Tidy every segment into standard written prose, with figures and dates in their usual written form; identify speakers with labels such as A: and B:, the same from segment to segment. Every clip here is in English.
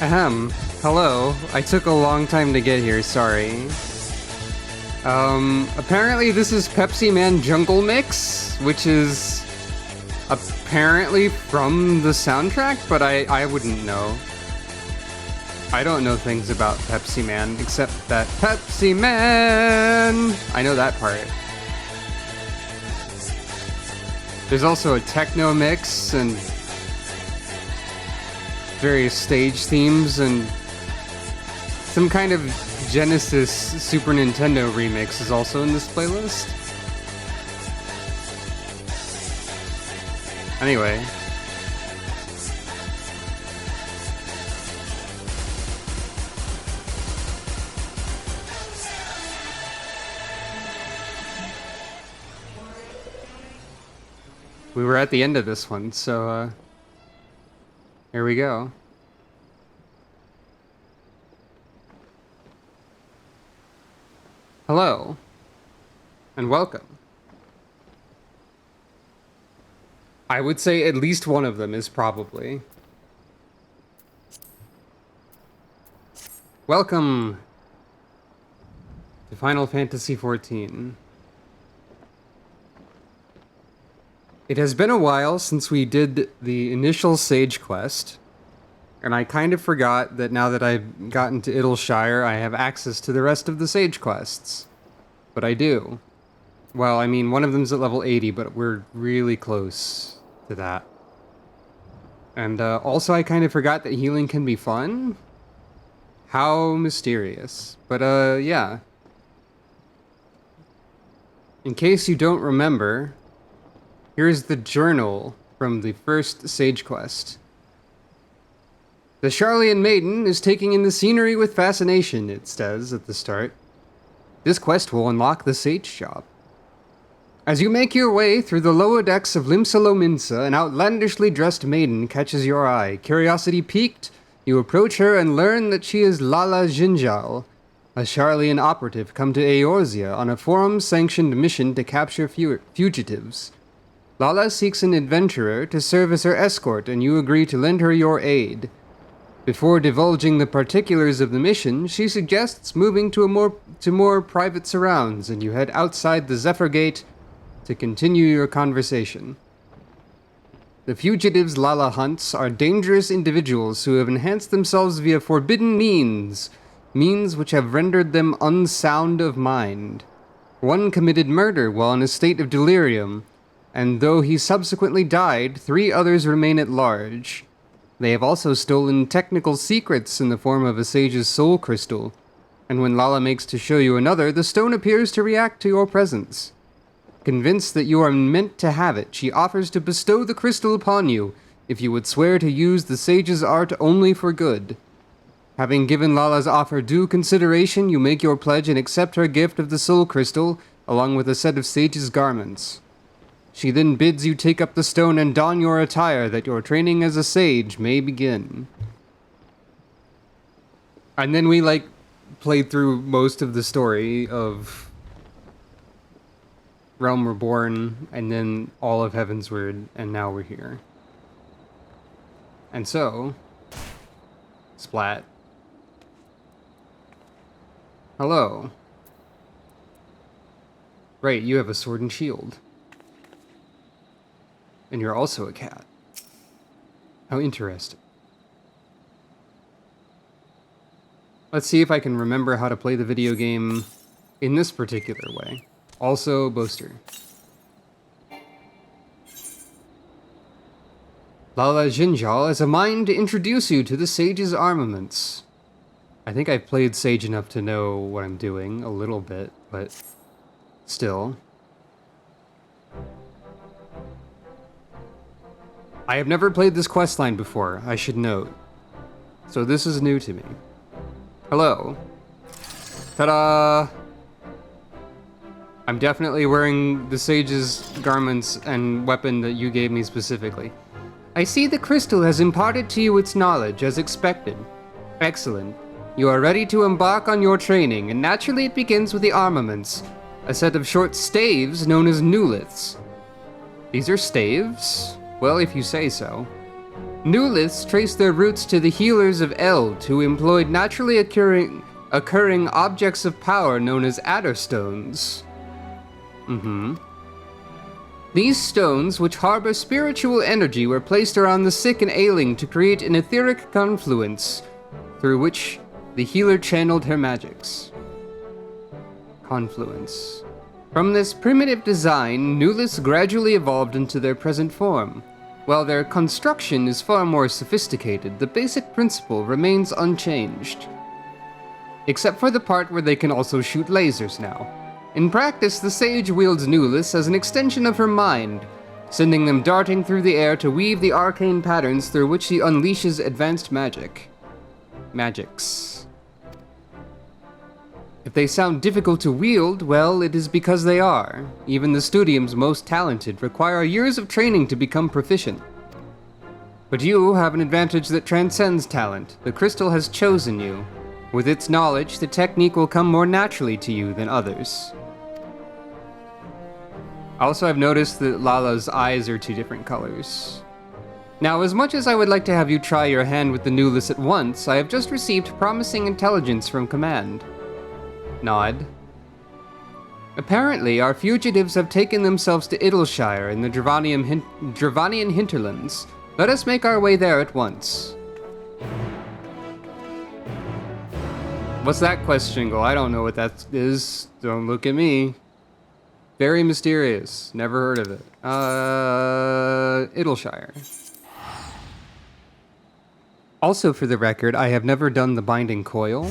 A: Ahem. Hello. I took a long time to get here, sorry. Apparently this is Pepsi Man Jungle Mix, which is apparently from the soundtrack, but I wouldn't know. I don't know things about Pepsi Man, except that Pepsi Man! I know that part. There's also a techno mix and various stage themes and some kind of Genesis Super Nintendo remix is also in this playlist. Anyway. We were at the end of this one, so, here we go. Hello, and welcome. I would say at least one of them is probably. Welcome to Final Fantasy XIV. It has been a while since we did the initial Sage quest, and I kind of forgot that now that I've gotten to Idleshire, I have access to the rest of the Sage quests. But I do. Well, I mean, one of them's at level 80, but we're really close to that. And also I kind of forgot that healing can be fun. How mysterious. But yeah. In case you don't remember, here's the journal from the first Sage quest. The Charlian Maiden is taking in the scenery with fascination, it says at the start. This quest will unlock the Sage job. As you make your way through the lower decks of Limsa, an outlandishly dressed maiden catches your eye. Curiosity piqued, you approach her and learn that she is Lala Jinjal, a Charlian operative come to Eorzea on a forum-sanctioned mission to capture fugitives. Lala seeks an adventurer to serve as her escort, and you agree to lend her your aid. Before divulging the particulars of the mission, she suggests moving to more private surrounds, and you head outside the Zephyr Gate to continue your conversation. The fugitives Lala hunts are dangerous individuals who have enhanced themselves via forbidden means which have rendered them unsound of mind. One committed murder while in a state of delirium, and though he subsequently died, 3 others remain at large. They have also stolen technical secrets in the form of a sage's soul crystal, and when Lala makes to show you another, the stone appears to react to your presence. Convinced that you are meant to have it, she offers to bestow the crystal upon you if you would swear to use the sage's art only for good. Having given Lala's offer due consideration, you make your pledge and accept her gift of the soul crystal, along with a set of sage's garments. She then bids you take up the stone and don your attire that your training as a sage may begin. And then we, played through most of the story of Realm Reborn, and then all of Heavensward, and now we're here. And so, splat. Hello. Right, you have a sword and shield. And you're also a cat. How interesting. Let's see if I can remember how to play the video game in this particular way. Also, Boaster. Lala Jinjal has a mind to introduce you to the Sage's armaments. I think I've played Sage enough to know what I'm doing, a little bit, but still. I have never played this questline before, I should note. So this is new to me. Hello. Ta-da! I'm definitely wearing the Sage's garments and weapon that you gave me specifically. I see the crystal has imparted to you its knowledge, as expected. Excellent. You are ready to embark on your training, and naturally it begins with the armaments, a set of short staves known as newliths. These are staves? Well, if you say so. Newliths trace their roots to the healers of Eld, who employed naturally occurring objects of power known as adder stones. These stones, which harbor spiritual energy, were placed around the sick and ailing to create an etheric confluence through which the healer channeled her magics. Confluence. From this primitive design, Newliths gradually evolved into their present form. While their construction is far more sophisticated, the basic principle remains unchanged. Except for the part where they can also shoot lasers now. In practice, the sage wields Newliths as an extension of her mind, sending them darting through the air to weave the arcane patterns through which she unleashes advanced magics. If they sound difficult to wield, well, it is because they are. Even the Studium's most talented require years of training to become proficient. But you have an advantage that transcends talent. The crystal has chosen you. With its knowledge, the technique will come more naturally to you than others. Also, I've noticed that Lala's eyes are 2 different colors. Now, as much as I would like to have you try your hand with the Newliths at once, I have just received promising intelligence from Command. Nod. Apparently, our fugitives have taken themselves to Idleshire in the Dravanian hinterlands. Let us make our way there at once. What's that quest jingle? I don't know what that is. Don't look at me. Very mysterious. Never heard of it. Idleshire. Also, for the record, I have never done the binding coil.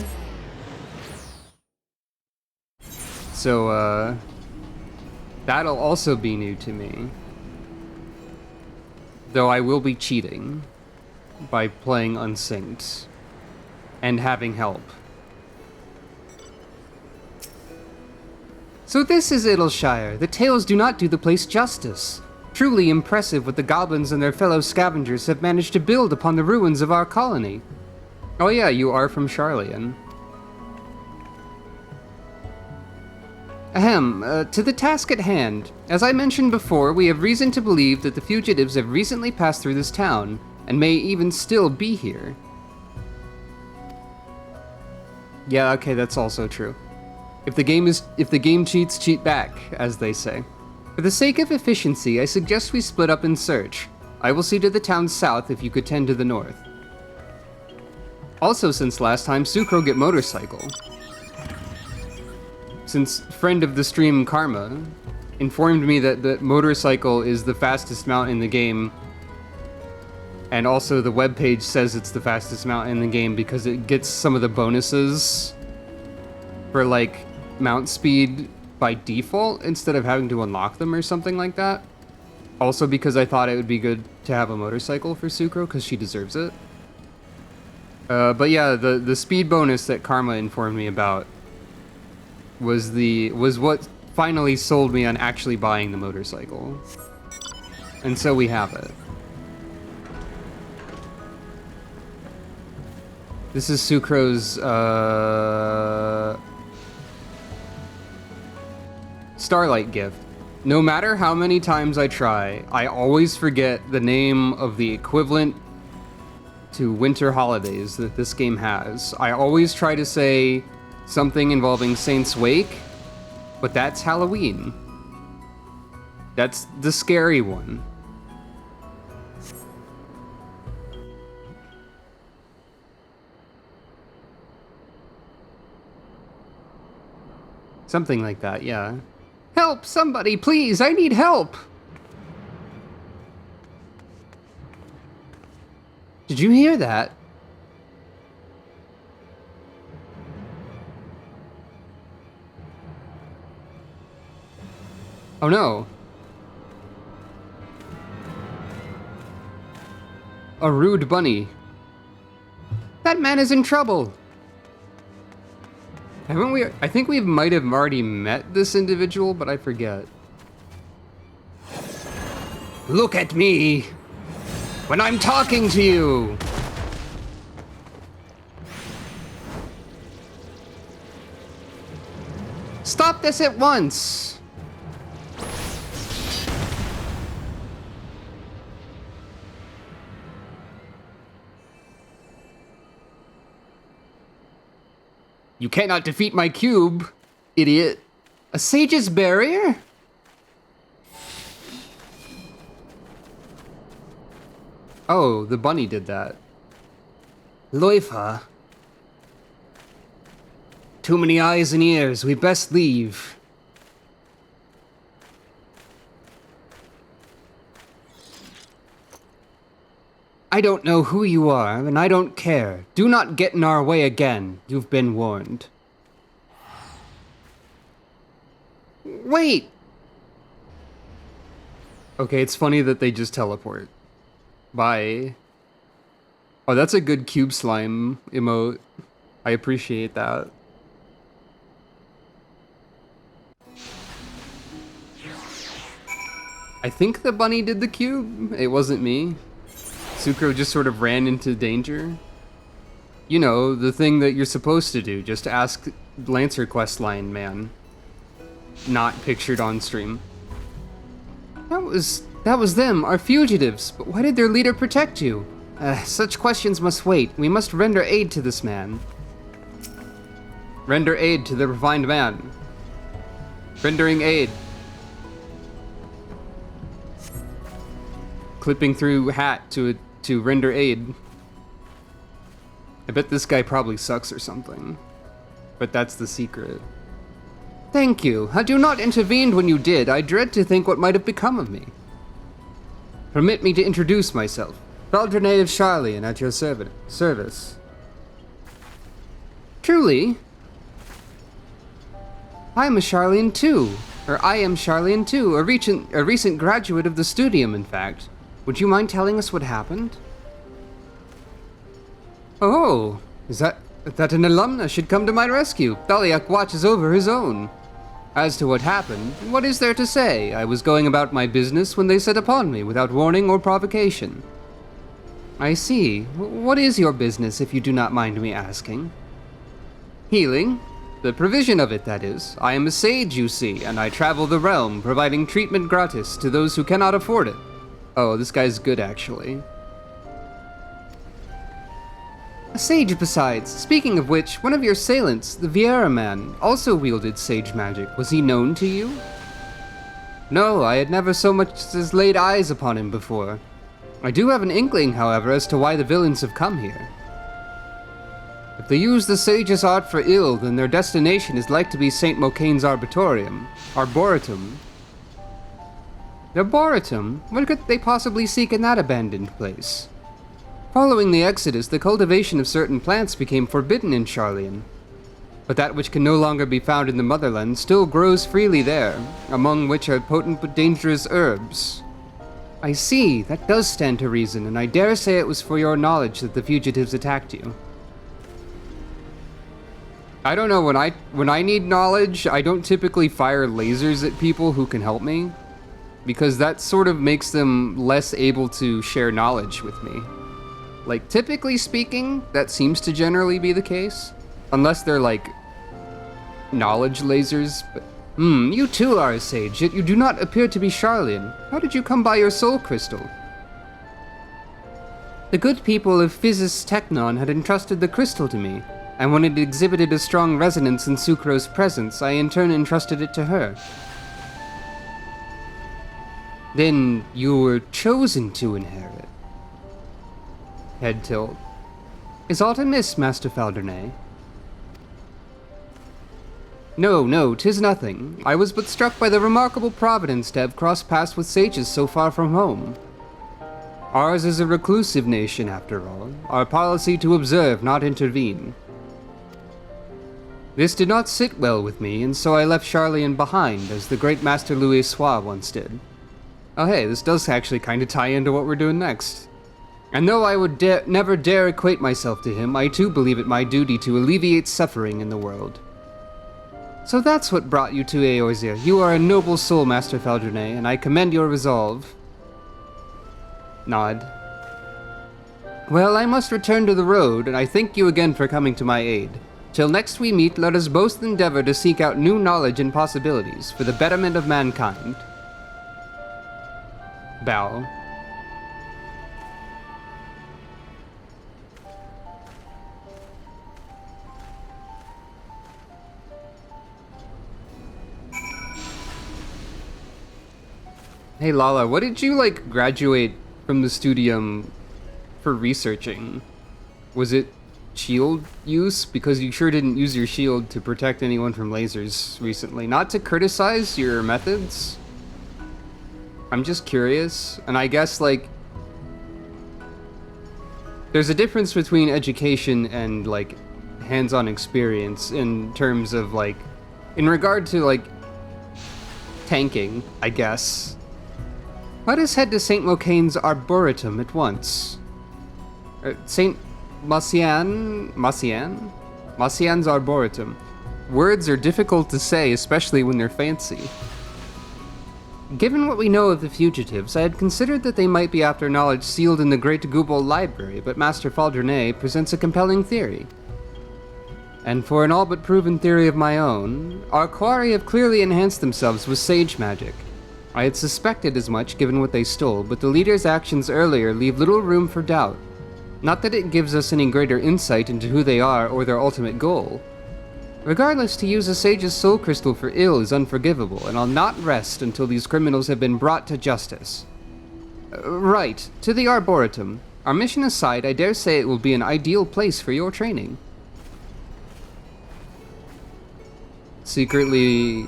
A: So, that'll also be new to me. Though I will be cheating by playing unsynced and having help. So this is Idleshire. The tales do not do the place justice. Truly impressive what the goblins and their fellow scavengers have managed to build upon the ruins of our colony. Oh yeah, you are from Charlian. Ahem, to the task at hand. As I mentioned before, we have reason to believe that the fugitives have recently passed through this town, and may even still be here. Yeah, okay, that's also true. If the game cheats, cheat back, as they say. For the sake of efficiency, I suggest we split up and search. I will see to the town south if you could tend to the north. Also, since last time, Sucro get motorcycle. Since friend of the stream Karma informed me that the motorcycle is the fastest mount in the game, and also the webpage says it's the fastest mount in the game because it gets some of the bonuses for like mount speed by default instead of having to unlock them or something like that. Also because I thought it would be good to have a motorcycle for Sucro because she deserves it. But yeah, the speed bonus that Karma informed me about was what finally sold me on actually buying the motorcycle. And so we have it. This is Sucro's Starlight gift. No matter how many times I try, I always forget the name of the equivalent to winter holidays that this game has. I always try to say something involving Saint's Wake, but that's Halloween. That's the scary one. Something like that, yeah. Help, somebody, please, I need help! Did you hear that? Oh no. A rude bunny. That man is in trouble! Haven't we? I think we might have already met this individual, but I forget. Look at me! When I'm talking to you! Stop this at once! You cannot defeat my cube, idiot. A sage's barrier? Oh, the bunny did that. Loifa. Too many eyes and ears, we best leave. I don't know who you are, and I don't care. Do not get in our way again. You've been warned. Wait! Okay, it's funny that they just teleport. Bye. Oh, that's a good cube slime emote. I appreciate that. I think the bunny did the cube. It wasn't me. Sucro just sort of ran into danger. You know, the thing that you're supposed to do. Just ask Lancer Questline man. Not pictured on stream. That was them, our fugitives. But why did their leader protect you? Such questions must wait. We must render aid to this man. Render aid to the refined man. Rendering aid. Clipping through hat to render aid. I bet this guy probably sucks or something. But that's the secret. Thank you. Had you not intervened when you did, I dread to think what might have become of me. Permit me to introduce myself. Valdrene of Charlian at your service. Truly? I am Charlian too. I am Charlian too, a recent graduate of the studium, in fact. Would you mind telling us what happened? Oh, is that an alumna should come to my rescue? Thaliak watches over his own. As to what happened, what is there to say? I was going about my business when they set upon me without warning or provocation. I see. What is your business, if you do not mind me asking? Healing? The provision of it, that is. I am a sage, you see, and I travel the realm, providing treatment gratis to those who cannot afford it. Oh, this guy's good, actually. A sage, besides. Speaking of which, one of your assailants, the Vieira man, also wielded sage magic. Was he known to you? No, I had never so much as laid eyes upon him before. I do have an inkling, however, as to why the villains have come here. If they use the sage's art for ill, then their destination is like to be St. Mocaine's Arboretum. Arboretum? What could they possibly seek in that abandoned place? Following the Exodus, the cultivation of certain plants became forbidden in Charlian. But that which can no longer be found in the motherland still grows freely there, among which are potent but dangerous herbs. I see, that does stand to reason, and I dare say it was for your knowledge that the fugitives attacked you. I don't know, when I need knowledge, I don't typically fire lasers at people who can help me, because that sort of makes them less able to share knowledge with me. Like, typically speaking, that seems to generally be the case. Unless they're, like, knowledge lasers. But, you too are a sage, yet you do not appear to be Charlian. How did you come by your soul crystal? The good people of Physis Technon had entrusted the crystal to me, and when it exhibited a strong resonance in Sucro's presence, I in turn entrusted it to her. Then you were chosen to inherit. Head tilt. Is aught amiss, Master Faldernay? No, 'tis nothing. I was but struck by the remarkable providence to have crossed paths with sages so far from home. Ours is a reclusive nation, after all. Our policy to observe, not intervene. This did not sit well with me, and so I left Charlian behind, as the great Master Louis Sois once did. Oh hey, this does actually kind of tie into what we're doing next. And though I would never dare equate myself to him, I too believe it my duty to alleviate suffering in the world. So that's what brought you to Eorzea. You are a noble soul, Master Faldernay, and I commend your resolve. Nod. Well, I must return to the road, and I thank you again for coming to my aid. Till next we meet, let us both endeavor to seek out new knowledge and possibilities for the betterment of mankind. Bow. Hey Lala, what did you like graduate from the studium for researching? Was it shield use? Because you sure didn't use your shield to protect anyone from lasers recently. Not to criticize your methods. I'm just curious, and I guess like there's a difference between education and like hands-on experience in terms of like in regard to like tanking, I guess. Let us head to St. Mocane's Arboretum at once. St. Macian's Arboretum. Words are difficult to say, especially when they're fancy. Given what we know of the fugitives, I had considered that they might be after knowledge sealed in the Great Gubal Library, but Master Faldrenet presents a compelling theory. And for an all but proven theory of my own, our quarry have clearly enhanced themselves with sage magic. I had suspected as much given what they stole, but the leader's actions earlier leave little room for doubt. Not that it gives us any greater insight into who they are or their ultimate goal. Regardless, to use a sage's soul crystal for ill is unforgivable, and I'll not rest until these criminals have been brought to justice. Right, to the Arboretum. Our mission aside, I dare say it will be an ideal place for your training. Secretly,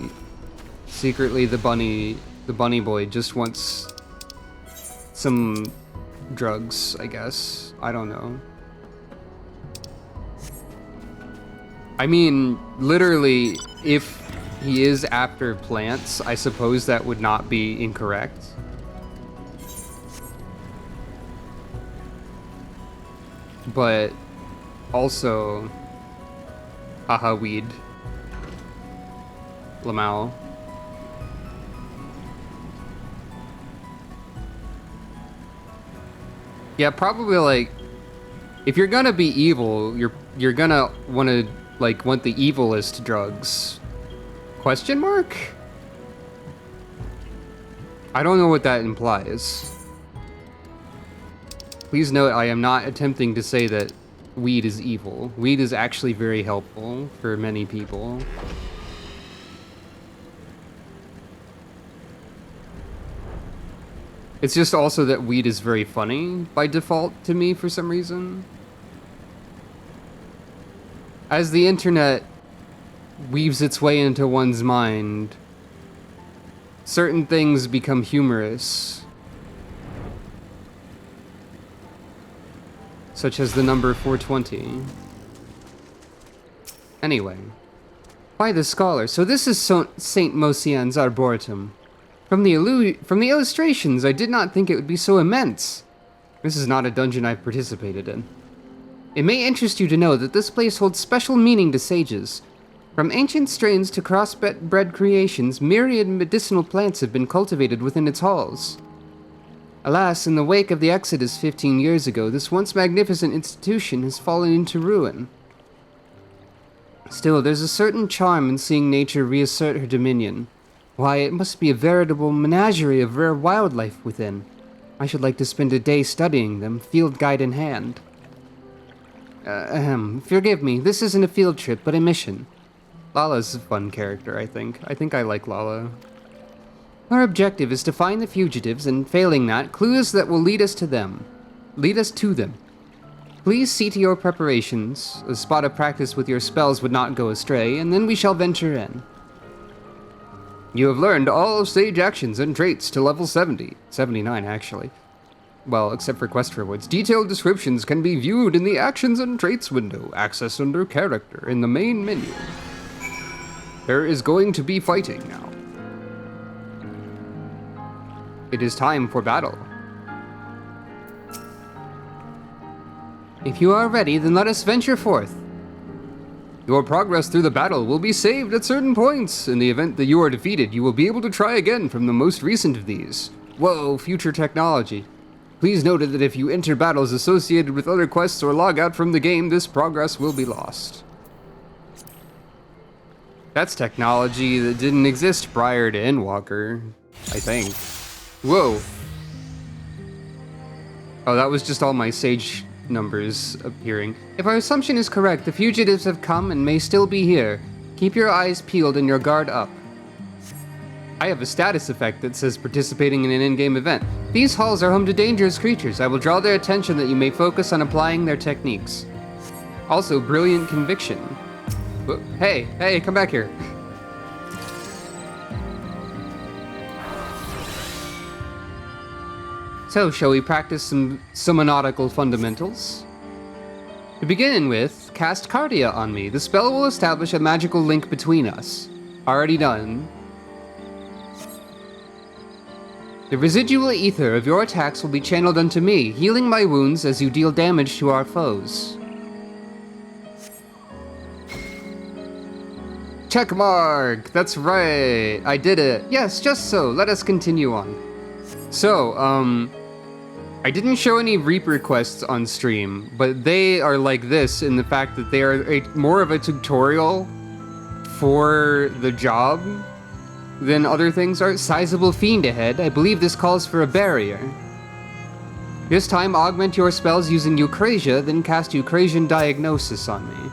A: the bunny boy just wants some drugs, I guess. I don't know. I mean, literally, if he is after plants, I suppose that would not be incorrect. But also, haha, weed. Lamau. Yeah, probably like if you're gonna be evil, you're gonna want the evilest drugs. Question mark? I don't know what that implies. Please note, I am not attempting to say that weed is evil. Weed is actually very helpful for many people. It's just also that weed is very funny by default to me for some reason. As the internet weaves its way into one's mind, certain things become humorous. Such as the number 420. Anyway. By the scholar, so this is St. Mocian's Arboretum. From the illustrations, I did not think it would be so immense. This is not a dungeon I've participated in. It may interest you to know that this place holds special meaning to sages. From ancient strains to crossbred creations, myriad medicinal plants have been cultivated within its halls. Alas, in the wake of the Exodus 15 years ago, this once magnificent institution has fallen into ruin. Still, there's a certain charm in seeing nature reassert her dominion. Why, it must be a veritable menagerie of rare wildlife within. I should like to spend a day studying them, field guide in hand. Forgive me, this isn't a field trip, but a mission. Lala's a fun character, I think. I think I like Lala. Our objective is to find the fugitives, and failing that, clues that will lead us to them. Please see to your preparations. A spot of practice with your spells would not go astray, and then we shall venture in. You have learned all sage actions and traits to level 70. 79, actually. Well, except for quest rewards. Detailed descriptions can be viewed in the Actions and Traits window, accessed under Character in the main menu. There is going to be fighting now. It is time for battle. If you are ready, then let us venture forth. Your progress through the battle will be saved at certain points. In the event that you are defeated, you will be able to try again from the most recent of these. Whoa, future technology. Please note that if you enter battles associated with other quests or log out from the game, this progress will be lost. That's technology that didn't exist prior to Endwalker, I think. Whoa. Oh, that was just all my sage numbers appearing. If our assumption is correct, the fugitives have come and may still be here. Keep your eyes peeled and your guard up. I have a status effect that says participating in an in-game event. These halls are home to dangerous creatures. I will draw their attention that you may focus on applying their techniques. Also, brilliant conviction. Hey, come back here. So, shall we practice some summonautical fundamentals? To begin with, cast Cardia on me. The spell will establish a magical link between us. Already done. The residual ether of your attacks will be channeled unto me, healing my wounds as you deal damage to our foes. Checkmark! That's right! I did it! Yes, just so. Let us continue on. So, I didn't show any Reaper quests on stream, but they are like this in the fact that they are more of a tutorial for the job than other things are. Sizable fiend ahead. I believe this calls for a barrier. This time, augment your spells using Eucrasia, then cast Eucrasian Diagnosis on me.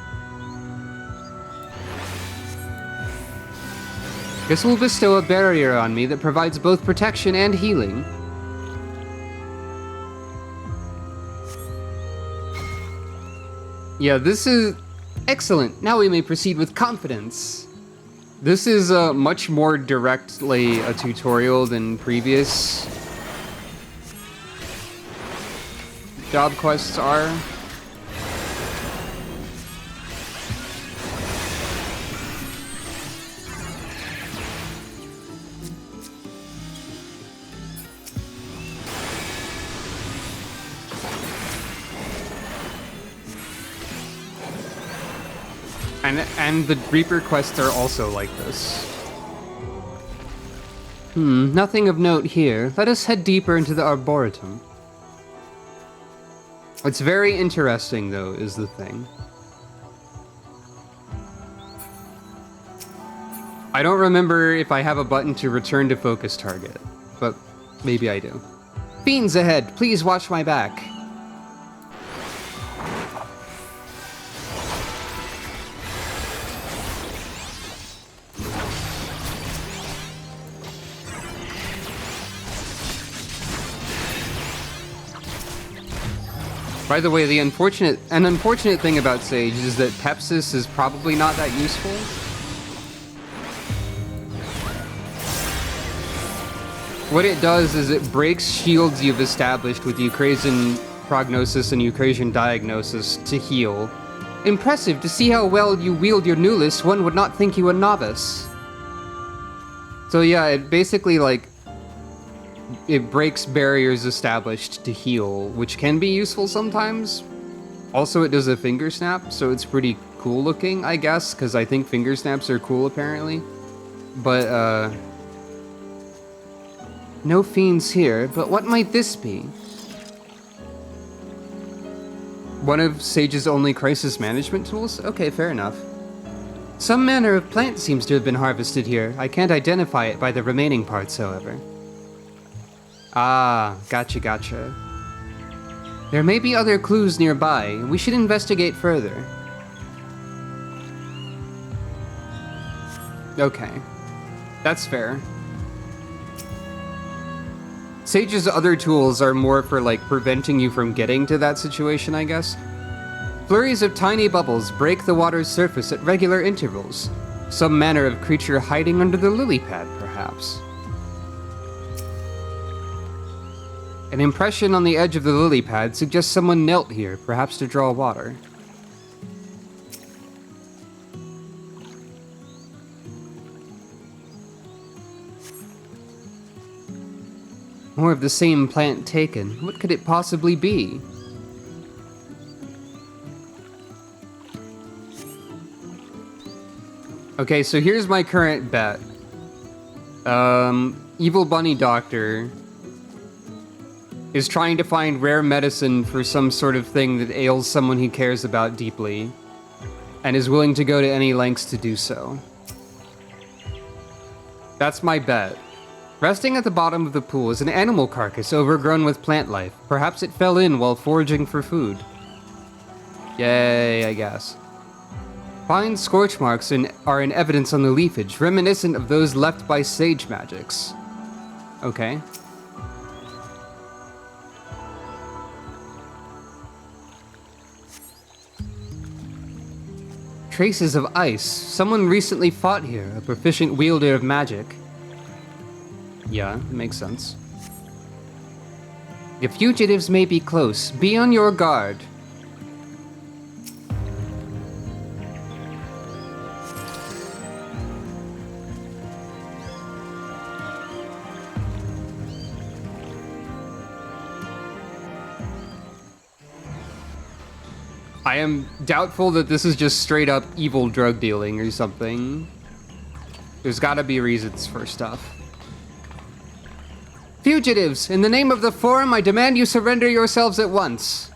A: This will bestow a barrier on me that provides both protection and healing. Yeah, this is excellent. Now we may proceed with confidence. This is much more directly a tutorial than previous job quests are. And the Reaper quests are also like this. Nothing of note here. Let us head deeper into the Arboretum. It's very interesting, though, is the thing. I don't remember if I have a button to return to focus target, but maybe I do. Fiends ahead! Please watch my back. By the way, an unfortunate thing about Sage is that Pepsis is probably not that useful. What it does is it breaks shields you've established with Eucrasian Prognosis and Eucrasian Diagnosis to heal. Impressive to see how well you wield your Nulis. One would not think you a novice. So yeah, it basically it breaks barriers established to heal, which can be useful sometimes. Also, it does a finger snap, so it's pretty cool looking, I guess, because I think finger snaps are cool, apparently. But, no fiends here, but what might this be? One of Sage's only crisis management tools? Okay, fair enough. Some manner of plant seems to have been harvested here. I can't identify it by the remaining parts, however. Ah, gotcha. There may be other clues nearby. We should investigate further. Okay. That's fair. Sage's other tools are more for, preventing you from getting to that situation, I guess. Flurries of tiny bubbles break the water's surface at regular intervals. Some manner of creature hiding under the lily pad, perhaps. An impression on the edge of the lily pad suggests someone knelt here, perhaps to draw water. More of the same plant taken. What could it possibly be? Okay, so here's my current bet. Evil Bunny Doctor is trying to find rare medicine for some sort of thing that ails someone he cares about deeply, and is willing to go to any lengths to do so. That's my bet. Resting at the bottom of the pool is an animal carcass overgrown with plant life. Perhaps it fell in while foraging for food. Yay, I guess. Fine scorch marks are in evidence on the leafage, reminiscent of those left by sage magics. Okay. Traces of ice. Someone recently fought here, a proficient wielder of magic. Yeah, makes sense. The fugitives may be close. Be on your guard. I am doubtful that this is just straight up evil drug dealing or something. There's gotta be reasons for stuff. Fugitives, in the name of the Forum, I demand you surrender yourselves at once.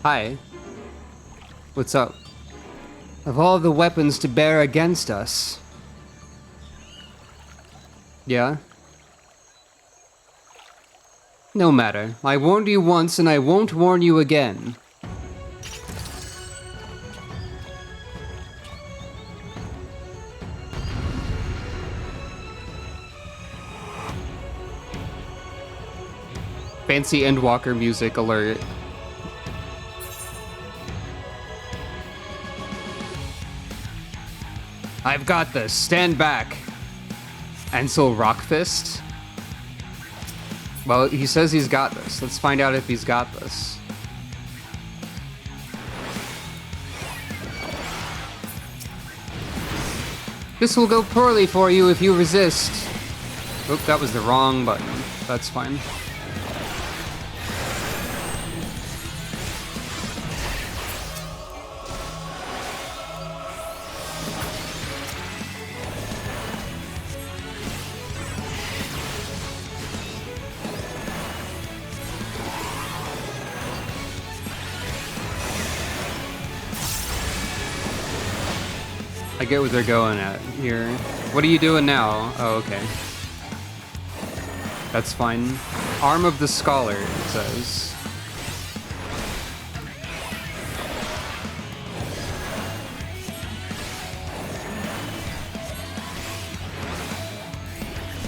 A: Hi. What's up? Of all the weapons to bear against us. Yeah? No matter. I warned you once and I won't warn you again. Fancy Endwalker music alert. I've got this. Stand back. Ansel Rockfist? Well, he says he's got this. Let's find out if he's got this. This will go poorly for you if you resist. Oop, that was the wrong button. That's fine. I get what they're going at here. What are you doing now? Oh, okay. That's fine. Arm of the Scholar, it says.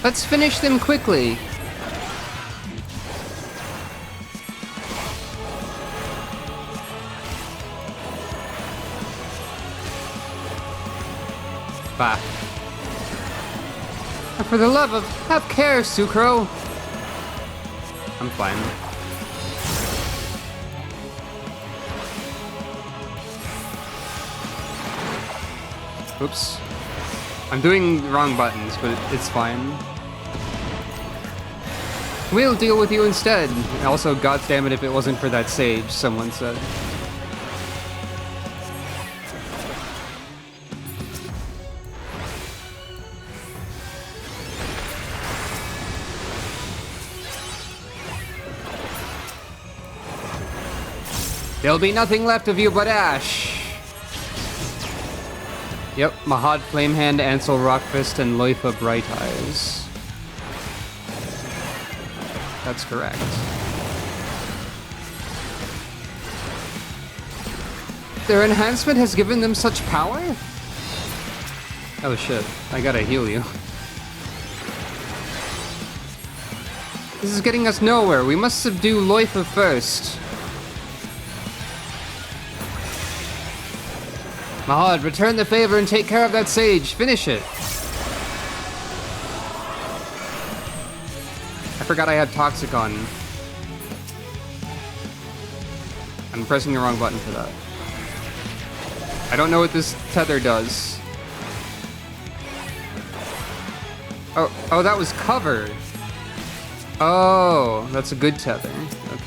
A: Let's finish them quickly. Bah. And for the love of, have care, Sucro. I'm fine. Oops. I'm doing the wrong buttons, but it's fine. We'll deal with you instead. Also, goddammit if it wasn't for that sage, someone said. There'll be nothing left of you but ash. Yep, Mahad Flamehand, Ansel Rockfist, and Loifa Bright Eyes. That's correct. Their enhancement has given them such power? Oh shit, I gotta heal you. This is getting us nowhere. We must subdue Loifa first. Mahad, return the favor and take care of that sage. Finish it. I forgot I had Toxic on. I'm pressing the wrong button for that. I don't know what this tether does. Oh, that was cover. Oh, that's a good tether. Okay.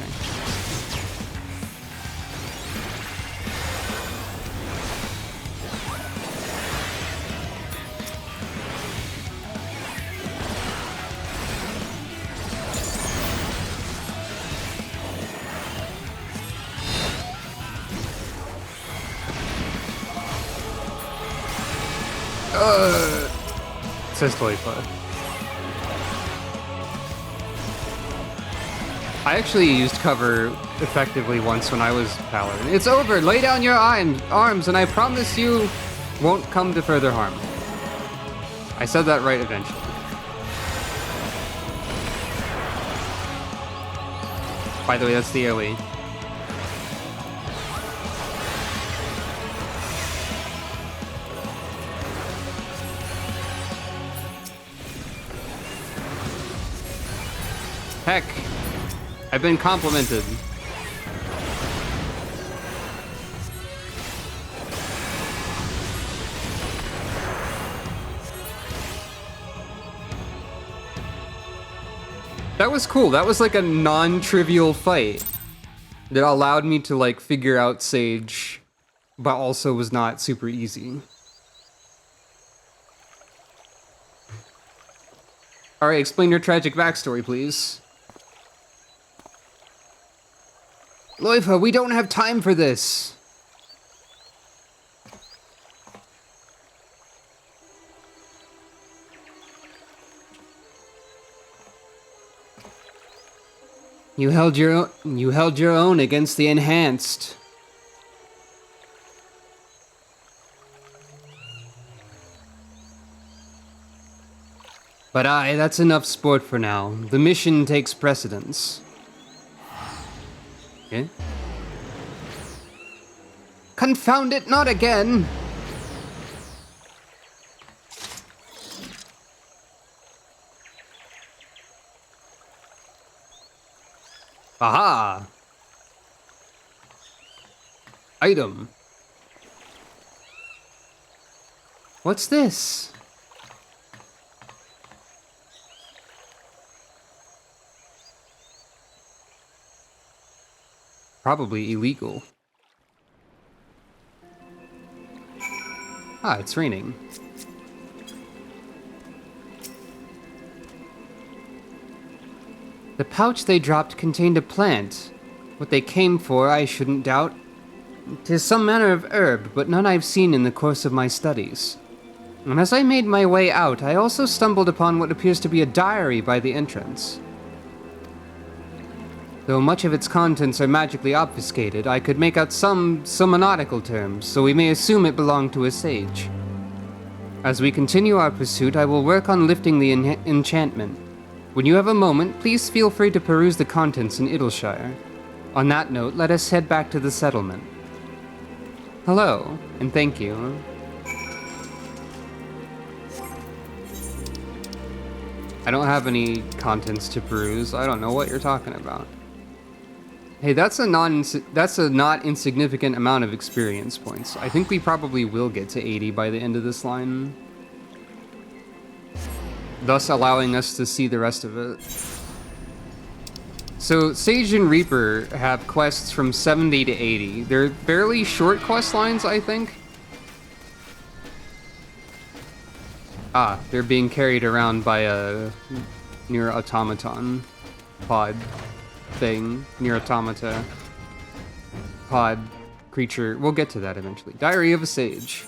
A: says Loifa. I actually used cover effectively once when I was Paladin. It's over! Lay down your arms and I promise you won't come to further harm. I said that right eventually. By the way, that's the AoE. Heck, I've been complimented. That was cool. That was like a non-trivial fight that allowed me to like figure out Sage, but also was not super easy. All right, explain your tragic backstory, please. Loifa, we don't have time for this. You held your own against the Enhanced. But that's enough sport for now. The mission takes precedence. Okay. Confound it, not again! Aha! Item. What's this? Probably illegal. Ah, it's raining. The pouch they dropped contained a plant. What they came for, I shouldn't doubt. 'Tis some manner of herb, but none I've seen in the course of my studies. And as I made my way out, I also stumbled upon what appears to be a diary by the entrance. Though much of its contents are magically obfuscated, I could make out some nautical terms, so we may assume it belonged to a sage. As we continue our pursuit, I will work on lifting the enchantment. When you have a moment, please feel free to peruse the contents in Idleshire. On that note, let us head back to the settlement. Hello, and thank you. I don't have any contents to peruse. I don't know what you're talking about. Hey, that's a not insignificant amount of experience points. I think we probably will get to 80 by the end of this line, thus allowing us to see the rest of it. So Sage and Reaper have quests from 70 to 80. They're fairly short quest lines, I think. Ah, they're being carried around by a near automaton pod thing, near automata pod creature. We'll get to that eventually. Diary of a Sage.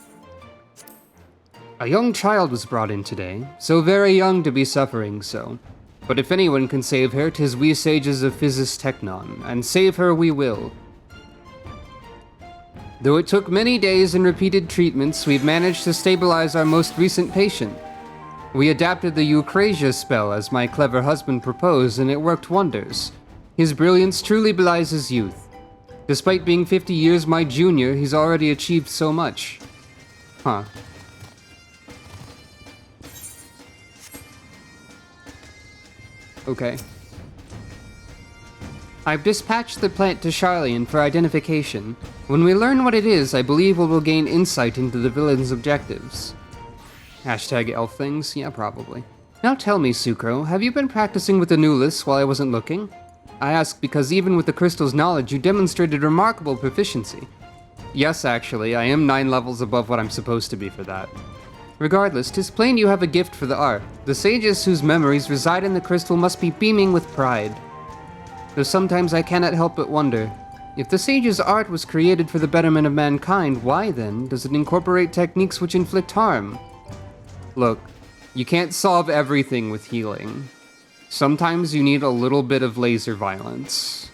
A: A young child was brought in today, so very young to be suffering so. But if anyone can save her, 'tis we sages of Physis Technon, and save her we will. Though it took many days and repeated treatments, we've managed to stabilize our most recent patient. We adapted the Eucrasia spell as my clever husband proposed, and it worked wonders. His brilliance truly belies his youth. Despite being 50 years my junior, he's already achieved so much. Huh. Okay. I've dispatched the plant to Charlian for identification. When we learn what it is, I believe we will gain insight into the villain's objectives. Hashtag elf things? Yeah, probably. Now tell me, Sucro, have you been practicing with the Nulis while I wasn't looking? I ask because even with the crystal's knowledge, you demonstrated remarkable proficiency. Yes, actually, I am 9 levels above what I'm supposed to be for that. Regardless, 'tis plain you have a gift for the art. The sages whose memories reside in the crystal must be beaming with pride. Though sometimes I cannot help but wonder, if the sage's art was created for the betterment of mankind, why then does it incorporate techniques which inflict harm? Look, You can't solve everything with healing. Sometimes you need a little bit of laser violence.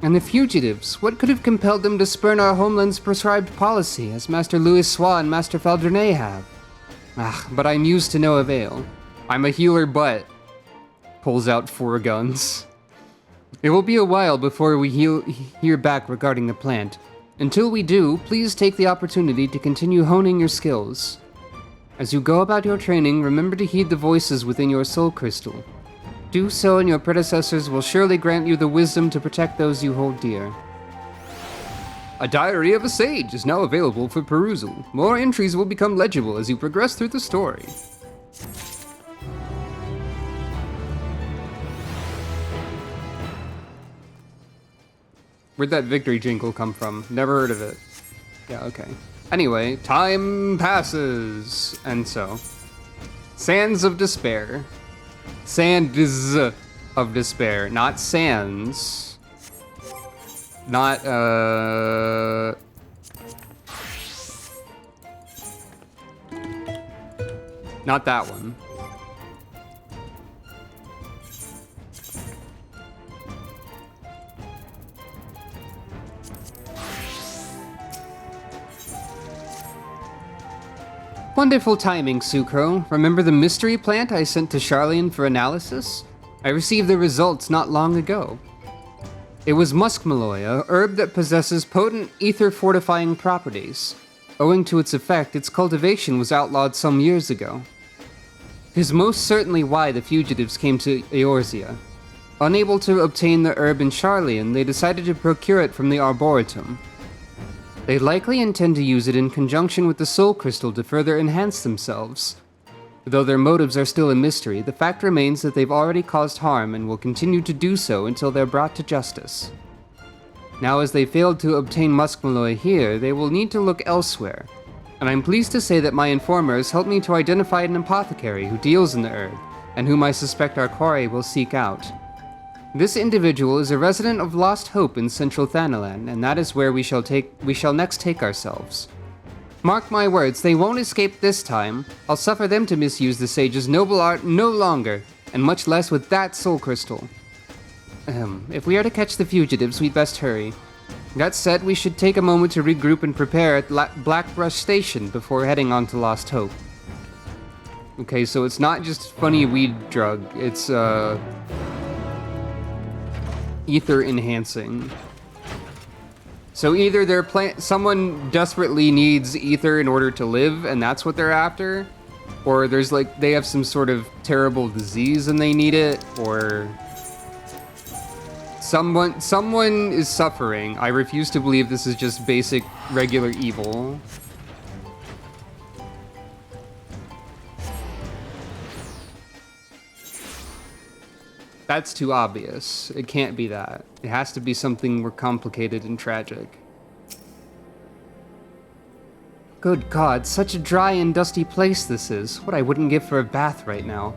A: And the fugitives, what could have compelled them to spurn our homeland's prescribed policy, as Master Louis Sois and Master Feldrenay have? But I'm used to no avail. I'm a healer, but... Pulls out 4 guns. It will be a while before we hear back regarding the plant. Until we do, please take the opportunity to continue honing your skills. As you go about your training, remember to heed the voices within your soul crystal. Do so, and your predecessors will surely grant you the wisdom to protect those you hold dear. A Diary of a Sage is now available for perusal. More entries will become legible as you progress through the story. Where'd that victory jingle come from? Never heard of it. Yeah, okay. Anyway, time passes, and so. Sands of Despair. Sands of Despair, not sands. Not, not that one. Wonderful timing, Sucro. Remember the mystery plant I sent to Charlian for analysis? I received the results not long ago. It was muskmalloy, a herb that possesses potent ether-fortifying properties. Owing to its effect, its cultivation was outlawed some years ago. It is most certainly why the fugitives came to Eorzea. Unable to obtain the herb in Charlian, they decided to procure it from the Arboretum. They likely intend to use it in conjunction with the Soul Crystal to further enhance themselves. Though their motives are still a mystery, the fact remains that they've already caused harm and will continue to do so until they're brought to justice. Now, as they failed to obtain muskmalloy here, they will need to look elsewhere, and I'm pleased to say that my informers helped me to identify an apothecary who deals in the herb, and whom I suspect our quarry will seek out. This individual is a resident of Lost Hope in central Thanalan, and that is where we shall next take ourselves. Mark my words, they won't escape this time. I'll suffer them to misuse the sage's noble art no longer, and much less with that soul crystal. If we are to catch the fugitives, we'd best hurry. That said, we should take a moment to regroup and prepare at Blackbrush Station before heading on to Lost Hope. Okay, so it's not just funny weed drug, it's, ether enhancing. So either someone desperately needs ether in order to live, and that's what they're after, or there's like, they have some sort of terrible disease and they need it, or someone is suffering. I refuse to believe this is just basic, regular evil. That's too obvious. It can't be that. It has to be something more complicated and tragic. Good God, such a dry and dusty place this is. What I wouldn't give for a bath right now.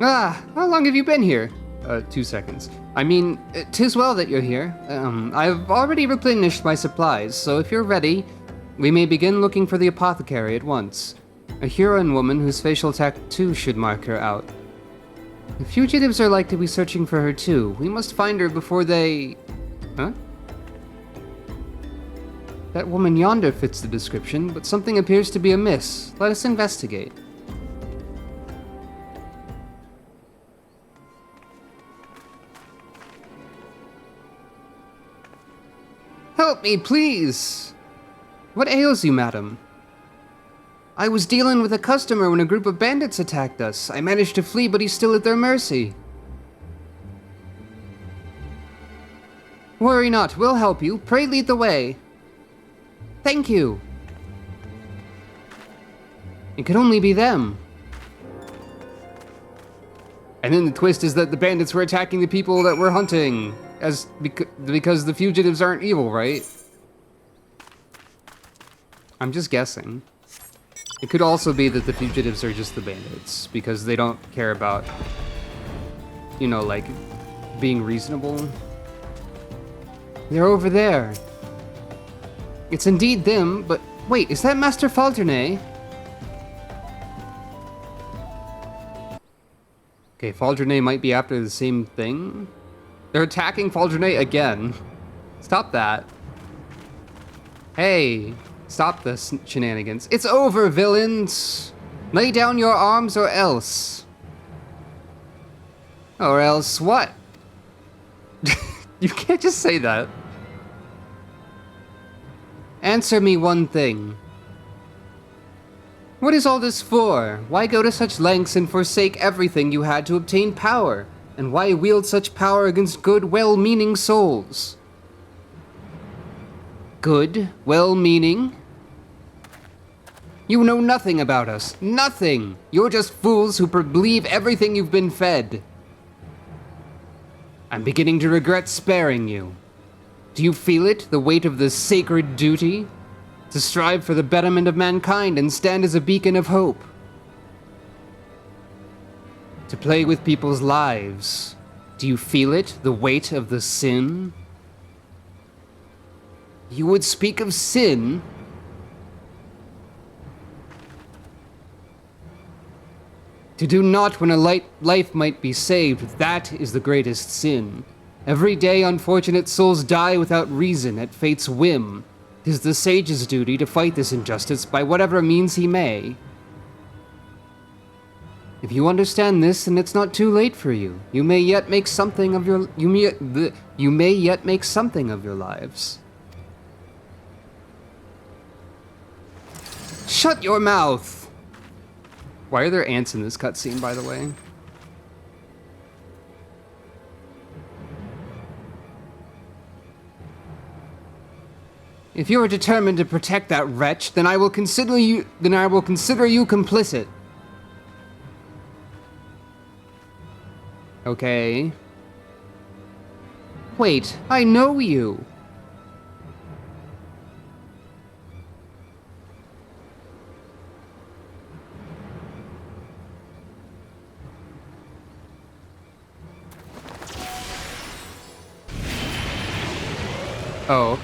A: How long have you been here? 2 seconds. I mean, 'tis well that you're here. I've already replenished my supplies, so if you're ready, we may begin looking for the apothecary at once. A Huron woman whose facial tattoo should mark her out. The fugitives are likely to be searching for her too. We must find her before they... Huh? That woman yonder fits the description, but something appears to be amiss. Let us investigate. Help me, please! What ails you, madam? I was dealing with a customer when a group of bandits attacked us. I managed to flee, but he's still at their mercy. Worry not, we'll help you. Pray lead the way. Thank you. It could only be them. And then the twist is that the bandits were attacking the people that we're hunting, because the fugitives aren't evil, right? I'm just guessing. It could also be that the fugitives are just the bandits, because they don't care about, you know, like, being reasonable. They're over there. It's indeed them, but Wait, is that Master Faldernay? Okay, Faldernay might be after the same thing. They're attacking Faldernay again. Stop that. Hey, stop this shenanigans. It's over, villains! Lay down your arms or else. Or else what? You can't just say that. Answer me one thing. What is all this for? Why go to such lengths and forsake everything you had to obtain power? And why wield such power against good, well-meaning souls? Good, well-meaning? You know nothing about us. Nothing! You're just fools who believe everything you've been fed. I'm beginning to regret sparing you. Do you feel it, the weight of the sacred duty? To strive for the betterment of mankind and stand as a beacon of hope. To play with people's lives. Do you feel it, the weight of the sin? You would speak of sin? To do naught when a life might be saved, that is the greatest sin. Every day unfortunate souls die without reason, at fate's whim. 'Tis the sage's duty to fight this injustice by whatever means he may. If you understand this, then it's not too late for you. You may yet make something of your lives. Shut your mouth! Why are there ants in this cutscene, by the way? If you are determined to protect that wretch, then I will consider you complicit. Okay. Wait, I know you. Oh.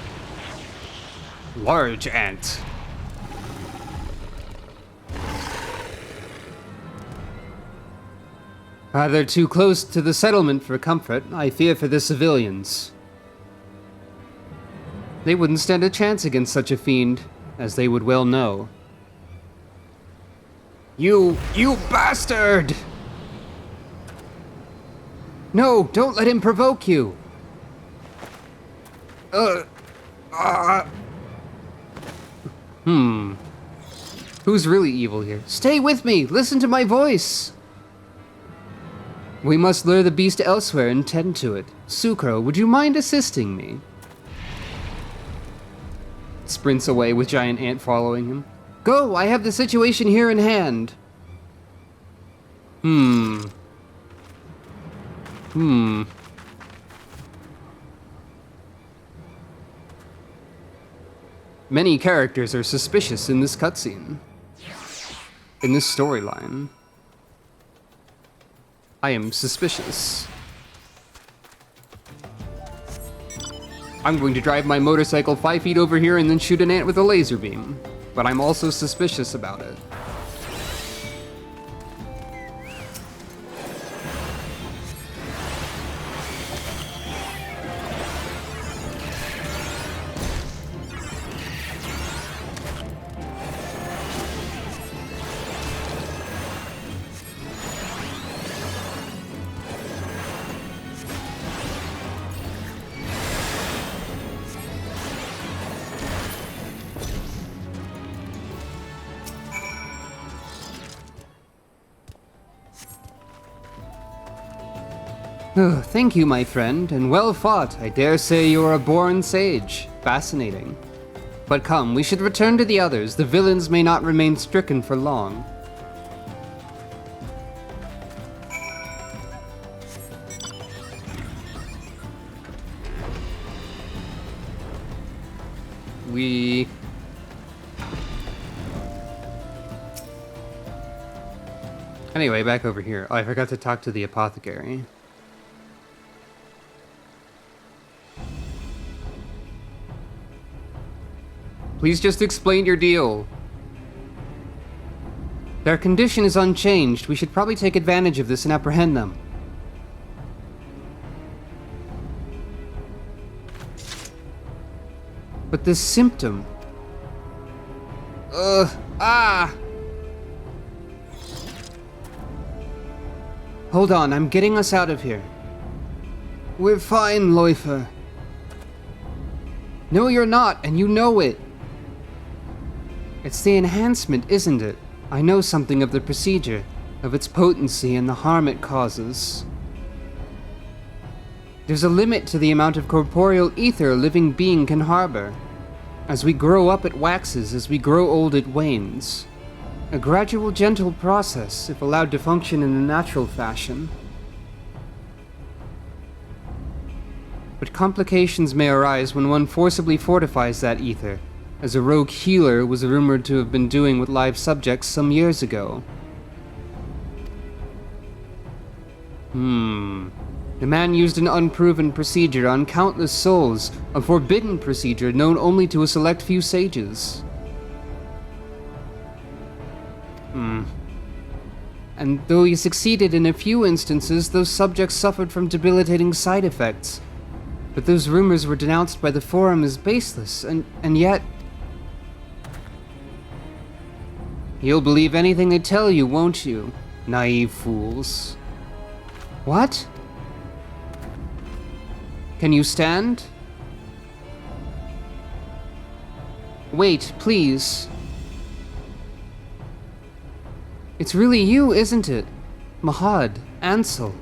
A: Large ant. They're too close to the settlement for comfort. I fear for the civilians. They wouldn't stand a chance against such a fiend, as they would well know. You bastard! No, don't let him provoke you! Who's really evil here? Stay with me! Listen to my voice! We must lure the beast elsewhere and tend to it. Sucro, would you mind assisting me? Sprints away with giant ant following him. Go! I have the situation here in hand! Many characters are suspicious in this cutscene. In this storyline. I am suspicious. I'm going to drive my motorcycle 5 feet over here and then shoot an ant with a laser beam. But I'm also suspicious about it. Oh, thank you, my friend, and well fought. I dare say you're a born sage. Fascinating. But come, we should return to the others. The villains may not remain stricken for long. Anyway, back over here. Oh, I forgot to talk to the apothecary. Please just explain your deal. Their condition is unchanged. We should probably take advantage of this and apprehend them. But this symptom... Hold on, I'm getting us out of here. We're fine, Läufer. No, you're not, and you know it. It's the enhancement, isn't it? I know something of the procedure, of its potency and the harm it causes. There's a limit to the amount of corporeal ether a living being can harbor. As we grow up, it waxes. As we grow old, it wanes. A gradual, gentle process, if allowed to function in a natural fashion. But complications may arise when one forcibly fortifies that ether, as a rogue healer was rumored to have been doing with live subjects some years ago. The man used an unproven procedure on countless souls, a forbidden procedure known only to a select few sages. And though he succeeded in a few instances, those subjects suffered from debilitating side effects. But those rumors were denounced by the Forum as baseless, and yet... You'll believe anything they tell you, won't you? Naive fools. What? Can you stand? Wait, please. It's really you, isn't it? Mahad, Ansel.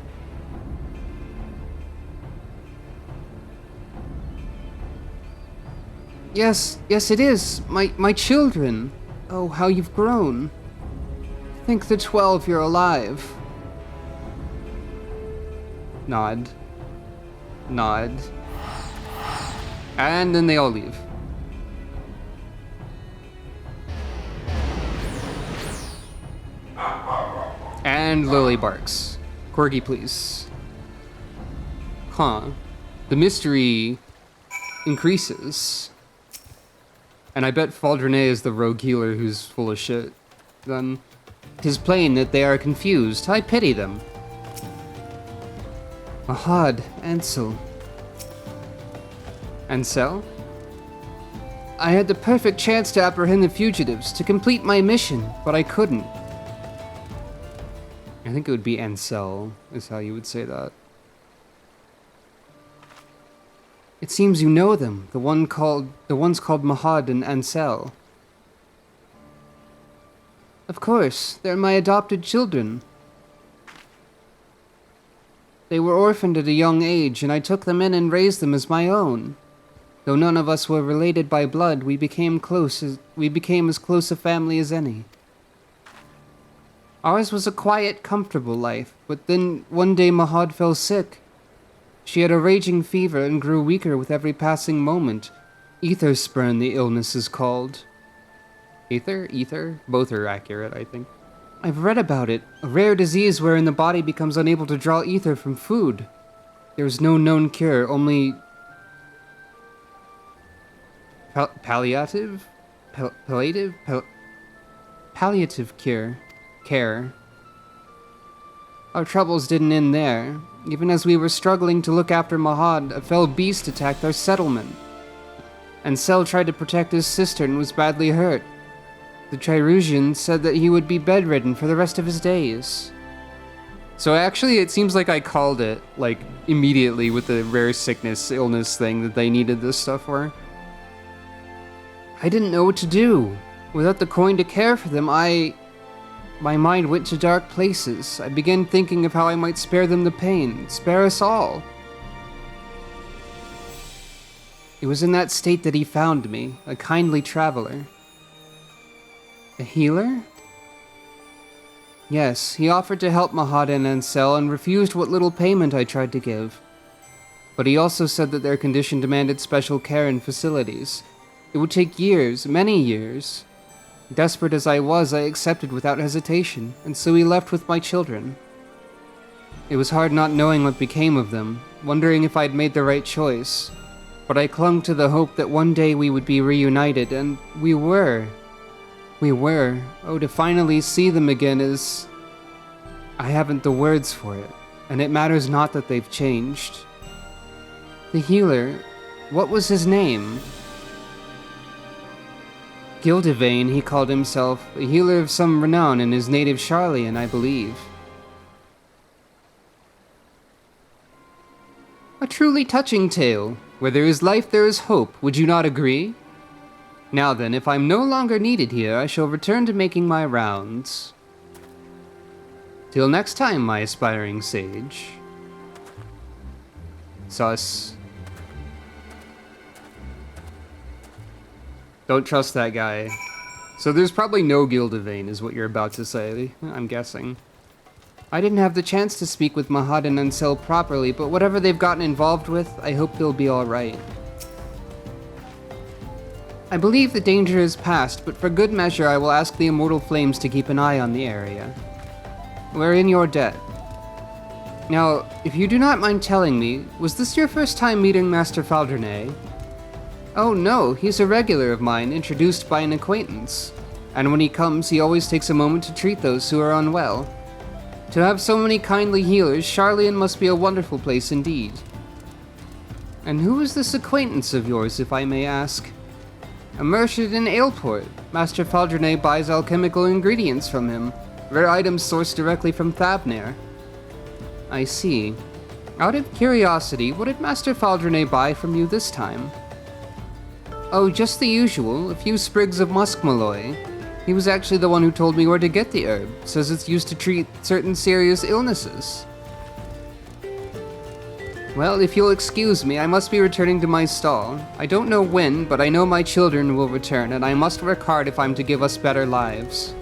A: Yes, it is. My children. Oh, how you've grown. Think the 12 you're alive. Nod. Nod. And then they all leave. And Lily barks. Corgi, please. Huh. The mystery increases. And I bet Faldrenet is the rogue healer who's full of shit. Then, 'tis plain that they are confused. I pity them. Mahad, Ansel. Ansel? I had the perfect chance to apprehend the fugitives, to complete my mission, but I couldn't. I think it would be Ansel, is how you would say that. It seems you know them, the ones called Mahad and Ansel. Of course, they're my adopted children. They were orphaned at a young age, and I took them in and raised them as my own. Though none of us were related by blood, we became as close a family as any. Ours was a quiet, comfortable life, but then one day Mahad fell sick. She had a raging fever and grew weaker with every passing moment. Ether spurn, the illness is called. Ether? Both are accurate, I think. I've read about it. A rare disease wherein the body becomes unable to draw ether from food. There is no known cure, only... Palliative care. Our troubles didn't end there. Even as we were struggling to look after Mahad, a fell beast attacked our settlement. Ansel tried to protect his sister and was badly hurt. The Trirusian said that he would be bedridden for the rest of his days. So actually, it seems like I called it, like, immediately with the rare sickness, illness thing that they needed this stuff for. I didn't know what to do. Without the coin to care for them, my mind went to dark places. I began thinking of how I might spare them the pain, spare us all. It was in that state that he found me, a kindly traveler. A healer? Yes, he offered to help Mahad and Ansel and refused what little payment I tried to give. But he also said that their condition demanded special care and facilities. It would take years, many years. Desperate as I was, I accepted without hesitation, and so he left with my children. It was hard not knowing what became of them, wondering if I'd made the right choice. but I clung to the hope that one day we would be reunited, and we were. We were. Oh, to finally see them again is... I haven't the words for it, and it matters not that they've changed. The healer, what was his name? Gildivane, he called himself, a healer of some renown in his native Charlian, I believe. A truly touching tale. Where there is life, there is hope. Would you not agree? Now then, if I'm no longer needed here, I shall return to making my rounds. Till next time, my aspiring sage. Sus. Don't trust that guy. So there's probably no Gildivane, is what you're about to say, I'm guessing. I didn't have the chance to speak with Mahad and Ansel properly, but whatever they've gotten involved with, I hope they'll be alright. I believe the danger is past, but for good measure I will ask the Immortal Flames to keep an eye on the area. We're in your debt. Now, if you do not mind telling me, was this your first time meeting Master Faldernay? Oh no, he's a regular of mine, introduced by an acquaintance. And when he comes, he always takes a moment to treat those who are unwell. To have so many kindly healers, Charlian must be a wonderful place indeed. And who is this acquaintance of yours, if I may ask? A merchant in Aleport. Master Faldernay buys alchemical ingredients from him, rare items sourced directly from Thabnir. I see. Out of curiosity, what did Master Faldernay buy from you this time? Oh, just the usual, a few sprigs of muskmalloy. He was actually the one who told me where to get the herb, says it's used to treat certain serious illnesses. Well, if you'll excuse me, I must be returning to my stall. I don't know when, but I know my children will return, and I must work hard if I'm to give us better lives.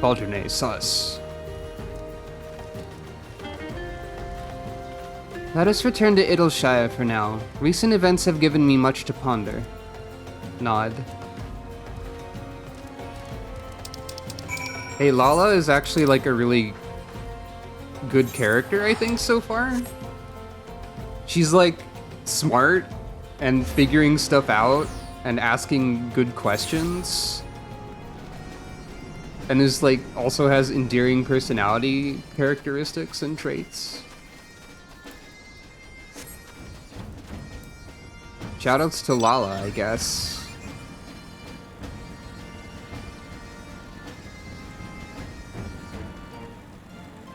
A: Faldernay, sus. Let us return to Idleshire for now. Recent events have given me much to ponder. Nod. Hey, Lala is actually like a really good character, I think, so far. She's like smart and figuring stuff out and asking good questions. And is like also has endearing personality characteristics and traits. Shoutouts to Lala, I guess.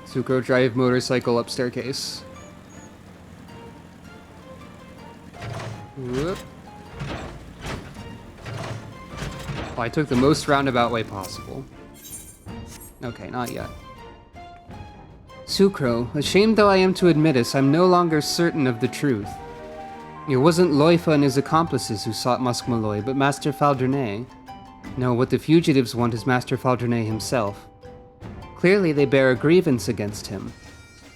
A: Suko drive motorcycle up staircase. Whoop. Oh, I took the most roundabout way possible. Okay, not yet. Sucro, ashamed though I am to admit it, I'm no longer certain of the truth. It wasn't Loifa and his accomplices who sought Muskmalloy, but Master Faldernay. No, what the fugitives want is Master Faldernay himself. Clearly they bear a grievance against him.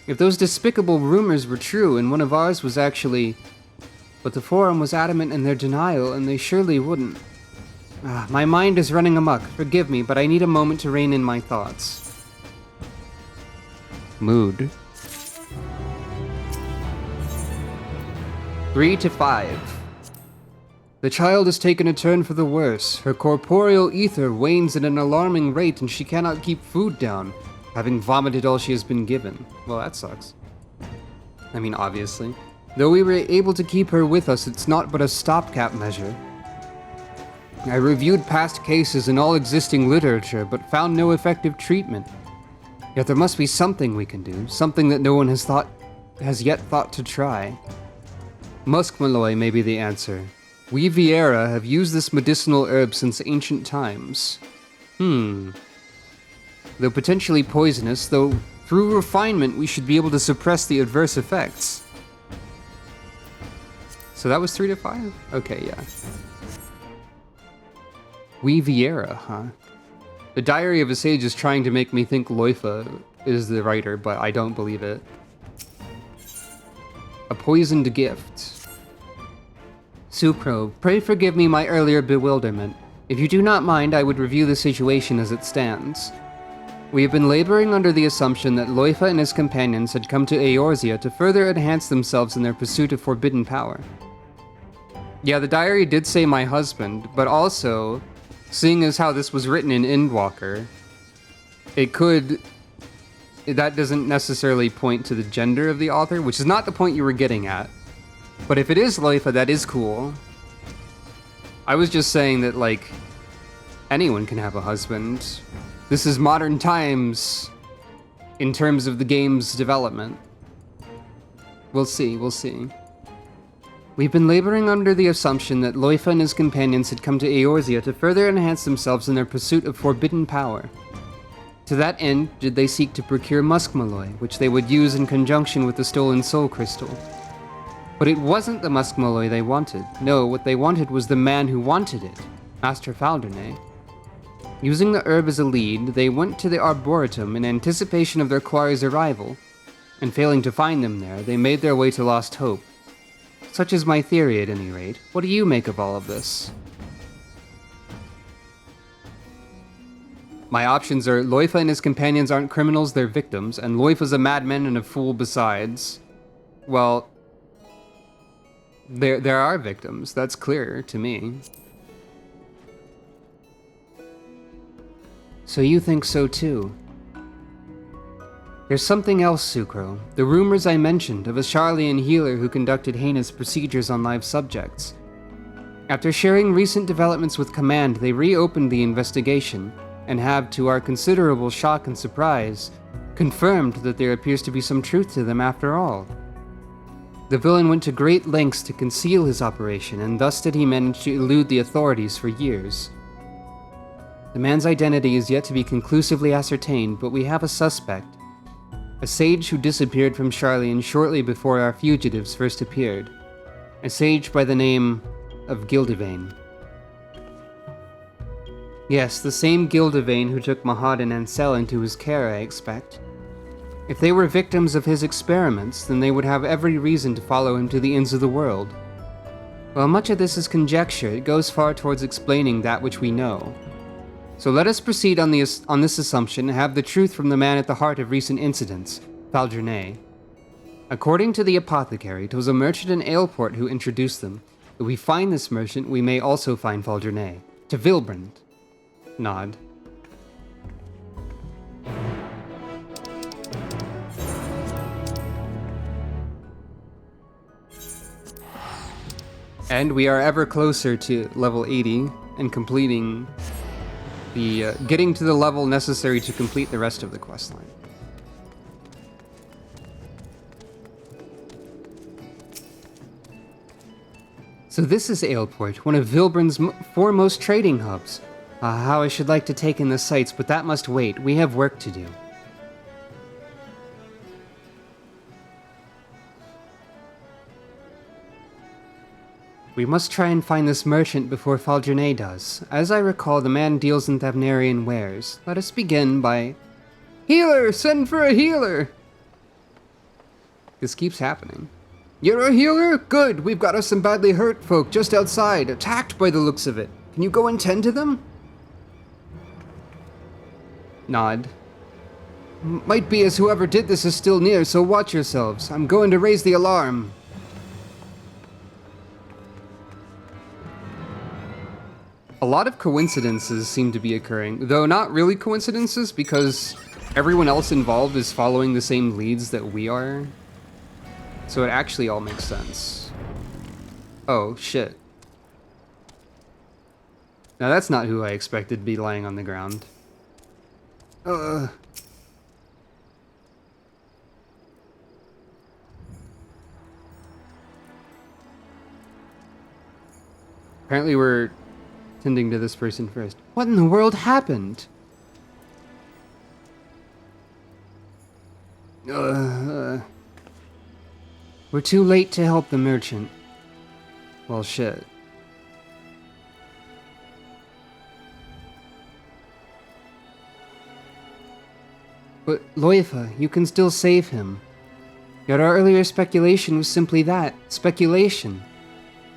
A: If those despicable rumors were true and one of ours was actually... But the Forum was adamant in their denial, and they surely wouldn't. My mind is running amok. Forgive me, but I need a moment to rein in my thoughts. Mood. 3 to 5. The child has taken a turn for the worse. Her corporeal ether wanes at an alarming rate and she cannot keep food down, having vomited all she has been given. Well, that sucks. I mean, obviously. Though we were able to keep her with us, it's not but a stopgap measure. I reviewed past cases in all existing literature, but found no effective treatment. Yet there must be something we can do, something that no one has yet thought to try. Muskmalloy may be the answer. We Vieira have used this medicinal herb since ancient times. Though potentially poisonous, though through refinement we should be able to suppress the adverse effects. So that was 3 to 5? Okay, yeah. We Vieira, huh? The Diary of a Sage is trying to make me think Loifa is the writer, but I don't believe it. A poisoned gift. Sucro, pray forgive me my earlier bewilderment. If you do not mind, I would review the situation as it stands. We have been laboring under the assumption that Loifa and his companions had come to Eorzea to further enhance themselves in their pursuit of forbidden power. Yeah, the diary did say my husband, but also, seeing as how this was written in Endwalker, that doesn't necessarily point to the gender of the author, which is not the point you were getting at. But if it is Loifa, that is cool. I was just saying that, like, anyone can have a husband. This is modern times in terms of the game's development. We'll see, we'll see. We've been laboring under the assumption that Loifa and his companions had come to Eorzea to further enhance themselves in their pursuit of forbidden power. To that end, did they seek to procure muskmalloy, which they would use in conjunction with the stolen soul crystal. But it wasn't the muskmalloy they wanted. No, what they wanted was the man who wanted it, Master Faldernay. Using the herb as a lead, they went to the Arboretum in anticipation of their quarry's arrival, and failing to find them there, they made their way to Lost Hope. Such is my theory, at any rate. What do you make of all of this? My options are Loifa and his companions aren't criminals, they're victims, and Loifa's a madman and a fool besides. Well, there are victims, that's clear to me. So you think so too? There's something else, Sucro. The rumors I mentioned of a Sharlayan healer who conducted heinous procedures on live subjects. After sharing recent developments with Command, they reopened the investigation, and have, to our considerable shock and surprise, confirmed that there appears to be some truth to them after all. The villain went to great lengths to conceal his operation, and thus did he manage to elude the authorities for years. The man's identity is yet to be conclusively ascertained, but we have a suspect. A sage who disappeared from Sharlayan shortly before our fugitives first appeared. A sage by the name of Gildivane. Yes, the same Gildivane who took Mahad and Ansel into his care, I expect. If they were victims of his experiments, then they would have every reason to follow him to the ends of the world. While much of this is conjecture, it goes far towards explaining that which we know. So let us proceed on this assumption and have the truth from the man at the heart of recent incidents, Faldernay. According to the apothecary, it was a merchant in Aleport who introduced them. If we find this merchant, we may also find Faldernay. To Vilbrand. Nod. And we are ever closer to level 80 and completing getting to the level necessary to complete the rest of the questline. So this is Aleport, one of Vilbrand's foremost trading hubs. How I should like to take in the sights, but that must wait. We have work to do. We must try and find this merchant before Faldernay does. As I recall, the man deals in Thavnarian wares. Let us begin by... Healer! Send for a healer! This keeps happening. You're a healer? Good! We've got us some badly hurt folk just outside, attacked by the looks of it. Can you go and tend to them? Nod. Might be as whoever did this is still near, so watch yourselves. I'm going to raise the alarm. A lot of coincidences seem to be occurring, though not really coincidences because everyone else involved is following the same leads that we are. So it actually all makes sense. Oh, shit. Now that's not who I expected to be lying on the ground. Apparently we're tending to this person first. What in the world happened? We're too late to help the merchant. Well, shit. But, Loifa, you can still save him. Yet our earlier speculation was simply that, speculation.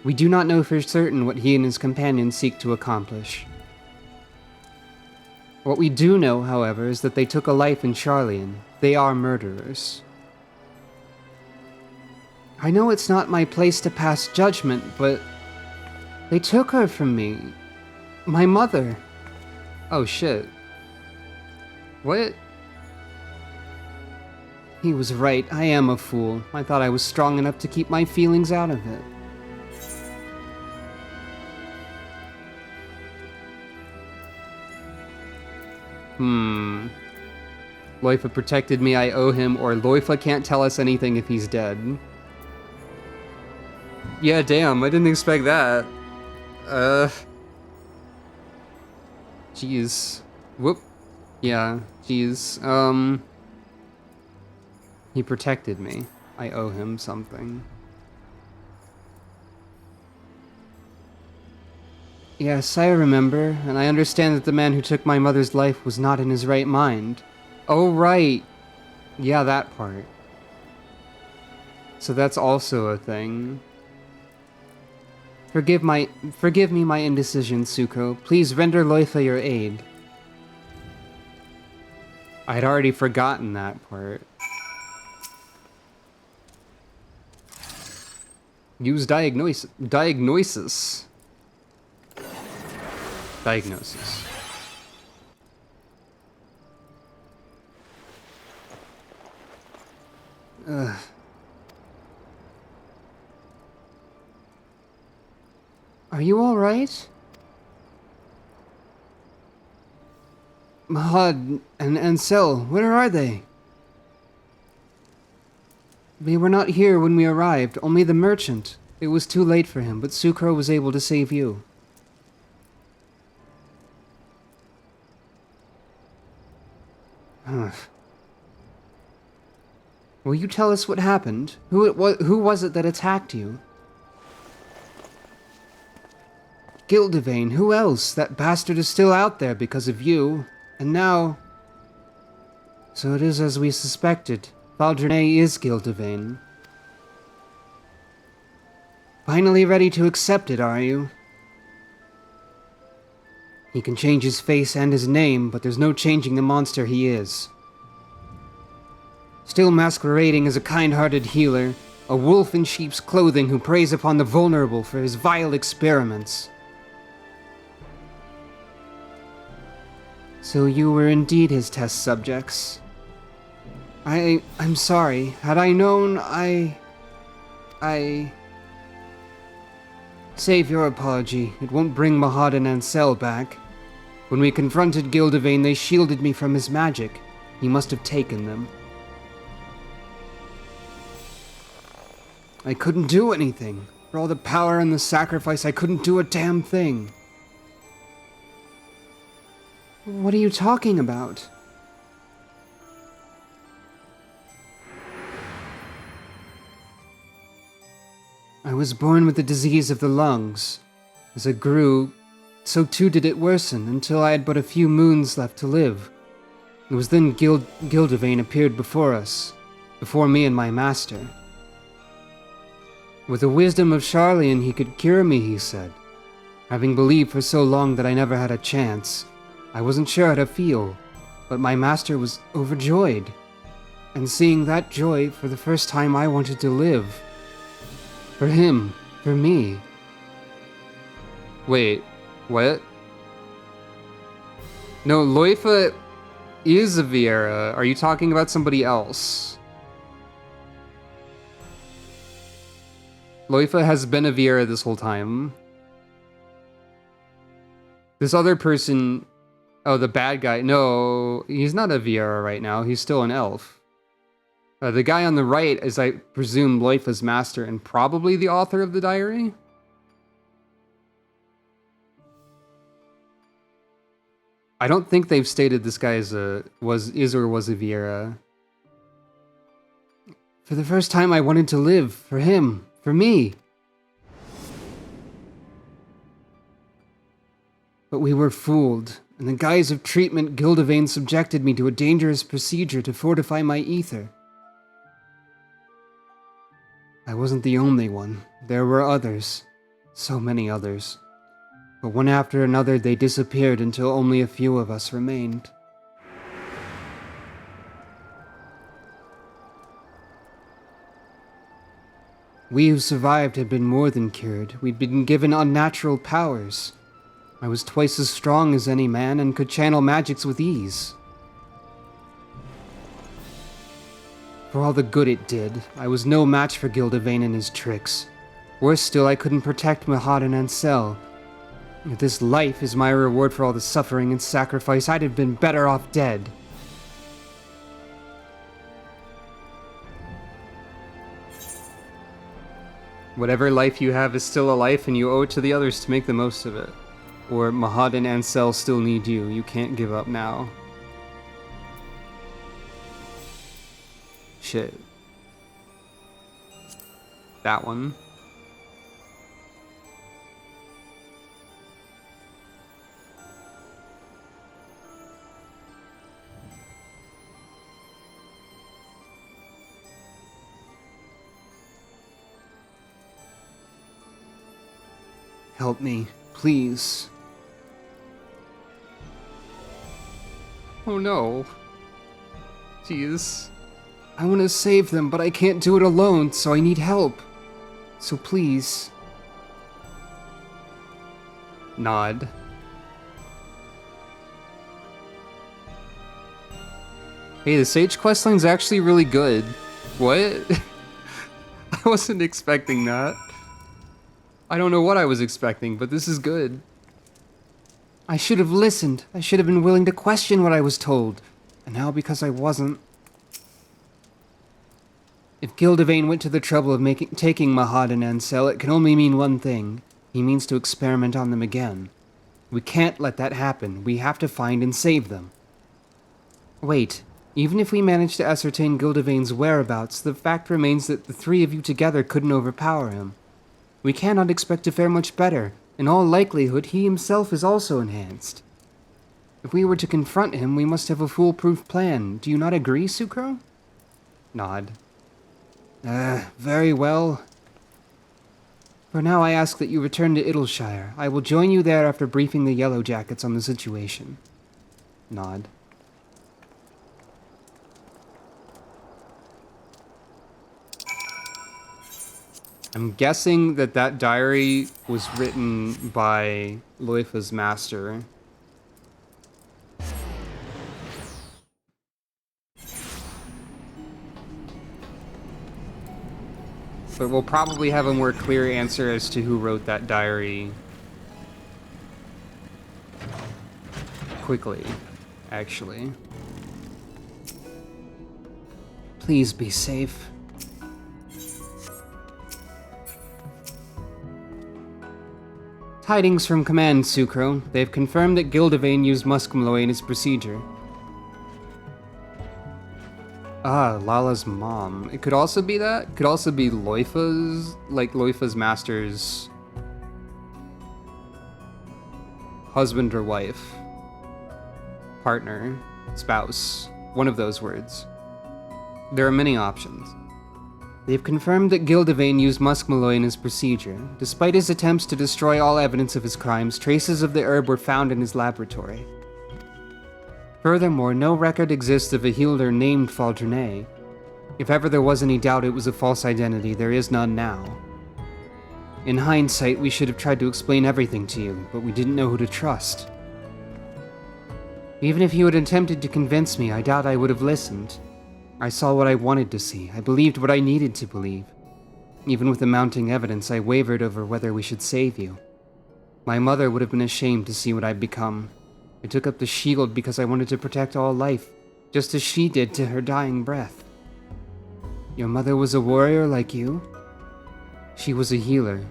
A: We do not know for certain what he and his companions seek to accomplish. What we do know, however, is that they took a life in Charlian. They are murderers. I know it's not my place to pass judgment, but they took her from me. My mother. Oh shit. What? He was right, I am a fool. I thought I was strong enough to keep my feelings out of it. Loifa protected me, I owe him, or Loifa can't tell us anything if he's dead. Yeah, damn, I didn't expect that. Jeez. Whoop. Yeah, jeez. He protected me. I owe him something. Yes, I remember, and I understand that the man who took my mother's life was not in his right mind. Oh, right. Yeah, that part. So that's also a thing. Forgive me my indecision, Tsuko. Please render Loifa your aid. I had already forgotten that part. Use diagnosis. Diagnosis. Ugh. Are you alright? Mahad and Ansel, where are they? They were not here when we arrived, only the merchant. It was too late for him, but Sucro was able to save you. Will you tell us what happened? Who was it that attacked you? Gildevane, who else? That bastard is still out there because of you. And now... So it is as we suspected. Valdrene is Gildevane. Finally ready to accept it, are you? He can change his face and his name, but there's no changing the monster he is. Still masquerading as a kind-hearted healer, a wolf in sheep's clothing who preys upon the vulnerable for his vile experiments. So you were indeed his test subjects. I'm sorry. Had I known, Save your apology. It won't bring Mahad and Ansel back. When we confronted Gildevane, they shielded me from his magic. He must have taken them. I couldn't do anything. For all the power and the sacrifice, I couldn't do a damn thing. What are you talking about? I was born with the disease of the lungs. As I grew, so too did it worsen, until I had but a few moons left to live. It was then Gildevane appeared before us, before me and my master. With the wisdom of Charlian, he could cure me, he said. Having believed for so long that I never had a chance, I wasn't sure how to feel, but my master was overjoyed. And seeing that joy, for the first time I wanted to live. For him, for me. Wait, what? No, Loifa is a Viera. Are you talking about somebody else? Loifa has been a Viera this whole time. This other person... Oh, the bad guy. No, he's not a Viera right now. He's still an elf. The guy on the right is, I presume, Loifa's master and probably the author of the diary? I don't think they've stated this guy is or was a Viera. For the first time I wanted to live, for him, for me. But we were fooled. In the guise of treatment, Gildevane subjected me to a dangerous procedure to fortify my ether. I wasn't the only one. There were others. So many others. But one after another they disappeared until only a few of us remained. We who survived had been more than cured. We'd been given unnatural powers. I was twice as strong as any man and could channel magics with ease. For all the good it did, I was no match for Gildevane and his tricks. Worse still, I couldn't protect Mahad and Ansel. If this life is my reward for all the suffering and sacrifice, I'd have been better off dead. Whatever life you have is still a life, and you owe it to the others to make the most of it. Or Mahad and Ansel still need you. You can't give up now. Shit. That one. Help me, please. Oh no. Jeez. I want to save them, but I can't do it alone, so I need help. So please. Nod. Hey, the Sage questline's actually really good. What? I wasn't expecting that. I don't know what I was expecting, but this is good. I should have listened. I should have been willing to question what I was told. And now because I wasn't... If Gildevane went to the trouble of taking Mahad and Ansel, it can only mean one thing. He means to experiment on them again. We can't let that happen. We have to find and save them. Wait, even if we manage to ascertain Gildevane's whereabouts, the fact remains that the three of you together couldn't overpower him. We cannot expect to fare much better. In all likelihood, he himself is also enhanced. If we were to confront him, we must have a foolproof plan. Do you not agree, Sucro? Nod. Very well. For now, I ask that you return to Idleshire. I will join you there after briefing the Yellow Jackets on the situation. Nod. I'm guessing that that diary was written by Loifa's master. But we'll probably have a more clear answer as to who wrote that diary quickly, actually. Please be safe. Tidings from Command, Sucro. They've confirmed that Gildevane used Muskmalloy in his procedure. Ah, Lala's mom. It could also be that. It could also be Loifa's, like Loifa's master's husband or wife, partner, spouse. One of those words. There are many options. They've confirmed that Gildevane used Muskmalloy in his procedure. Despite his attempts to destroy all evidence of his crimes, traces of the herb were found in his laboratory. Furthermore, no record exists of a healer named Faldrene. If ever there was any doubt it was a false identity, there is none now. In hindsight, we should have tried to explain everything to you, but we didn't know who to trust. Even if you had attempted to convince me, I doubt I would have listened. I saw what I wanted to see. I believed what I needed to believe. Even with the mounting evidence, I wavered over whether we should save you. My mother would have been ashamed to see what I'd become. I took up the shield because I wanted to protect all life, just as she did to her dying breath. Your mother was a warrior like you? She was a healer.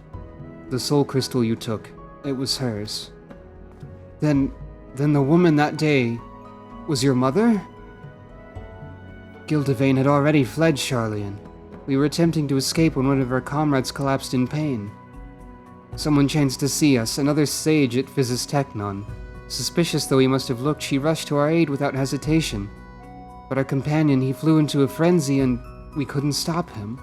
A: The soul crystal you took, it was hers. Then the woman that day was your mother? Gildevane had already fled Charlian. We were attempting to escape when one of our comrades collapsed in pain. Someone chanced to see us, another sage at Physis Technon. Suspicious though he must have looked, she rushed to our aid without hesitation. But our companion, he flew into a frenzy and we couldn't stop him.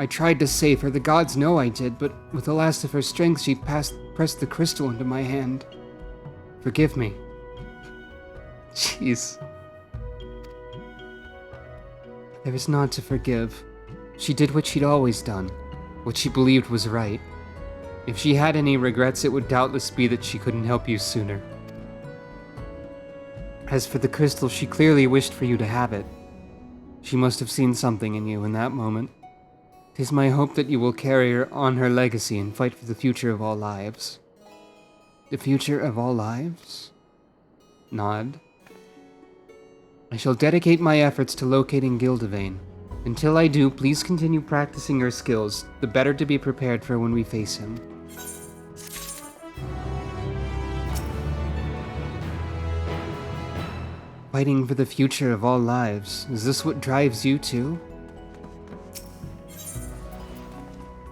A: I tried to save her, the gods know I did, but with the last of her strength she pressed the crystal into my hand. Forgive me. Jeez. There is none to forgive. She did what she'd always done, what she believed was right. If she had any regrets, it would doubtless be that she couldn't help you sooner. As for the crystal, she clearly wished for you to have it. She must have seen something in you in that moment. 'Tis my hope that you will carry on her legacy and fight for the future of all lives. The future of all lives? Nod. I shall dedicate my efforts to locating Gildavane. Until I do, please continue practicing your skills, the better to be prepared for when we face him. Fighting for the future of all lives. Is this what drives you too?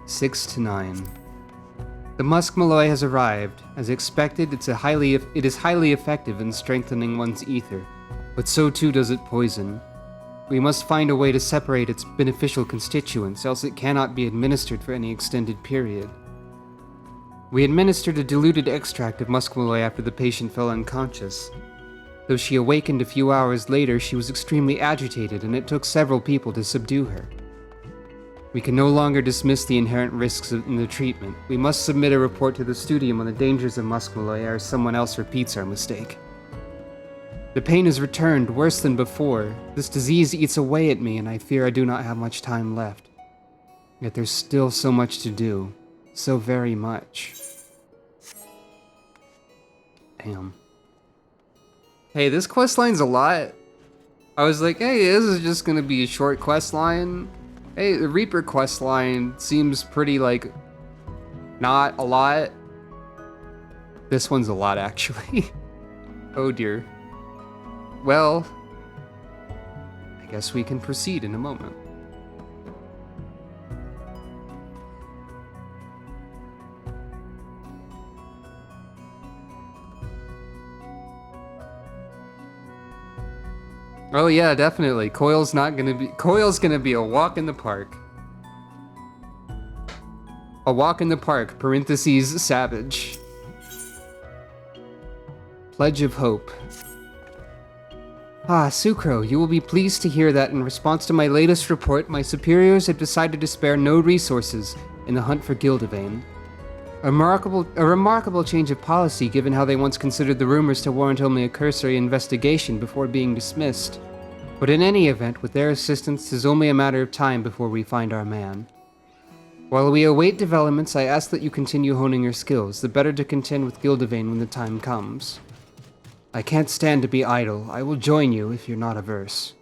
A: 6 to 9. The muskmalloy has arrived. As expected, it is highly effective in strengthening one's ether, but so too does it poison. We must find a way to separate its beneficial constituents, else it cannot be administered for any extended period. We administered a diluted extract of muskmalloy after the patient fell unconscious. Though she awakened a few hours later, she was extremely agitated, and it took several people to subdue her. We can no longer dismiss the inherent risks in the treatment. We must submit a report to the studium on the dangers of muskmalloy, ere someone else repeats our mistake. The pain has returned, worse than before. This disease eats away at me, and I fear I do not have much time left. Yet there's still so much to do. So very much. Damn. Hey, this questline's a lot. I was like, hey, this is just gonna be a short questline. Hey, the Reaper questline seems pretty, like, not a lot. This one's a lot, actually. Oh dear. Well, I guess we can proceed in a moment. Oh yeah, definitely. Coil's gonna be a walk in the park. A walk in the park, parentheses, savage. Pledge of Hope. Ah, Sucro, you will be pleased to hear that in response to my latest report, my superiors have decided to spare no resources in the hunt for Gildavane. A remarkable change of policy given how they once considered the rumors to warrant only a cursory investigation before being dismissed. But in any event, with their assistance, 'tis only a matter of time before we find our man. While we await developments, I ask that you continue honing your skills, the better to contend with Gildavane when the time comes. I can't stand to be idle. I will join you if you're not averse.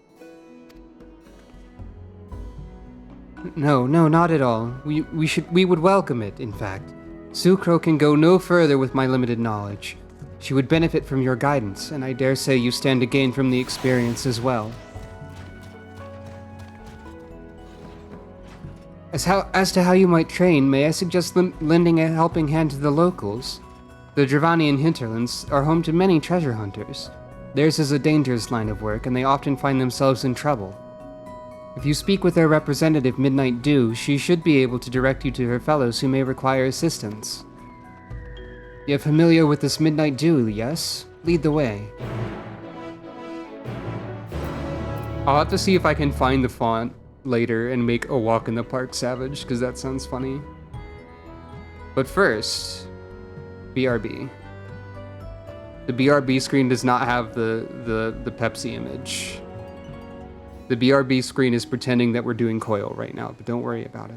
A: No, not at all. We would welcome it, in fact. Sucro can go no further with my limited knowledge. She would benefit from your guidance, and I dare say you stand to gain from the experience as well. As to how you might train, may I suggest lending a helping hand to the locals? The Dravanian hinterlands are home to many treasure hunters. Theirs is a dangerous line of work, and they often find themselves in trouble. If you speak with their representative, Midnight Dew, she should be able to direct you to her fellows who may require assistance. You're familiar with this Midnight Dew, yes? Lead the way. I'll have to see if I can find the font later and make a walk in the park savage, because that sounds funny. But first, BRB. The BRB screen does not have the Pepsi image. The BRB screen is pretending that we're doing coil right now, but don't worry about it.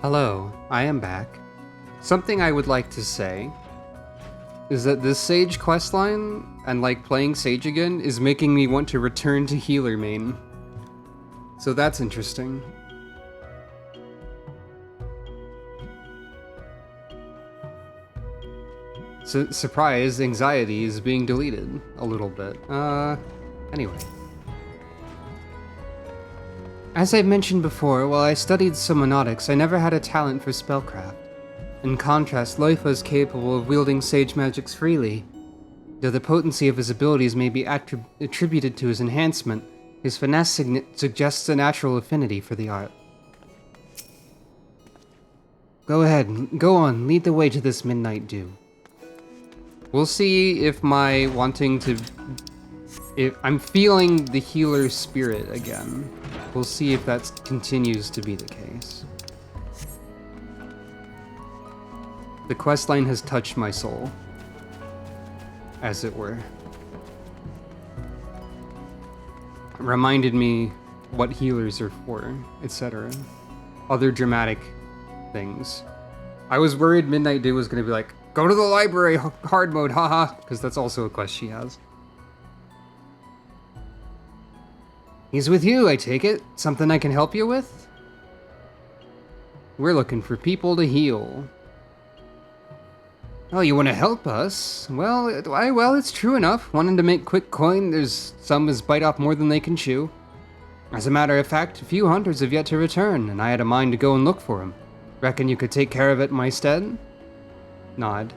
A: Hello, I am back. Something I would like to say is that this Sage questline, and like playing Sage again, is making me want to return to healer main. So that's interesting. Surprise, anxiety is being deleted a little bit. Anyway. As I've mentioned before, while I studied summonotics, I never had a talent for spellcraft. In contrast, Loifa is capable of wielding sage magics freely. Though the potency of his abilities may be attributed to his enhancement, his finesse suggests a natural affinity for the art. Go ahead, go on, lead the way to this midnight dew. We'll see if my wanting to... if I'm feeling the healer spirit again. We'll see if that continues to be the case. The questline has touched my soul, as it were. Reminded me what healers are for, etc. Other dramatic things. I was worried Midnight Dew was going to be like, go to the library, hard mode, haha, because that's also a quest she has. He's with you, I take it? Something I can help you with? We're looking for people to heal. Oh, you want to help us? Well, it's true enough. Wanting to make quick coin, there's some as bite off more than they can chew. As a matter of fact, a few hunters have yet to return, and I had a mind to go and look for them. Reckon you could take care of it in my stead? Nod.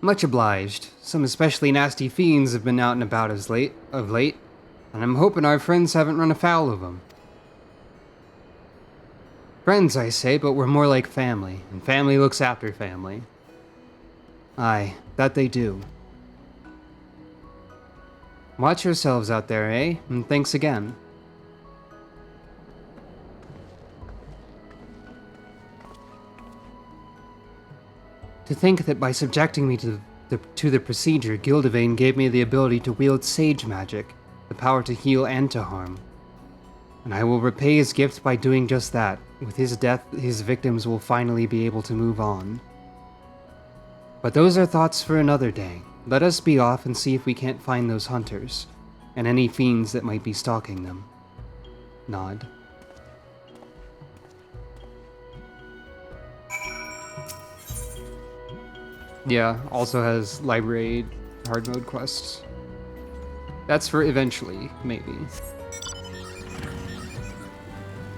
A: Much obliged. Some especially nasty fiends have been out and about of late, and I'm hoping our friends haven't run afoul of them. Friends, I say, but we're more like family, and family looks after family. Aye, that they do. Watch yourselves out there, eh? And thanks again. To think that by subjecting me to the procedure, Gildevane gave me the ability to wield sage magic, the power to heal and to harm. And I will repay his gift by doing just that. With his death, his victims will finally be able to move on. But those are thoughts for another day. Let us be off and see if we can't find those hunters, and any fiends that might be stalking them. Nod. Yeah, also has library hard mode quests. That's for eventually, maybe.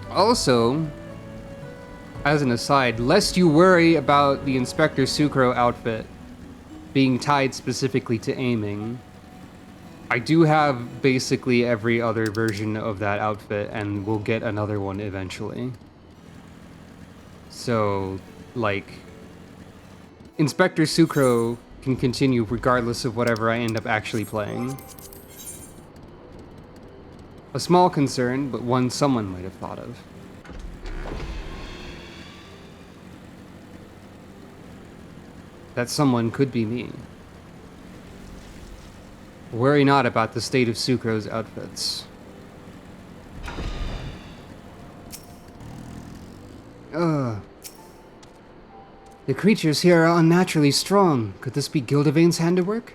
A: Also, as an aside, lest you worry about the Inspector Sucro outfit being tied specifically to aiming, I do have basically every other version of that outfit, and we'll get another one eventually. So, like, Inspector Sucro can continue regardless of whatever I end up actually playing. A small concern, but one someone might have thought of. That someone could be me. Worry not about the state of Sucro's outfits. The creatures here are unnaturally strong. Could this be Gildevane's handiwork?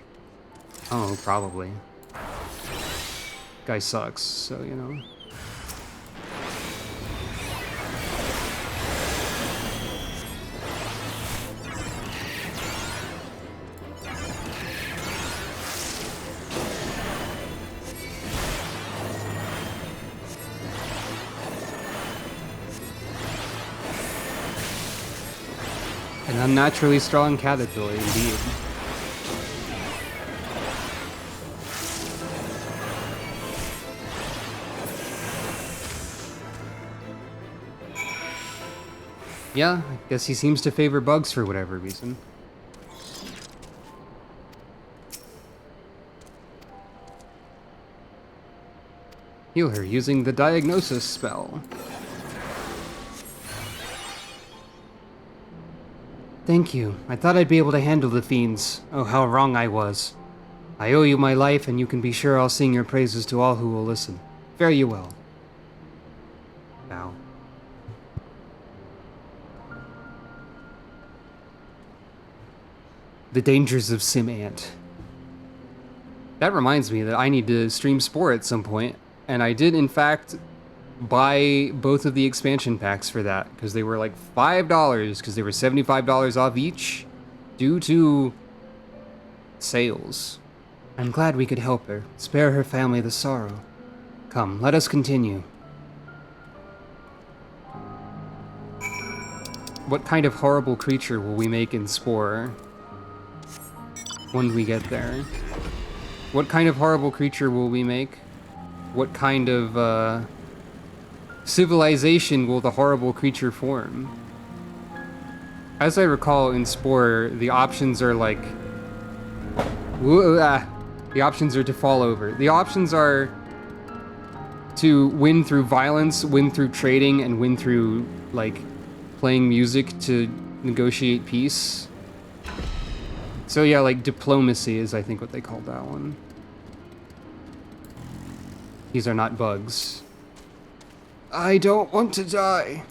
A: Oh, probably. Guy sucks, so you know. An unnaturally strong caterpillar, indeed. Yeah, I guess he seems to favor bugs for whatever reason. Heal her using the diagnosis spell. Thank you. I thought I'd be able to handle the fiends. Oh, how wrong I was. I owe you my life, and you can be sure I'll sing your praises to all who will listen. Fare you well. Bow. The dangers of Sim Ant. That reminds me that I need to stream Spore at some point, and I did in fact buy both of the expansion packs for that, because they were like $5, because they were $75 off each, due to sales. I'm glad we could help her, spare her family the sorrow. Come, let us continue. What kind of horrible creature will we make in Spore when we get there? What kind of horrible creature will we make? What kind of, civilization will the horrible creature form? As I recall in Spore, the options are like... the options are to fall over. The options are to win through violence, win through trading, and win through, like, playing music to negotiate peace. So yeah, like, diplomacy is, I think, what they call that one. These are not bugs. I don't want to die.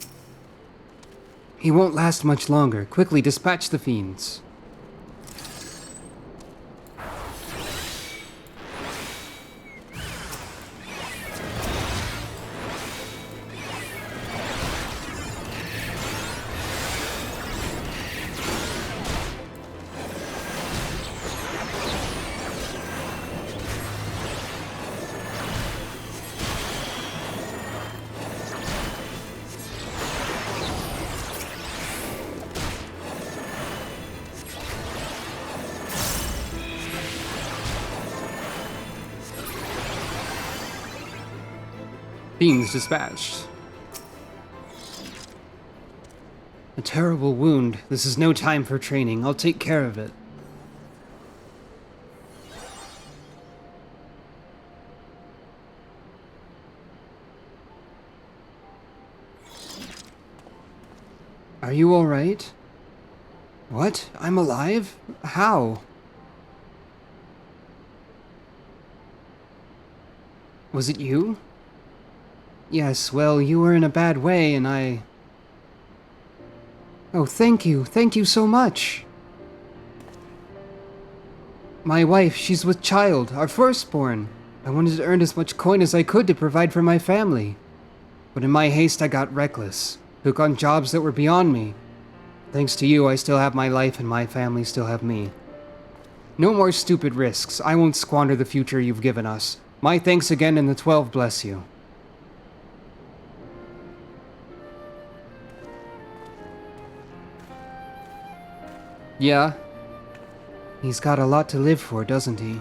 A: He won't last much longer. Quickly dispatch the fiends. Fiends dispatched. A terrible wound. This is no time for training. I'll take care of it. Are you all right? What? I'm alive? How? Was it you? Yes, well, you were in a bad way, and I... Oh, thank you so much. My wife, she's with child, our firstborn. I wanted to earn as much coin as I could to provide for my family. But in my haste, I got reckless, took on jobs that were beyond me. Thanks to you, I still have my life, and my family still have me. No more stupid risks. I won't squander the future you've given us. My thanks again, and the 12 bless you. Yeah. He's got a lot to live for, doesn't he?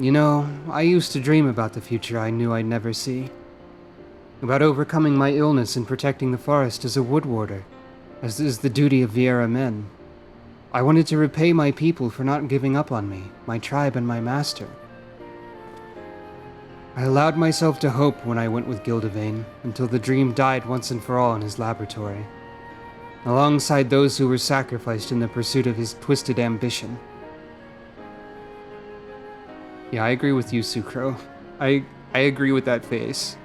A: You know, I used to dream about the future I knew I'd never see. About overcoming my illness and protecting the forest as a wood warder, as is the duty of Vieira men. I wanted to repay my people for not giving up on me, my tribe and my master. I allowed myself to hope when I went with Gildevane, until the dream died once and for all in his laboratory, alongside those who were sacrificed in the pursuit of his twisted ambition. Yeah, I agree with you, Sucro. I agree with that face.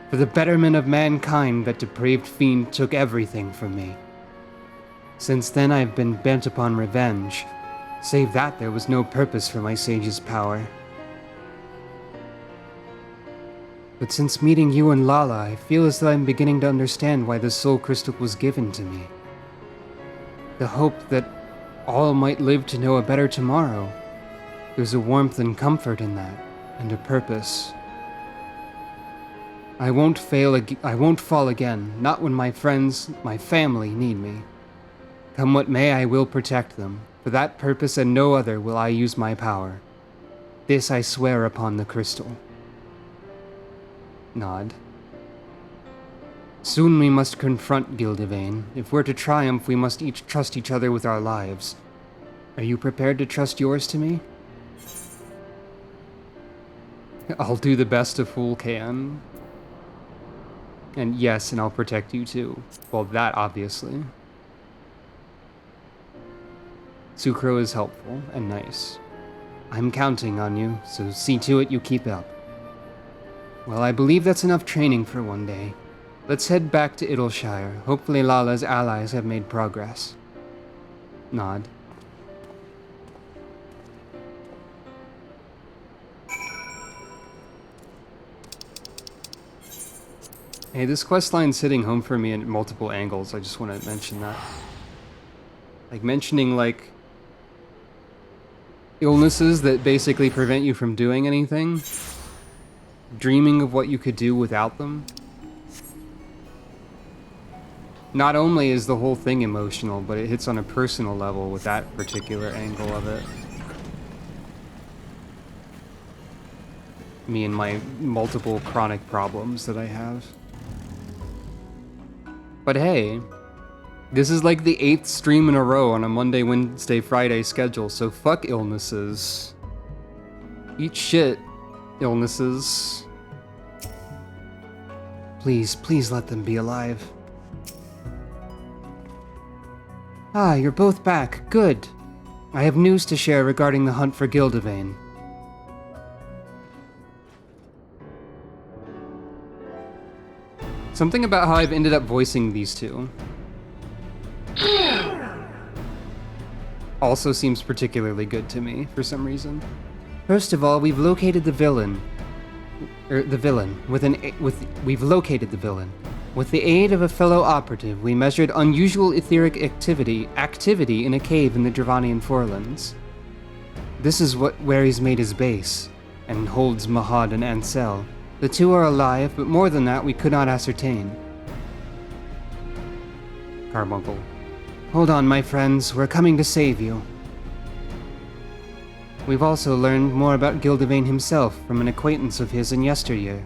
A: For the betterment of mankind, that depraved fiend took everything from me. Since then, I've been bent upon revenge. Save that, there was no purpose for my sage's power. But since meeting you and Lala, I feel as though I'm beginning to understand why the soul crystal was given to me. The hope that all might live to know a better tomorrow. There's a warmth and comfort in that, and a purpose. I won't fall again, not when my friends, my family need me. Come what may, I will protect them. For that purpose and no other will I use my power. This I swear upon the crystal. Nod. Soon we must confront Gildevane. If we're to triumph, we must each trust each other with our lives. Are you prepared to trust yours to me? I'll do the best a fool can. And yes, and I'll protect you too. Well, that obviously. Sucro is helpful and nice. I'm counting on you, so see to it you keep up. Well, I believe that's enough training for one day. Let's head back to Idleshire. Hopefully Lala's allies have made progress. Nod. Hey, this quest line's hitting home for me in multiple angles. I just want to mention that. Like, mentioning, like, illnesses that basically prevent you from doing anything. Dreaming of what you could do without them. Not only is the whole thing emotional, but it hits on a personal level with that particular angle of it. Me and my multiple chronic problems that I have. But hey, this is like the 8th stream in a row on a Monday, Wednesday, Friday schedule, so fuck illnesses. Eat shit, illnesses. Please, please let them be alive. Ah, you're both back. Good. I have news to share regarding the hunt for Gildevane. Something about how I've ended up voicing these two also seems particularly good to me for some reason. First of all, we've located the villain. We've located the villain. With the aid of a fellow operative, we measured unusual etheric activity in a cave in the Dravanian Forelands. This is where he's made his base, and holds Mahad and Ansel. The two are alive, but more than that we could not ascertain. Carbuncle. Hold on, my friends, we're coming to save you. We've also learned more about Gildevane himself from an acquaintance of his in yesteryear.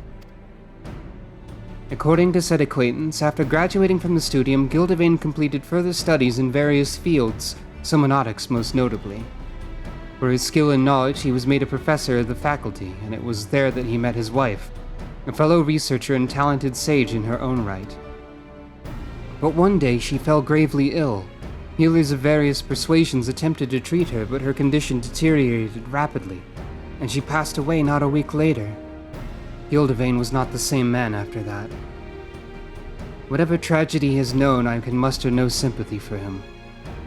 A: According to said acquaintance, after graduating from the studium, Gildevane completed further studies in various fields, summonotics most notably. For his skill and knowledge, he was made a professor of the faculty, and it was there that he met his wife, a fellow researcher and talented sage in her own right. But one day she fell gravely ill. Healers of various persuasions attempted to treat her, but her condition deteriorated rapidly, and she passed away not a week later. Gildevane was not the same man after that. Whatever tragedy he has known, I can muster no sympathy for him.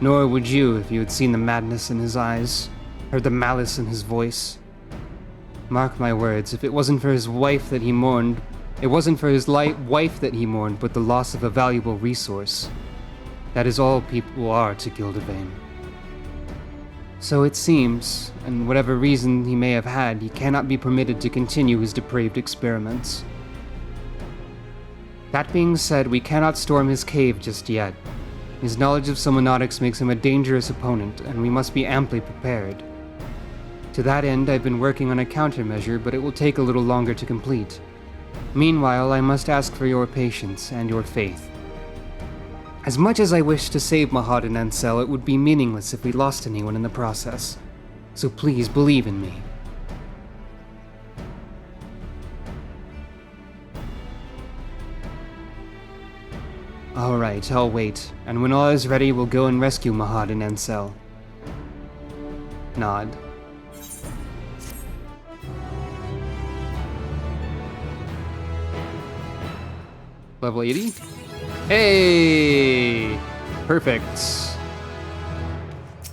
A: Nor would you if you had seen the madness in his eyes, heard the malice in his voice. Mark my words, if it wasn't for his wife that he mourned, it wasn't for his wife that he mourned, but the loss of a valuable resource. That is all people are to Gildevane. So it seems, and whatever reason he may have had, he cannot be permitted to continue his depraved experiments. That being said, we cannot storm his cave just yet. His knowledge of summonotics makes him a dangerous opponent, and we must be amply prepared. To that end, I've been working on a countermeasure, but it will take a little longer to complete. Meanwhile, I must ask for your patience and your faith. As much as I wish to save Mahad and Ansel, it would be meaningless if we lost anyone in the process. So please believe in me. Alright, I'll wait, and when all is ready, we'll go and rescue Mahad and Ansel. Nod. Level 80? Hey! Perfect.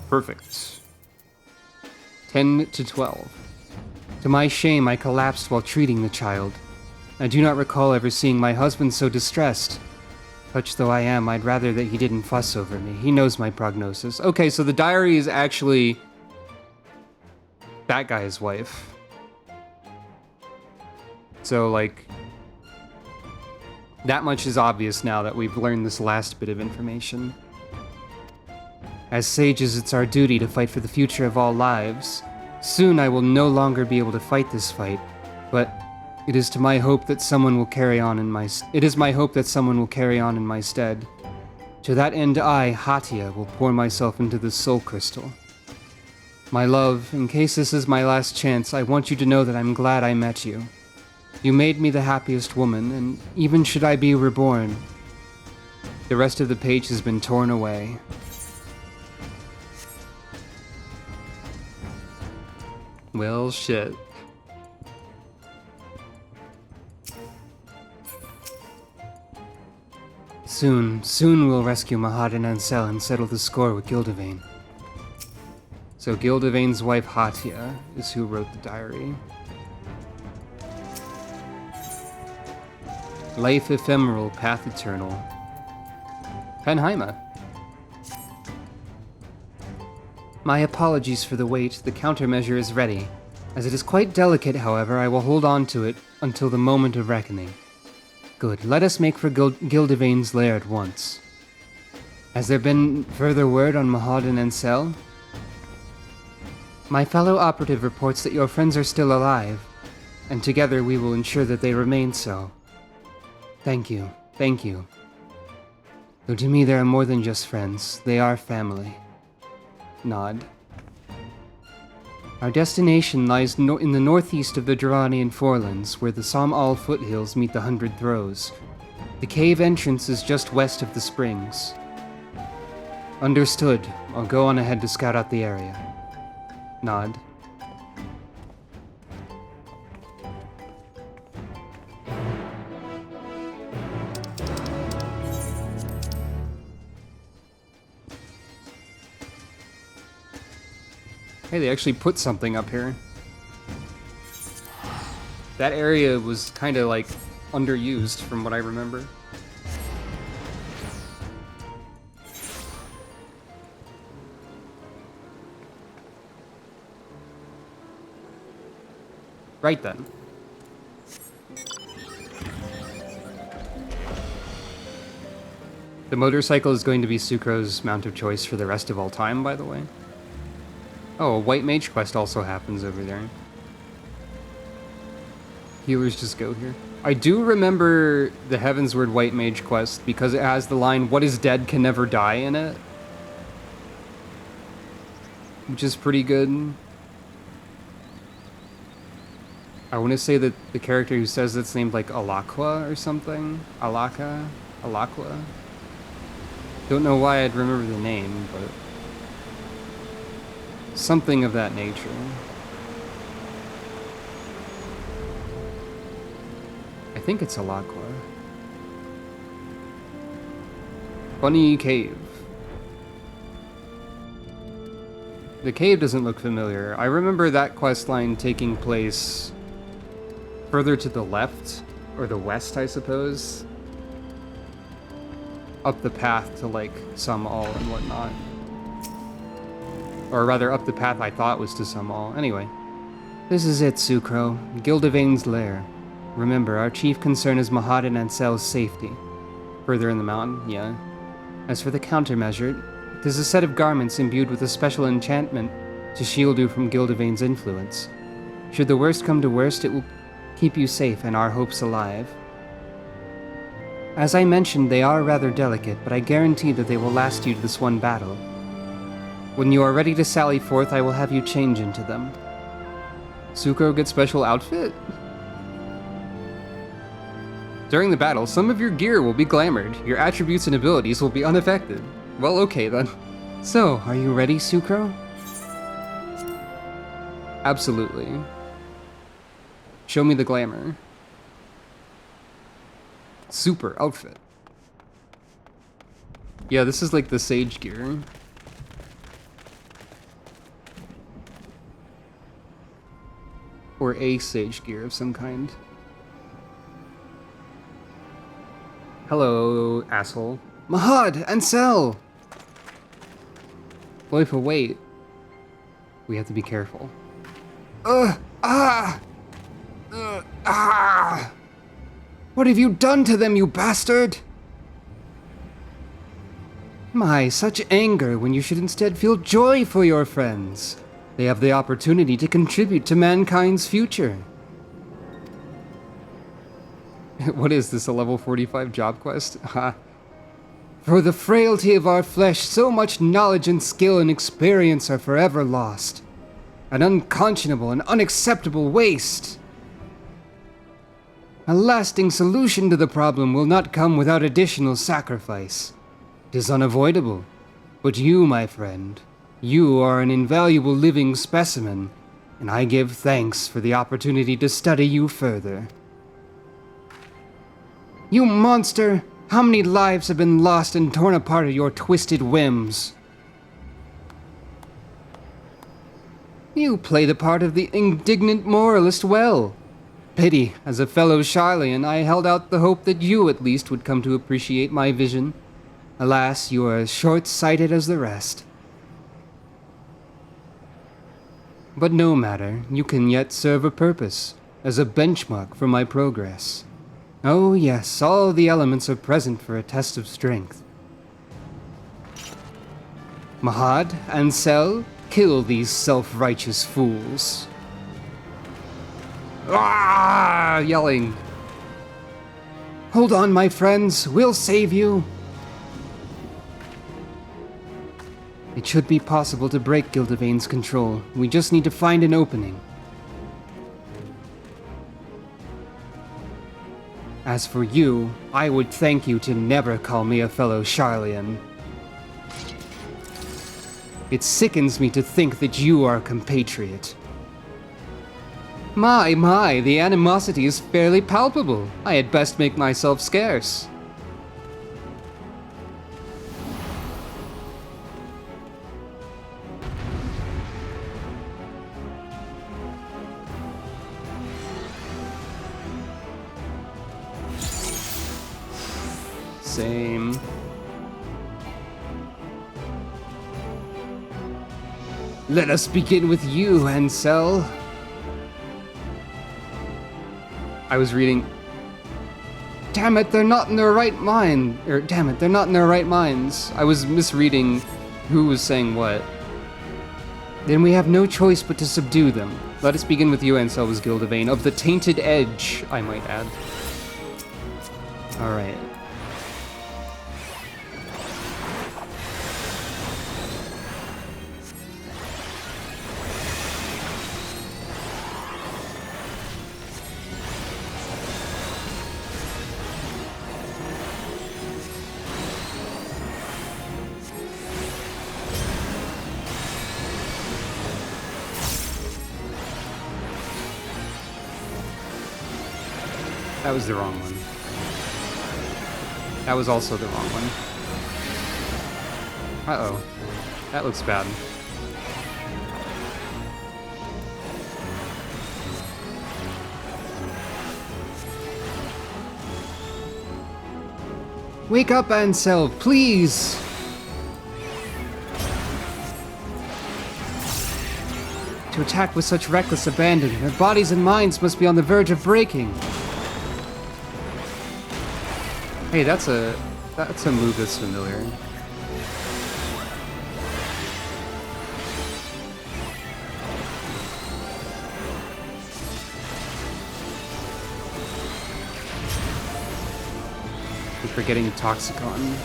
A: Perfect. 10 to 12. To my shame, I collapsed while treating the child. I do not recall ever seeing my husband so distressed. Such though I am, I'd rather that he didn't fuss over me. He knows my prognosis. Okay, so the diary is actually that guy's wife. So, like, that much is obvious now that we've learned this last bit of information. As sages, it's our duty to fight for the future of all lives. Soon I will no longer be able to fight this fight, but it is my hope that someone will carry on in my stead. To that end, I, Hatia, will pour myself into the soul crystal. My love, in case this is my last chance, I want you to know that I'm glad I met you. You made me the happiest woman, and even should I be reborn, the rest of the page has been torn away. Well, shit. Soon we'll rescue Mahad and Ansel and settle the score with Gildevane. So Gildevane's wife Hatia is who wrote the diary. Life ephemeral, path eternal. Penheima. My apologies for the wait, the countermeasure is ready. As it is quite delicate, however, I will hold on to it until the moment of reckoning. Good, let us make for Gildevain's lair at once. Has there been further word on Mahad and Ansel? My fellow operative reports that your friends are still alive, and together we will ensure that they remain so. Thank you, thank you. Though to me they are more than just friends, they are family. Nod. Our destination lies in the northeast of the Durranian Forelands, where the Som-Al foothills meet the 100 Throws. The cave entrance is just west of the springs. Understood. I'll go on ahead to scout out the area. Nod. Hey, they actually put something up here. That area was kind of like underused from what I remember. Right then. The motorcycle is going to be Sucro's mount of choice for the rest of all time, by the way. Oh, a white mage quest also happens over there. Healers just go here. I do remember the Heavensward white mage quest because it has the line, "What is dead can never die" in it. Which is pretty good. I want to say that the character who says it's named like Alakwa or something. Alakwa. Don't know why I'd remember the name, but something of that nature. I think it's Alakwa. Bunny Cave. The cave doesn't look familiar. I remember that quest line taking place further to the left, or the west, I suppose. Up the path to, like, Som-Al and whatnot. Or rather, up the path I thought was to Som-Al. Anyway. This is it, Sucro. Gildevain's lair. Remember, our chief concern is Mahad and Ansel's safety. Further in the mountain, yeah. As for the countermeasure, it is a set of garments imbued with a special enchantment to shield you from Gildevain's influence. Should the worst come to worst, it will keep you safe and our hopes alive. As I mentioned, they are rather delicate, but I guarantee that they will last you this one battle. When you are ready to sally forth, I will have you change into them. Sucro gets special outfit? During the battle, some of your gear will be glamored. Your attributes and abilities will be unaffected. Well, okay then. So, are you ready, Sucro? Absolutely. Show me the glamour. Super outfit. Yeah, this is like the sage gear. Or a sage gear of some kind. Hello, asshole. Mahad! Ansel! Loifa, wait. We have to be careful. What have you done to them, you bastard? My, such anger when you should instead feel joy for your friends. They have the opportunity to contribute to mankind's future. What is this, a level 45 job quest? For the frailty of our flesh, so much knowledge and skill and experience are forever lost. An unconscionable and unacceptable waste. A lasting solution to the problem will not come without additional sacrifice. It is unavoidable. But you, my friend, you are an invaluable living specimen, and I give thanks for the opportunity to study you further. You monster! How many lives have been lost and torn apart at your twisted whims? You play the part of the indignant moralist well. Pity, as a fellow Sharlayan, I held out the hope that you at least would come to appreciate my vision. Alas, you are as short-sighted as the rest. But no matter, you can yet serve a purpose, as a benchmark for my progress. Oh yes, all the elements are present for a test of strength. Mahad, Ansel, kill these self-righteous fools. Ah! Yelling. Hold on, my friends, we'll save you. It should be possible to break Gildevain's control. We just need to find an opening. As for you, I would thank you to never call me a fellow Sharlayan. It sickens me to think that you are a compatriot. My, the animosity is fairly palpable. I had best make myself scarce. Same. Let us begin with you, Ansel. I was reading. Damn it, they're not in their right mind. Or, damn it, they're not in their right minds. I was misreading who was saying what. Then we have no choice but to subdue them. Let us begin with you, Ansel, was Gildevain, of the Tainted Edge, I might add. Alright. That was the wrong one. That was also the wrong one. Uh-oh. That looks bad. Wake up, Ansel, please! To attack with such reckless abandon, their bodies and minds must be on the verge of breaking. Hey, that's a move that's familiar. Keep forgetting Toxicon.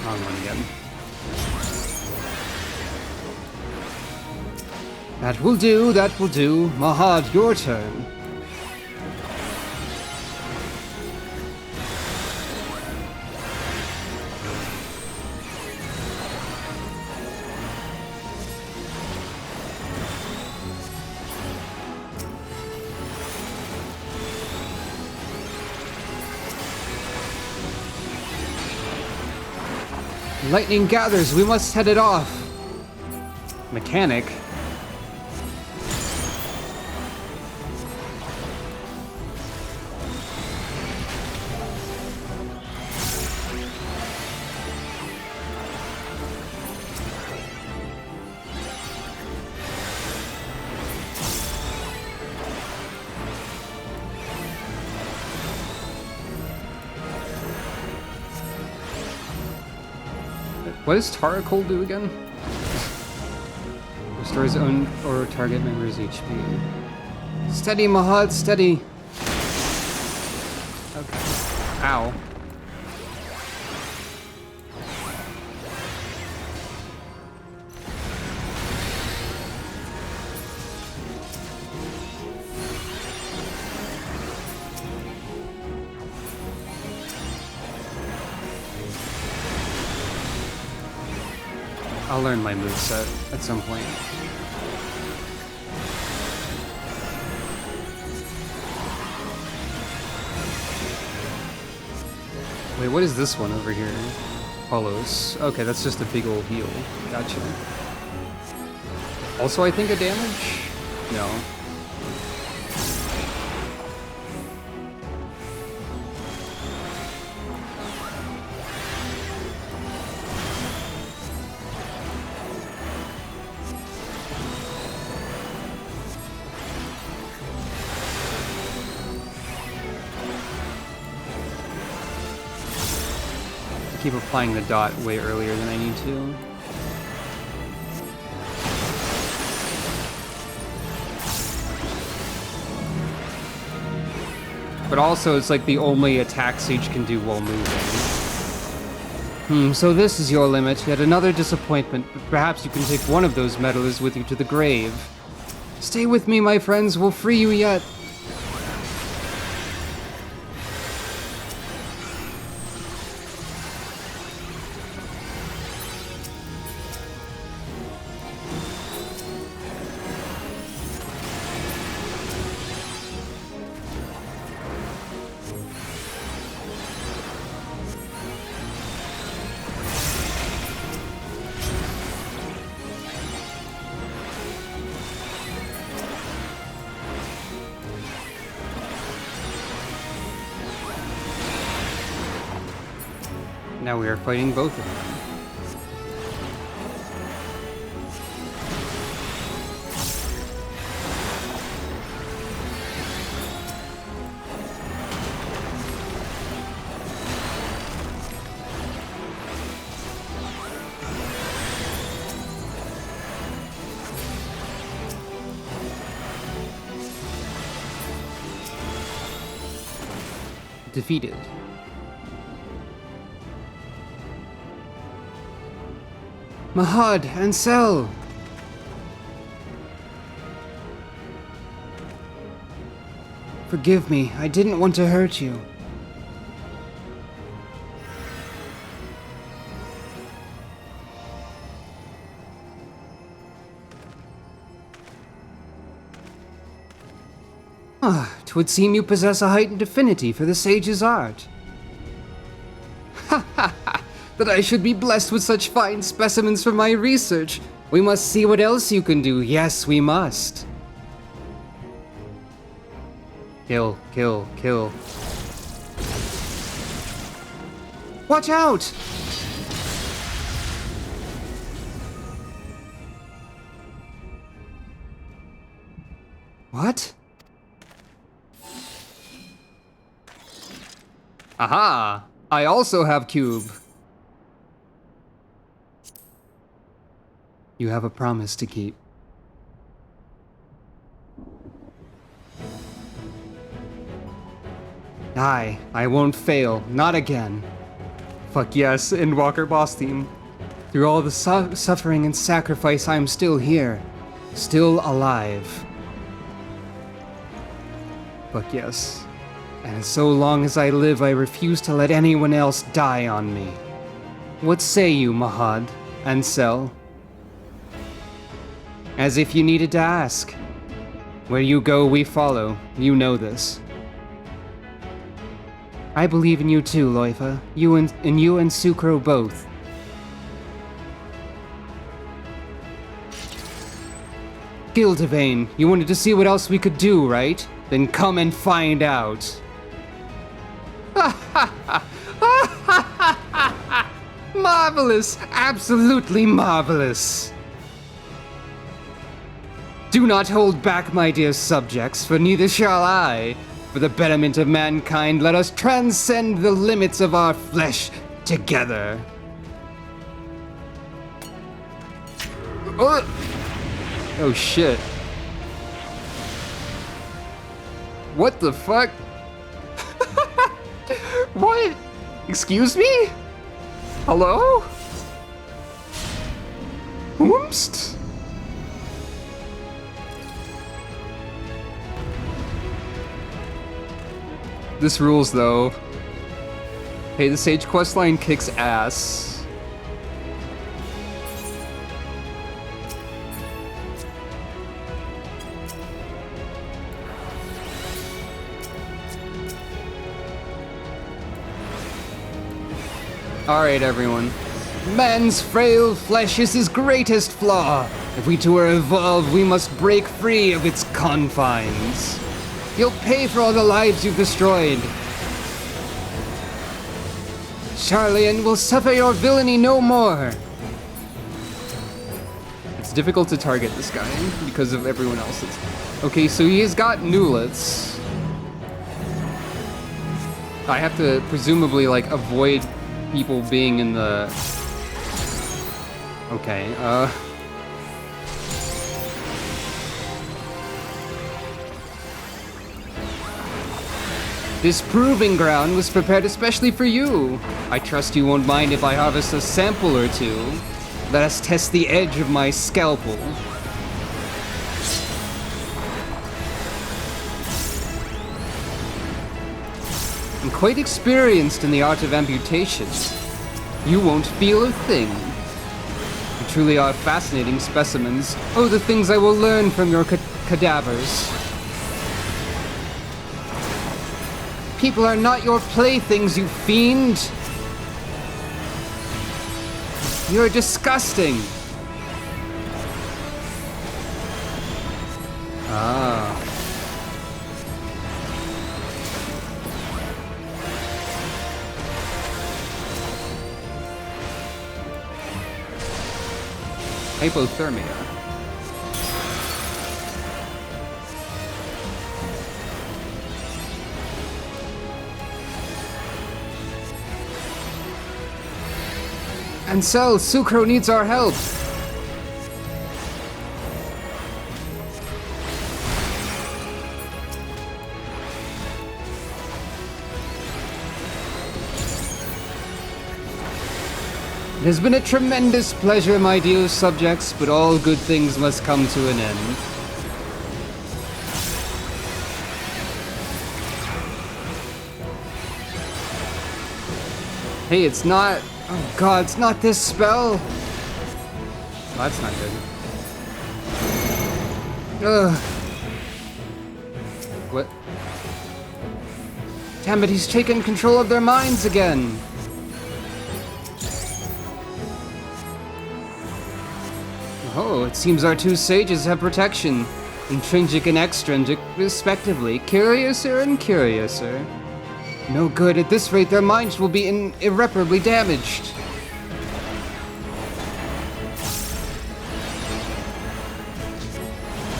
A: Wrong one again. That will do, that will do. Mahad, your turn. Lightning gathers, we must head it off. Mechanic. What does Taracol do again? Restores own or target member's HP. Steady, Mahad, steady. Okay. Ow. I'll learn my moveset at some point. Wait, what is this one over here? Hollows. Okay, that's just a big old heal. Gotcha. Also, I think a damage? No. Keep applying the dot way earlier than I need to. But also, it's like the only attack Sage can do while moving. So this is your limit. Yet another disappointment, but perhaps you can take one of those meddlers with you to the grave. Stay with me, my friends. We'll free you yet. Now we are fighting both of them. Defeated. Mahad and Sel! Forgive me, I didn't want to hurt you. Twould seem you possess a heightened affinity for the sage's art. Ha ha ha! That I should be blessed with such fine specimens for my research. We must see what else you can do. Yes, we must. Kill, kill, kill. Watch out! What? Aha! I also have cube. You have a promise to keep. I won't fail. Not again. Fuck yes, Endwalker boss theme. Through all the suffering and sacrifice, I'm still here. Still alive. Fuck yes. And so long as I live, I refuse to let anyone else die on me. What say you, Mahad and Sel? As if you needed to ask. Where you go, we follow. You know this. I believe in you too, Loifa. You and Sucro both. Gildavane, you wanted to see what else we could do, right? Then come and find out. Marvelous! Absolutely marvelous! Do not hold back, my dear subjects, for neither shall I. For the betterment of mankind, let us transcend the limits of our flesh together. Oh shit. What the fuck? What? Excuse me? Hello? Whoomst? This rules, though. Hey, the Sage questline kicks ass. Alright, everyone. Man's frail flesh is his greatest flaw. If we to evolve, we must break free of its confines. You'll pay for all the lives you've destroyed. Charlian will suffer your villainy no more. It's difficult to target this guy because of everyone else's. Okay, so he's got newlets. I have to presumably, like, avoid people being in the... Okay, This proving ground was prepared especially for you. I trust you won't mind if I harvest a sample or two. Let us test the edge of my scalpel. I'm quite experienced in the art of amputation. You won't feel a thing. You truly are fascinating specimens. Oh, the things I will learn from your cadavers. People are not your playthings, you fiend! You're disgusting! Ah. Hypothermia. Ansel, Sucro needs our help. It has been a tremendous pleasure, my dear subjects, but all good things must come to an end. Hey, it's not... Oh god, it's not this spell! Oh, that's not good. Ugh. What? Damn it, he's taken control of their minds again! Oh, it seems our two sages have protection. Intrinsic and extrinsic, respectively. Curiouser and curiouser. No good. At this rate, their minds will be irreparably damaged.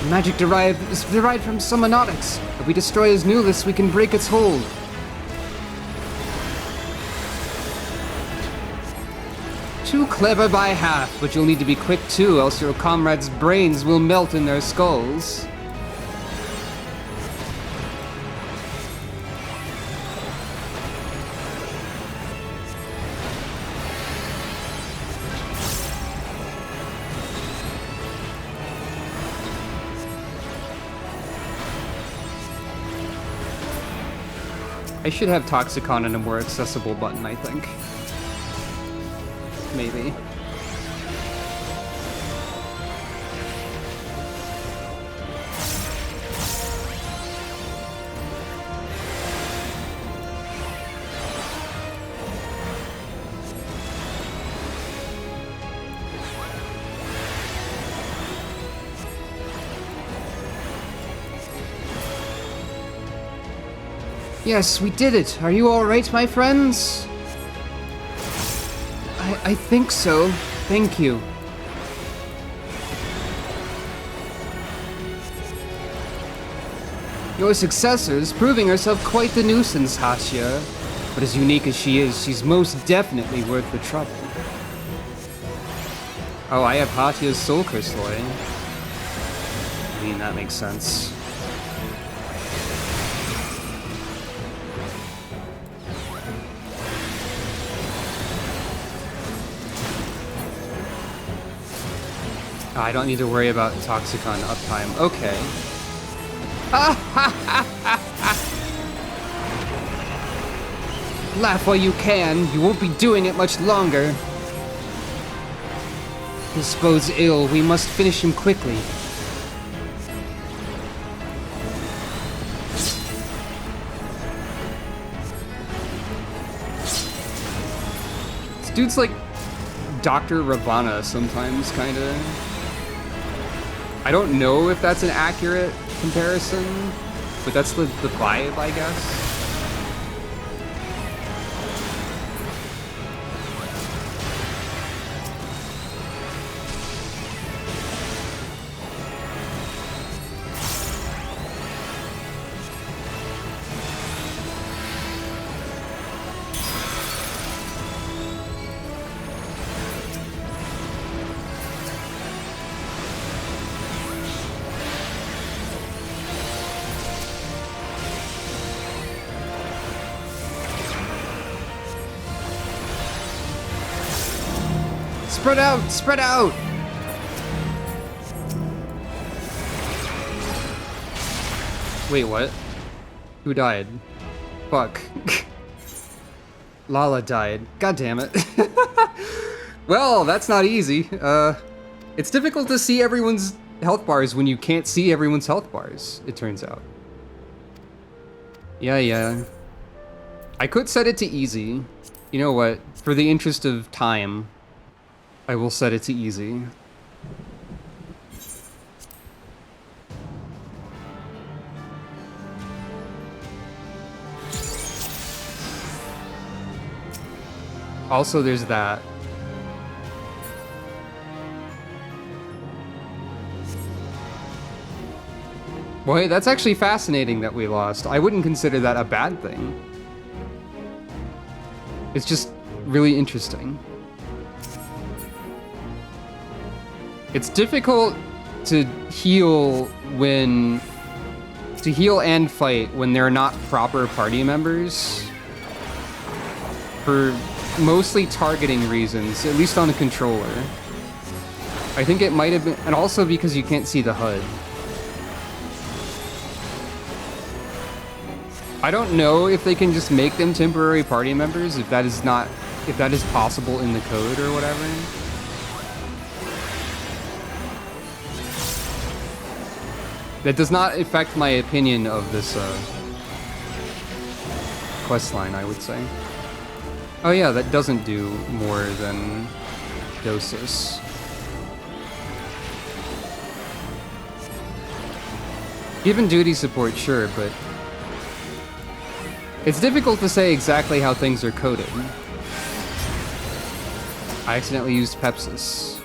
A: Magic is derived from summonotics. If we destroy his nucleus, we can break its hold. Too clever by half, but you'll need to be quick too, else your comrades' brains will melt in their skulls. I should have Toxicon in a more accessible button, I think. Maybe. Yes, we did it. Are you all right, my friends? I think so. Thank you. Your successor is proving herself quite the nuisance, Hasya. But as unique as she is, she's most definitely worth the trouble. Oh, I have Hatya's soul crystal, eh? I mean, that makes sense. I don't need to worry about Toxicon uptime. Okay. Laugh while you can. You won't be doing it much longer. This bodes ill. We must finish him quickly. dude's like Dr. Ravana sometimes, kinda. I don't know if that's an accurate comparison, but that's the vibe, I guess. Spread out! Spread out! Wait, what? Who died? Fuck. Lala died. God damn it. Well, that's not easy. It's difficult to see everyone's health bars when you can't see everyone's health bars, it turns out. Yeah. I could set it to easy. You know what? For the interest of time, I will set it to easy. Also, there's that. Well, hey, that's actually fascinating that we lost. I wouldn't consider that a bad thing. It's just really interesting. It's difficult to heal and fight when they're not proper party members. For mostly targeting reasons, at least on the controller. I think it might have been, and also because you can't see the HUD. I don't know if they can just make them temporary party members, if that is possible in the code or whatever. That does not affect my opinion of this quest line, I would say. Oh yeah, that doesn't do more than Dosis. Even duty support, sure, but it's difficult to say exactly how things are coded. I accidentally used Pepsis.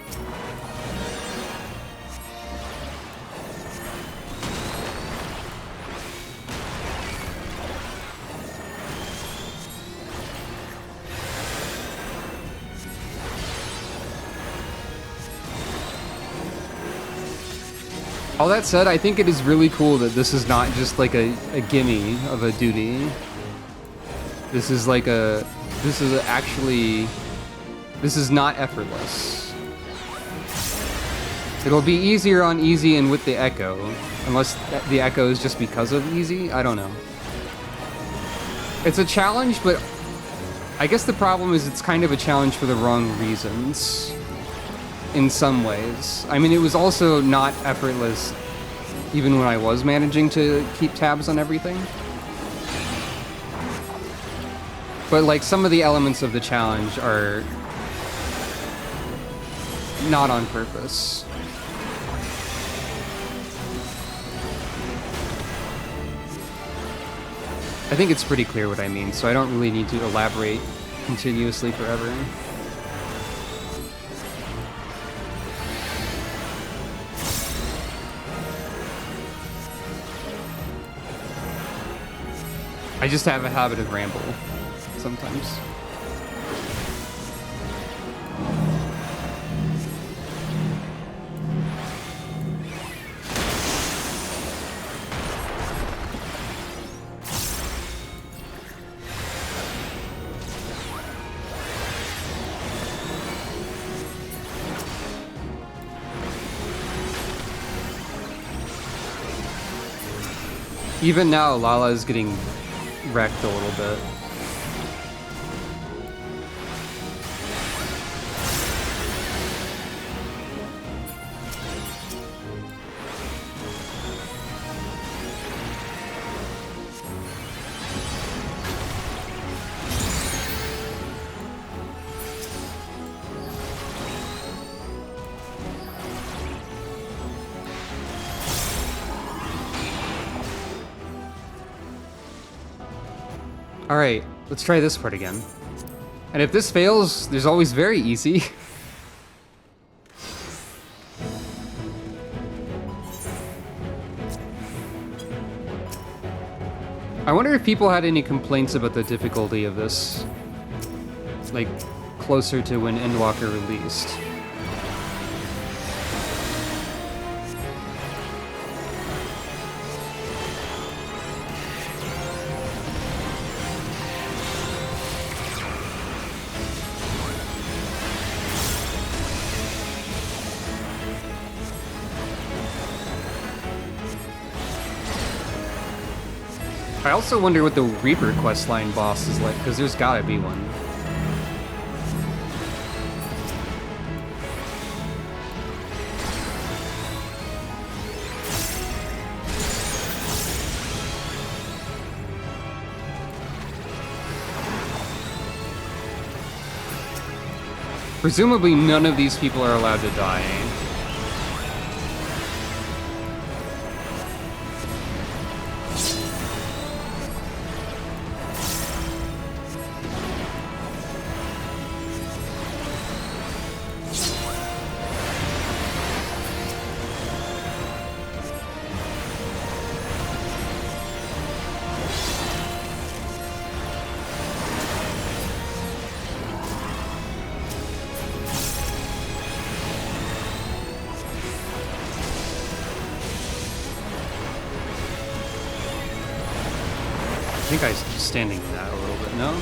A: All that said, I think it is really cool that this is not just like a gimme of a duty. This is like this is not effortless. It'll be easier on easy and with the echo, unless the echo is just because of easy, I don't know. It's a challenge, but I guess the problem is it's kind of a challenge for the wrong reasons. In some ways. I mean, it was also not effortless even when I was managing to keep tabs on everything. But like some of the elements of the challenge are not on purpose. I think it's pretty clear what I mean, so I don't really need to elaborate continuously forever. I just have a habit of ramble sometimes. Even now, Lala is getting wrecked a little bit. Alright, let's try this part again. And if this fails, there's always very easy. I wonder if people had any complaints about the difficulty of this. Like, closer to when Endwalker released. I also wonder what the Reaper questline boss is like, because there's gotta be one. Presumably none of these people are allowed to die. I think I was standing in that a little bit, no?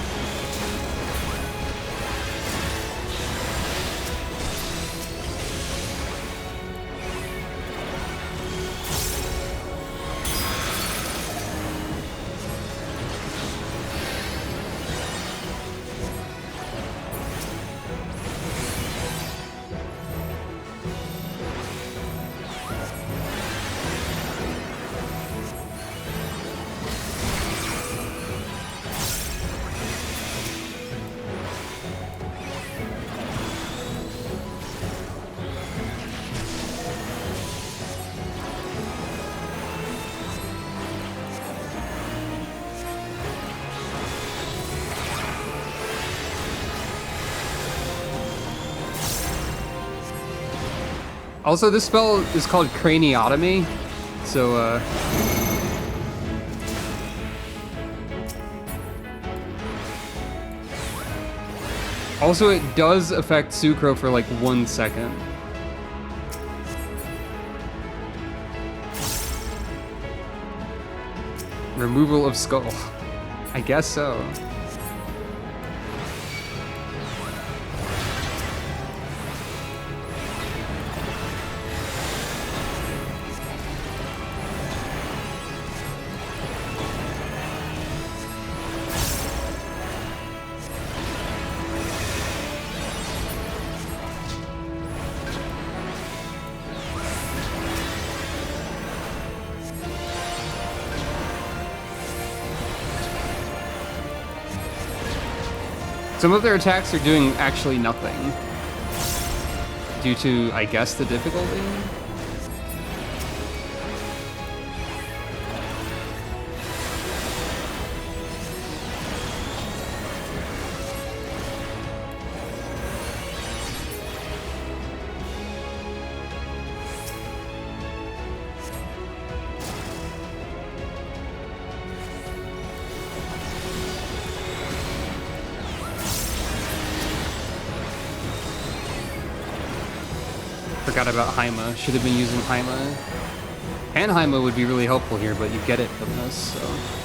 A: Also, this spell is called Craniotomy, so, Also, it does affect Sucro for like 1 second. Removal of skull. I guess so. Some of their attacks are doing actually nothing. Due to, I guess, the difficulty? Forgot about Haima. Should have been using Haima. And Haima would be really helpful here, but you get it from this, so.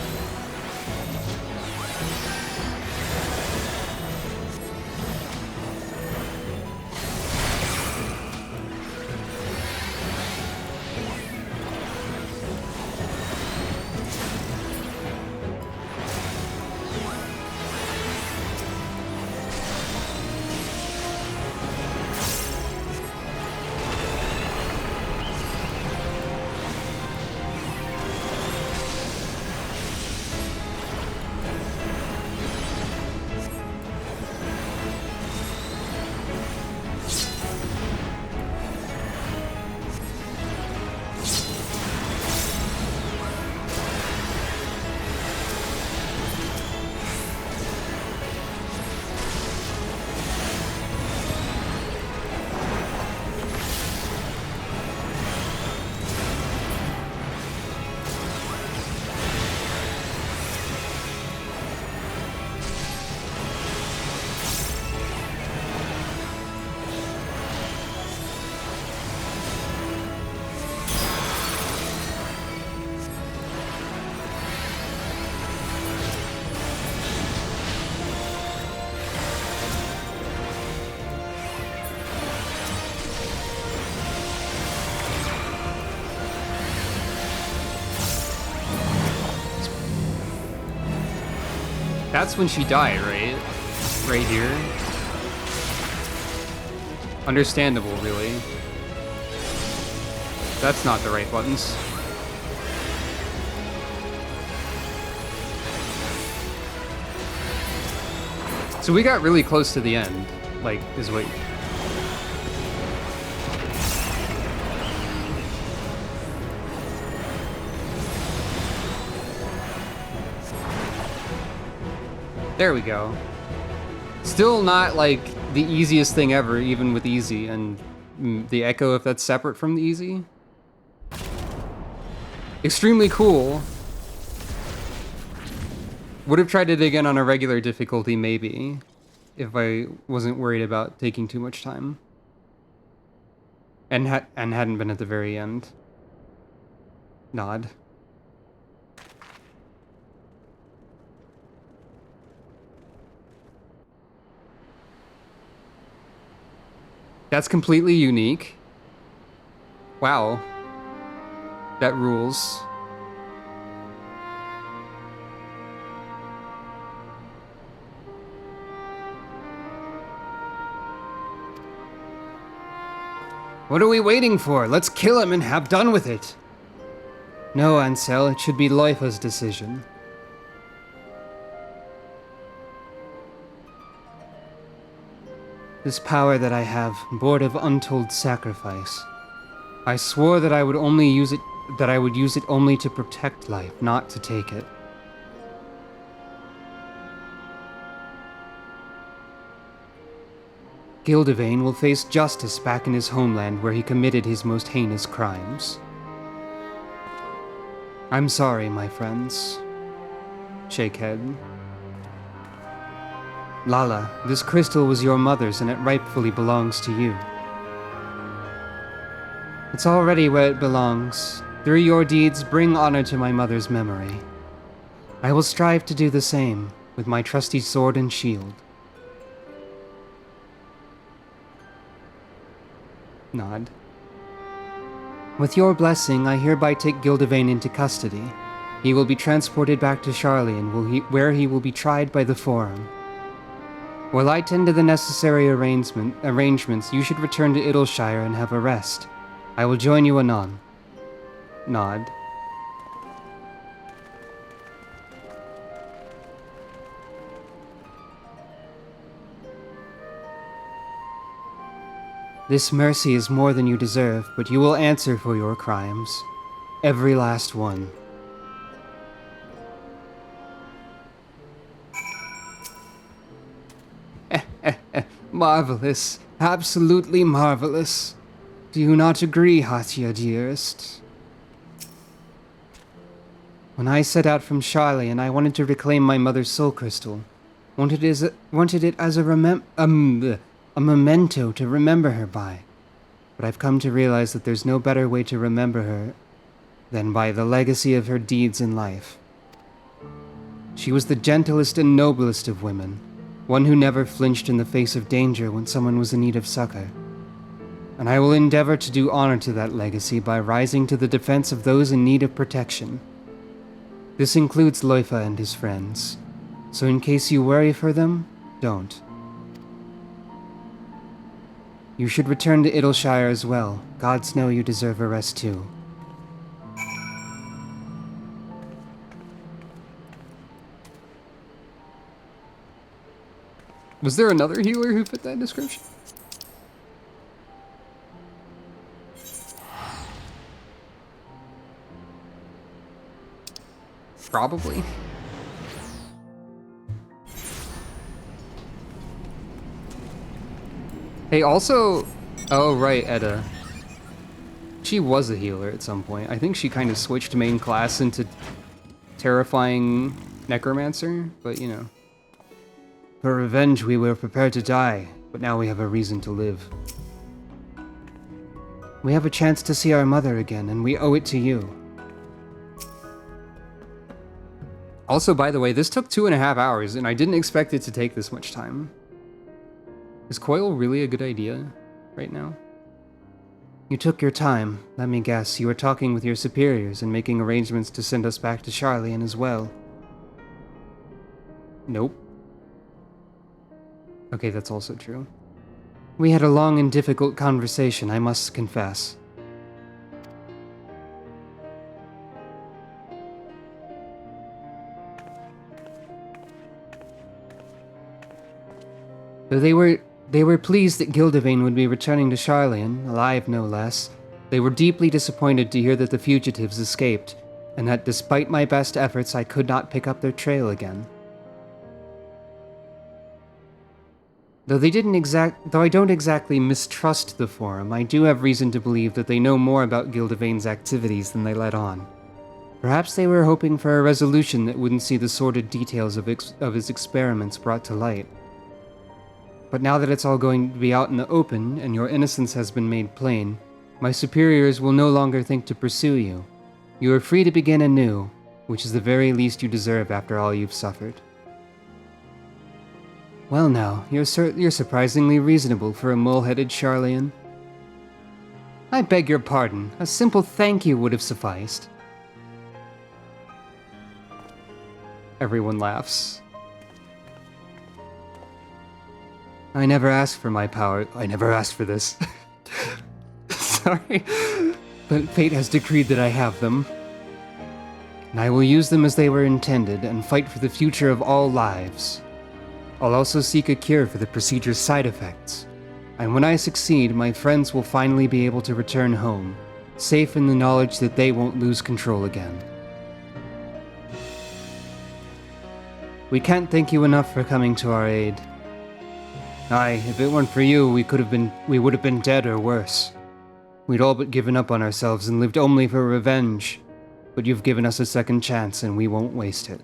A: That's when she died, right? Right here. Understandable, really. That's not the right buttons. So we got really close to the end, like, is what... There we go. Still not, like, the easiest thing ever, even with easy, and the echo, if that's separate from the easy. Extremely cool. Would have tried it again on a regular difficulty, maybe, if I wasn't worried about taking too much time. And hadn't been at the very end. Nod. That's completely unique. Wow. That rules. What are we waiting for? Let's kill him and have done with it. No, Ansel, it should be Loifa's decision. This power that I have, born of untold sacrifice. I swore that I would use it only to protect life, not to take it. Gildevane will face justice back in his homeland where he committed his most heinous crimes. I'm sorry, my friends. Shake head. Lala, this crystal was your mother's and it rightfully belongs to you. It's already where it belongs. Through your deeds, bring honor to my mother's memory. I will strive to do the same, with my trusty sword and shield. Nod. With your blessing, I hereby take Gildevane into custody. He will be transported back to Sharlayan, where he will be tried by the Forum. While I tend to the necessary arrangements, you should return to Idleshire and have a rest. I will join you anon. Nod. This mercy is more than you deserve, but you will answer for your crimes. Every last one. Marvelous. Absolutely marvelous. Do you not agree, Hatya, dearest? When I set out from Sharlayan, I wanted to reclaim my mother's soul crystal. Wanted it as a memento to remember her by. But I've come to realize that there's no better way to remember her than by the legacy of her deeds in life. She was the gentlest and noblest of women, one who never flinched in the face of danger when someone was in need of succor. And I will endeavor to do honor to that legacy by rising to the defense of those in need of protection. This includes Loifa and his friends, so in case you worry for them, don't. You should return to Idleshire as well. Gods know you deserve a rest too. Was there another healer who fit that description? Probably. Hey, also... Oh, right, Edda. She was a healer at some point. I think she kind of switched main class into terrifying necromancer, but you know. For revenge, we were prepared to die, but now we have a reason to live. We have a chance to see our mother again, and we owe it to you. Also, by the way, this took 2.5 hours, and I didn't expect it to take this much time. Is coil really a good idea right now? You took your time. Let me guess, you were talking with your superiors and making arrangements to send us back to Sharlayan as well. Nope. Okay, that's also true. We had a long and difficult conversation, I must confess. Though they were pleased that Gildevain would be returning to Charlian, alive no less, they were deeply disappointed to hear that the fugitives escaped, and that despite my best efforts I could not pick up their trail again. Though I don't exactly mistrust the Forum, I do have reason to believe that they know more about Gildevain's activities than they let on. Perhaps they were hoping for a resolution that wouldn't see the sordid details of his experiments brought to light. But now that it's all going to be out in the open, and your innocence has been made plain, my superiors will no longer think to pursue you. You are free to begin anew, which is the very least you deserve after all you've suffered. Well now, you're surprisingly reasonable for a mole-headed Charlian. I beg your pardon, a simple thank you would have sufficed. Everyone laughs. I never asked for my power. I never asked for this. Sorry. But fate has decreed that I have them. And I will use them as they were intended and fight for the future of all lives. I'll also seek a cure for the procedure's side effects. And when I succeed, my friends will finally be able to return home, safe in the knowledge that they won't lose control again. We can't thank you enough for coming to our aid. Aye, if it weren't for you, we would have been dead or worse. We'd all but given up on ourselves and lived only for revenge. But you've given us a second chance and we won't waste it.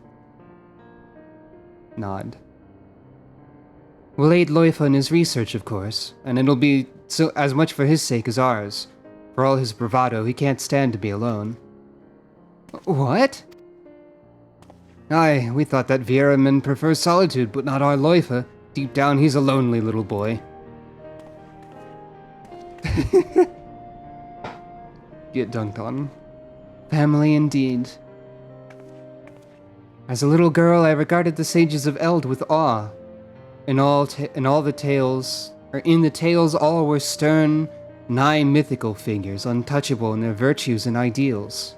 A: Nod. We'll aid Loifa in his research, of course, and it'll be so as much for his sake as ours. For all his bravado, he can't stand to be alone. What? Aye, we thought that Vieira men prefer solitude, but not our Loifa. Deep down, he's a lonely little boy. Get dunked on. Family indeed. As a little girl, I regarded the sages of Eld with awe. In the tales, all were stern, nigh mythical figures, untouchable in their virtues and ideals.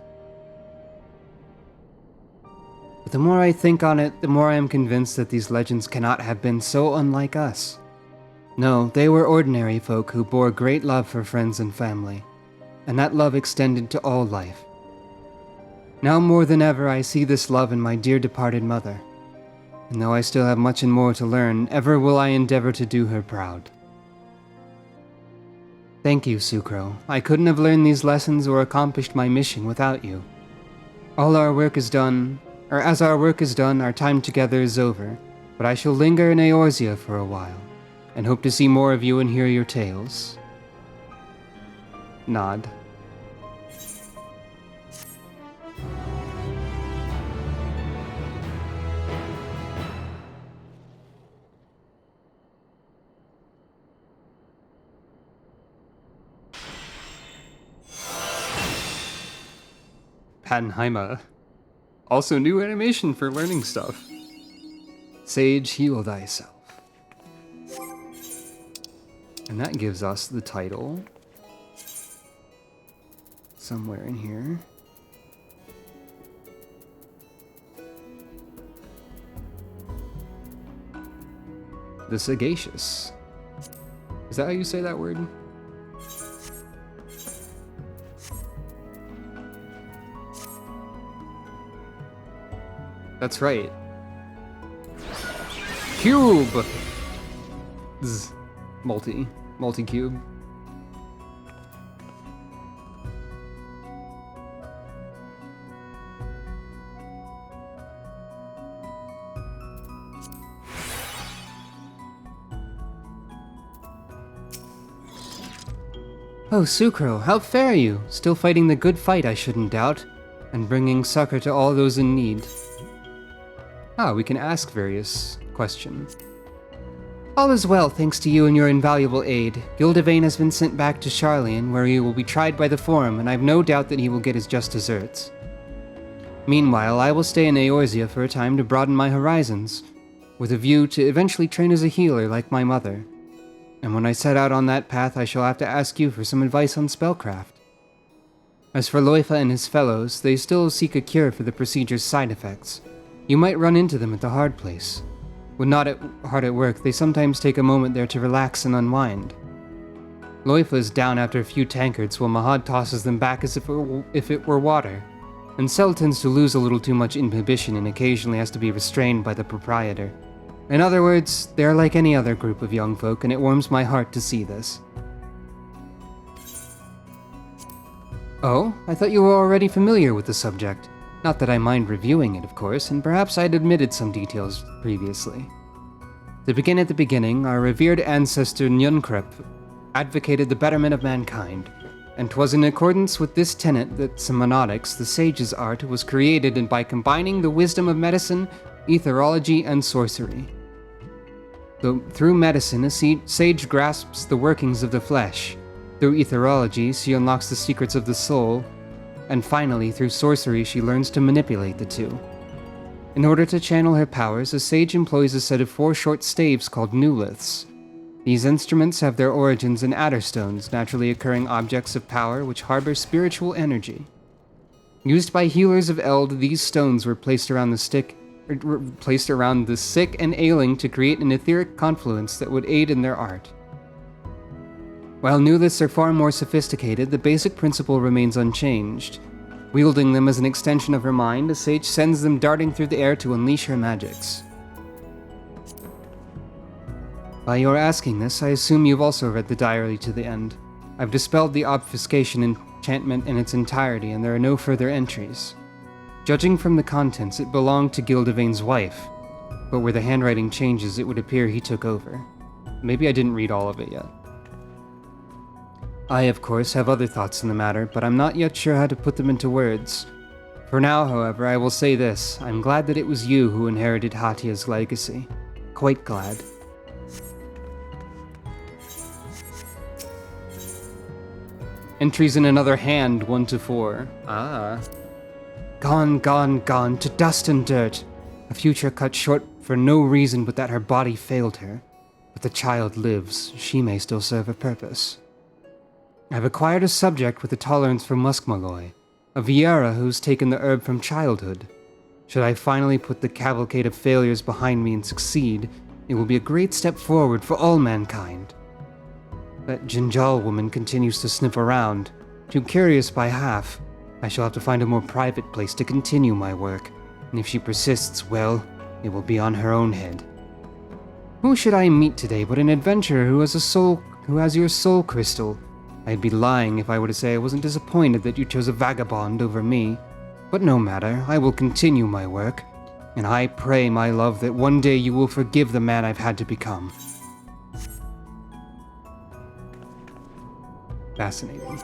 A: But the more I think on it, the more I am convinced that these legends cannot have been so unlike us. No, they were ordinary folk who bore great love for friends and family, and that love extended to all life. Now more than ever, I see this love in my dear departed mother. And though I still have much and more to learn, ever will I endeavor to do her proud. Thank you, Sucro. I couldn't have learned these lessons or accomplished my mission without you. As our work is done, our time together is over, but I shall linger in Eorzea for a while, and hope to see more of you and hear your tales. Nod. Panheimer. Also new animation for learning stuff. Sage, heal thyself. And that gives us the title. Somewhere in here. The Sagacious. Is that how you say that word? That's right. Cube! Zzz. Multi-cube. Oh, Sucro, how fare you? Still fighting the good fight, I shouldn't doubt, and bringing succor to all those in need. We can ask various questions. All is well, thanks to you and your invaluable aid. Gildevain has been sent back to Charlian, where he will be tried by the Forum, and I've no doubt that he will get his just deserts. Meanwhile, I will stay in Eorzea for a time to broaden my horizons. with a view to eventually train as a healer like my mother. And when I set out on that path, I shall have to ask you for some advice on spellcraft. As for Loifa and his fellows, they still seek a cure for the procedure's side effects. You might run into them at the hard place. When not hard at work, they sometimes take a moment there to relax and unwind. Loifa is down after a few tankards, while Mahad tosses them back as if it were water. And Cell tends to lose a little too much inhibition and occasionally has to be restrained by the proprietor. In other words, they are like any other group of young folk, and it warms my heart to see this. Oh, I thought you were already familiar with the subject. Not that I mind reviewing it, of course, and perhaps I'd omitted some details previously. To begin at the beginning, our revered ancestor Nyunkrep advocated the betterment of mankind, and 'twas in accordance with this tenet that Semiotics, the sage's art, was created, and by combining the wisdom of medicine, etherology, and sorcery. Through medicine, a sage grasps the workings of the flesh. Through etherology, she unlocks the secrets of the soul, and finally, through sorcery, she learns to manipulate the two. In order to channel her powers, a sage employs a set of 4 short staves called newliths. These instruments have their origins in adder stones, naturally occurring objects of power which harbor spiritual energy. Used by healers of Eld, these stones were placed around the sick and ailing to create an etheric confluence that would aid in their art. While newliths are far more sophisticated, the basic principle remains unchanged. Wielding them as an extension of her mind, a sage sends them darting through the air to unleash her magics. By your asking this, I assume you've also read the diary to the end. I've dispelled the obfuscation enchantment in its entirety, and there are no further entries. Judging from the contents, it belonged to Gildevain's wife, but where the handwriting changes, it would appear he took over. Maybe I didn't read all of it yet. I, of course, have other thoughts in the matter, but I'm not yet sure how to put them into words. For now, however, I will say this. I'm glad that it was you who inherited Hatia's legacy. Quite glad. Entries in another hand, 1 to 4. Ah. Gone, gone, gone, to dust and dirt. A future cut short for no reason but that her body failed her. But the child lives. She may still serve a purpose. I've acquired a subject with a tolerance for muskmalloy. A Viera who's taken the herb from childhood. Should I finally put the cavalcade of failures behind me and succeed, it will be a great step forward for all mankind. That Jinjal woman continues to sniff around. Too curious by half. I shall have to find a more private place to continue my work, and if she persists, well, it will be on her own head. Who should I meet today but an adventurer who has your soul crystal? I'd be lying if I were to say I wasn't disappointed that you chose a vagabond over me. But no matter, I will continue my work, and I pray, my love, that one day you will forgive the man I've had to become. Fascinating.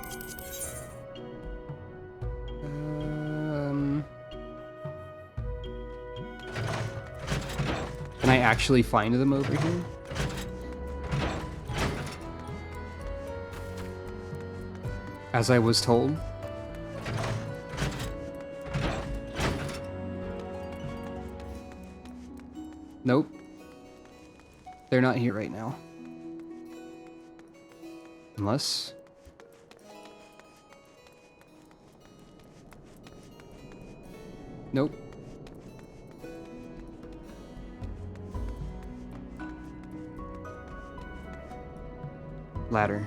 A: Can I actually find them over here? As I was told. Nope. They're not here right now. Unless... Nope. Ladder.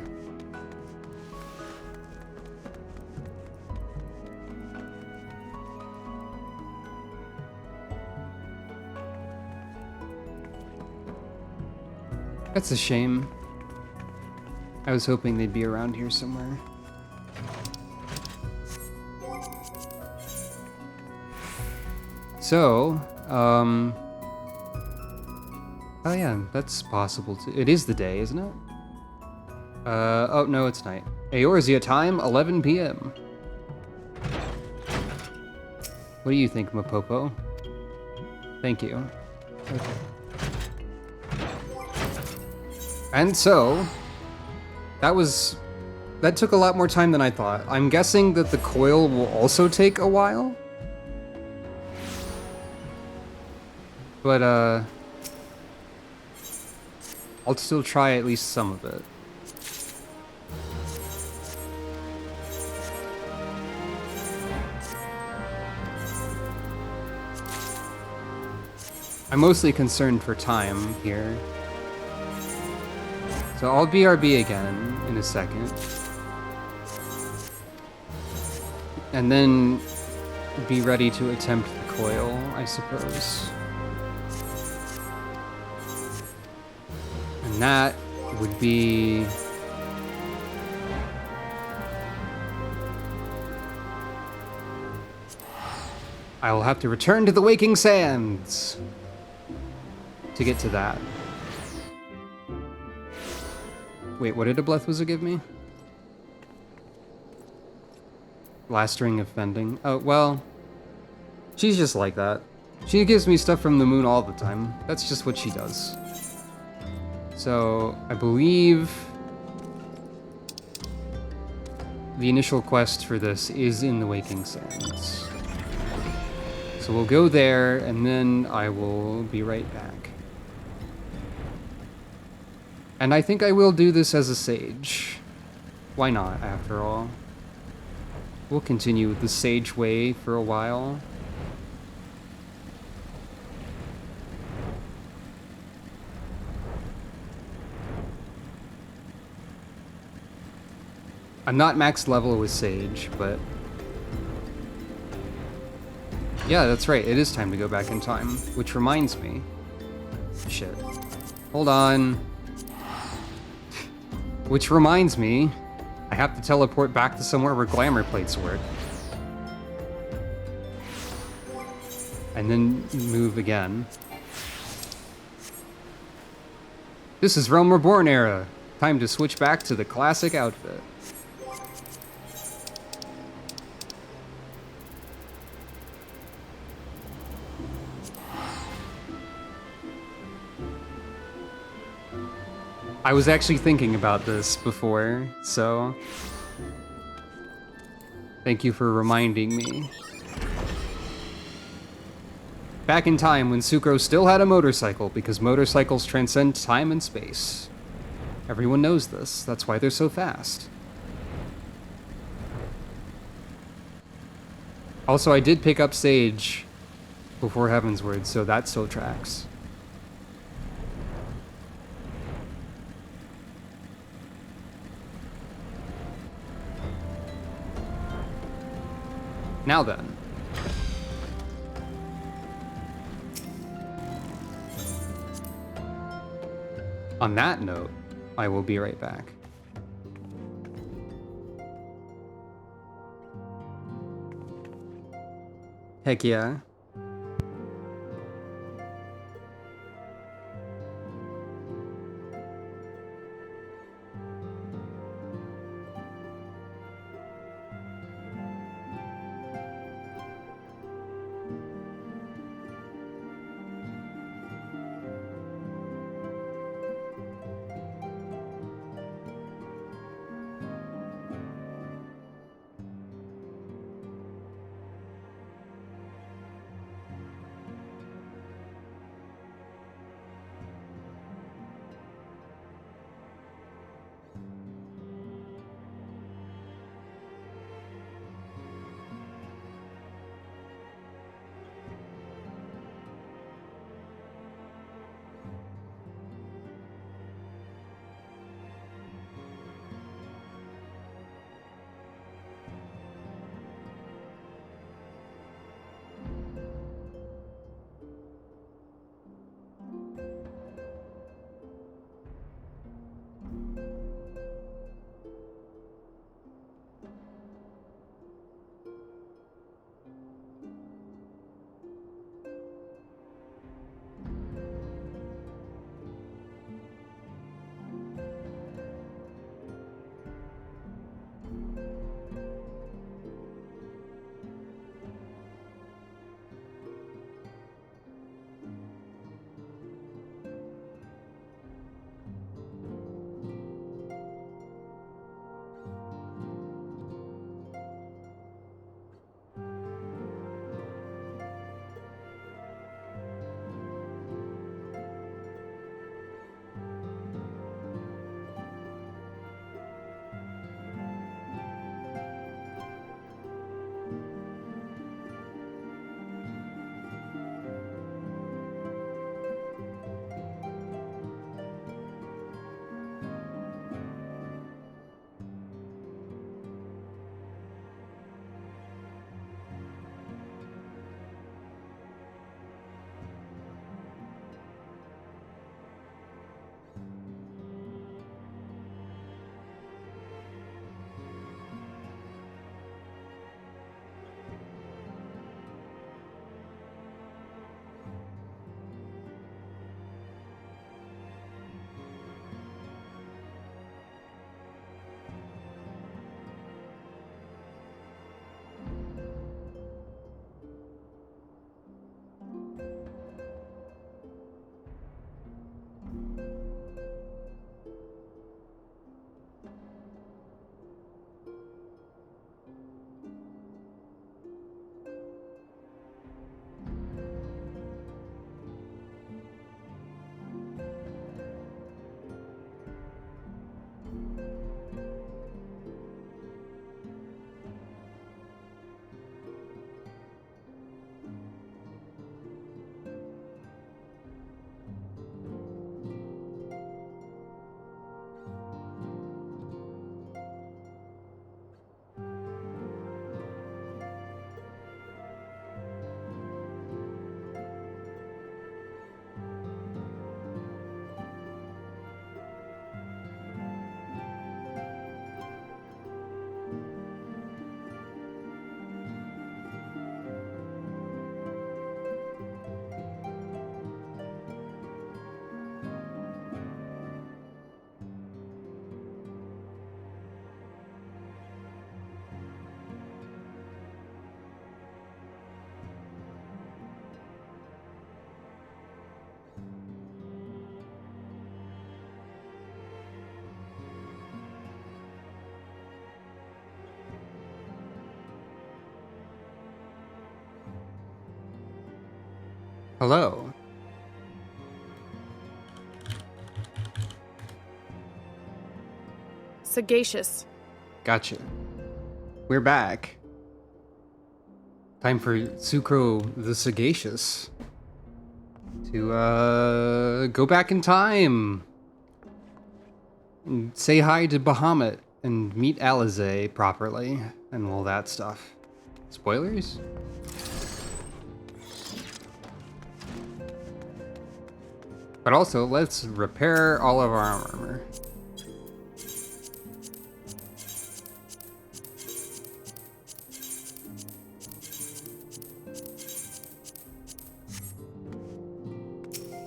A: That's a shame. I was hoping they'd be around here somewhere. So, oh yeah, that's possible too. It is the day, isn't it? Oh no, it's night. Eorzea time, 11 p.m. What do you think, Mapopo? Thank you. Okay. And so, that took a lot more time than I thought. I'm guessing that the coil will also take a while? But, I'll still try at least some of it. I'm mostly concerned for time here. So I'll BRB again in a second. And then be ready to attempt the coil, I suppose. And that would be... I will have to return to the Waking Sands to get to that. Wait, what did a Blethwizard give me? Last ring of fending. Oh, well, she's just like that. She gives me stuff from the moon all the time. That's just what she does. So, I believe the initial quest for this is in the Waking Sands. So we'll go there, and then I will be right back. And I think I will do this as a sage. Why not, after all? We'll continue with the sage way for a while. I'm not max level with sage, but... yeah, that's right, it is time to go back in time. Which reminds me... shit. Hold on. Which reminds me... I have to teleport back to somewhere where glamour plates work. And then move again. This is Realm Reborn era. Time to switch back to the classic outfit. I was actually thinking about this before, so... thank you for reminding me. Back in time when Sucrose still had a motorcycle, because motorcycles transcend time and space. Everyone knows this, that's why they're so fast. Also, I did pick up Sage before Heavensward, so that still tracks. Now then. On that note, I will be right back. Heck yeah. Hello.
B: Sagacious.
A: Gotcha. We're back. Time for Sucro the Sagacious to go back in time and say hi to Bahamut and meet Alizé properly and all that stuff. Spoilers? But also, let's repair all of our armor.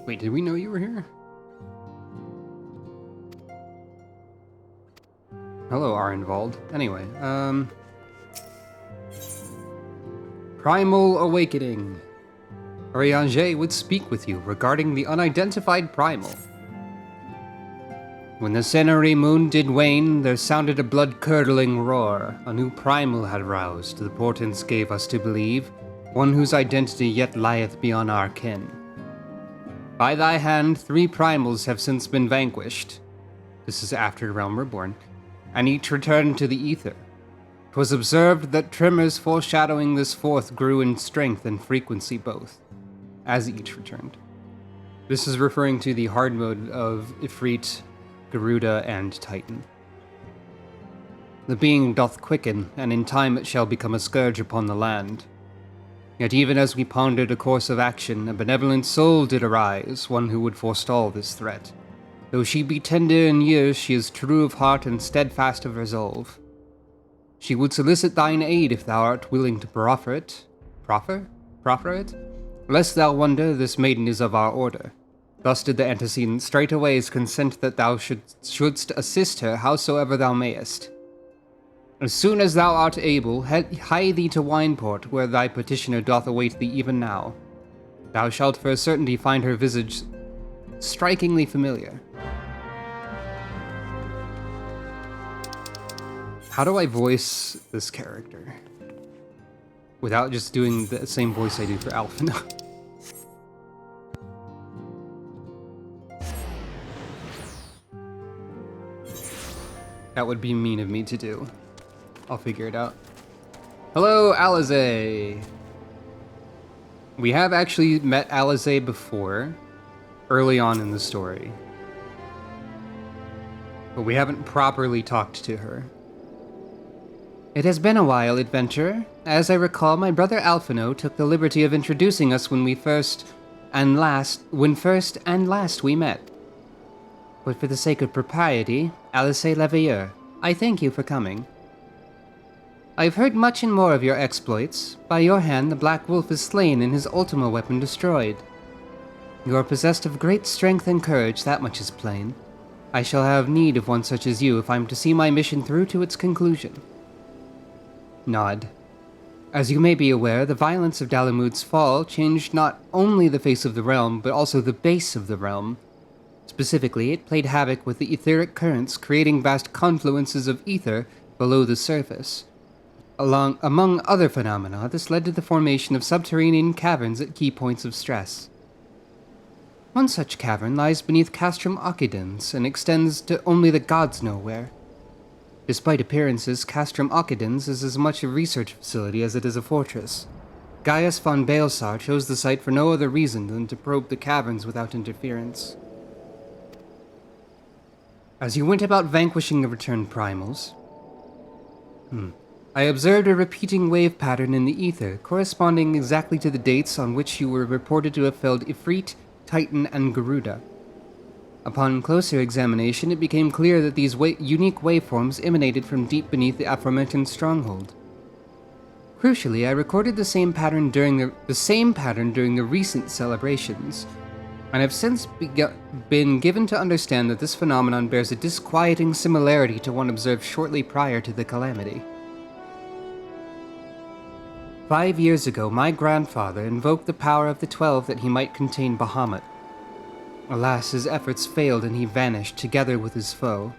A: Wait, did we know you were here? Hello, Arenvald. Anyway, Primal Awakening. Orianger would speak with you regarding the unidentified primal. When the Senary moon did wane, there sounded a blood-curdling roar. A new primal had roused, the portents gave us to believe, one whose identity yet lieth beyond our ken. By thy hand, 3 primals have since been vanquished. This is after Realm Reborn, and each returned to the ether. 'Twas observed that tremors foreshadowing this fourth grew in strength and frequency both, as each returned. This is referring to the hard mode of Ifrit, Garuda, and Titan. The being doth quicken, and in time it shall become a scourge upon the land. Yet even as we pondered a course of action, a benevolent soul did arise, one who would forestall this threat. Though she be tender in years, she is true of heart and steadfast of resolve. She would solicit thine aid if thou art willing to proffer it. Proffer it? Lest thou wonder, this maiden is of our order. Thus did the antecedent straightways consent that thou shouldst assist her howsoever thou mayest. As soon as thou art able, hie thee to Wineport, where thy petitioner doth await thee even now. Thou shalt for a certainty find her visage strikingly familiar. How do I voice this character without just doing the same voice I do for Alphina? That would be mean of me to do. I'll figure it out. Hello, Alizé! We have actually met Alizé before, early on in the story. But we haven't properly talked to her. It has been a while, adventurer. As I recall, my brother Alphino took the liberty of introducing us when first and last we met. But for the sake of propriety, Alizé Leveilleur, I thank you for coming. I've heard much and more of your exploits. By your hand, the Black Wolf is slain and his Ultima weapon destroyed. You are possessed of great strength and courage, that much is plain. I shall have need of one such as you if I'm to see my mission through to its conclusion. Nod. As you may be aware, the violence of Dalamud's fall changed not only the face of the realm, but also the base of the realm. Specifically, it played havoc with the etheric currents, creating vast confluences of ether below the surface. Among other phenomena, this led to the formation of subterranean caverns at key points of stress. One such cavern lies beneath Castrum Occidens and extends to only the gods know where. Despite appearances, Castrum Occidens is as much a research facility as it is a fortress. Gaius von Baelsar chose the site for no other reason than to probe the caverns without interference. As you went about vanquishing the returned primals, I observed a repeating wave pattern in the ether, corresponding exactly to the dates on which you were reported to have felled Ifrit, Titan, and Garuda. Upon closer examination, it became clear that these unique waveforms emanated from deep beneath the aforementioned stronghold. Crucially, I recorded the same pattern during the recent celebrations, and have since been given to understand that this phenomenon bears a disquieting similarity to one observed shortly prior to the calamity. 5 years ago, my grandfather invoked the power of the 12 that he might contain Bahamut. Alas, his efforts failed and he vanished together with his foe.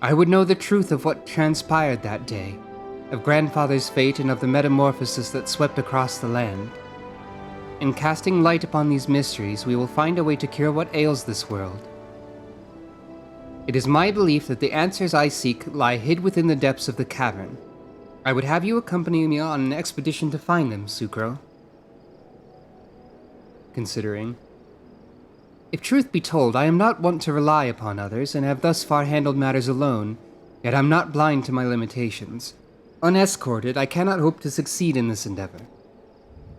A: I would know the truth of what transpired that day, of grandfather's fate and of the metamorphosis that swept across the land. In casting light upon these mysteries, we will find a way to cure what ails this world. It is my belief that the answers I seek lie hid within the depths of the cavern. I would have you accompany me on an expedition to find them, Sucro. Considering. If truth be told, I am not wont to rely upon others, and have thus far handled matters alone, yet I'm not blind to my limitations. Unescorted, I cannot hope to succeed in this endeavor.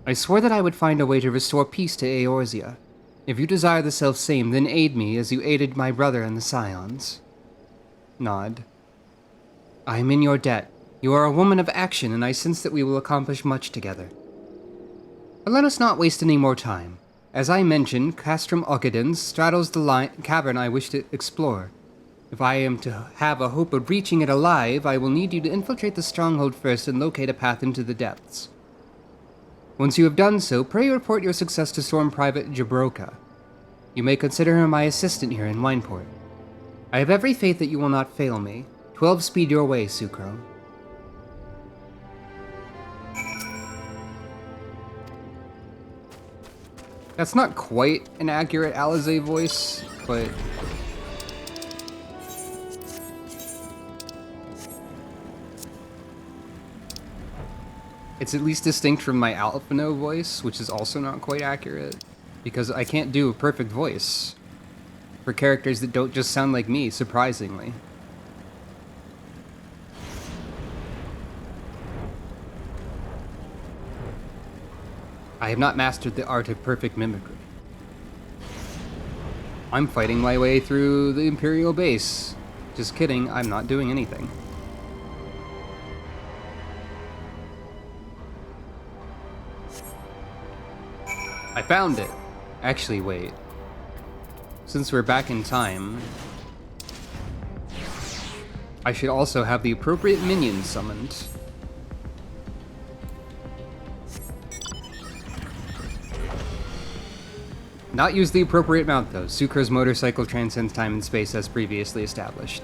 A: I swore that I would find a way to restore peace to Eorzea. If you desire the self-same, then aid me as you aided my brother and the Scions. Nod. I am in your debt. You are a woman of action, and I sense that we will accomplish much together. But let us not waste any more time. As I mentioned, Castrum Occydens straddles the cavern I wish to explore. If I am to have a hope of reaching it alive, I will need you to infiltrate the stronghold first and locate a path into the depths. Once you have done so, pray report your success to Storm Private Jabroka. You may consider her my assistant here in Wineport. I have every faith that you will not fail me. 12 speed your way, Sucro. That's not quite an accurate Alizé voice, but... it's at least distinct from my Alphino voice, which is also not quite accurate, because I can't do a perfect voice for characters that don't just sound like me, surprisingly. I have not mastered the art of perfect mimicry. I'm fighting my way through the Imperial base. Just kidding, I'm not doing anything. I found it! Actually, wait. Since we're back in time, I should also have the appropriate minions summoned. Not use the appropriate mount, though. Sucro's motorcycle transcends time and space as previously established.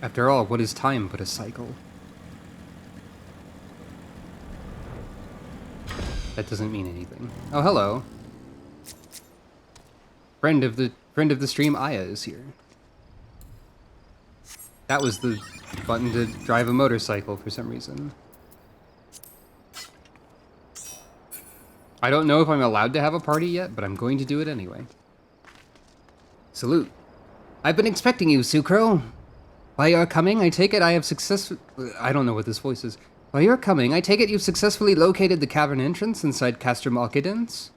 A: After all, what is time but a cycle? That doesn't mean anything. Oh, hello. Friend of the stream, Aya, is here. That was the button to drive a motorcycle for some reason. I don't know if I'm allowed to have a party yet, but I'm going to do it anyway. Salute. I've been expecting you, Sucro. While you're coming, I take it I have I don't know what this voice is. While you're coming, I take it you've successfully located the cavern entrance inside Castrum Occydens?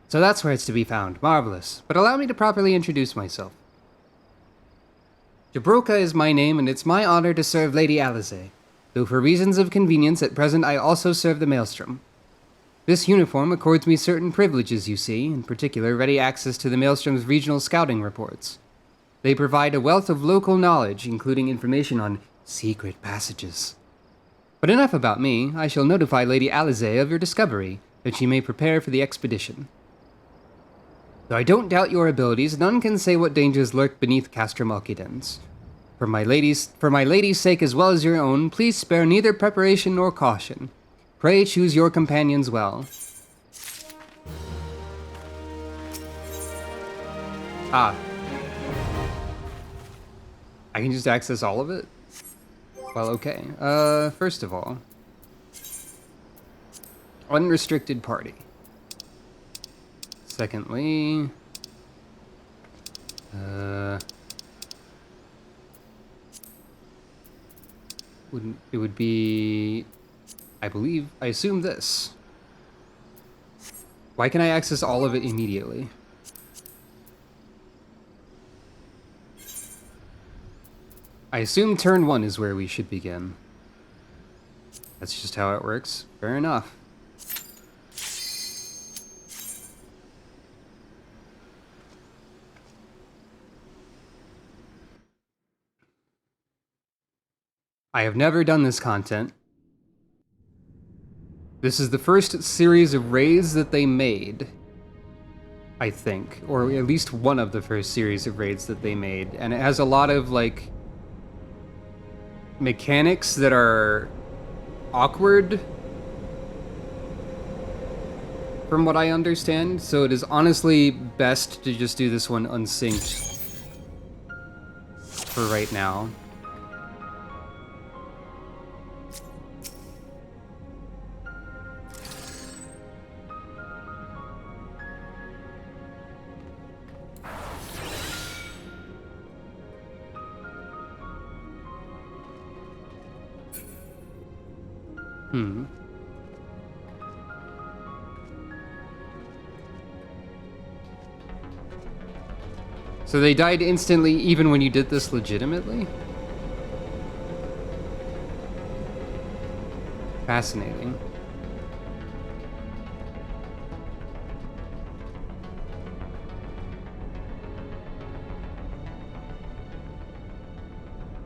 A: So that's where it's to be found. Marvelous. But allow me to properly introduce myself. Jabroka is my name, and it's my honor to serve Lady Alizé, though for reasons of convenience at present I also serve the Maelstrom. This uniform accords me certain privileges, you see, in particular ready access to the Maelstrom's regional scouting reports. They provide a wealth of local knowledge, including information on secret passages. But enough about me. I shall notify Lady Alizé of your discovery, that she may prepare for the expedition. Though I don't doubt your abilities, none can say what dangers lurk beneath Castrum Occydens. For my lady's sake as well as your own, please spare neither preparation nor caution. Pray choose your companions well. Ah. I can just access all of it? Well, okay. First of all, unrestricted party. Secondly, it would be, I assume this. Why can I access all of it immediately? I assume turn 1 is where we should begin. That's just how it works. Fair enough. I have never done this content. This is the first series of raids that they made. I think, or at least one of the first series of raids that they made, and it has a lot of like mechanics that are awkward from what I understand, so it is honestly best to just do this one unsynced for right now. So they died instantly even when you did this legitimately? Fascinating.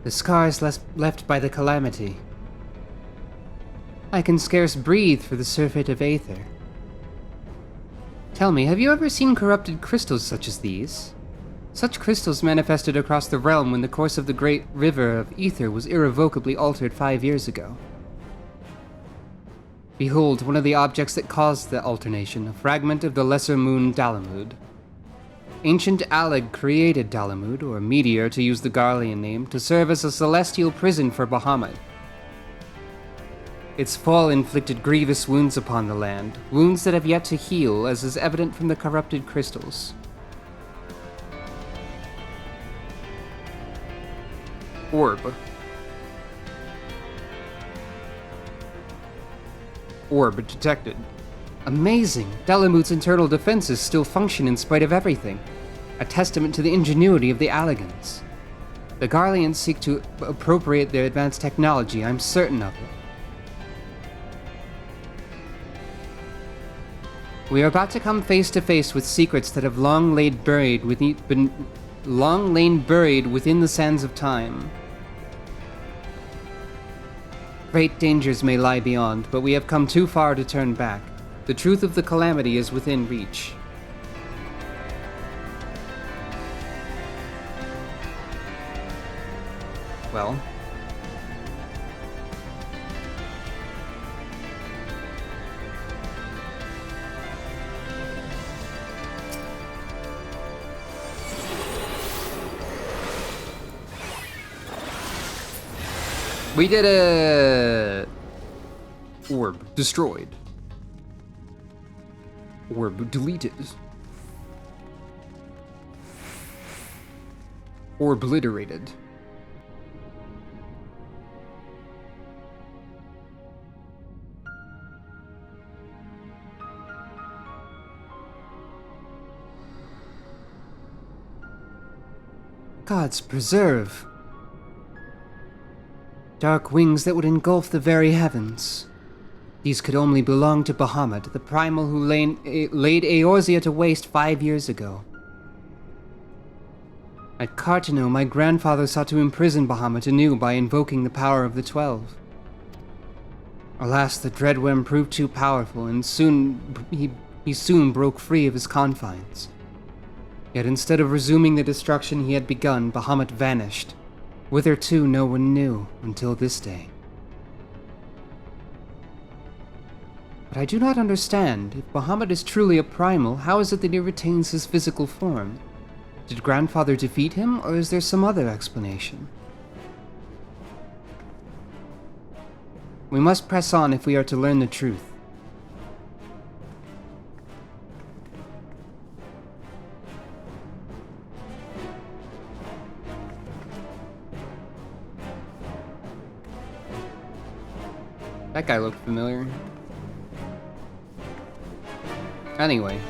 A: The scars left by the calamity. I can scarce breathe for the surfeit of aether. Tell me, have you ever seen corrupted crystals such as these? Such crystals manifested across the realm when the course of the great river of ether was irrevocably altered 5 years ago. Behold, one of the objects that caused the alternation, a fragment of the lesser moon Dalamud. Ancient Alleg created Dalamud, or Meteor to use the Garlean name, to serve as a celestial prison for Bahamut. Its fall inflicted grievous wounds upon the land, wounds that have yet to heal, as is evident from the corrupted crystals. Orb. Orb detected. Amazing! Dalamud's internal defenses still function in spite of everything. A testament to the ingenuity of the Allegans. The Garleans seek to appropriate their advanced technology, I'm certain of it. We are about to come face to face with secrets that have long lain buried within the sands of time. Great dangers may lie beyond, but we have come too far to turn back. The truth of the calamity is within reach. Well. We did a orb destroyed. Orb deleted. Or obliterated. Gods preserve. Dark wings that would engulf the very heavens. These could only belong to Bahamut, the primal who laid Eorzea to waste 5 years ago. At Cartano, my grandfather sought to imprison Bahamut anew by invoking the power of the 12. Alas, the Dreadworm proved too powerful, and he soon broke free of his confines. Yet instead of resuming the destruction he had begun, Bahamut vanished. Whither to, no one knew, until this day. But I do not understand. If Bahamut is truly a primal, how is it that he retains his physical form? Did Grandfather defeat him, or is there some other explanation? We must press on if we are to learn the truth. That guy looked familiar. Anyway.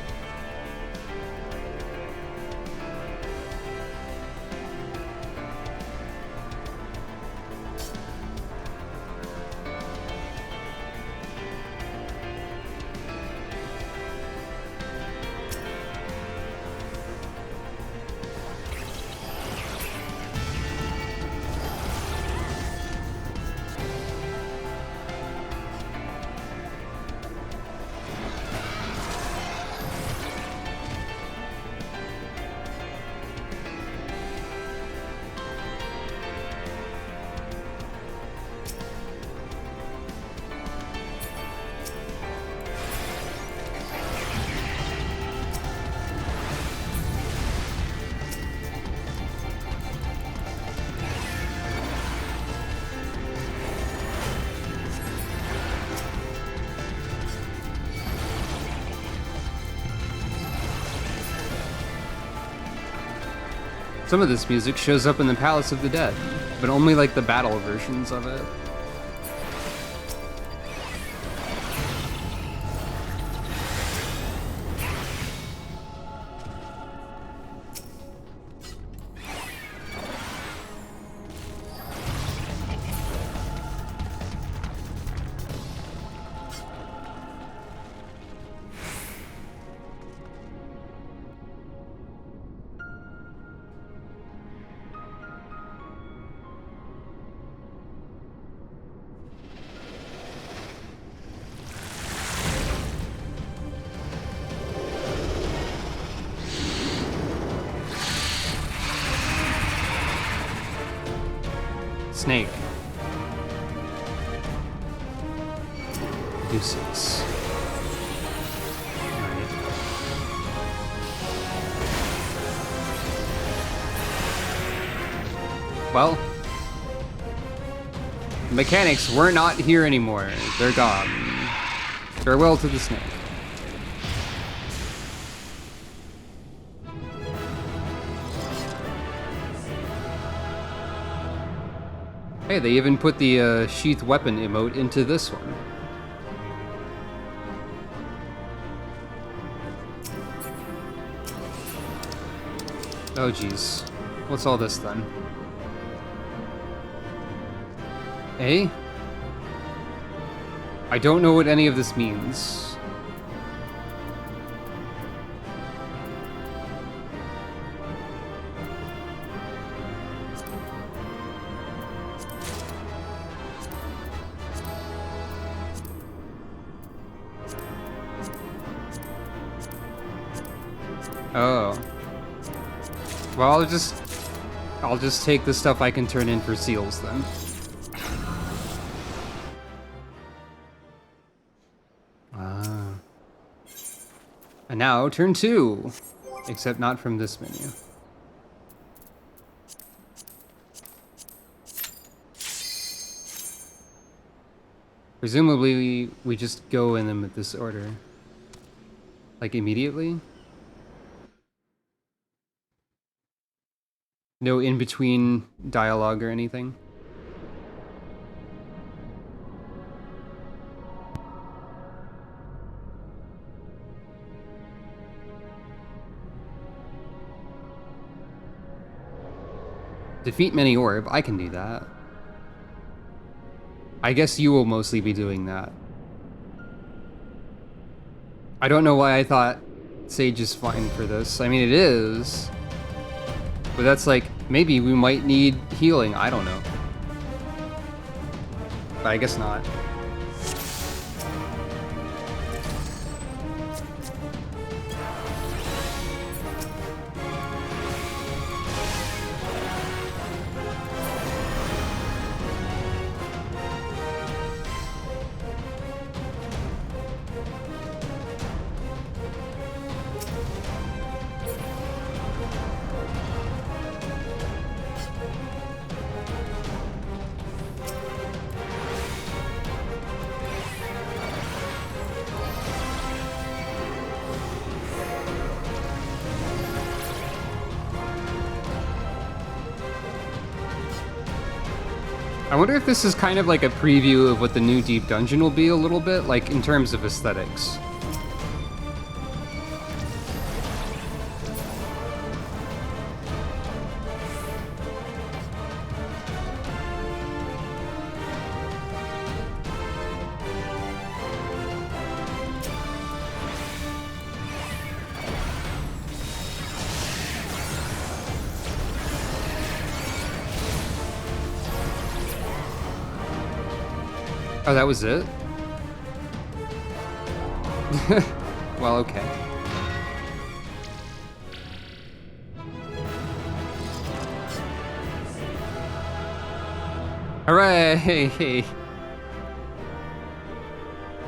A: Some of this music shows up in the Palace of the Dead, but only like the battle versions of it. Snake. Useless. Alright. Well, the mechanics were not here anymore. They're gone. Farewell to the snake. Hey, they even put the sheath weapon emote into this one. Oh geez. What's all this then? Eh? I don't know what any of this means. Oh. Well, I'll just take the stuff I can turn in for seals then. Ah. And now turn 2. Except not from this menu. Presumably we just go in them at this order. Like immediately? No in-between dialogue or anything? Defeat many orb, I can do that. I guess you will mostly be doing that. I don't know why I thought Sage is fine for this. I mean, it is. But that's like, maybe we might need healing, I don't know. But I guess not. I wonder if this is kind of like a preview of what the new Deep Dungeon will be a little bit, like in terms of aesthetics. Oh, that was it? Well, okay. Hooray!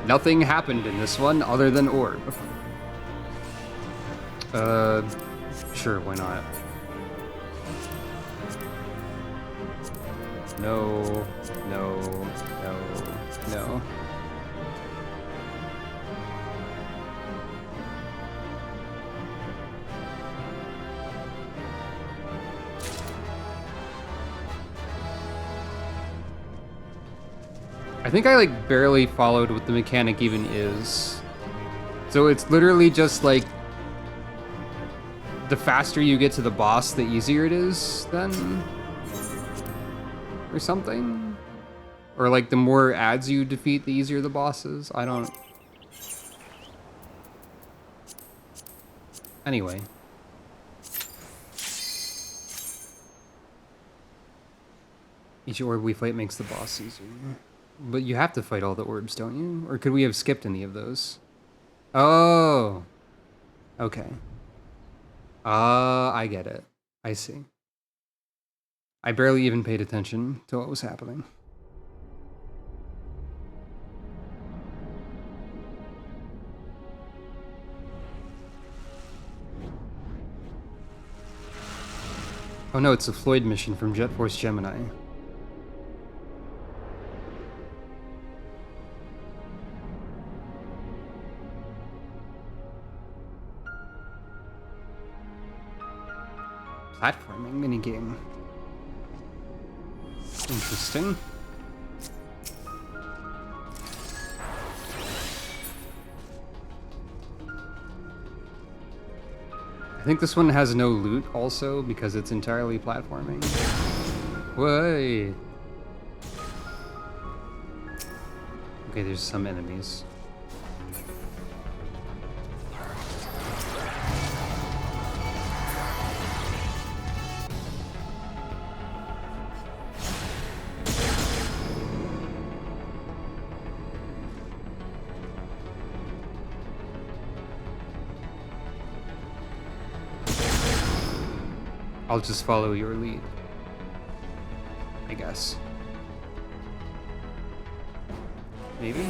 A: Nothing happened in this one other than orb. Sure, why not? No, no, no, no. I think I like barely followed what the mechanic even is. So it's literally just like the faster you get to the boss, the easier it is then? Or something? Or like the more ads you defeat, the easier the boss is? I don't... Anyway. Each orb we fight makes the boss easier. But you have to fight all the orbs, don't you? Or could we have skipped any of those? Oh! Okay. I get it. I see. I barely even paid attention to what was happening. Oh no, it's a Floyd mission from Jet Force Gemini. Platforming minigame. Interesting. I think this one has no loot also because it's entirely platforming. Whoa! Okay, there's some enemies. I'll just follow your lead, I guess. Maybe?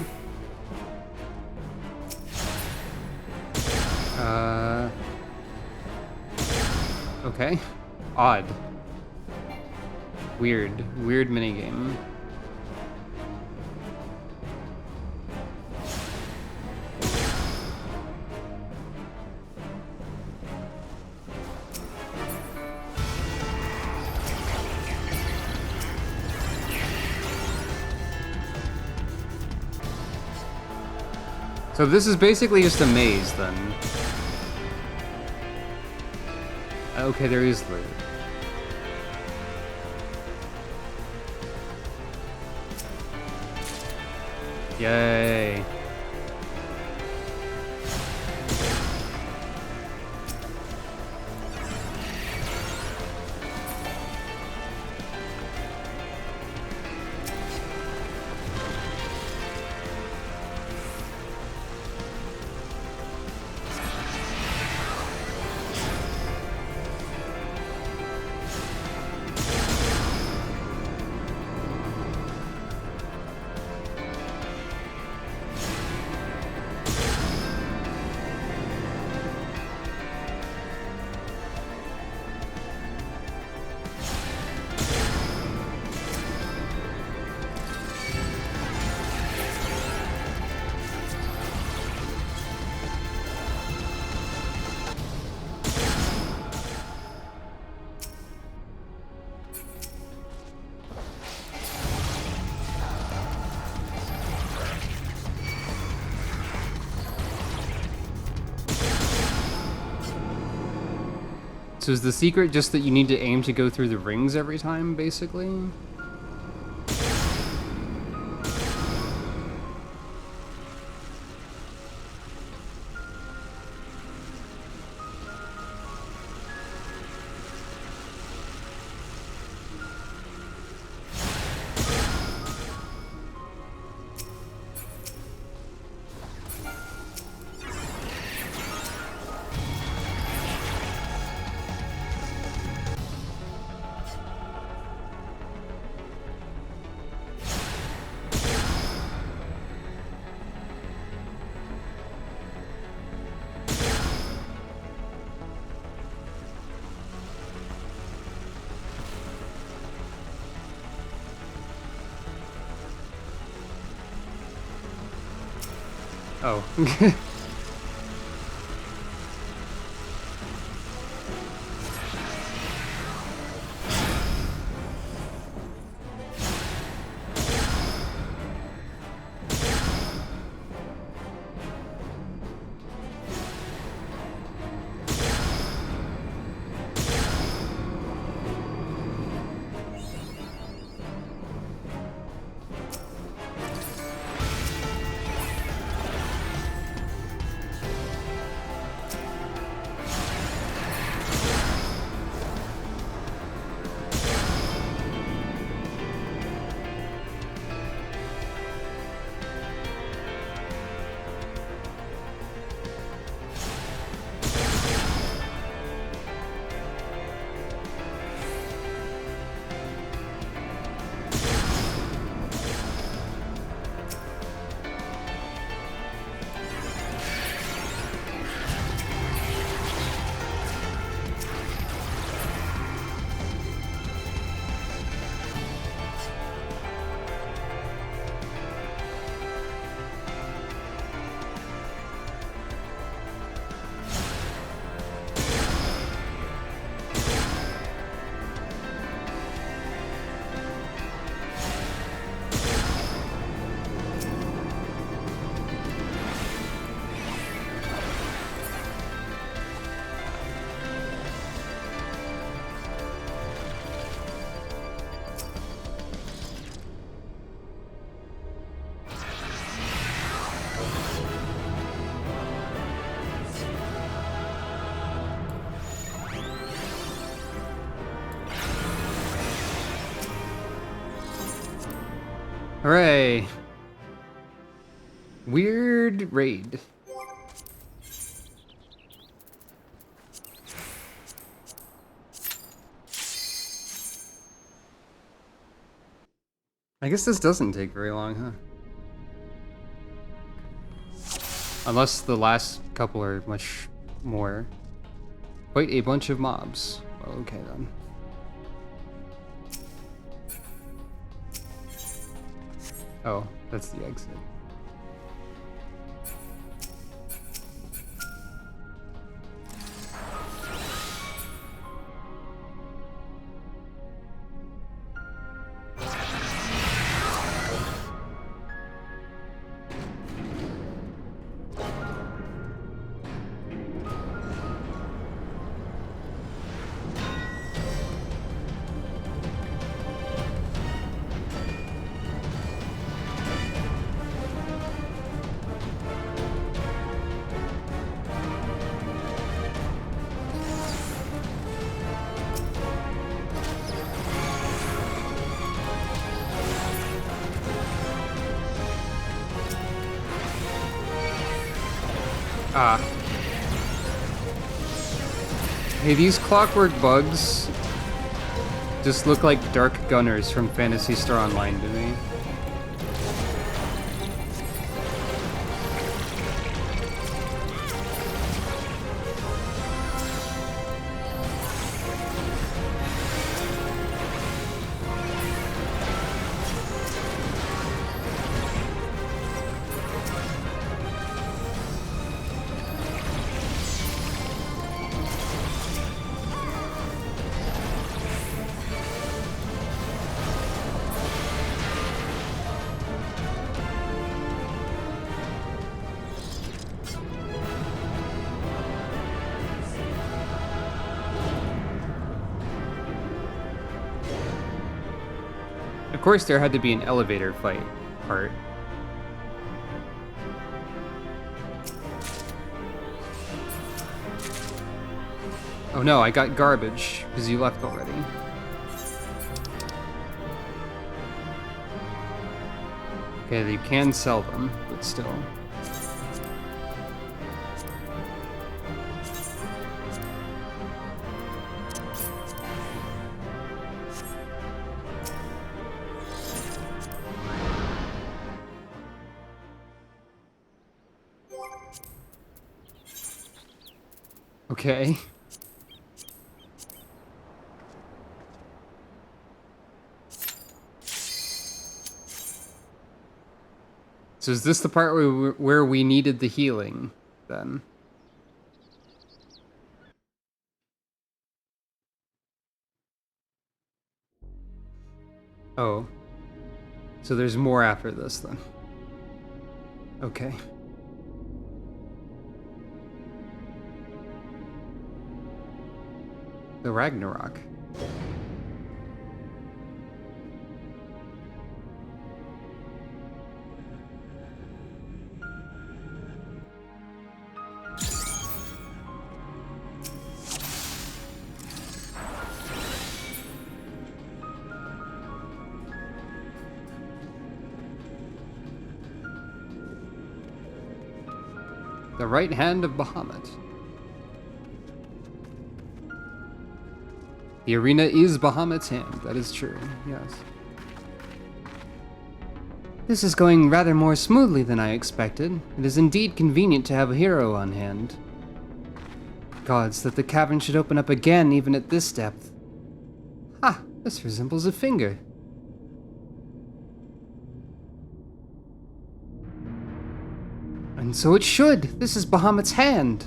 A: Okay. Odd. Weird minigame. So this is basically just a maze, then. Okay, there is loot. Yay. So is the secret just that you need to aim to go through the rings every time, basically? Oh. Hooray! Weird raid. I guess this doesn't take very long, huh? Unless the last couple are much more. Quite a bunch of mobs. Well, okay then. Oh, that's the exit. Ah. Hey, these clockwork bugs just look like dark gunners from Phantasy Star Online to me. Of course, there had to be an elevator fight part. Oh no, I got garbage because you left already. Okay, you can sell them, but still. Okay. So is this the part where we needed the healing, then? Oh. So there's more after this, then. Okay. The Ragnarok. The right hand of Bahamut. The arena is Bahamut's hand, that is true, yes. This is going rather more smoothly than I expected. It is indeed convenient to have a hero on hand. Gods, that the cavern should open up again even at this depth. Ha! This resembles a finger. And so it should! This is Bahamut's hand!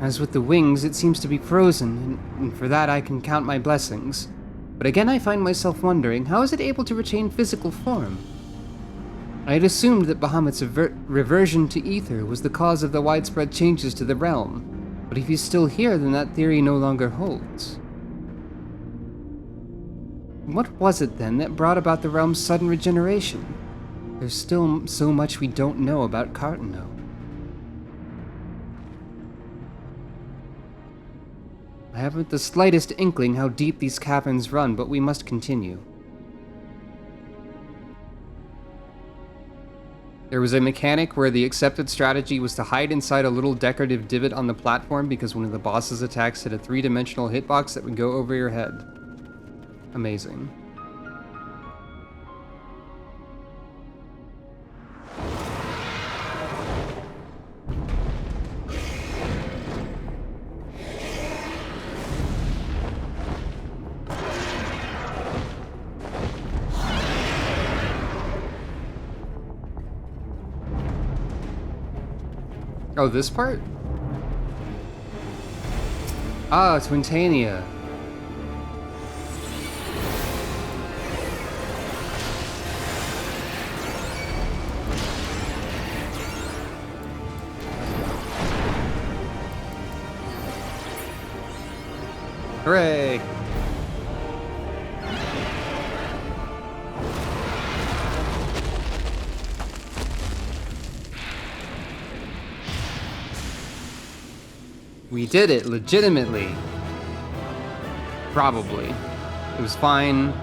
A: As with the wings, it seems to be frozen, and for that I can count my blessings. But again I find myself wondering, how is it able to retain physical form? I had assumed that Bahamut's reversion to ether was the cause of the widespread changes to the realm, but if he's still here, then that theory no longer holds. What was it then that brought about the realm's sudden regeneration? There's still so much we don't know about Cartano. I haven't the slightest inkling how deep these caverns run, but we must continue. There was a mechanic where the accepted strategy was to hide inside a little decorative divot on the platform because one of the boss's attacks hit a 3-dimensional hitbox that would go over your head. Amazing. Oh, this part? Ah, Twintania. Hooray! We did it, legitimately. Probably. It was fine.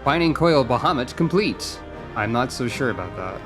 A: Finding coil bahamut complete. I'm not so sure about that.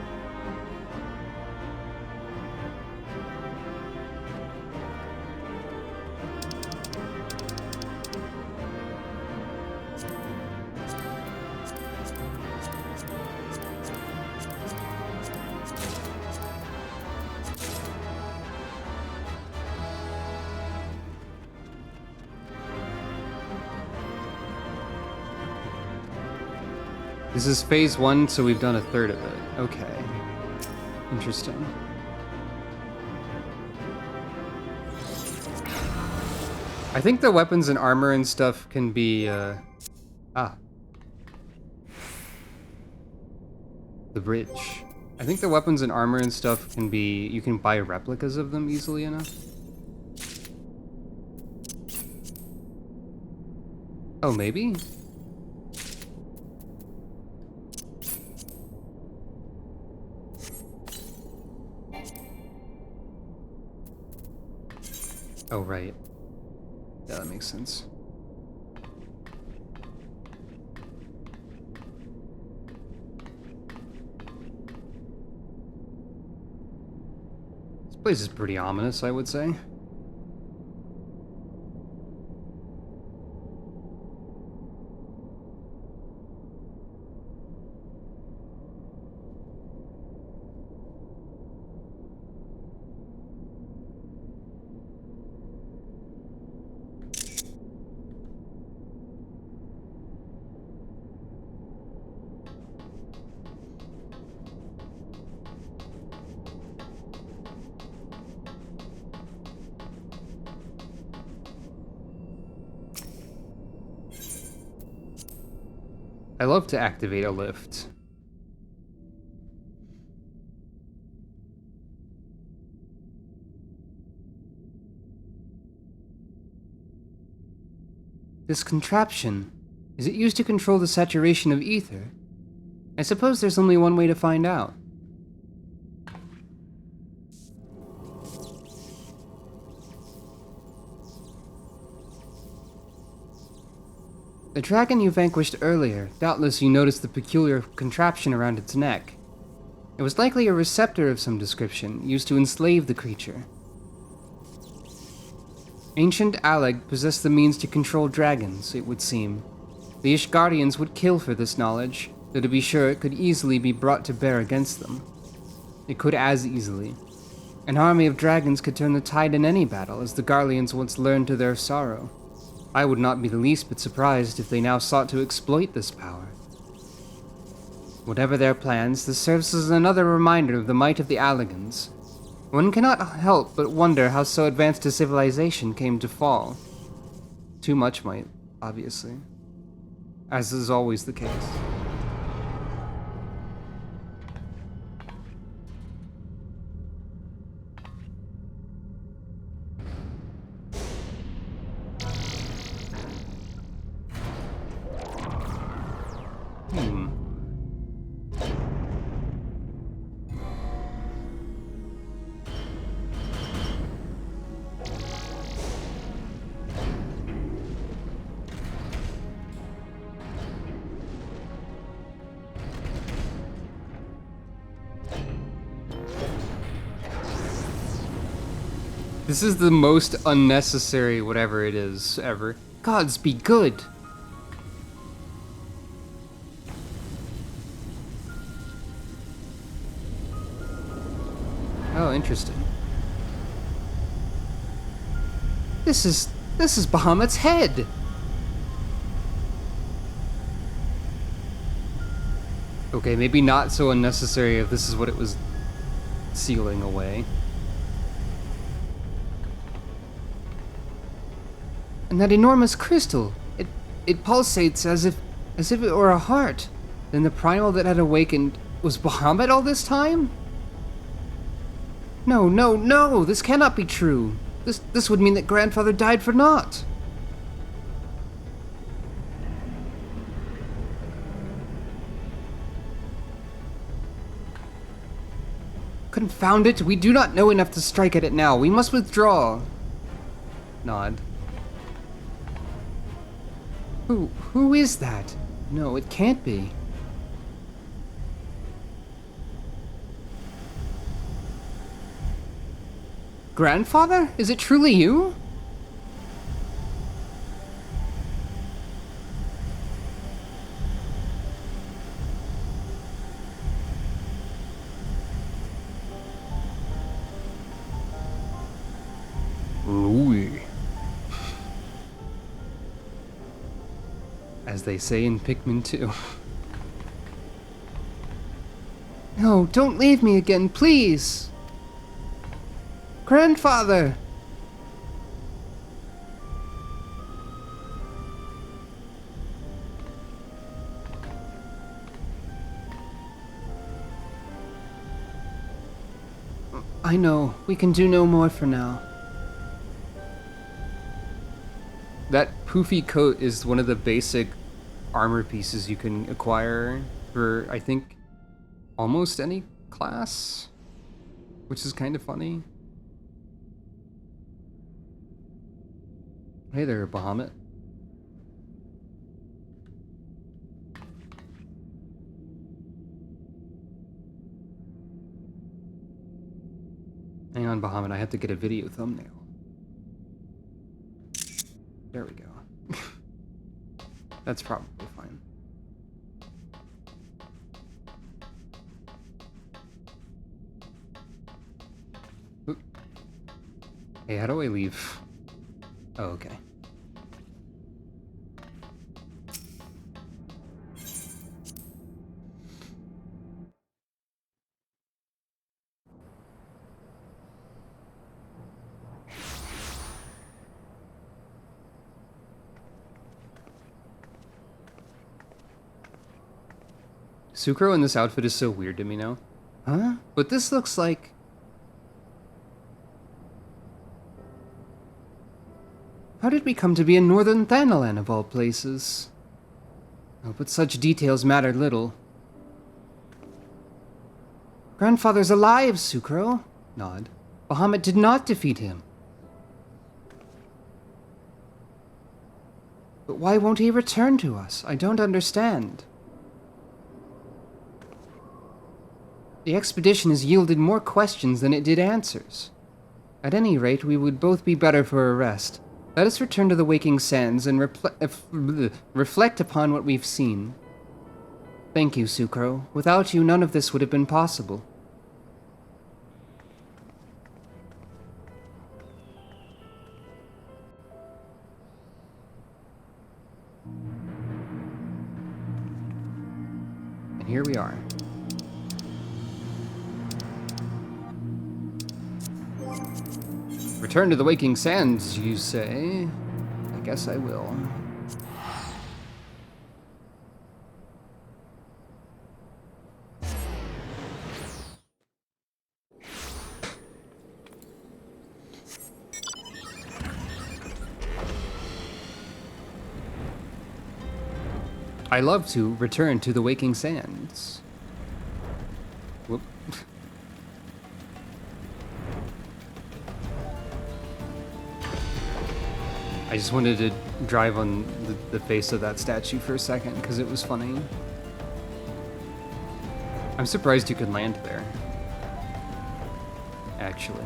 A: This is phase 1, so we've done a third of it. Okay. Interesting. I think the weapons and armor and stuff can be, The bridge. I think the weapons and armor and stuff can be... You can buy replicas of them easily enough. Oh, maybe? Oh, right. Yeah, that makes sense. This place is pretty ominous, I would say. I love to activate a lift. This contraption, is it used to control the saturation of ether? I suppose there's only one way to find out. The dragon you vanquished earlier, doubtless you noticed the peculiar contraption around its neck. It was likely a receptor of some description, used to enslave the creature. Ancient Aleg possessed the means to control dragons, it would seem. The Ishgardians would kill for this knowledge, though to be sure it could easily be brought to bear against them. It could as easily. An army of dragons could turn the tide in any battle, as the Garleans once learned to their sorrow. I would not be the least bit surprised if they now sought to exploit this power. Whatever their plans, this serves as another reminder of the might of the Allegans. One cannot help but wonder how so advanced a civilization came to fall. Too much might, obviously. As is always the case. This is the most unnecessary whatever it is ever. Gods be good. Oh, interesting. This is Bahamut's head. Okay, maybe not so unnecessary if this is what it was sealing away. And that enormous crystal, it pulsates as if it were a heart. Then the primal that had awakened was Bahamut all this time? No, no, no, this cannot be true. This would mean that grandfather died for naught. Confound it, we do not know enough to strike at it now. We must withdraw. Nod. Who is that? No, it can't be. Grandfather? Is it truly you? Louis. As they say in Pikmin 2. No, don't leave me again, please! Grandfather! I know, we can do no more for now. That poofy coat is one of the basic armor pieces you can acquire for, I think, almost any class, which is kind of funny. Hey there, Bahamut. Hang on, Bahamut, I have to get a video thumbnail. There we go. That's probably fine. Oop. Hey, how do I leave? Oh, okay. Sucro in this outfit is so weird to me now. Huh? But this looks like... How did we come to be in northern Thanalan of all places? Oh, but such details matter little. Grandfather's alive, Sucro. Nod. Bahamut did not defeat him. But why won't he return to us? I don't understand. The expedition has yielded more questions than it did answers. At any rate, we would both be better for a rest. Let us return to the waking sands and reflect upon what we've seen. Thank you, Sucro. Without you, none of this would have been possible. And here we are. Return to the waking sands, you say? I guess I will. I love to return to the waking sands. Whoop. I just wanted to drive on the face of that statue for a second because it was funny. I'm surprised you could land there. Actually.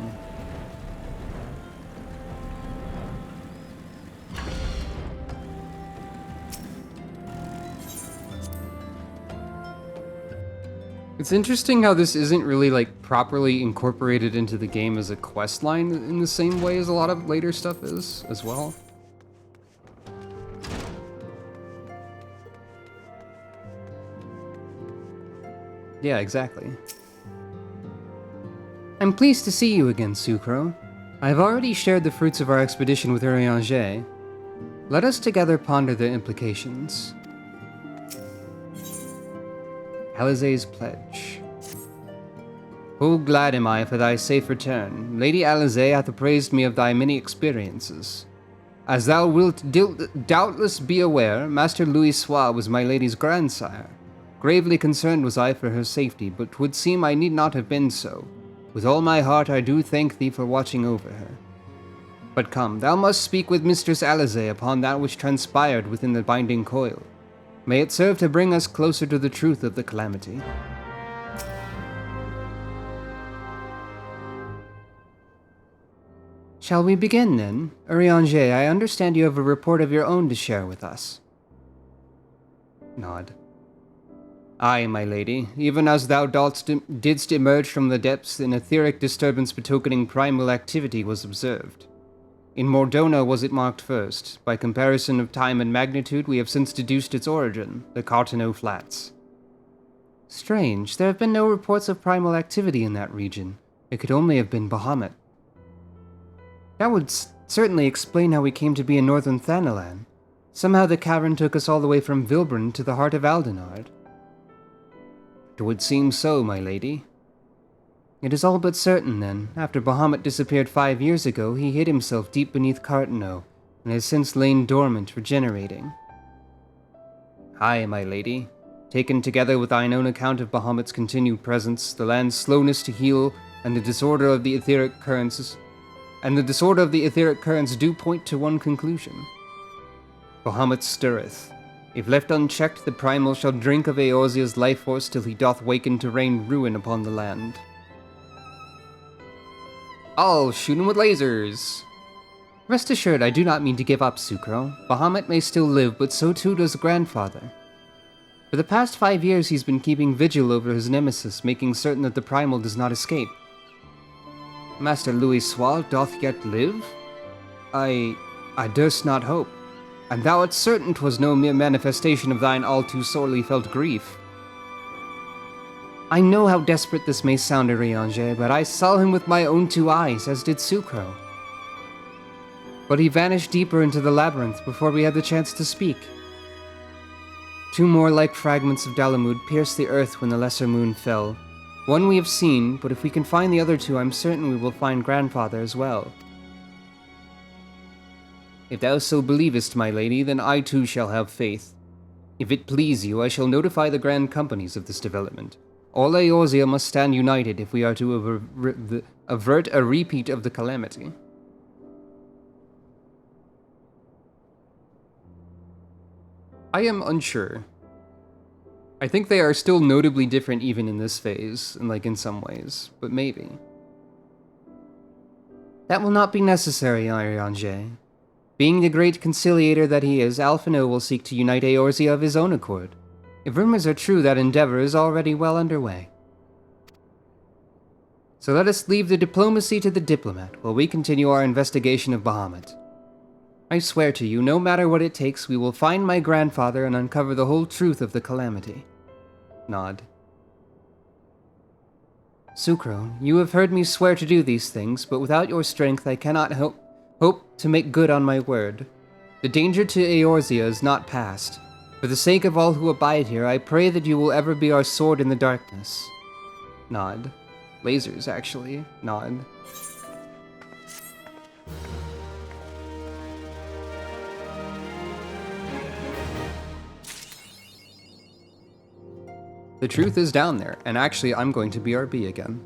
A: It's interesting how this isn't really, like, properly incorporated into the game as a quest line in the same way as a lot of later stuff is, as well. Yeah, exactly. I'm pleased to see you again, Sucro. I have already shared the fruits of our expedition with Urianger. Let us together ponder their implications. Alizé's Pledge. Full glad am I for thy safe return. Lady Alizé hath appraised me of thy many experiences. As thou wilt doubtless be aware, Master Louis Sois was my lady's grandsire. Gravely concerned was I for her safety, but 'twould seem I need not have been so. With all my heart I do thank thee for watching over her. But come, thou must speak with Mistress Alizé upon that which transpired within the binding coil. May it serve to bring us closer to the truth of the calamity. Shall we begin, then? Urianger, I understand you have a report of your own to share with us. Nod. Aye, my lady, even as thou didst emerge from the depths, an etheric disturbance betokening primal activity was observed. In Mordona was it marked first. By comparison of time and magnitude, we have since deduced its origin, the Cartano Flats. Strange, there have been no reports of primal activity in that region. It could only have been Bahamut. That would certainly explain how we came to be in northern Thanalan. Somehow the cavern took us all the way from Vilbren to the heart of Aldenard. It would seem so, my lady. It is all but certain, then. After Bahamut disappeared 5 years ago, he hid himself deep beneath Cartano, and has since lain dormant, regenerating. Aye, my lady. Taken together with thine own account of Bahamut's continued presence, the land's slowness to heal, and the disorder of the etheric currents do point to one conclusion. Bahamut stirreth. If left unchecked, the primal shall drink of Eorzea's life force till he doth waken to rain ruin upon the land. I'll shoot him with lasers! Rest assured, I do not mean to give up, Sucro. Bahamut may still live, but so too does grandfather. For the past 5 years he's been keeping vigil over his nemesis, making certain that the primal does not escape. Master Louis Sois doth yet live? I durst not hope. And thou art certain 'twas no mere manifestation of thine all too sorely felt grief. I know how desperate this may sound, Urianger, but I saw him with my own 2 eyes, as did Sucro. But he vanished deeper into the labyrinth before we had the chance to speak. 2 more like fragments of Dalamud pierced the earth when the lesser moon fell. One we have seen, but if we can find the other 2, I'm certain we will find grandfather as well. If thou so believest, my lady, then I too shall have faith. If it please you, I shall notify the grand companies of this development. All Eorzea must stand united if we are to avert a repeat of the calamity. I am unsure. I think they are still notably different even in this phase, and in some ways, but maybe. That will not be necessary, Urianger. Being the great conciliator that he is, Alphino will seek to unite Eorzea of his own accord. If rumors are true, that endeavor is already well underway. So let us leave the diplomacy to the diplomat, while we continue our investigation of Bahamut. I swear to you, no matter what it takes, we will find my grandfather and uncover the whole truth of the calamity. Nod. Sucro, you have heard me swear to do these things, but without your strength I cannot hope to make good on my word. The danger to Eorzea is not past. For the sake of all who abide here, I pray that you will ever be our sword in the darkness. Nod. Lasers, actually. Nod. The truth is down there, and actually I'm going to BRB again.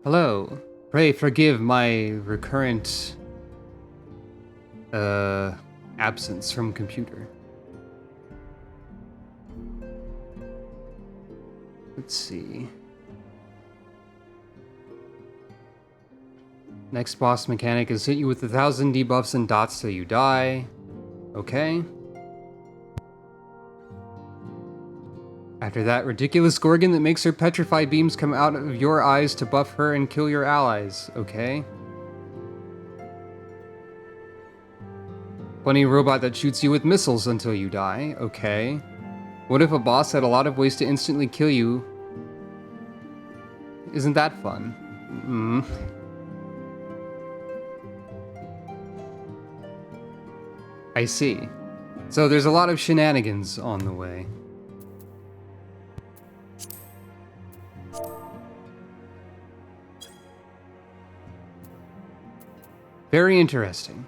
A: Hello. Pray forgive my recurrent absence from computer. Let's see. Next boss mechanic is hit you with 1,000 debuffs and dots till you die. Okay. After that, ridiculous Gorgon that makes her petrified beams come out of your eyes to buff her and kill your allies. Okay. Funny robot that shoots you with missiles until you die. Okay. What if a boss had a lot of ways to instantly kill you? Isn't that fun? I see. So there's a lot of shenanigans on the way. Very interesting.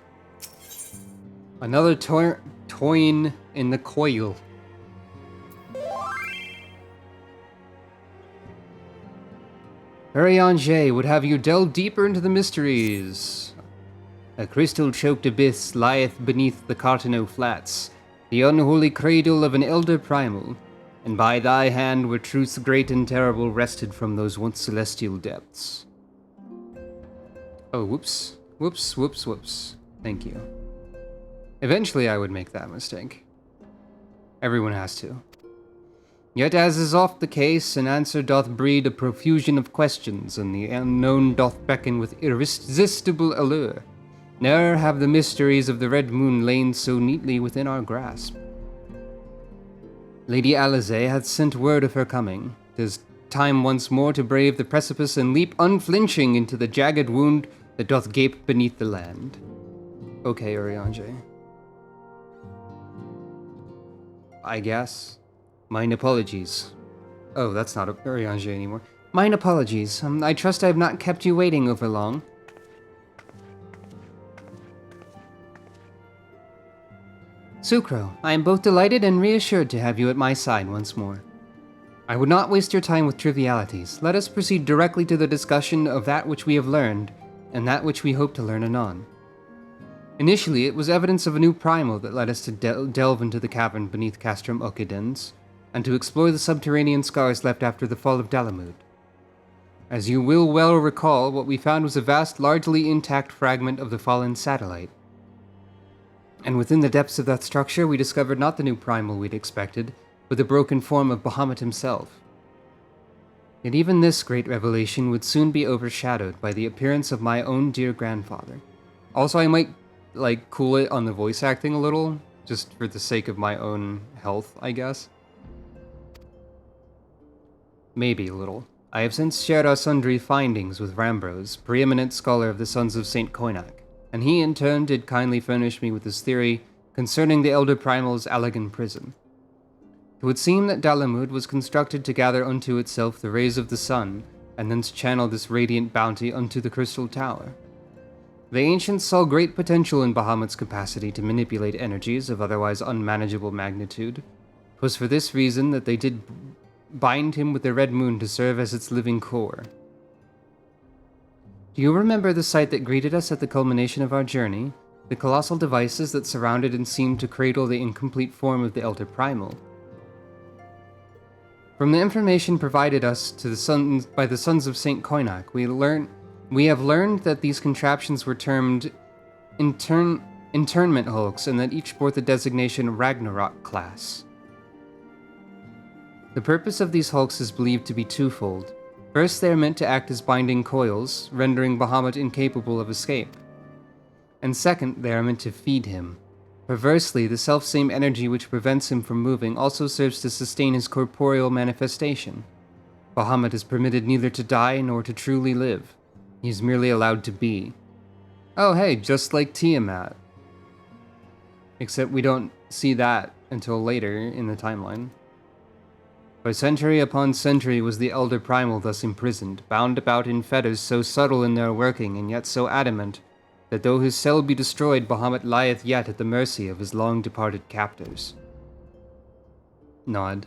A: Another toin in the coil. Ariange would have you delve deeper into the mysteries. A crystal-choked abyss lieth beneath the Cartano Flats, the unholy cradle of an elder primal, and by thy hand were truths great and terrible wrested from those once celestial depths. Oh, whoops. Whoops, whoops, whoops. Thank you. Eventually I would make that mistake. Everyone has to. Yet as is oft the case, an answer doth breed a profusion of questions, and the unknown doth beckon with irresistible allure. Ne'er have the mysteries of the Red Moon lain so neatly within our grasp. Lady Alize hath sent word of her coming. 'Tis time once more to brave the precipice and leap unflinching into the jagged wound that doth gape beneath the land. Okay, Urianger. I guess. Mine apologies. Oh, that's not Urianger anymore. Mine apologies. I trust I have not kept you waiting over long. Sucro, I am both delighted and reassured to have you at my side once more. I would not waste your time with trivialities. Let us proceed directly to the discussion of that which we have learned, and that which we hope to learn anon. Initially, it was evidence of a new primal that led us to delve into the cavern beneath Castrum Ocidens, and to explore the subterranean scars left after the fall of Dalamud. As you will well recall, what we found was a vast, largely intact fragment of the fallen satellite. And within the depths of that structure, we discovered not the new primal we'd expected, but the broken form of Bahamut himself. Yet even this great revelation would soon be overshadowed by the appearance of my own dear grandfather. Also, I might, cool it on the voice acting a little, just for the sake of my own health, I guess. Maybe a little. I have since shared our sundry findings with Rambros, preeminent scholar of the Sons of St. Koinak, and he in turn did kindly furnish me with his theory concerning the Elder Primal's Allegan prison. It would seem that Dalamud was constructed to gather unto itself the rays of the sun, and thence channel this radiant bounty unto the Crystal Tower. The ancients saw great potential in Bahamut's capacity to manipulate energies of otherwise unmanageable magnitude. 'Twas for this reason that they did bind him with the Red Moon to serve as its living core. Do you remember the sight that greeted us at the culmination of our journey? The colossal devices that surrounded and seemed to cradle the incomplete form of the Elder Primal. From the information provided us to by the Sons of St. Koinak, we have learned that these contraptions were termed internment hulks, and that each bore the designation Ragnarok class. The purpose of these hulks is believed to be twofold. First, they are meant to act as binding coils, rendering Bahamut incapable of escape. And second, they are meant to feed him. Perversely, the selfsame energy which prevents him from moving also serves to sustain his corporeal manifestation. Bahamut is permitted neither to die nor to truly live. He is merely allowed to be. Oh hey, just like Tiamat. Except we don't see that until later in the timeline. For century upon century was the Elder Primal thus imprisoned, bound about in fetters so subtle in their working and yet so adamant, that though his cell be destroyed, Bahamut lieth yet at the mercy of his long-departed captors. Nod.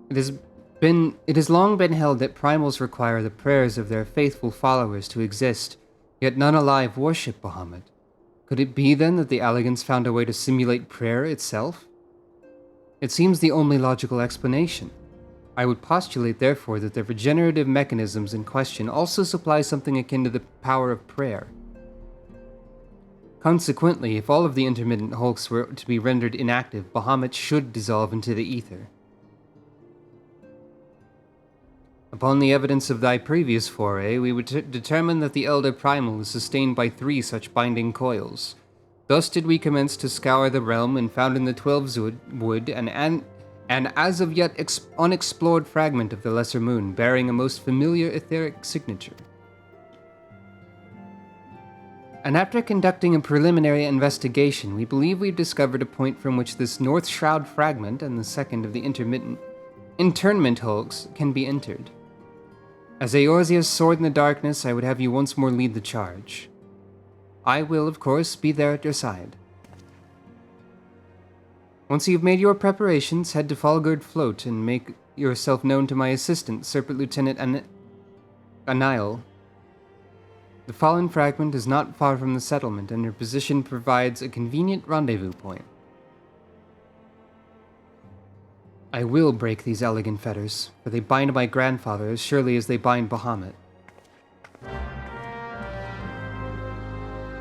A: It is It has long been held that primals require the prayers of their faithful followers to exist, yet none alive worship Bahamut. Could it be then that the Alligans found a way to simulate prayer itself? It seems the only logical explanation. I would postulate, therefore, that the regenerative mechanisms in question also supply something akin to the power of prayer. Consequently, if all of the intermittent hulks were to be rendered inactive, Bahamut should dissolve into the ether. Upon the evidence of thy previous foray, we would determine that the Elder Primal is sustained by 3 such binding coils. Thus did we commence to scour the realm and found in the 12's wood an as of yet unexplored fragment of the Lesser Moon, bearing a most familiar etheric signature. And after conducting a preliminary investigation, we believe we've discovered a point from which this North Shroud fragment and the second of the internment hulks can be entered. As Eorzea's sword in the darkness, I would have you once more lead the charge. I will, of course, be there at your side. Once you've made your preparations, head to Falgard Float and make yourself known to my assistant, Serpent Lieutenant Anile. The fallen fragment is not far from the settlement, and her position provides a convenient rendezvous point. I will break these elegant fetters, for they bind my grandfather as surely as they bind Bahamut.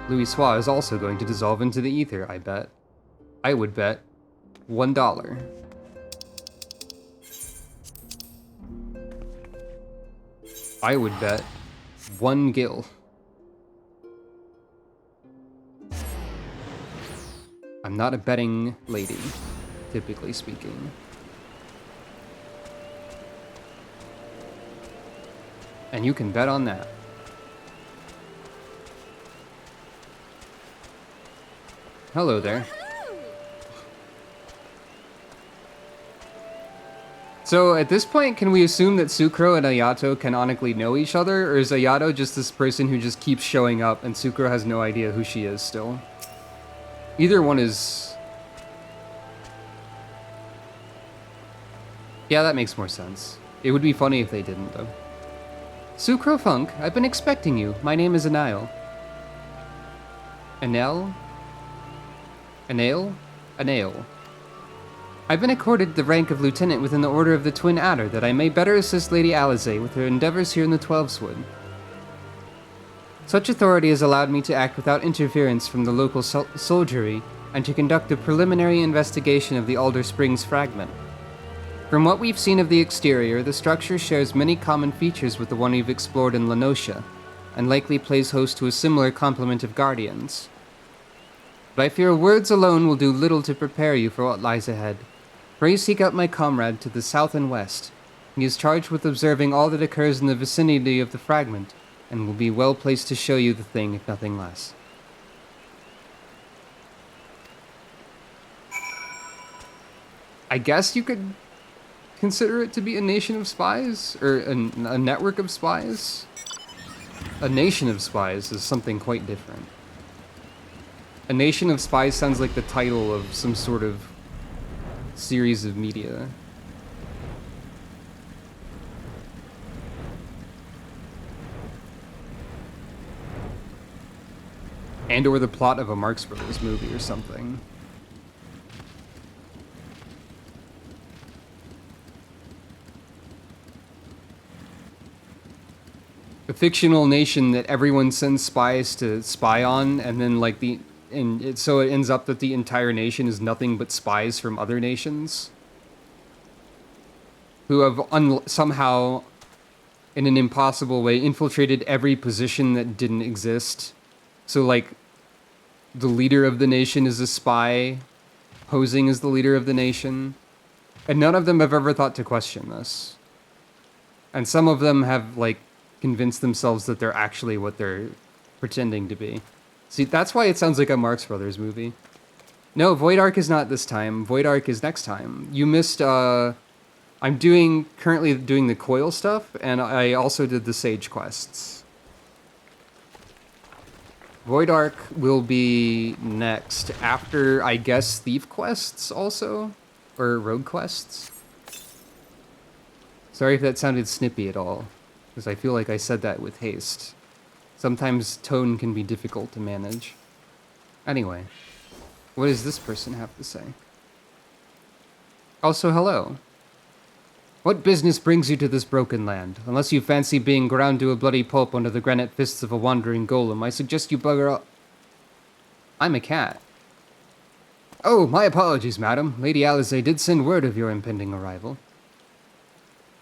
A: Louis is also going to dissolve into the ether, I bet. I would bet $1. I would bet 1 gil. I'm not a betting lady, typically speaking. And you can bet on that. Hello there. So at this point, can we assume that Sucro and Ayato canonically know each other, or is Ayato just this person who just keeps showing up and Sucro has no idea who she is still? Either one is... Yeah, that makes more sense. It would be funny if they didn't, though. Sucro Funk, I've been expecting you. My name is Anile. Anile? Anile? Anile. I've been accorded the rank of lieutenant within the Order of the Twin Adder, that I may better assist Lady Alizé with her endeavors here in the 12's Wood. Such authority has allowed me to act without interference from the local soldiery, and to conduct a preliminary investigation of the Alder Springs fragment. From what we've seen of the exterior, the structure shares many common features with the one we've explored in Lenosha, and likely plays host to a similar complement of guardians. But I fear words alone will do little to prepare you for what lies ahead. Pray seek out my comrade to the south and west. He is charged with observing all that occurs in the vicinity of the fragment, and will be well placed to show you the thing, if nothing less. I guess you could consider it to be a nation of spies, or a network of spies. A nation of spies is something quite different. A nation of spies sounds like the title of some sort of series of media. And or the plot of a Marx Brothers movie or something. A fictional nation that everyone sends spies to spy on, and then like so it ends up that the entire nation is nothing but spies from other nations who have somehow, in an impossible way, infiltrated every position that didn't exist. So like, the leader of the nation is a spy, posing as the leader of the nation, and none of them have ever thought to question this. And some of them have like convinced themselves that they're actually what they're pretending to be. See, that's why it sounds like a Marx Brothers movie. No, Void Ark is not this time. Void Ark is next time. You missed, I'm currently doing the coil stuff, and I also did the Sage quests. Void Ark will be next, after, I guess, Thief quests also? Or Rogue quests? Sorry if that sounded snippy at all, because I feel like I said that with haste. Sometimes tone can be difficult to manage. Anyway, what does this person have to say? Also, hello. What business brings you to this broken land? Unless you fancy being ground to a bloody pulp under the granite fists of a wandering golem, I suggest you bugger up. I'm a cat. Oh, my apologies, madam. Lady Alizé did send word of your impending arrival.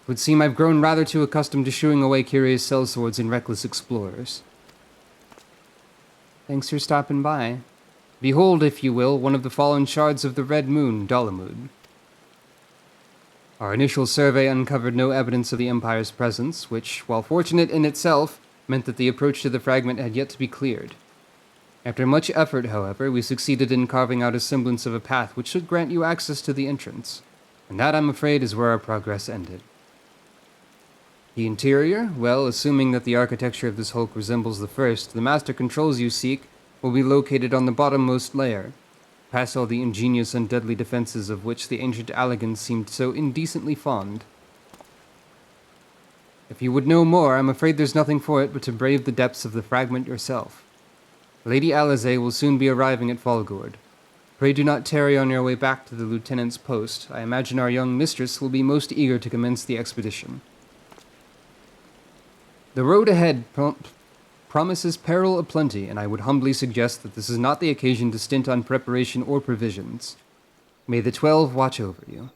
A: It would seem I've grown rather too accustomed to shooing away curious sellswords and reckless explorers. Thanks for stopping by. Behold, if you will, one of the fallen shards of the Red Moon, Dalamud. Our initial survey uncovered no evidence of the Empire's presence, which, while fortunate in itself, meant that the approach to the fragment had yet to be cleared. After much effort, however, we succeeded in carving out a semblance of a path which should grant you access to the entrance, and that, I'm afraid, is where our progress ended. The interior? Well, assuming that the architecture of this hulk resembles the first, the master controls you seek will be located on the bottommost layer, past all the ingenious and deadly defenses of which the ancient Alligans seemed so indecently fond. If you would know more, I'm afraid there's nothing for it but to brave the depths of the fragment yourself. Lady Alizé will soon be arriving at Falgord. Pray do not tarry on your way back to the lieutenant's post. I imagine our young mistress will be most eager to commence the expedition. The road ahead promises peril aplenty, and I would humbly suggest that this is not the occasion to stint on preparation or provisions. May the 12 watch over you.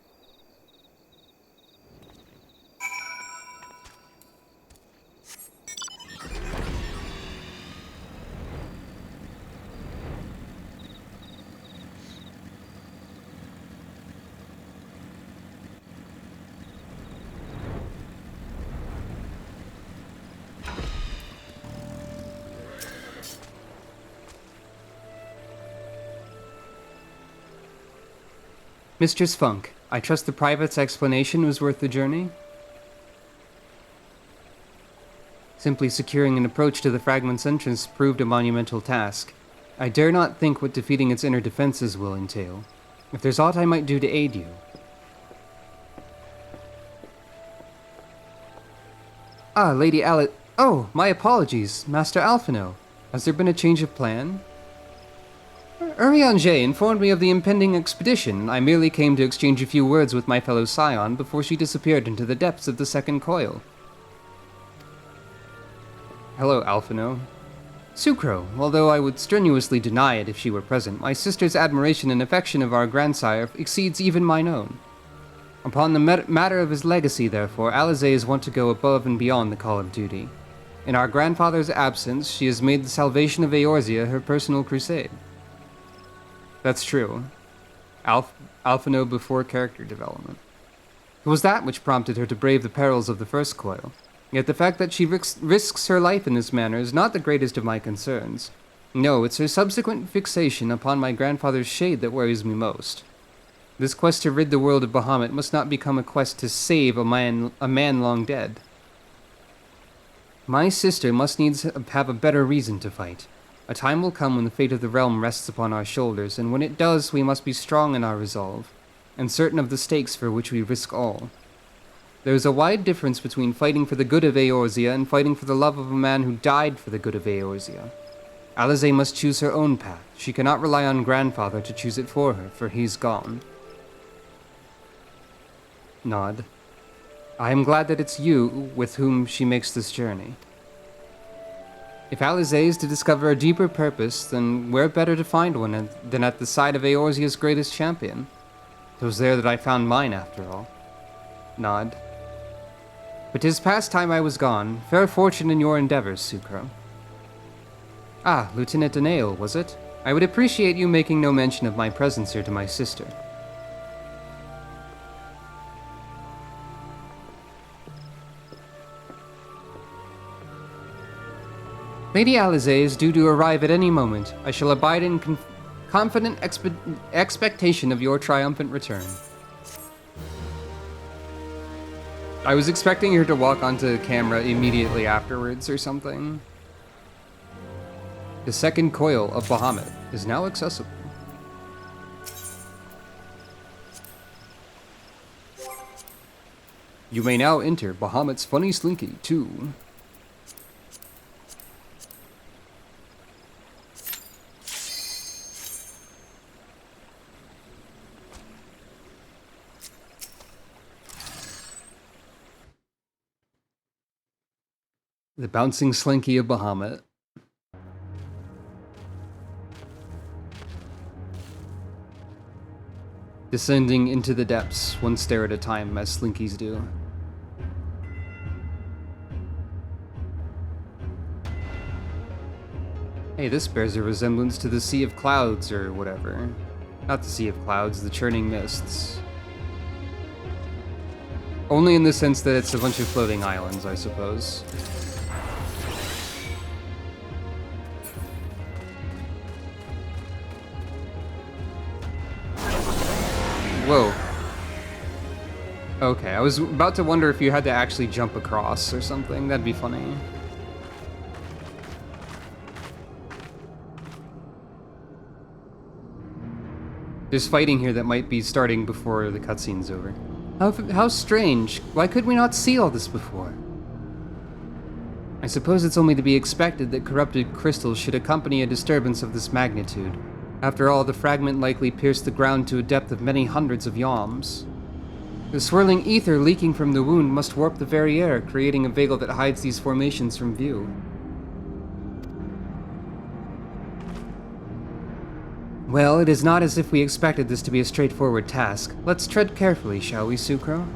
A: Mistress Funk, I trust the private's explanation was worth the journey? Simply securing an approach to the fragment's entrance proved a monumental task. I dare not think what defeating its inner defenses will entail. If there's aught I might do to aid you. Ah, Lady Alice. Oh, my apologies, Master Alphino. Has there been a change of plan? Urianger informed me of the impending expedition. I merely came to exchange a few words with my fellow scion before she disappeared into the depths of the second coil. Hello, Alphino. Sucro, although I would strenuously deny it if she were present, my sister's admiration and affection of our grandsire exceeds even mine own. Upon the matter of his legacy, therefore, Alizé is wont to go above and beyond the call of duty. In our grandfather's absence, she has made the salvation of Eorzea her personal crusade. That's true. Alphino before character development. It was that which prompted her to brave the perils of the first coil. Yet the fact that she risks her life in this manner is not the greatest of my concerns. No, it's her subsequent fixation upon my grandfather's shade that worries me most. This quest to rid the world of Bahamut must not become a quest to save a man long dead. My sister must needs have a better reason to fight. A time will come when the fate of the realm rests upon our shoulders, and when it does, we must be strong in our resolve, and certain of the stakes for which we risk all. There is a wide difference between fighting for the good of Eorzea and fighting for the love of a man who died for the good of Eorzea. Alizé must choose her own path. She cannot rely on grandfather to choose it for her, for he's gone. Nod. I am glad that it's you with whom she makes this journey. If Alizé is to discover a deeper purpose, then where better to find one than at the side of Eorzea's greatest champion? It was there that I found mine, after all. Nod. But 'tis past time I was gone. Fair fortune in your endeavors, Sucro. Ah, Lieutenant Danail, was it? I would appreciate you making no mention of my presence here to my sister. Lady Alizé is due to arrive at any moment. I shall abide in confident expectation of your triumphant return. I was expecting her to walk onto camera immediately afterwards or something. The second coil of Bahamut is now accessible. You may now enter Bahamut's Funny Slinky 2. The Bouncing Slinky of Bahamut. Descending into the depths, one stair at a time, as slinkies do. Hey, this bears a resemblance to the Sea of Clouds, or whatever. Not the Sea of Clouds, the Churning Mists. Only in the sense that it's a bunch of floating islands, I suppose. Whoa. Okay, I was about to wonder if you had to actually jump across or something. That'd be funny. There's fighting here that might be starting before the cutscene's over. How strange. Why could we not see all this before? I suppose it's only to be expected that corrupted crystals should accompany a disturbance of this magnitude. After all, the fragment likely pierced the ground to a depth of many hundreds of yalms. The swirling ether leaking from the wound must warp the very air, creating a veil that hides these formations from view. Well, it is not as if we expected this to be a straightforward task. Let's tread carefully, shall we, Sucro?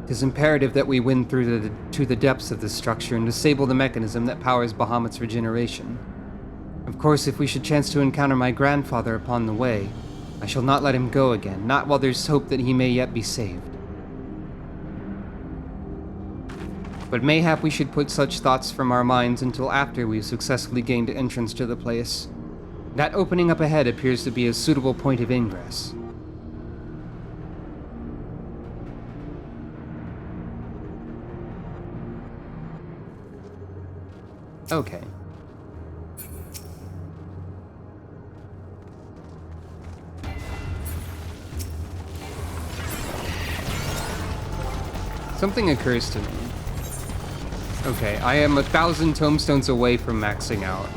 A: It is imperative that we win through to the depths of this structure and disable the mechanism that powers Bahamut's regeneration. Of course, if we should chance to encounter my grandfather upon the way, I shall not let him go again, not while there's hope that he may yet be saved. But mayhap we should put such thoughts from our minds until after we've successfully gained entrance to the place. That opening up ahead appears to be a suitable point of ingress. Okay. Something occurs to me. Okay, I am 1,000 tomestones away from maxing out.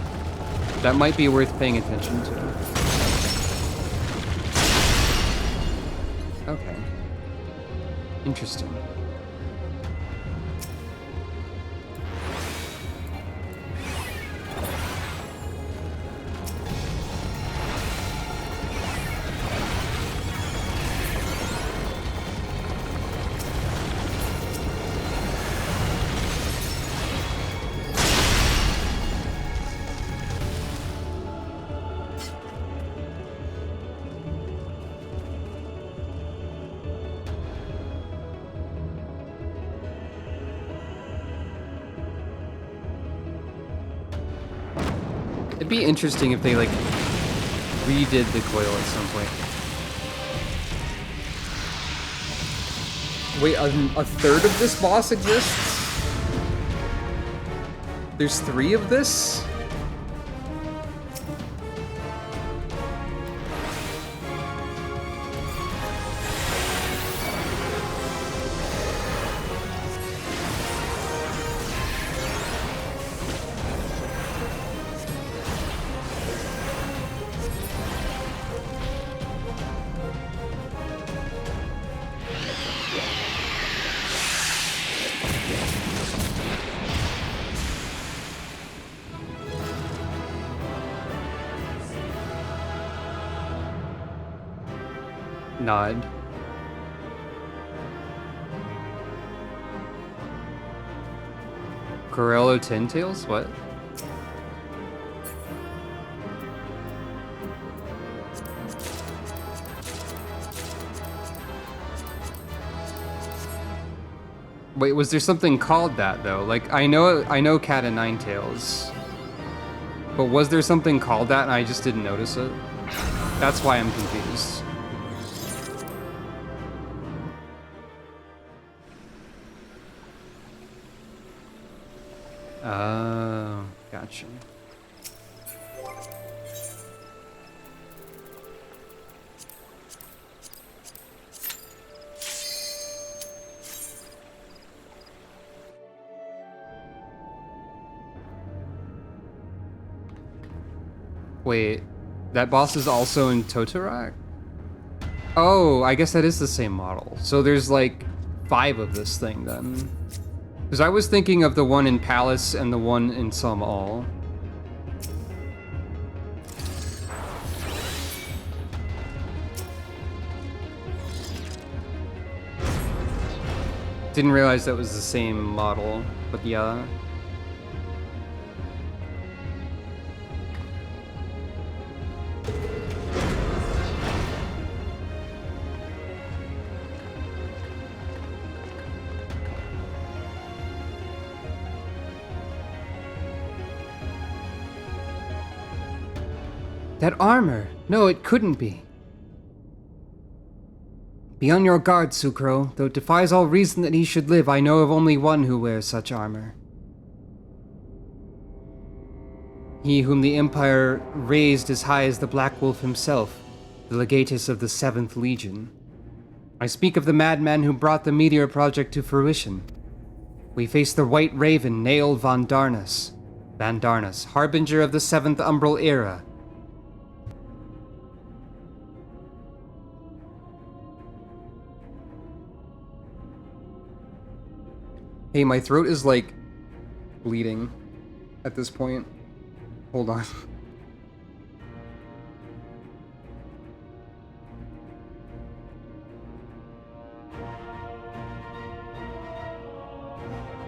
A: That might be worth paying attention to. Okay. Interesting. It'd be interesting if they, like, redid the coil at some point. Wait, a third of this boss exists? There's 3 of this? Nod. Corello Ten-Tails? What? Wait, was there something called that though? Like, I know Cat and Ninetales, but was there something called that and I just didn't notice it? That's why I'm confused. Oh, gotcha. Wait, that boss is also in Totorak? Oh, I guess that is the same model. So there's like 5 of this thing then. Because I was thinking of the one in Palace and the one in All. Didn't realize that was the same model, but yeah. That armor! No, it couldn't be. Be on your guard, Sucro. Though it defies all reason that he should live, I know of only one who wears such armor. He whom the Empire raised as high as the Black Wolf himself, the legatus of the 7th Legion. I speak of the madman who brought the Meteor Project to fruition. We face the White Raven, Nael von Darnus. Van Darnus, harbinger of the 7th Umbral Era. Hey, my throat is like bleeding at this point. Hold on.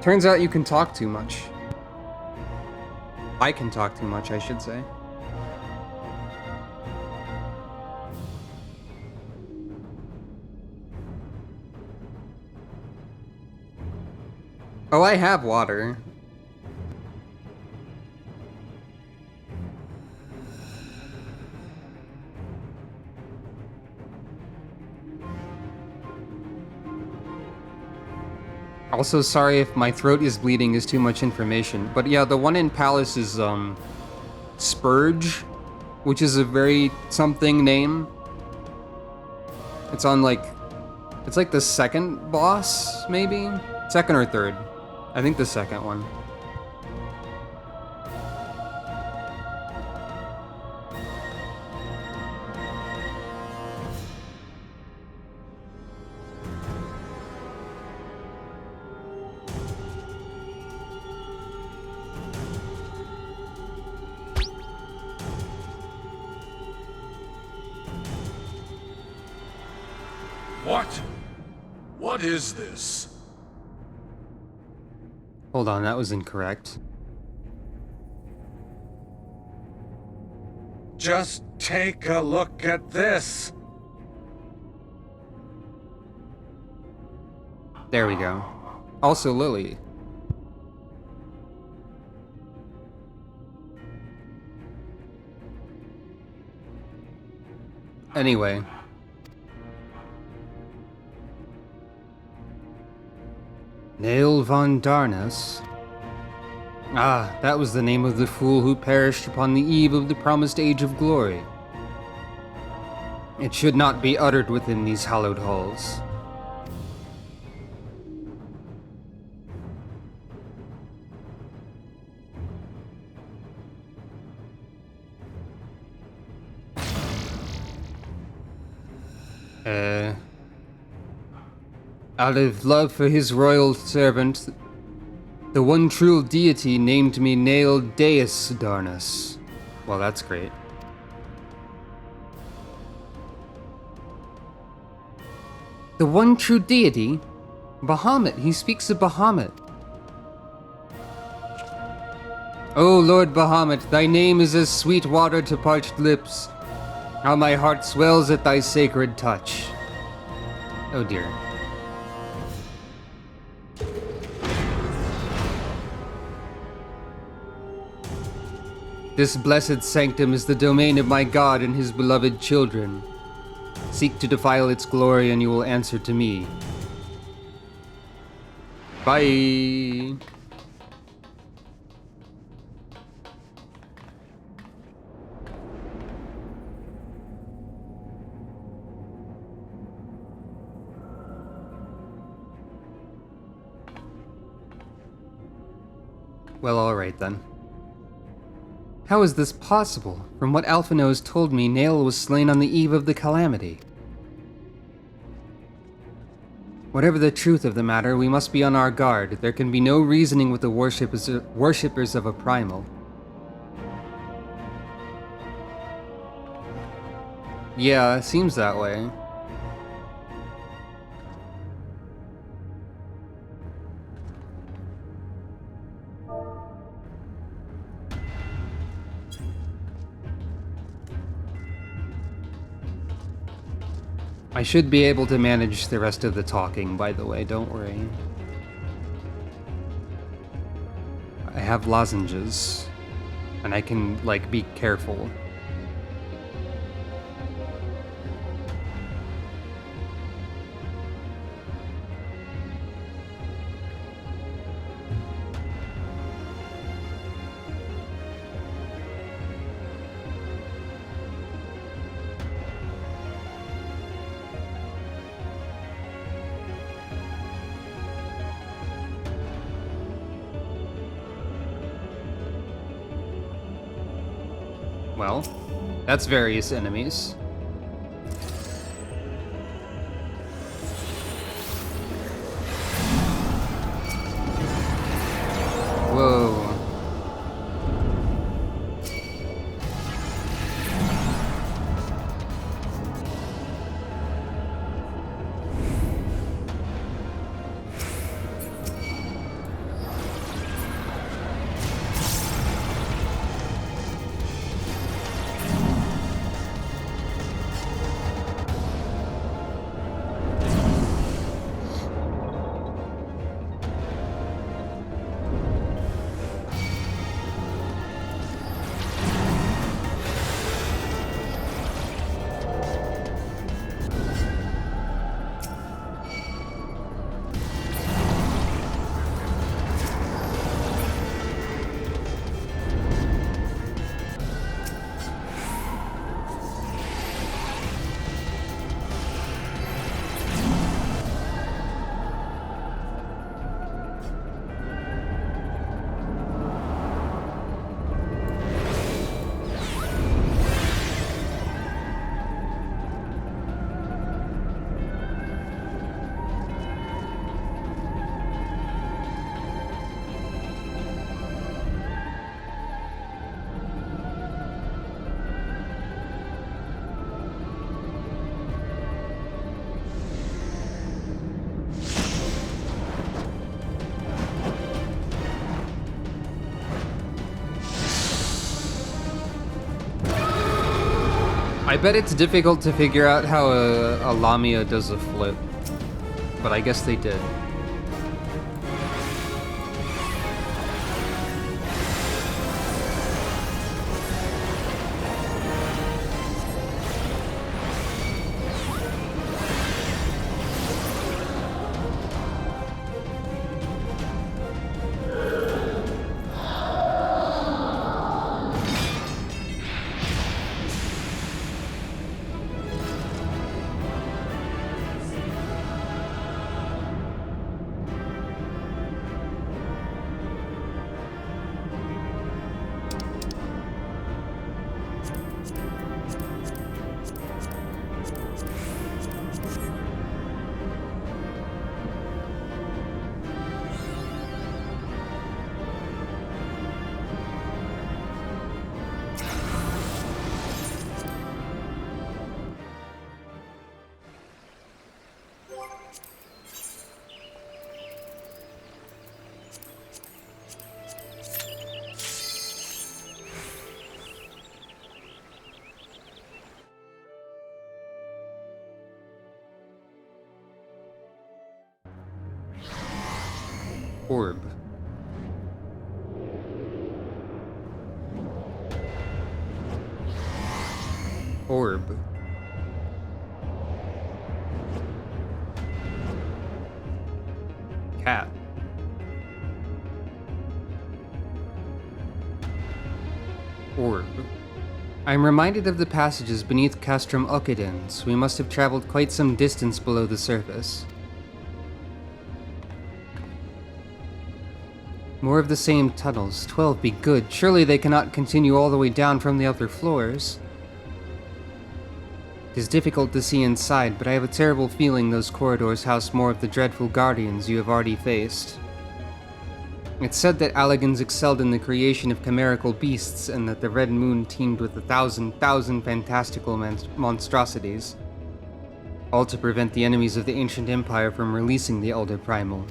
A: Turns out you can talk too much. I can talk too much, I should say. Oh, I have water. Also, sorry if my throat is bleeding is too much information. But yeah, the one in Palace is, Spurge, which is a very something name. It's on, like, it's like the 2nd boss, maybe? 2nd or 3rd. I think the 2nd one.
B: What is this?
A: Hold on, that was incorrect.
B: Just take a look at this.
A: There we go. Also Lily. Anyway. Nael von Darnus. Ah, that was the name of the fool who perished upon the eve of the promised Age of Glory. It should not be uttered within these hallowed halls. Out of love for his royal servant, the one true deity named me Nael Deus Darnus. Well, that's great. The one true deity? Bahamut, he speaks of Bahamut. O Lord Bahamut, thy name is as sweet water to parched lips. How my heart swells at thy sacred touch. Oh dear. This blessed sanctum is the domain of my God and his beloved children. Seek to defile its glory and you will answer to me. Bye! Well, alright then. How is this possible? From what Alpha knows told me, Nail was slain on the eve of the calamity. Whatever the truth of the matter, we must be on our guard. There can be no reasoning with the worshippers of a primal. Yeah, it seems that way. I should be able to manage the rest of the talking, by the way, don't worry. I have lozenges, and I can, like, be careful. Well, that's various enemies. Whoa. I bet it's difficult to figure out how a Lamia does a flip, but I guess they did. Orb. Orb. Cat. Orb. I'm reminded of the passages beneath Castrum Occidens. We must have traveled quite some distance below the surface. More of the same tunnels. 12 be good. Surely they cannot continue all the way down from the other floors. It is difficult to see inside, but I have a terrible feeling those corridors house more of the dreadful guardians you have already faced. It's said that Alligans excelled in the creation of chimerical beasts, and that the Red Moon teemed with 1,000 fantastical monstrosities, all to prevent the enemies of the ancient empire from releasing the Elder Primal.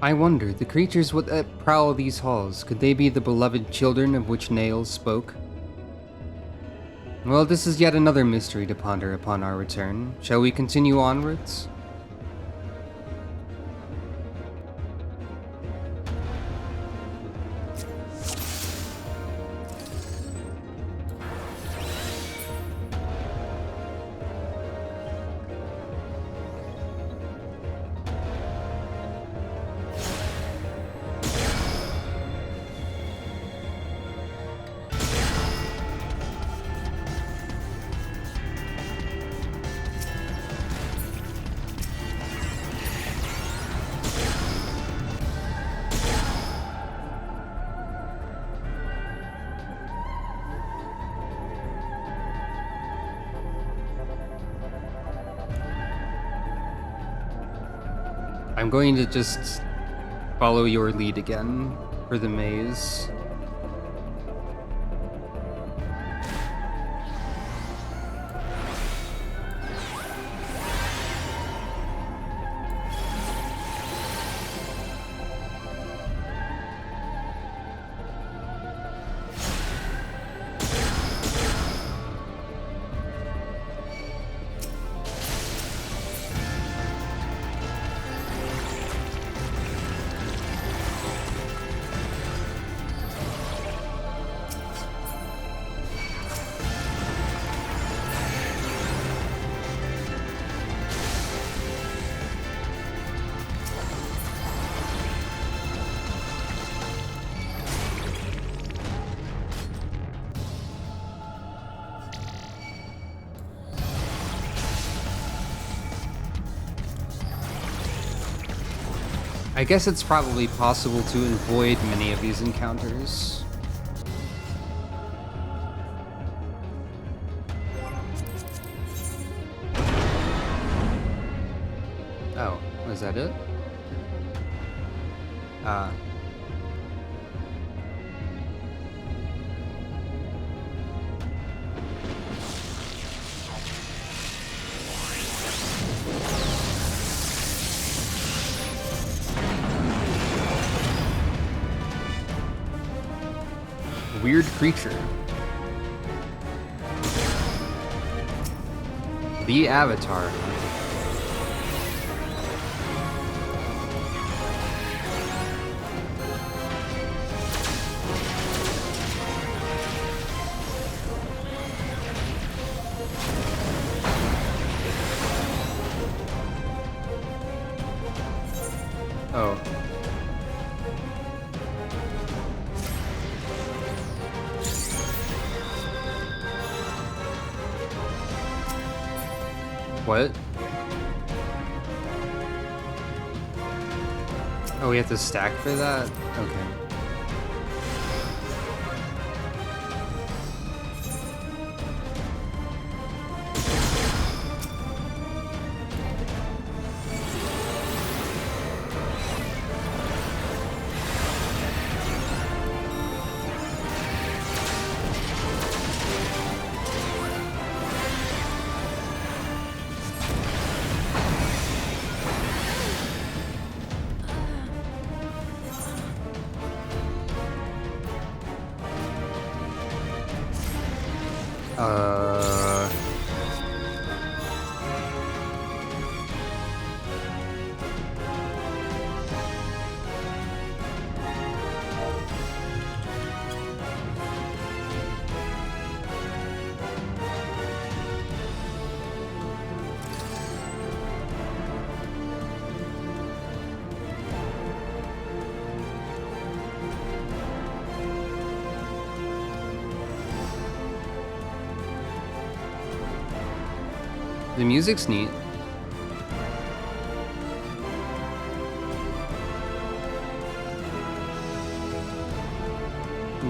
A: I wonder, the creatures that prowl these halls, could they be the beloved children of which Nail spoke? Well, this is yet another mystery to ponder upon our return. Shall we continue onwards? I'm going to just follow your lead again for the maze. I guess it's probably possible to avoid many of these encounters. Oh, was that it? Weird creature. The Avatar. Oh. What? Oh, we have to stack for that? Okay. The music's neat.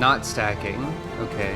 A: not stacking. Okay.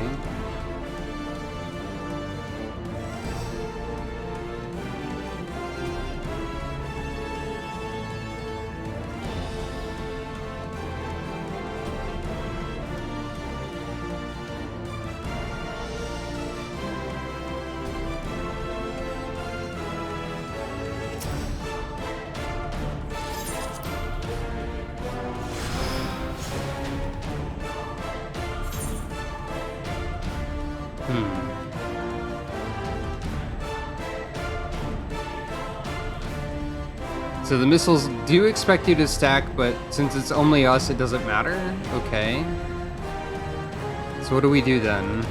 A: So the missiles do expect you to stack, but since it's only us, it doesn't matter? Okay. So what do we do then?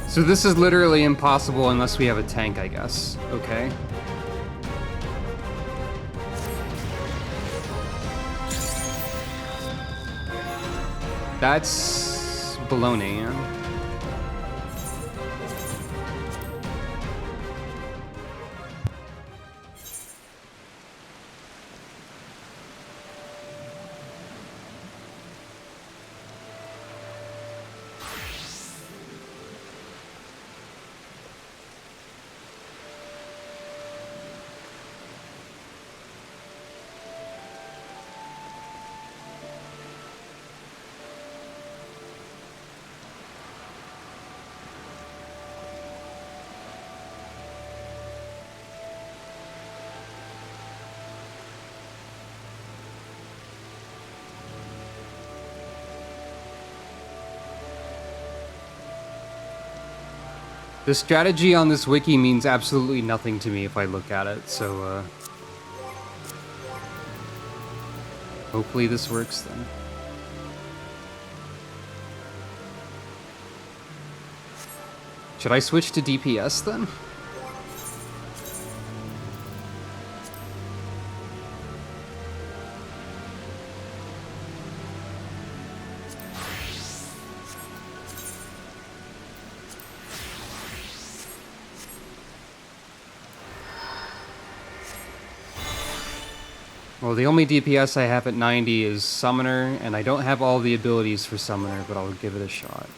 A: So this is literally impossible unless we have a tank, I guess. Okay. That's baloney. The strategy on this wiki means absolutely nothing to me if I look at it, so hopefully this works then. Should I switch to DPS then? Well, the only DPS I have at 90 is Summoner, and I don't have all the abilities for Summoner, but I'll give it a shot.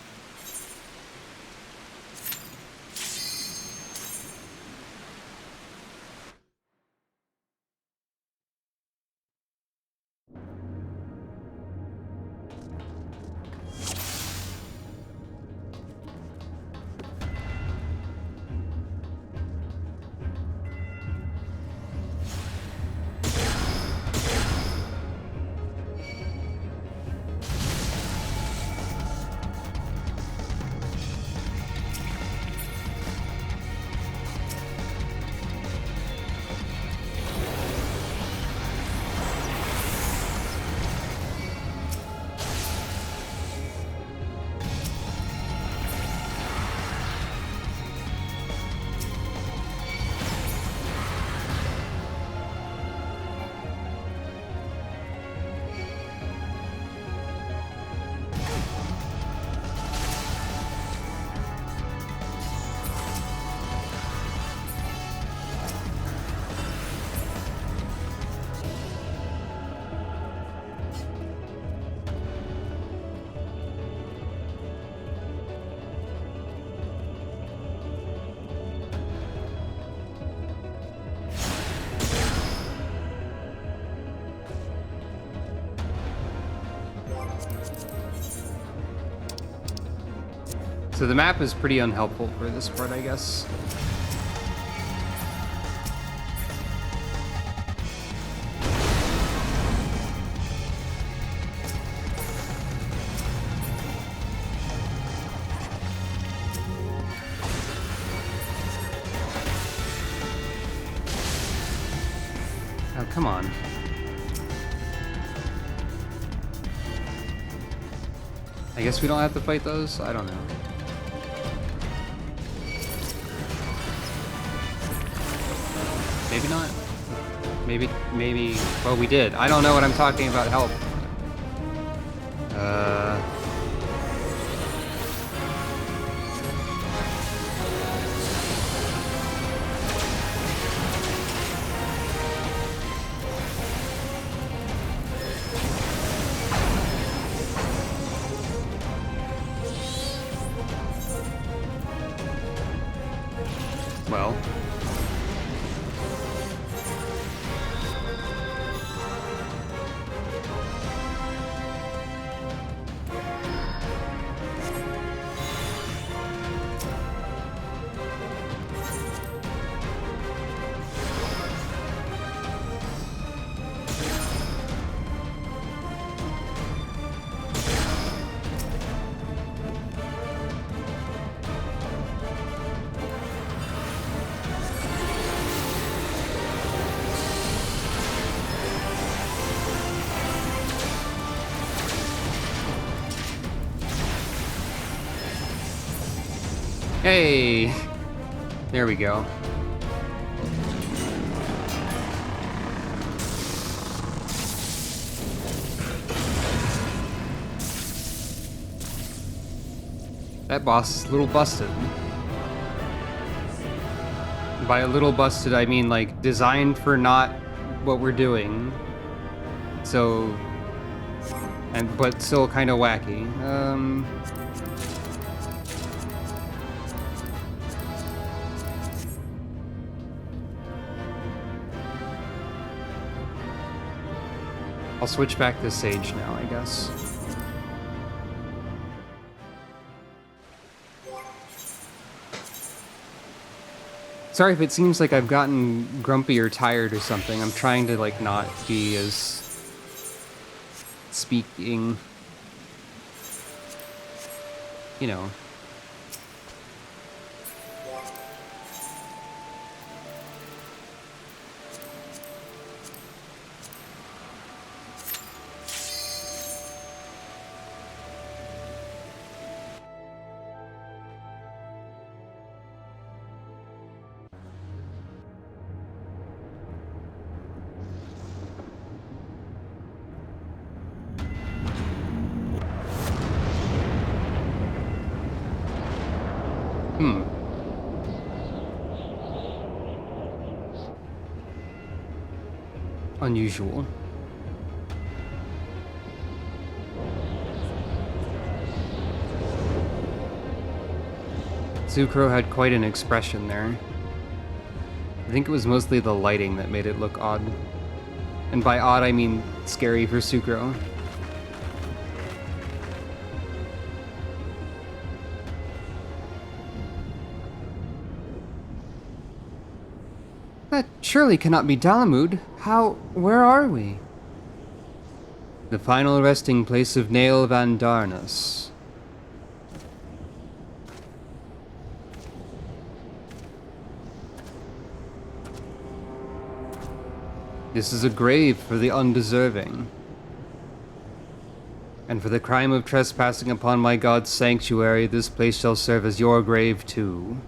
A: So the map is pretty unhelpful for this part, I guess. Oh, come on. I guess we don't have to fight those? I don't know. Maybe not. Maybe... Well, we did. I don't know what I'm talking about. Help. Well... Hey! There we go. That boss is a little busted. By a little busted, I mean like designed for not what we're doing. So... but still kind of wacky. I'll switch back to Sage now, I guess. Sorry if it seems like I've gotten grumpy or tired or something. I'm trying to, like, not be as... speaking... you know... Unusual. Sukro had quite an expression there. I think it was mostly the lighting that made it look odd. And by odd, I mean scary for Sukro. That surely cannot be Dalamud. Where are we? The final resting place of Nail Van Darnus. This is a grave for the undeserving. And for the crime of trespassing upon my god's sanctuary, this place shall serve as your grave too.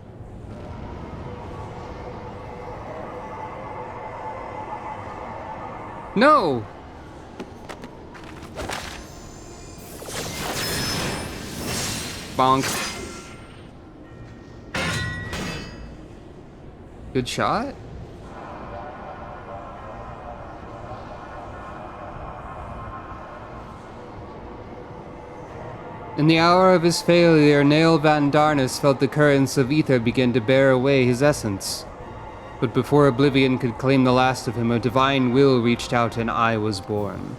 A: No! Bonk. Good shot? In the hour of his failure, Nail Van Darnus felt the currents of ether begin to bear away his essence. But before oblivion could claim the last of him, a divine will reached out and I was born.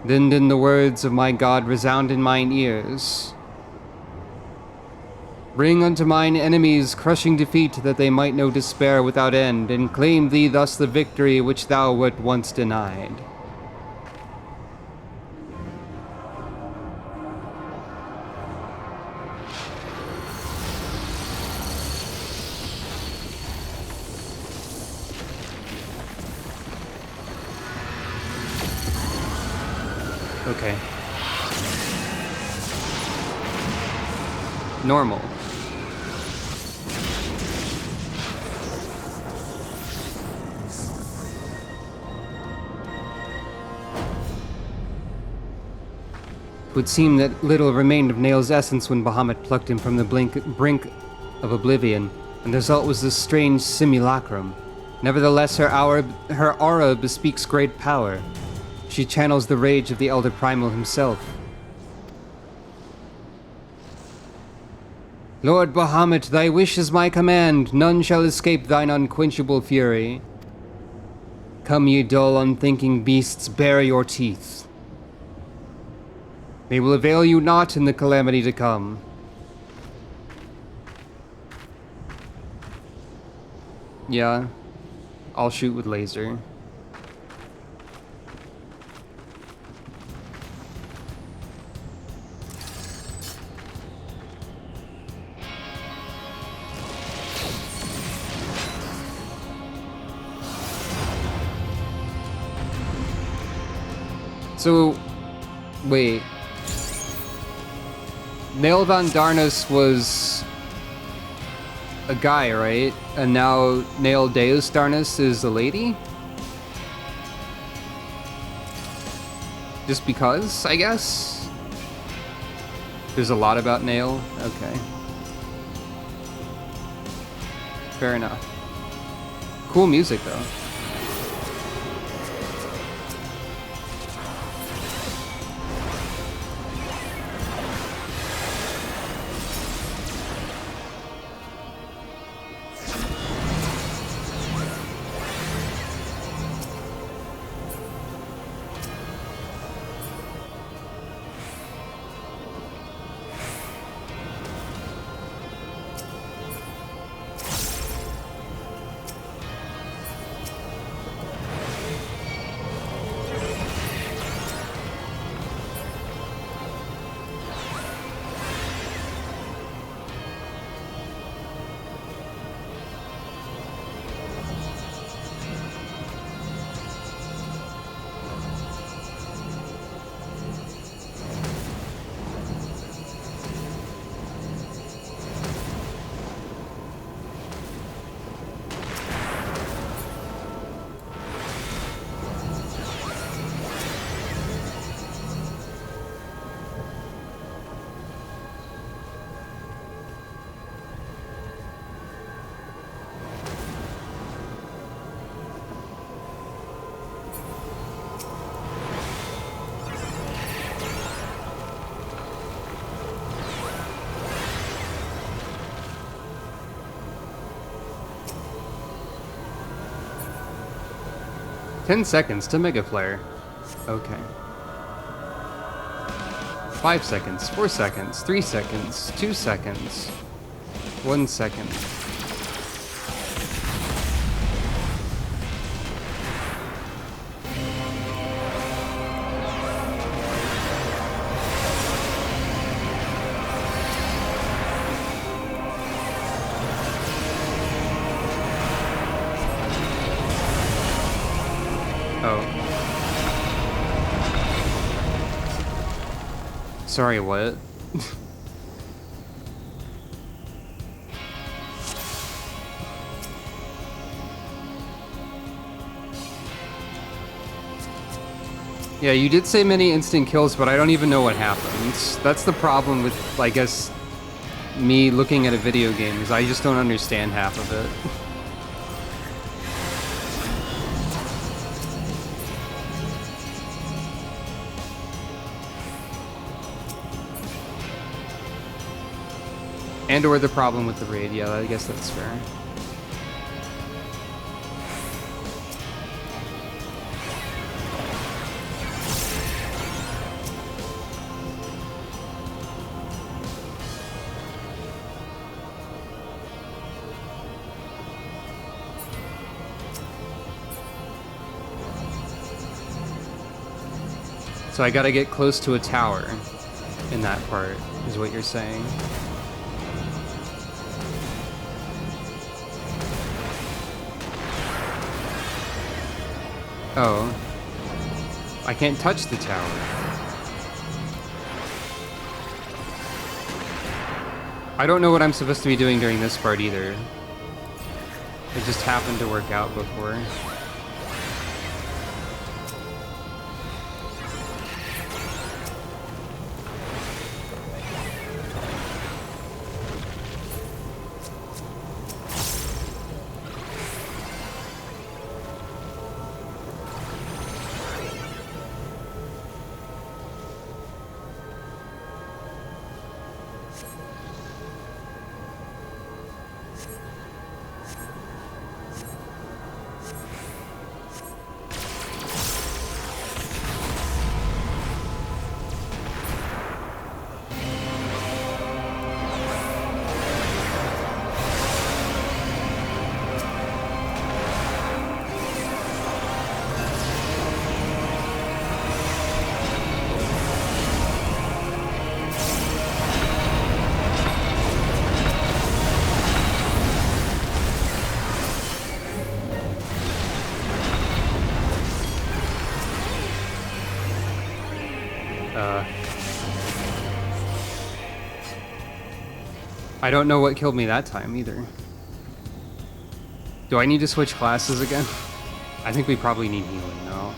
A: Then did the words of my God resound in mine ears. Bring unto mine enemies crushing defeat, that they might know despair without end, and claim thee thus the victory which thou wert once denied. Okay. Normal. It would seem that little remained of Nail's essence when Bahamut plucked him from the brink of oblivion, and the result was this strange simulacrum. Nevertheless, her aura bespeaks great power. She channels the rage of the Elder Primal himself. Lord Bahamut, thy wish is my command. None shall escape thine unquenchable fury. Come, ye dull, unthinking beasts, bare your teeth. They will avail you not in the calamity to come. Yeah, I'll shoot with laser. So, wait. Nail Van Darnus was a guy, right? And now Nail Deus Darnus is a lady? Just because, I guess? There's a lot about Nail? Okay. Fair enough. Cool music, though. "10 seconds to Mega Flare." Okay. 5 seconds, 4 seconds, 3 seconds, 2 seconds, 1 second. Sorry, what? Yeah, you did say many instant kills, but I don't even know what happened. That's the problem with, I guess, me looking at a video game, is I just don't understand half of it. And or the problem with the raid, yeah, I guess that's fair. So I gotta get close to a tower in that part, is what you're saying. Oh. I can't touch the tower. I don't know what I'm supposed to be doing during this part either. It just happened to work out before. I don't know what killed me that time either. Do I need to switch classes again? I think we probably need healing now.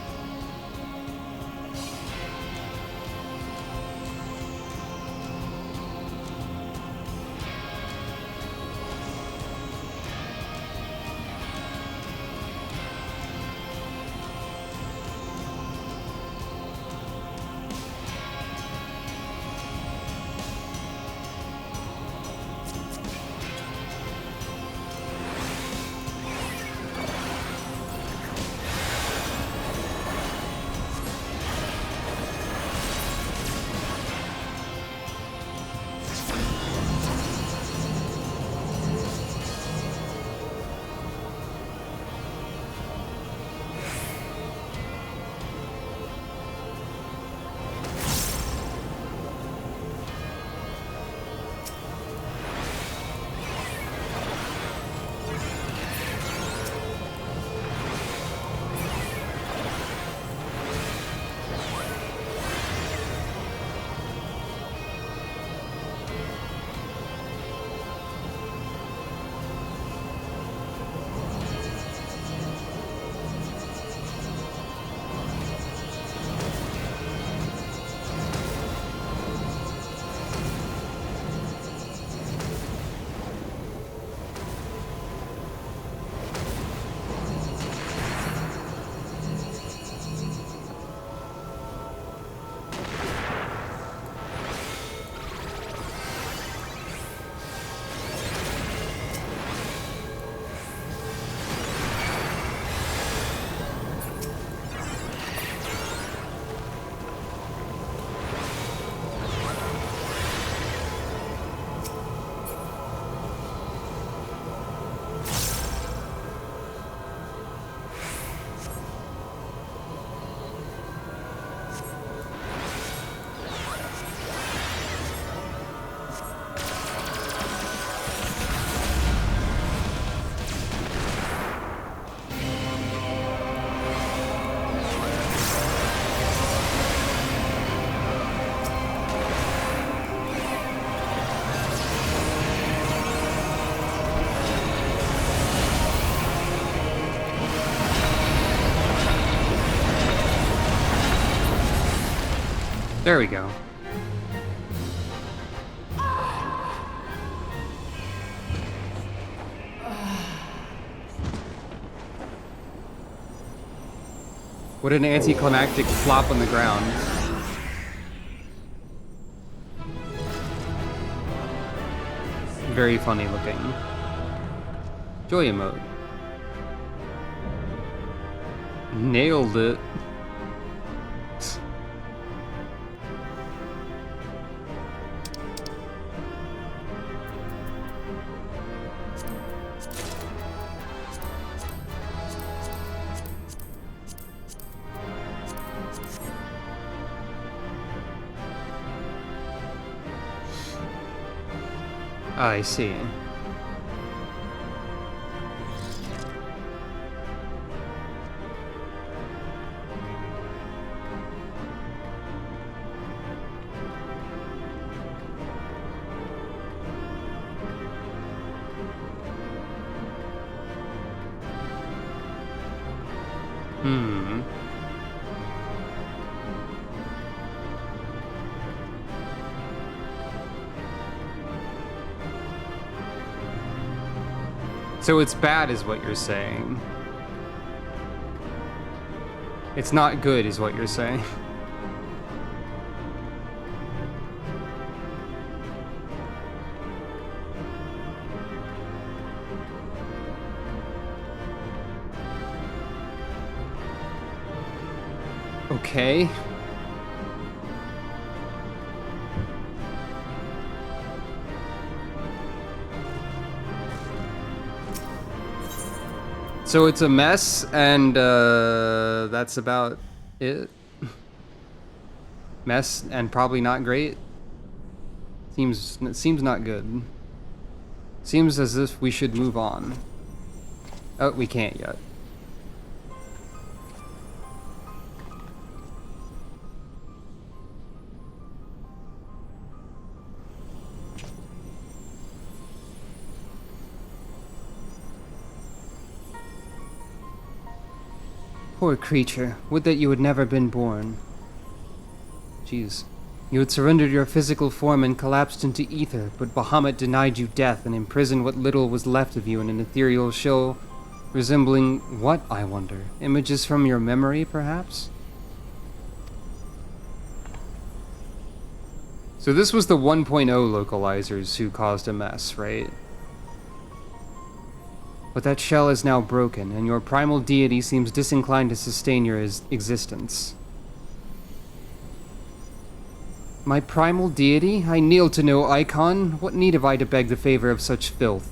A: There we go. What an anticlimactic flop on the ground. Very funny looking. Joy emote. Nailed it. I see. Hmm. So it's bad is what you're saying. It's not good is what you're saying. Okay. So it's a mess, and that's about it. Mess and probably not great. Seems not good. Seems as if we should move on. Oh, we can't yet. Poor creature. Would that you had never been born. Jeez. You had surrendered your physical form and collapsed into ether, but Bahamut denied you death and imprisoned what little was left of you in an ethereal shell resembling what, I wonder? Images from your memory, perhaps? So this was the 1.0 localizers who caused a mess, right? But that shell is now broken, and your primal deity seems disinclined to sustain your existence. My primal deity? I kneel to no icon. What need have I to beg the favor of such filth?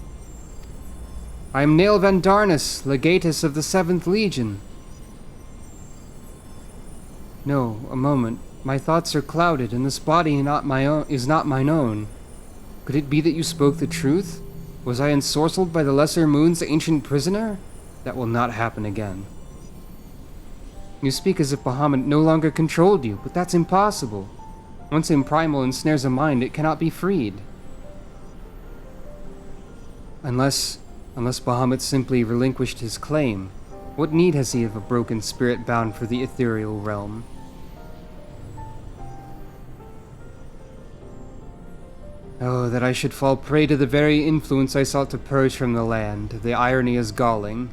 A: I am Nail Van Darnus, legatus of the 7th Legion. No, a moment. My thoughts are clouded, and this body is not mine own. Could it be that you spoke the truth? Was I ensorcelled by the Lesser Moon's ancient prisoner? That will not happen again. You speak as if Bahamut no longer controlled you, but that's impossible. Once Imprimal ensnares a mind, it cannot be freed. Unless Bahamut simply relinquished his claim, what need has he of a broken spirit bound for the ethereal realm? Oh, that I should fall prey to the very influence I sought to purge from the land. The irony is galling.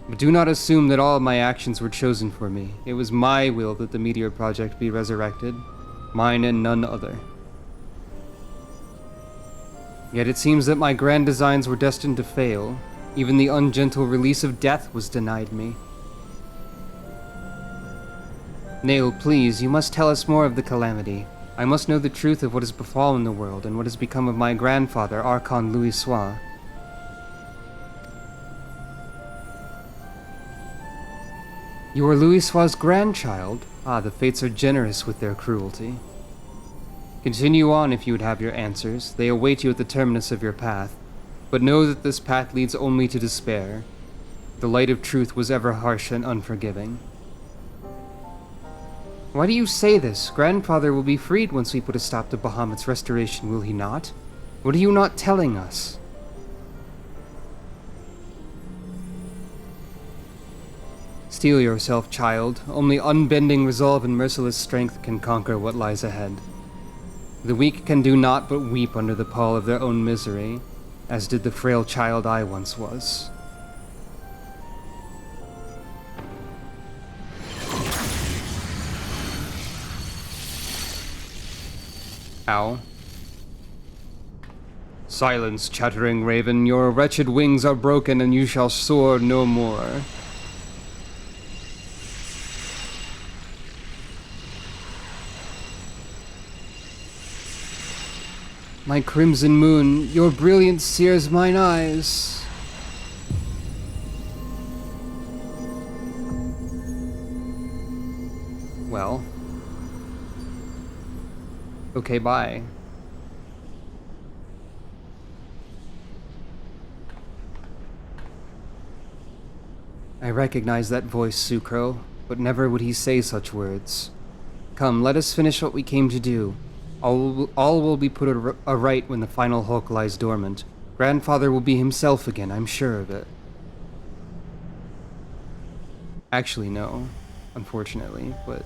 A: But do not assume that all of my actions were chosen for me. It was my will that the Meteor Project be resurrected. Mine and none other. Yet it seems that my grand designs were destined to fail. Even the ungentle release of death was denied me. Nail, please, you must tell us more of the calamity. I must know the truth of what has befallen the world and what has become of my grandfather, Archon Louis Sois. You are Louis Sois' grandchild? Ah, the fates are generous with their cruelty. Continue on if you would have your answers. They await you at the terminus of your path. But know that this path leads only to despair. The light of truth was ever harsh and unforgiving. Why do you say this? Grandfather will be freed once we put a stop to Bahamut's restoration, will he not? What are you not telling us? Steel yourself, child. Only unbending resolve and merciless strength can conquer what lies ahead. The weak can do naught but weep under the pall of their own misery, as did the frail child I once was. Ow. Silence, chattering raven. Your wretched wings are broken and you shall soar no more. My crimson moon, your brilliance sears mine eyes. Well. Okay, bye. I recognize that voice, Sucro, but never would he say such words. Come, let us finish what we came to do. All will be put aright when the final Hulk lies dormant. Grandfather will be himself again, I'm sure of it. Actually, no. Unfortunately, but...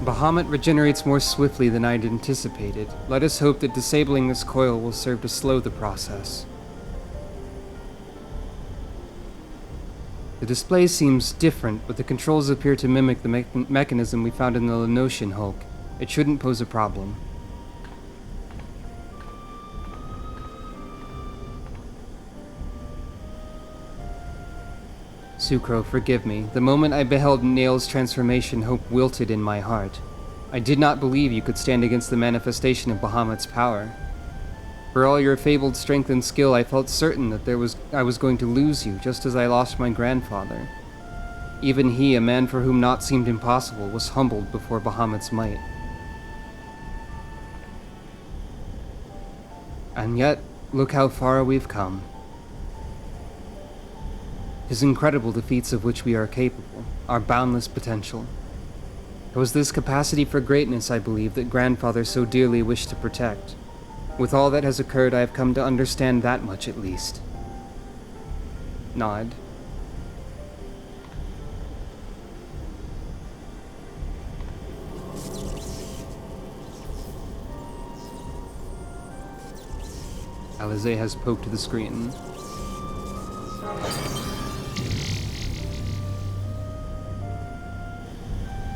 A: Bahamut regenerates more swiftly than I'd anticipated. Let us hope that disabling this coil will serve to slow the process. The display seems different, but the controls appear to mimic the mechanism we found in the Lenosian Hulk. It shouldn't pose a problem. Sucro, forgive me. The moment I beheld Nail's transformation, hope wilted in my heart. I did not believe you could stand against the manifestation of Bahamut's power. For all your fabled strength and skill, I felt certain that I was going to lose you, just as I lost my grandfather. Even he, a man for whom naught seemed impossible, was humbled before Bahamut's might. And yet, look how far we've come. 'Tis incredible the feats of which we are capable, our boundless potential. It was this capacity for greatness, I believe, that Grandfather so dearly wished to protect. With all that has occurred, I have come to understand that much at least. Nod. Alize has poked the screen.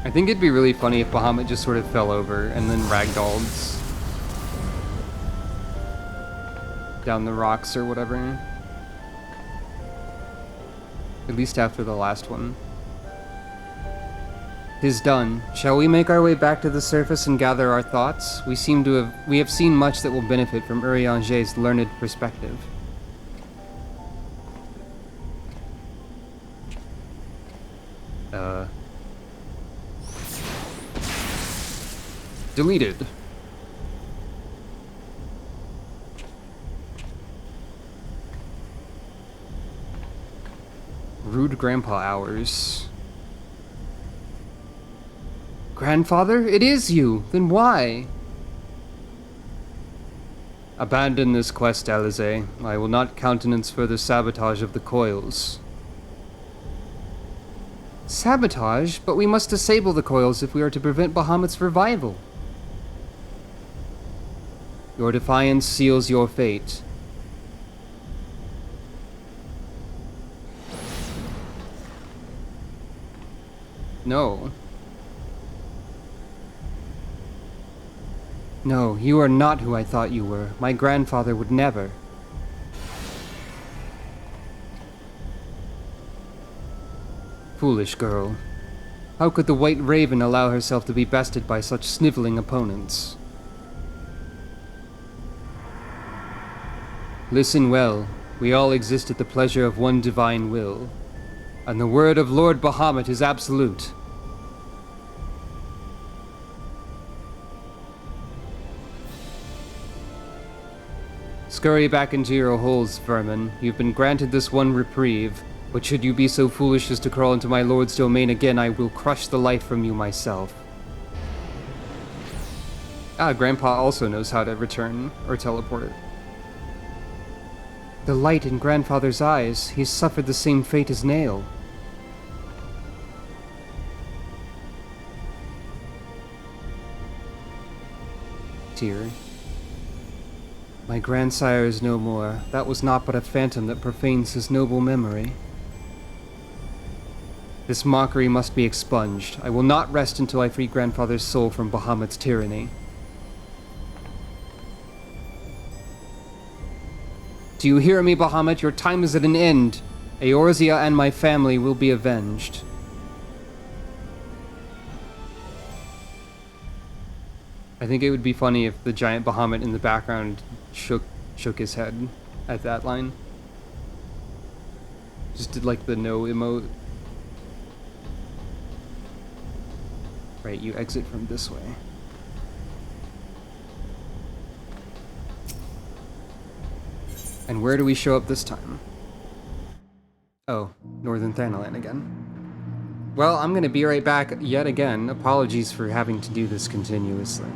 A: I think it'd be really funny if Bahamut just sort of fell over and then ragdolled down the rocks or whatever. At least after the last one. 'Tis done. Shall we make our way back to the surface and gather our thoughts? We have seen much that will benefit from Urianger's learned perspective. Deleted. Rude grandpa hours. Grandfather, it is you! Then why? Abandon this quest, Alize. I will not countenance further sabotage of the coils. Sabotage? But we must disable the coils if we are to prevent Bahamut's revival. Your defiance seals your fate. No. No, you are not who I thought you were. My grandfather would never. Foolish girl. How could the White Raven allow herself to be bested by such sniveling opponents? Listen well. We all exist at the pleasure of one divine will. And the word of Lord Bahamut is absolute. Scurry back into your holes, vermin. You've been granted this one reprieve, but should you be so foolish as to crawl into my lord's domain again, I will crush the life from you myself. Grandpa also knows how to return or teleport it. The light in Grandfather's eyes, he's suffered the same fate as Nail. Tear. My grandsire is no more. That was not but a phantom that profanes his noble memory. This mockery must be expunged. I will not rest until I free Grandfather's soul from Bahamut's tyranny. Do you hear me, Bahamut? Your time is at an end. Eorzea and my family will be avenged. I think it would be funny if the giant Bahamut in the background shook his head at that line. Just did like the no emote. Right, you exit from this way. And where do we show up this time? Oh, Northern Thanalan again. Well, I'm gonna be right back yet again. Apologies for having to do this continuously.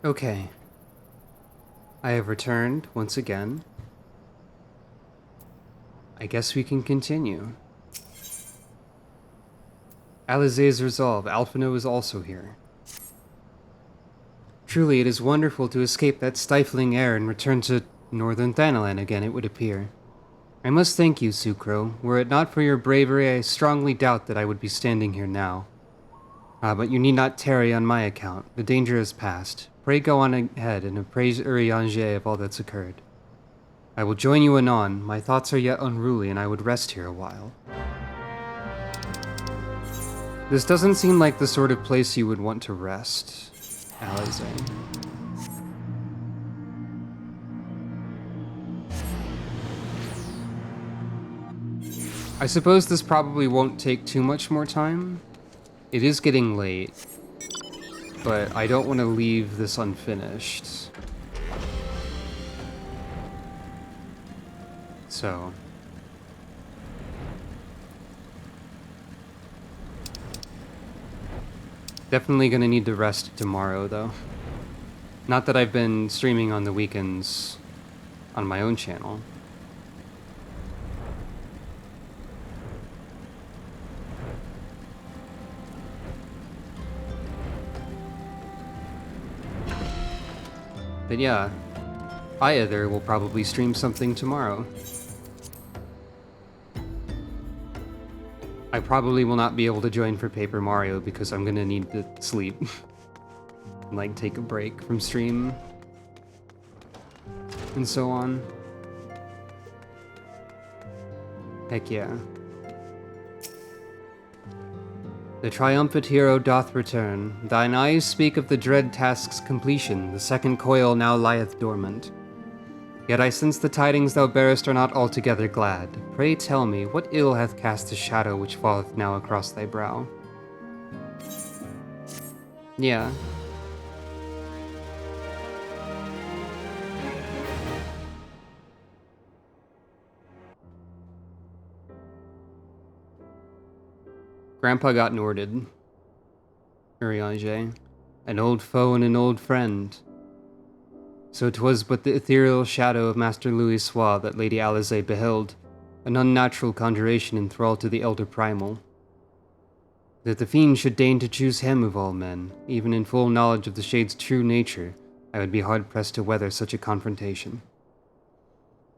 A: Okay. I have returned once again. I guess we can continue. Alizé's resolve. Alphino is also here. Truly, it is wonderful to escape that stifling air and return to northern Thanalan again, it would appear. I must thank you, Sucro. Were it not for your bravery, I strongly doubt that I would be standing here now. But you need not tarry on my account. The danger is past. Pray go on ahead and appraise Urianger of all that's occurred. I will join you anon. My thoughts are yet unruly, and I would rest here a while. This doesn't seem like the sort of place you would want to rest, Alize. I suppose this probably won't take too much more time. It is getting late, but I don't want to leave this unfinished. So... definitely gonna need to rest tomorrow, though. Not that I've been streaming on the weekends on my own channel. But yeah, either will probably stream something tomorrow. I probably will not be able to join for Paper Mario because I'm gonna need to sleep. And like take a break from stream. And so on. Heck yeah. The triumphant hero doth return. Thine eyes speak of the dread task's completion. The second coil now lieth dormant. Yet I sense the tidings thou bearest are not altogether glad. Pray tell me, what ill hath cast the shadow which falleth now across thy brow? Yeah. Grandpa got Norded. Urianger. An old foe and an old friend. So 'twas but the ethereal shadow of Master Louis Soir that Lady Alize beheld, an unnatural conjuration in thrall to the elder primal. That the fiend should deign to choose him of all men, even in full knowledge of the shade's true nature, I would be hard-pressed to weather such a confrontation.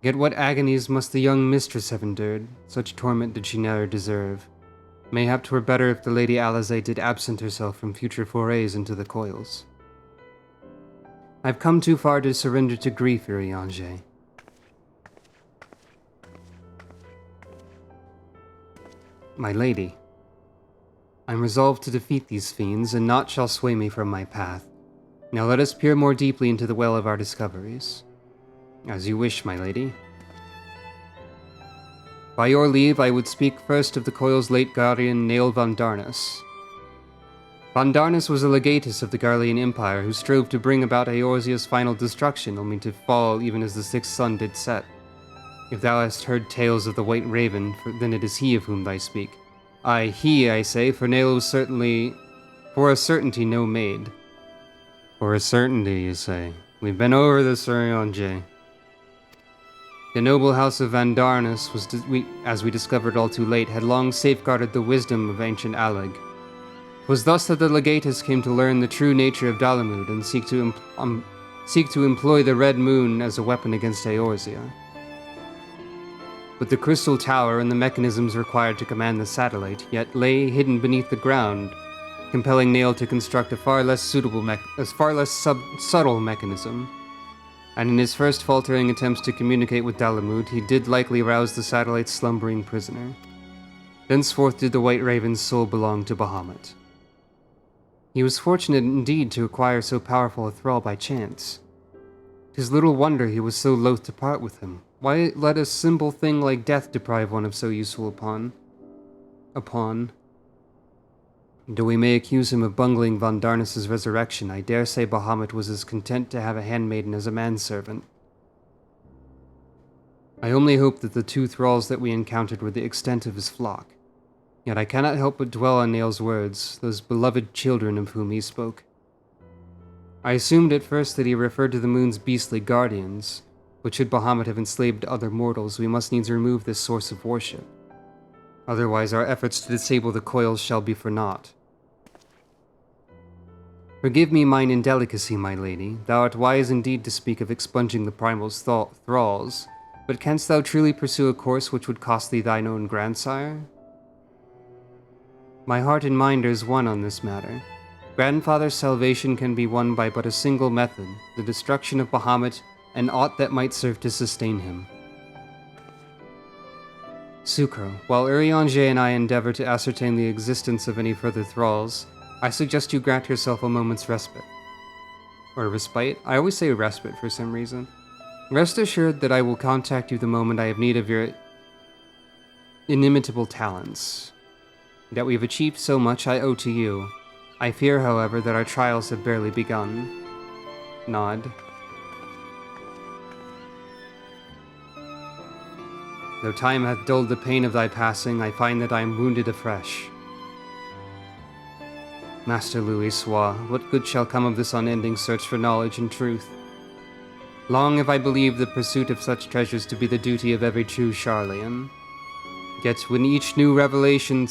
A: Yet what agonies must the young mistress have endured, such torment did she ne'er deserve. Mayhap 'twere better if the Lady Alize did absent herself from future forays into the coils. I've come too far to surrender to grief, Urianger. My lady, I'm resolved to defeat these fiends, and naught shall sway me from my path. Now let us peer more deeply into the well of our discoveries. As you wish, my lady. By your leave, I would speak first of the coil's late guardian, Nail Van Darnus. Van Darnus was a legatus of the Garlean Empire who strove to bring about Eorzea's final destruction, only to fall even as the sixth sun did set. If thou hast heard tales of the White Raven, then it is he of whom I speak. Aye, he, I say, for Nail was certainly, for a certainty, no maid. For a certainty, you say. We've been over this, Urianger. The noble house of Van Darnus was, as we discovered all too late, had long safeguarded the wisdom of ancient Alleg. 'Twas thus that the legatus came to learn the true nature of Dalamud and seek to employ the Red Moon as a weapon against Eorzea. But the crystal tower and the mechanisms required to command the satellite yet lay hidden beneath the ground, compelling Nail to construct a far less subtle mechanism. And in his first faltering attempts to communicate with Dalamud, he did likely rouse the satellite's slumbering prisoner. Thenceforth did the White Raven's soul belong to Bahamut. He was fortunate indeed to acquire so powerful a thrall by chance. 'Tis little wonder he was so loath to part with him. Why let a simple thing like death deprive one of so useful a pawn? Though we may accuse him of bungling Van Darnus' resurrection, I dare say Bahamut was as content to have a handmaiden as a manservant. I only hope that the two thralls that we encountered were the extent of his flock. Yet I cannot help but dwell on Nail's words, those beloved children of whom he spoke. I assumed at first that he referred to the moon's beastly guardians, but should Bahamut have enslaved other mortals, we must needs remove this source of worship. Otherwise our efforts to disable the coils shall be for naught. Forgive me mine indelicacy, my lady. Thou art wise indeed to speak of expunging the primal's thralls, but canst thou truly pursue a course which would cost thee thine own grandsire? My heart and mind are as one on this matter. Grandfather's salvation can be won by but a single method, the destruction of Bahamut and aught that might serve to sustain him. Sucro, while Urianger and I endeavor to ascertain the existence of any further thralls, I suggest you grant yourself a moment's respite. Or respite? I always say respite for some reason. Rest assured that I will contact you the moment I have need of your inimitable talents. That we have achieved so much I owe to you. I fear, however, that our trials have barely begun. Nod. Though time hath dulled the pain of thy passing, I find that I am wounded afresh. Master Louis Sois, what good shall come of this unending search for knowledge and truth? Long have I believed the pursuit of such treasures to be the duty of every true Charlian. Yet when each new revelation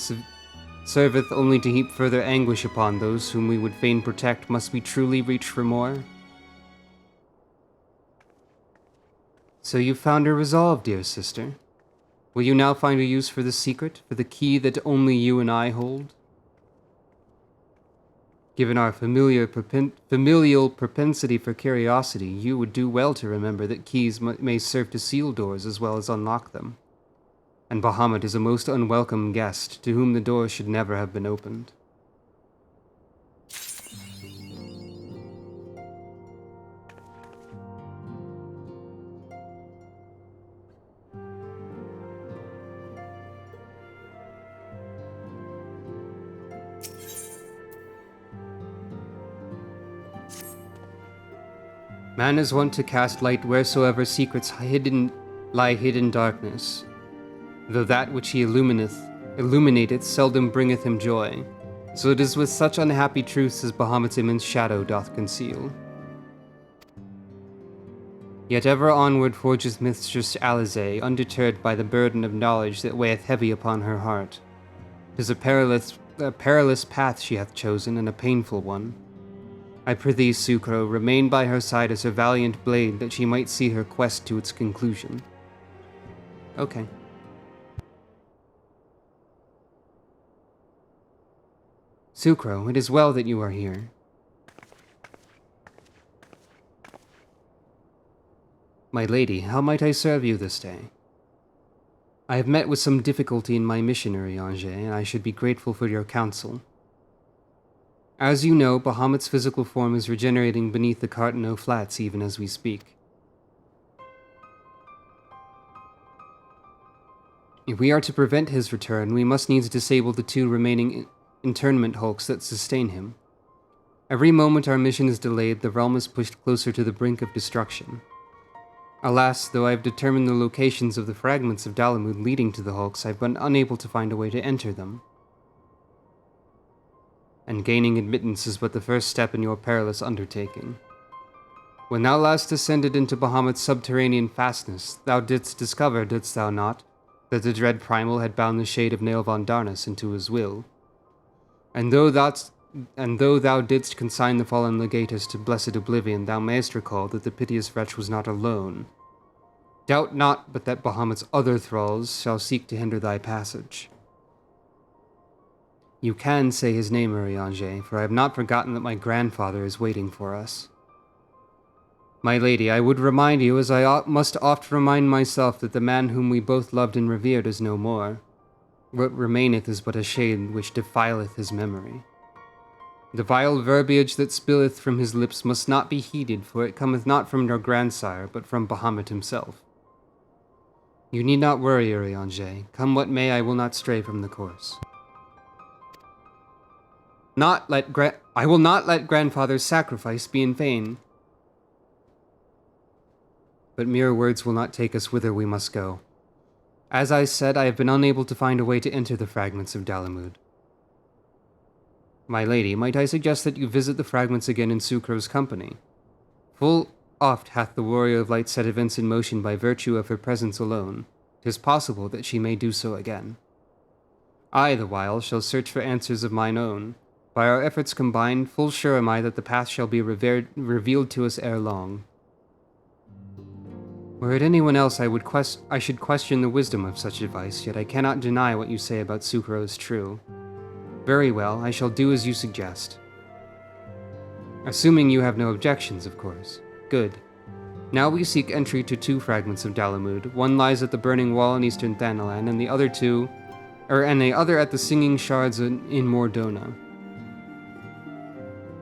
A: serveth only to heap further anguish upon those whom we would fain protect, must we truly reach for more? So you found your resolve, dear sister. Will you now find a use for the secret, for the key that only you and I hold? Given our familial propensity for curiosity, you would do well to remember that keys may serve to seal doors as well as unlock them. And Bahamut is a most unwelcome guest, to whom the door should never have been opened. Man is wont to cast light wheresoever secrets lie hid in darkness, though that which he illuminateth seldom bringeth him joy. So it is with such unhappy truths as Bahamut's immense shadow doth conceal. Yet ever onward forgeth Mistress Alize, undeterred by the burden of knowledge that weigheth heavy upon her heart. 'Tis a perilous path she hath chosen, and a painful one. I prithee, Sucro, remain by her side as her valiant blade, that she might see her quest to its conclusion. Okay. Sucro, it is well that you are here. My lady, how might I serve you this day? I have met with some difficulty in my mission, Urianger, and I should be grateful for your counsel. As you know, Bahamut's physical form is regenerating beneath the Cartano Flats even as we speak. If we are to prevent his return, we must needs disable the two remaining internment hulks that sustain him. Every moment our mission is delayed, the realm is pushed closer to the brink of destruction. Alas, though I have determined the locations of the fragments of Dalamud leading to the hulks, I've been unable to find a way to enter them. And gaining admittance is but the first step in your perilous undertaking. When thou last descended into Bahamut's subterranean fastness, thou didst discover, didst thou not, that the dread primal had bound the shade of Nail von Darnus into his will? And though thou didst consign the fallen legatus to blessed oblivion, thou mayst recall that the piteous wretch was not alone. Doubt not but that Bahamut's other thralls shall seek to hinder thy passage. You can say his name, Urianger, for I have not forgotten that my grandfather is waiting for us. My lady, I would remind you, as I must oft remind myself, that the man whom we both loved and revered is no more. What remaineth is but a shade which defileth his memory. The vile verbiage that spilleth from his lips must not be heeded, for it cometh not from your grandsire, but from Bahamut himself. You need not worry, Urianger. Come what may, I will not stray from the course. I will not let grandfather's sacrifice be in vain. But mere words will not take us whither we must go. As I said, I have been unable to find a way to enter the fragments of Dalamud. My lady, might I suggest that you visit the fragments again in Sucro's company? Full oft hath the Warrior of Light set events in motion by virtue of her presence alone. 'Tis possible that she may do so again. I, the while, shall search for answers of mine own. By our efforts combined, full sure am I that the path shall be revealed to us ere long. Were it anyone else, I should question the wisdom of such advice, yet I cannot deny what you say about Sucro is true. Very well, I shall do as you suggest. Assuming you have no objections, of course. Good. Now we seek entry to 2 fragments of Dalamud. One lies at the Burning Wall in eastern Thanalan, and the other at the Singing Shards in Mordona.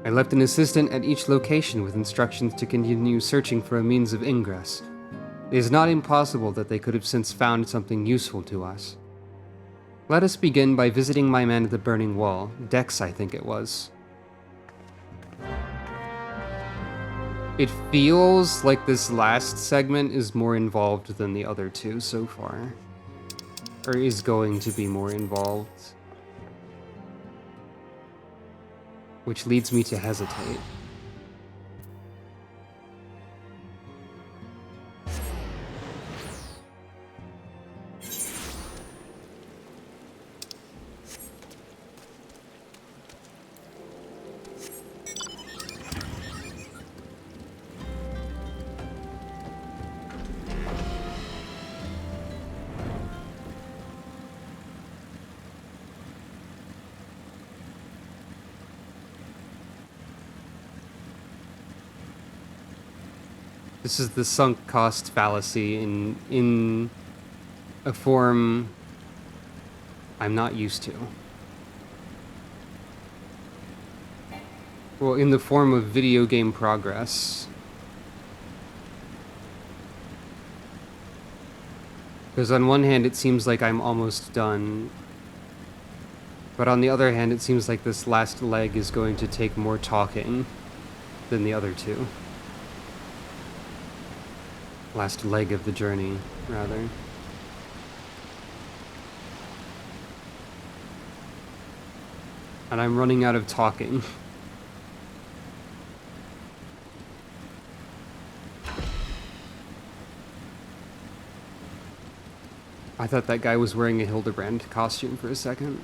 A: I left an assistant at each location with instructions to continue searching for a means of ingress. It is not impossible that they could have since found something useful to us. Let us begin by visiting my man at the Burning Wall. Dex, I think it was. It feels like this last segment is more involved than the other 2 so far. Or is going to be more involved. Which leads me to hesitate. This is the sunk cost fallacy in a form I'm not used to. Well, in the form of video game progress. Because on one hand it seems like I'm almost done, but on the other hand it seems like this last leg is going to take more talking than the other 2. Last leg of the journey, rather. And I'm running out of talking. I thought that guy was wearing a Hildebrand costume for a second.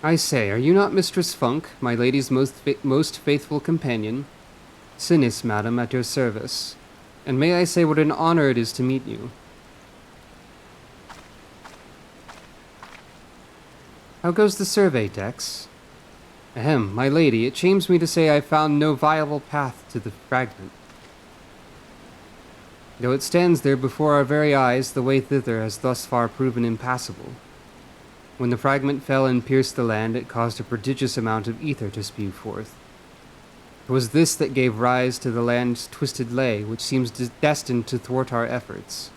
A: I say, are you not Mistress Funk, my lady's most faithful companion? Sinis, madam, at your service. And may I say what an honor it is to meet you. How goes the survey, Dex? Ahem, my lady, it shames me to say I found no viable path to the fragment. Though it stands there before our very eyes, the way thither has thus far proven impassable. When the fragment fell and pierced the land, it caused a prodigious amount of ether to spew forth. It was this that gave rise to the land's twisted lay, which seems destined to thwart our efforts.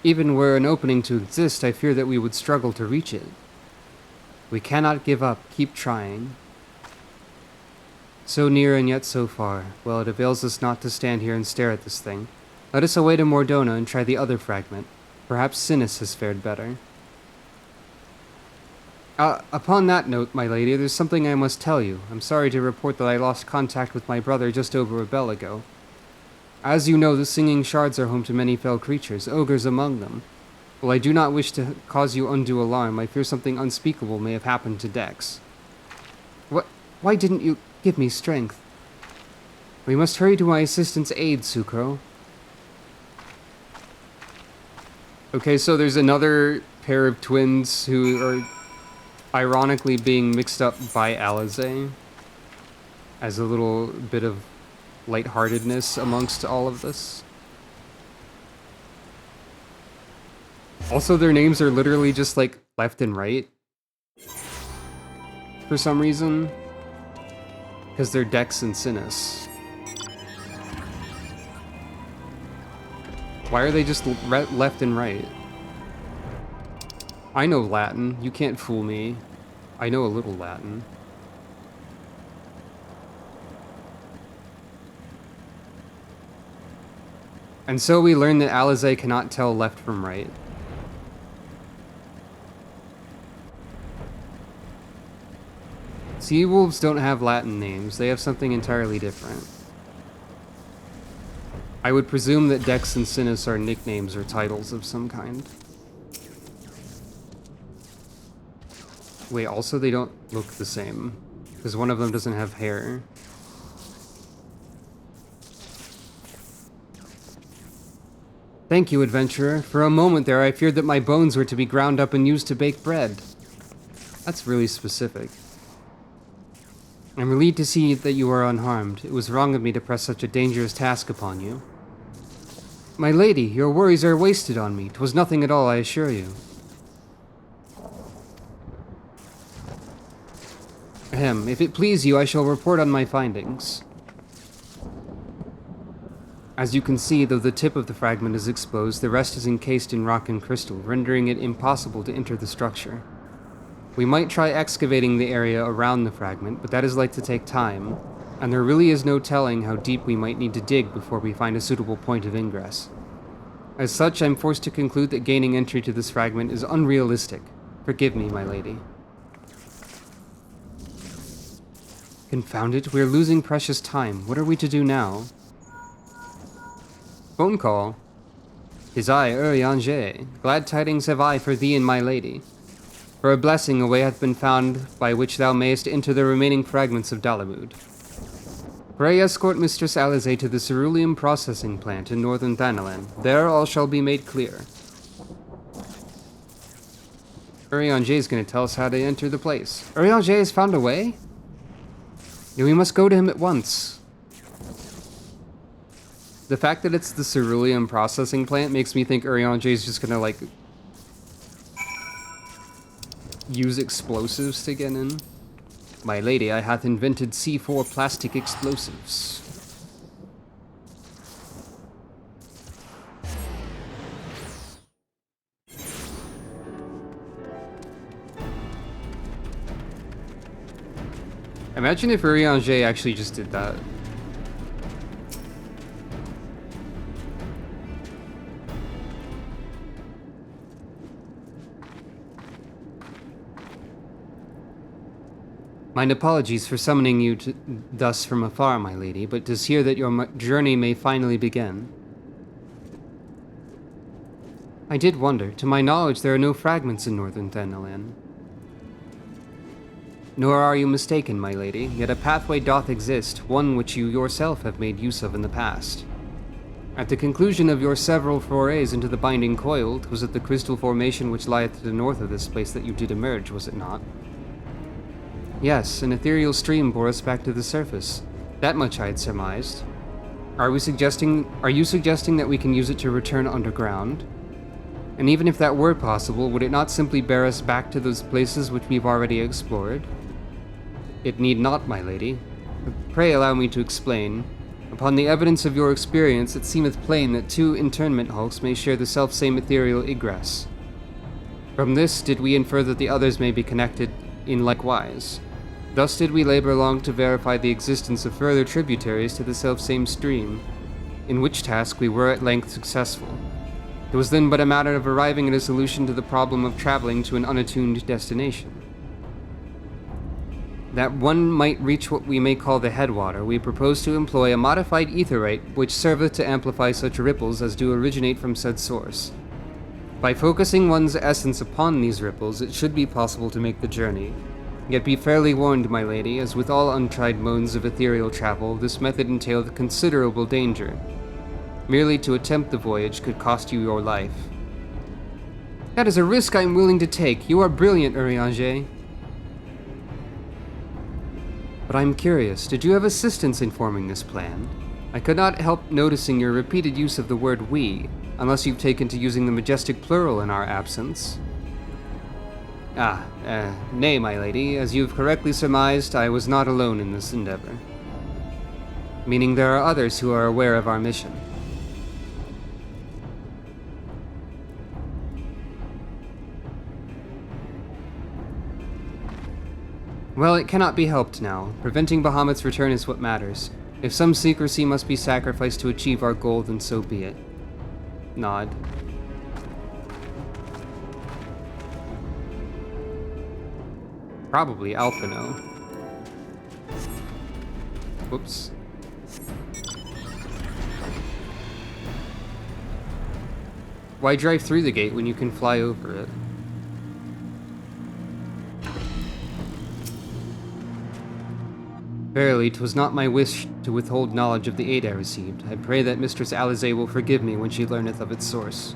A: Even were an opening to exist, I fear that we would struggle to reach it. We cannot give up, keep trying. So near and yet so far. Well, it avails us not to stand here and stare at this thing. Let us away to Mordona and try the other fragment. Perhaps Sinis has fared better. Upon that note, my lady, there's something I must tell you. I'm sorry to report that I lost contact with my brother just over a bell ago. As you know, the Singing Shards are home to many fell creatures, ogres among them. While I do not wish to cause you undue alarm, I fear something unspeakable may have happened to Dex. Why didn't you give me strength? We must hurry to my assistant's aid, Sucro. Okay, so there's another pair of twins who are ironically being mixed up by Alizé as a little bit of lightheartedness amongst all of this. Also, their names are literally just like left and right for some reason, because they're Dex and Sinis. Why are they just left and right? I know Latin. You can't fool me. I know a little Latin. And so we learn that Alizé cannot tell left from right. Sea wolves don't have Latin names. They have something entirely different. I would presume that Dex and Sinus are nicknames or titles of some kind. Wait, also they don't look the same, because one of them doesn't have hair. Thank you, adventurer. For a moment there, I feared that my bones were to be ground up and used to bake bread. That's really specific. I'm relieved to see that you are unharmed. It was wrong of me to press such a dangerous task upon you. My lady, your worries are wasted on me. 'Twas nothing at all, I assure you. Ahem, if it please you, I shall report on my findings. As you can see, though the tip of the fragment is exposed, the rest is encased in rock and crystal, rendering it impossible to enter the structure. We might try excavating the area around the fragment, but that is like to take time, and there really is no telling how deep we might need to dig before we find a suitable point of ingress. As such, I'm forced to conclude that gaining entry to this fragment is unrealistic. Forgive me, my lady. Confound it, we're losing precious time. What are we to do now? Phone call. 'Tis I, Urianger. Glad tidings have I for thee and my lady. For a blessing a way hath been found by which thou mayest enter the remaining fragments of Dalamud. Pray escort Mistress Alize to the ceruleum processing plant in northern Thanalan. There all shall be made clear. Urianger is going to tell us how to enter the place. Urianger has found a way? Yeah, we must go to him at once. The fact that it's the ceruleum processing plant makes me think Urianger is just going to, like, use explosives to get in. My lady, I hath invented C4 plastic explosives. Imagine if Urianger actually just did that. Mine apologies for summoning you thus from afar, my lady, but 'tis here that your journey may finally begin. I did wonder. To my knowledge, there are no fragments in northern Thanalan. Nor are you mistaken, my lady, yet a pathway doth exist, one which you yourself have made use of in the past. At the conclusion of your several forays into the binding coil, 'twas at the crystal formation which lieth to the north of this place that you did emerge, was it not? Yes, an ethereal stream bore us back to the surface. That much I had surmised. Are you suggesting that we can use it to return underground? And even if that were possible, would it not simply bear us back to those places which we've already explored? It need not, my lady. Pray allow me to explain. Upon the evidence of your experience, it seemeth plain that two internment hulks may share the self-same ethereal egress. From this did we infer that the others may be connected in like wise. Thus did we labor long to verify the existence of further tributaries to the self-same stream, in which task we were at length successful. It was then but a matter of arriving at a solution to the problem of traveling to an unattuned destination. That one might reach what we may call the headwater, we propose to employ a modified etherite which serveth to amplify such ripples as do originate from said source. By focusing one's essence upon these ripples, it should be possible to make the journey. Yet be fairly warned, my lady, as with all untried modes of ethereal travel, this method entailed considerable danger. Merely to attempt the voyage could cost you your life. That is a risk I am willing to take. You are brilliant, Urianger. But I'm curious, did you have assistance in forming this plan? I could not help noticing your repeated use of the word we, unless you've taken to using the majestic plural in our absence. Nay, my lady, as you've correctly surmised, I was not alone in this endeavor. Meaning there are others who are aware of our mission. Well, it cannot be helped now. Preventing Bahamut's return is what matters. If some secrecy must be sacrificed to achieve our goal, then so be it. Nod. Probably Alphino. Whoops. Why drive through the gate when you can fly over it? Verily, 'twas not my wish to withhold knowledge of the aid I received. I pray that Mistress Alizé will forgive me when she learneth of its source.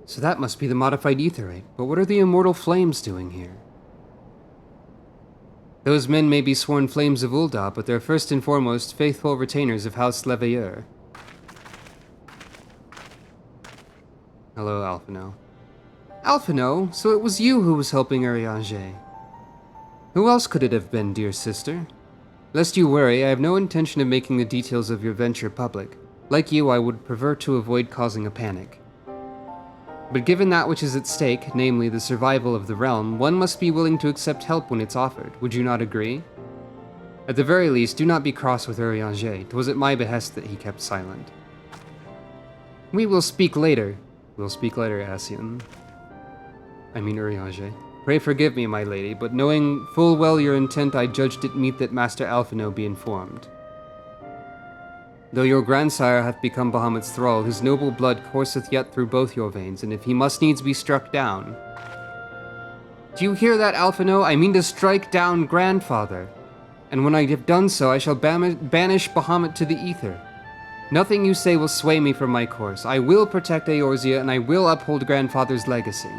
A: So that must be the modified aetherite, but what are the immortal flames doing here? Those men may be sworn flames of Ul'dah, but they're first and foremost faithful retainers of House Leveilleur. Hello, Alphino. Alphino, so it was you who was helping Urianger. Who else could it have been, dear sister? Lest you worry, I have no intention of making the details of your venture public. Like you, I would prefer to avoid causing a panic. But given that which is at stake, namely the survival of the realm, one must be willing to accept help when it's offered. Would you not agree? At the very least, do not be cross with Urianger. 'Twas at my behest that he kept silent. We will speak later. We'll speak later, Ascian. I mean Urianger. Pray forgive me, my lady, but knowing full well your intent, I judged it meet that Master Alphino be informed. Though your grandsire hath become Bahamut's thrall, his noble blood courseth yet through both your veins, and if he must needs be struck down... Do you hear that, Alphino? I mean to strike down grandfather. And when I have done so, I shall banish Bahamut to the ether. Nothing you say will sway me from my course. I will protect Eorzea, and I will uphold grandfather's legacy.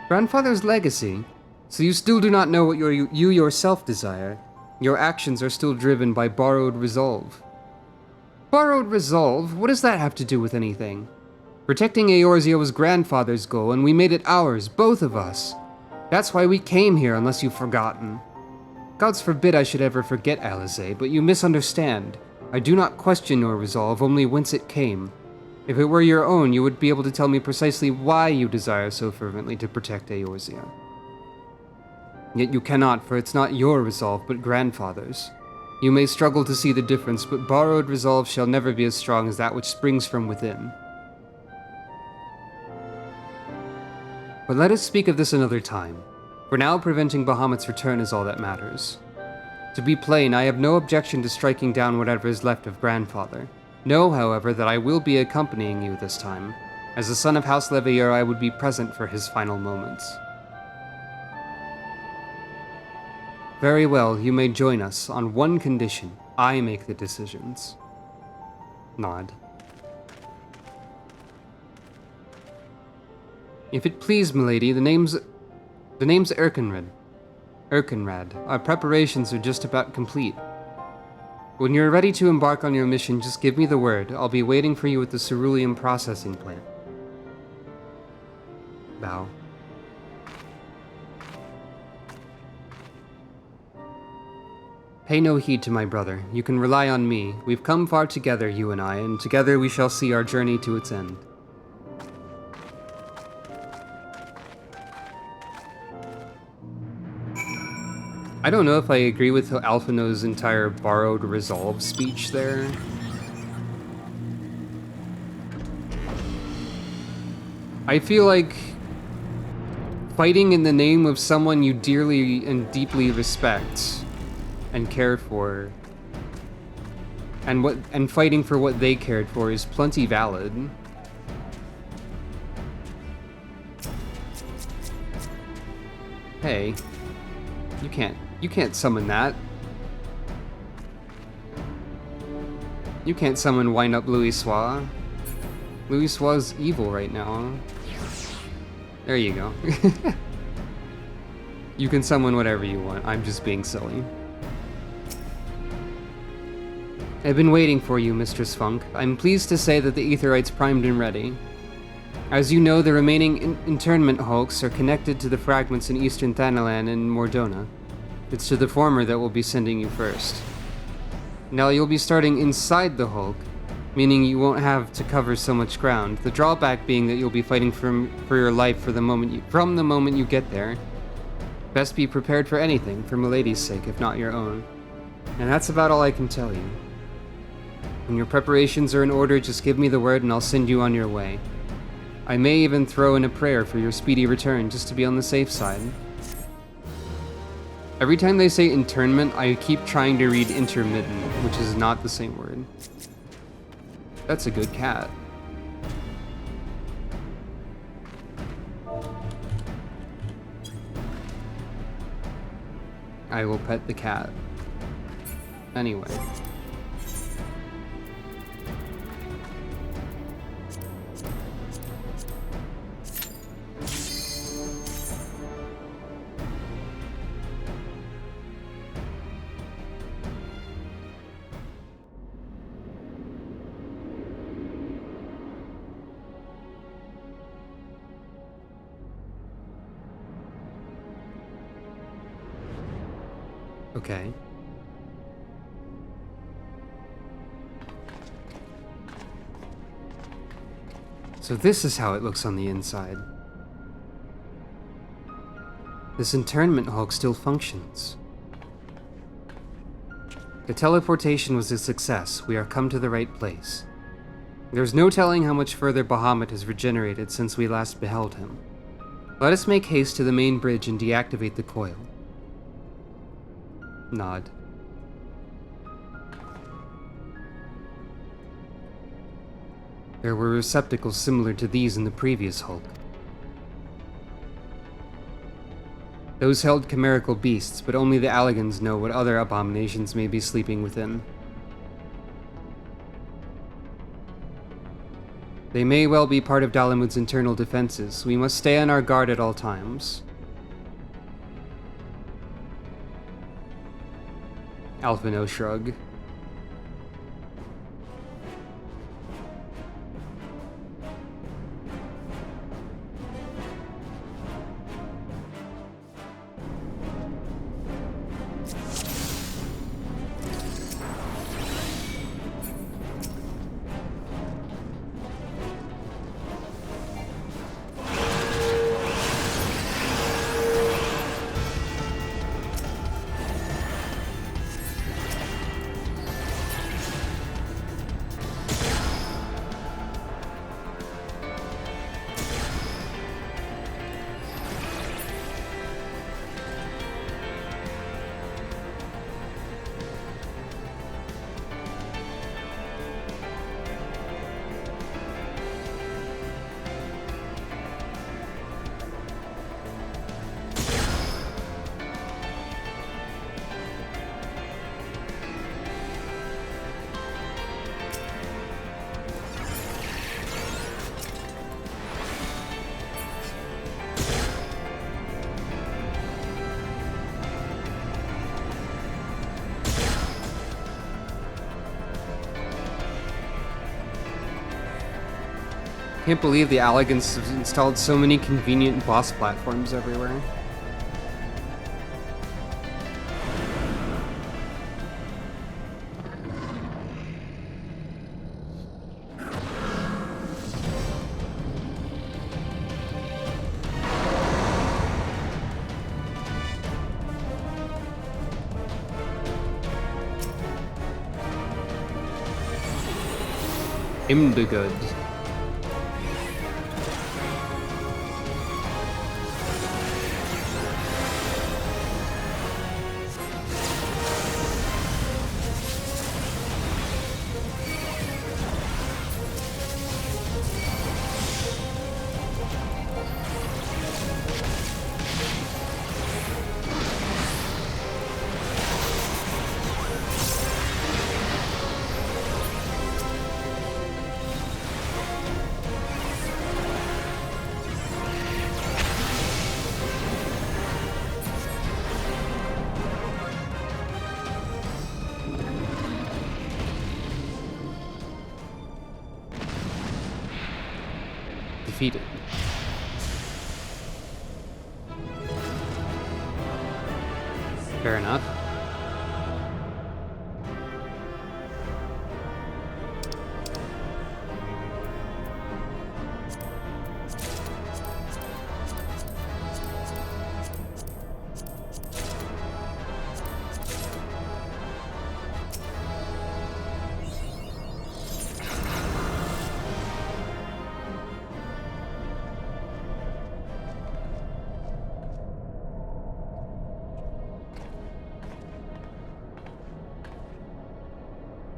A: Grandfather's legacy? So you still do not know what you yourself desire. Your actions are still driven by borrowed resolve. Borrowed resolve? What does that have to do with anything? Protecting Eorzea was grandfather's goal, and we made it ours, both of us. That's why we came here, unless you've forgotten. Gods forbid I should ever forget, Alizé, but you misunderstand. I do not question your resolve, only whence it came. If it were your own, you would be able to tell me precisely why you desire so fervently to protect Eorzea. Yet you cannot, for it's not your resolve, but grandfather's. You may struggle to see the difference, but borrowed resolve shall never be as strong as that which springs from within. But let us speak of this another time. For now, preventing Bahamut's return is all that matters. To be plain, I have no objection to striking down whatever is left of grandfather. Know, however, that I will be accompanying you this time. As the son of House Leveilleur, I would be present for his final moments. Very well, you may join us, on one condition. I make the decisions. Nod. If it please, milady, the name's Erkenrad. Our preparations are just about complete. When you're ready to embark on your mission, just give me the word. I'll be waiting for you at the ceruleum processing plant. Bow. Pay no heed to my brother. You can rely on me. We've come far together, you and I, and together we shall see our journey to its end. I don't know if I agree with Alphino's entire borrowed resolve speech there. I feel like fighting in the name of someone you dearly and deeply respect and care for, and fighting for what they cared for is plenty valid. Hey, you can't summon that. You can't summon Wind Up Louis-Soix. Louis-Soix's evil right now. There you go. You can summon whatever you want. I'm just being silly. I've been waiting for you, Mistress Funk. I'm pleased to say that the Aetherite's primed and ready. As you know, the remaining internment hulks are connected to the fragments in Eastern Thanalan and Mordona. It's to the former that we'll be sending you first. Now you'll be starting inside the hulk, meaning you won't have to cover so much ground. The drawback being that you'll be fighting for your life from the moment you get there. Best be prepared for anything, for Milady's sake, if not your own. And that's about all I can tell you. When your preparations are in order, just give me the word and I'll send you on your way. I may even throw in a prayer for your speedy return, just to be on the safe side. Every time they say internment, I keep trying to read intermittent, which is not the same word. That's a good cat. I will pet the cat. Anyway. Okay. So this is how it looks on the inside. This internment hulk still functions. The teleportation was a success. We are come to the right place. There's no telling how much further Bahamut has regenerated since we last beheld him. Let us make haste to the main bridge and deactivate the coil. Nod. There were receptacles similar to these in the previous hulk. Those held chimerical beasts, but only the Alligans know what other abominations may be sleeping within. They may well be part of Dalamud's internal defenses. We must stay on our guard at all times. Alphino shrug. Can't believe the Alligans have installed so many convenient boss platforms everywhere. Imdugud. Defeated. Fair enough.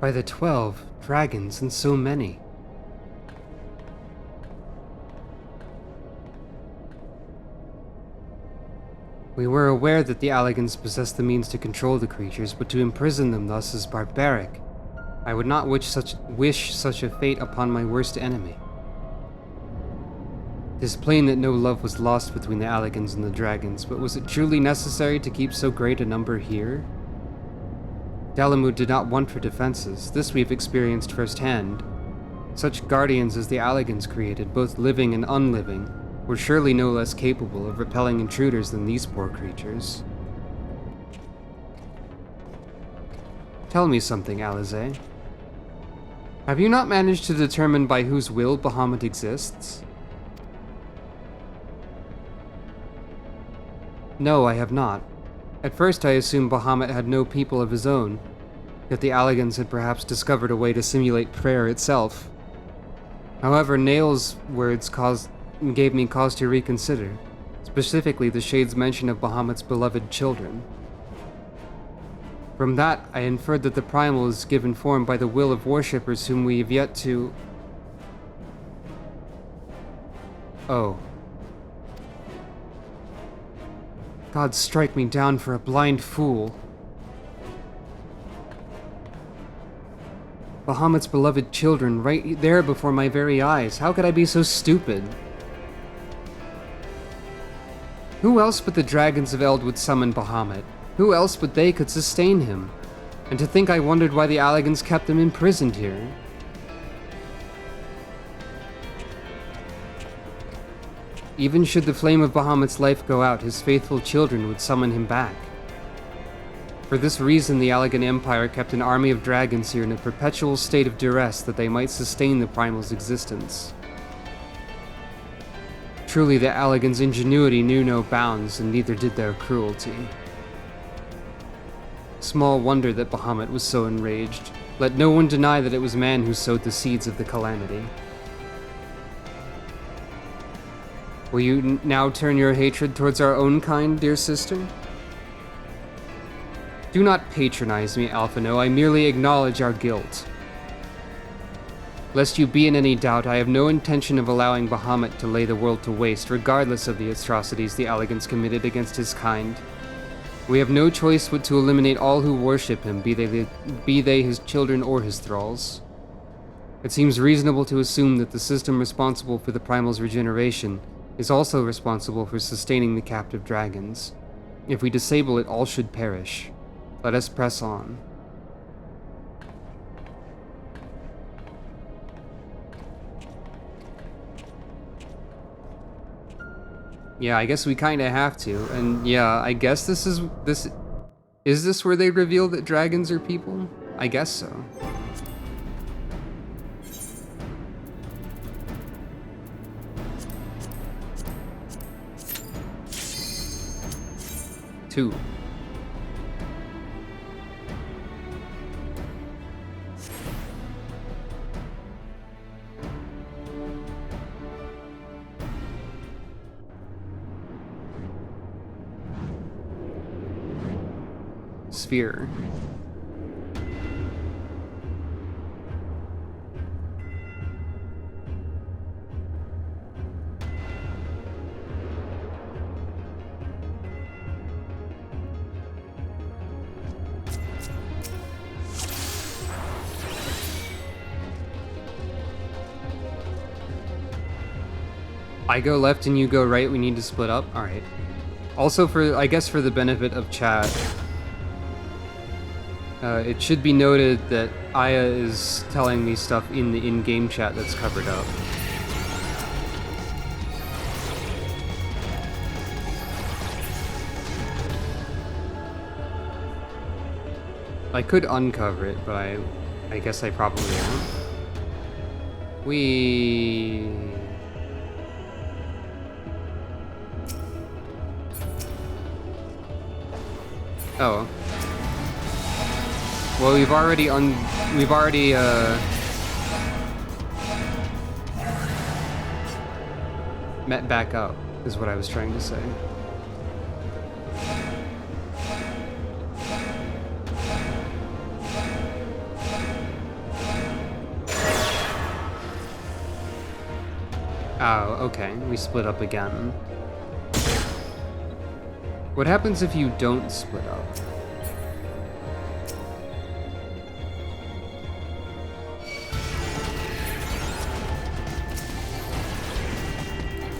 A: By the 12 dragons and so many. We were aware that the Alligans possessed the means to control the creatures, but to imprison them thus is barbaric. I would not wish such a fate upon my worst enemy. It is plain that no love was lost between the Alligans and the dragons, but was it truly necessary to keep so great a number here? Dalamud did not want for defenses. This we've experienced firsthand. Such guardians as the Alligans created, both living and unliving, were surely no less capable of repelling intruders than these poor creatures. Tell me something, Alize. Have you not managed to determine by whose will Bahamut exists? No, I have not. At first I assumed Bahamut had no people of his own, that the Alligans had perhaps discovered a way to simulate prayer itself. However, Nail's words gave me cause to reconsider, specifically the Shade's mention of Bahamut's beloved children. From that, I inferred that the Primal is given form by the will of worshippers whom we have yet to... Oh. God strike me down for a blind fool. Bahamut's beloved children right there before my very eyes. How could I be so stupid? Who else but the dragons of Eld would summon Bahamut? Who else but they could sustain him? And to think I wondered why the Alligans kept him imprisoned here. Even should the flame of Bahamut's life go out, his faithful children would summon him back. For this reason, the Allagan Empire kept an army of dragons here in a perpetual state of duress that they might sustain the Primal's existence. Truly, the Allagan's ingenuity knew no bounds, and neither did their cruelty. Small wonder that Bahamut was so enraged. Let no one deny that it was man who sowed the seeds of the calamity. Will you now turn your hatred towards our own kind, dear sister? Do not patronize me, Alphino. I merely acknowledge our guilt. Lest you be in any doubt, I have no intention of allowing Bahamut to lay the world to waste, regardless of the atrocities the Alligans committed against his kind. We have no choice but to eliminate all who worship him, be they his children or his thralls. It seems reasonable to assume that the system responsible for the Primal's regeneration is also responsible for sustaining the captive dragons. If we disable it, all should perish. Let us press on. Yeah, I guess we kinda have to, and yeah, I guess is this where they reveal that dragons are people? I guess so. Two. Sphere. I go left and you go right, we need to split up? Alright. Also I guess for the benefit of chat, it should be noted that Aya is telling me stuff in the in-game chat that's covered up. I could uncover it, but I guess I probably won't. Oh. Well, we've already met back up, is what I was trying to say. Oh, okay. We split up again. What happens if you don't split up?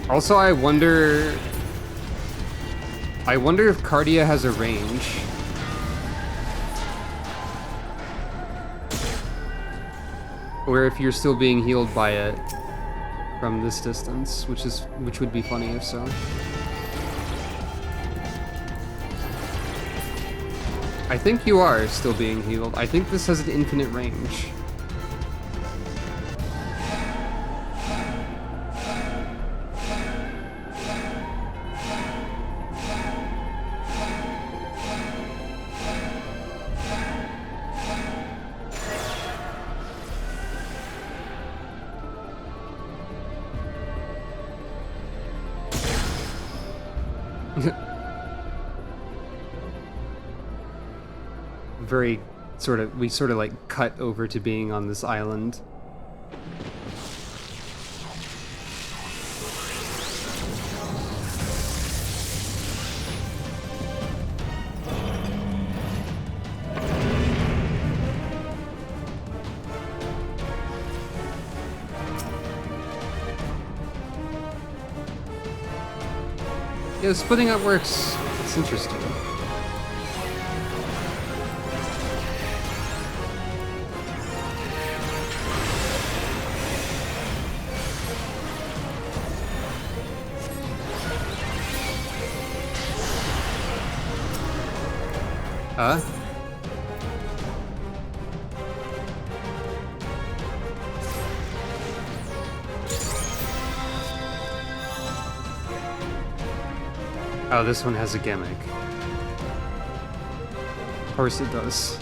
A: Also, I wonder if Cardia has a range. Or if you're still being healed by it from this distance, which would be funny if so. I think you are still being healed. I think this has an infinite range. We sort of like cut over to being on this island. Yeah, splitting up works. It's interesting. Oh, this one has a gimmick. Of course it does.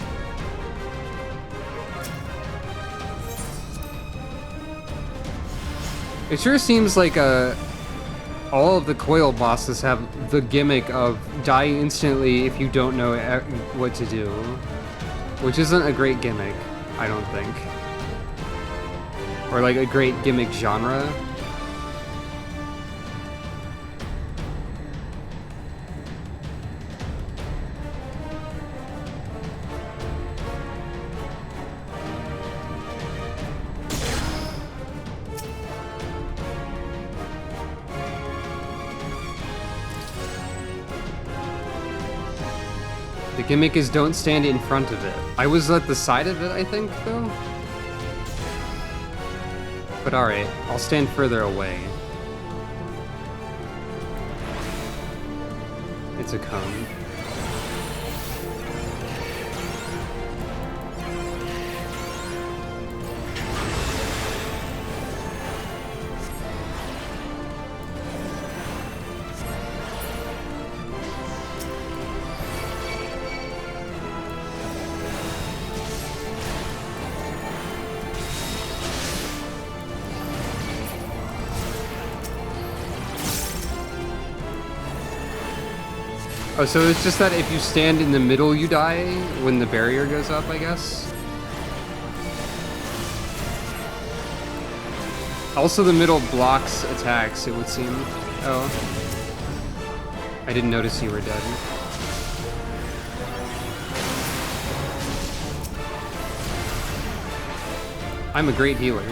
A: It sure seems like all of the coil bosses have the gimmick of die instantly if you don't know what to do. Which isn't a great gimmick, I don't think. Or like a great gimmick genre. The gimmick is don't stand in front of it. I was at the side of it, I think, though? But alright, I'll stand further away. It's a cone. Oh, so it's just that if you stand in the middle, you die when the barrier goes up, I guess? Also, the middle blocks attacks, it would seem. Oh. I didn't notice you were dead. I'm a great healer.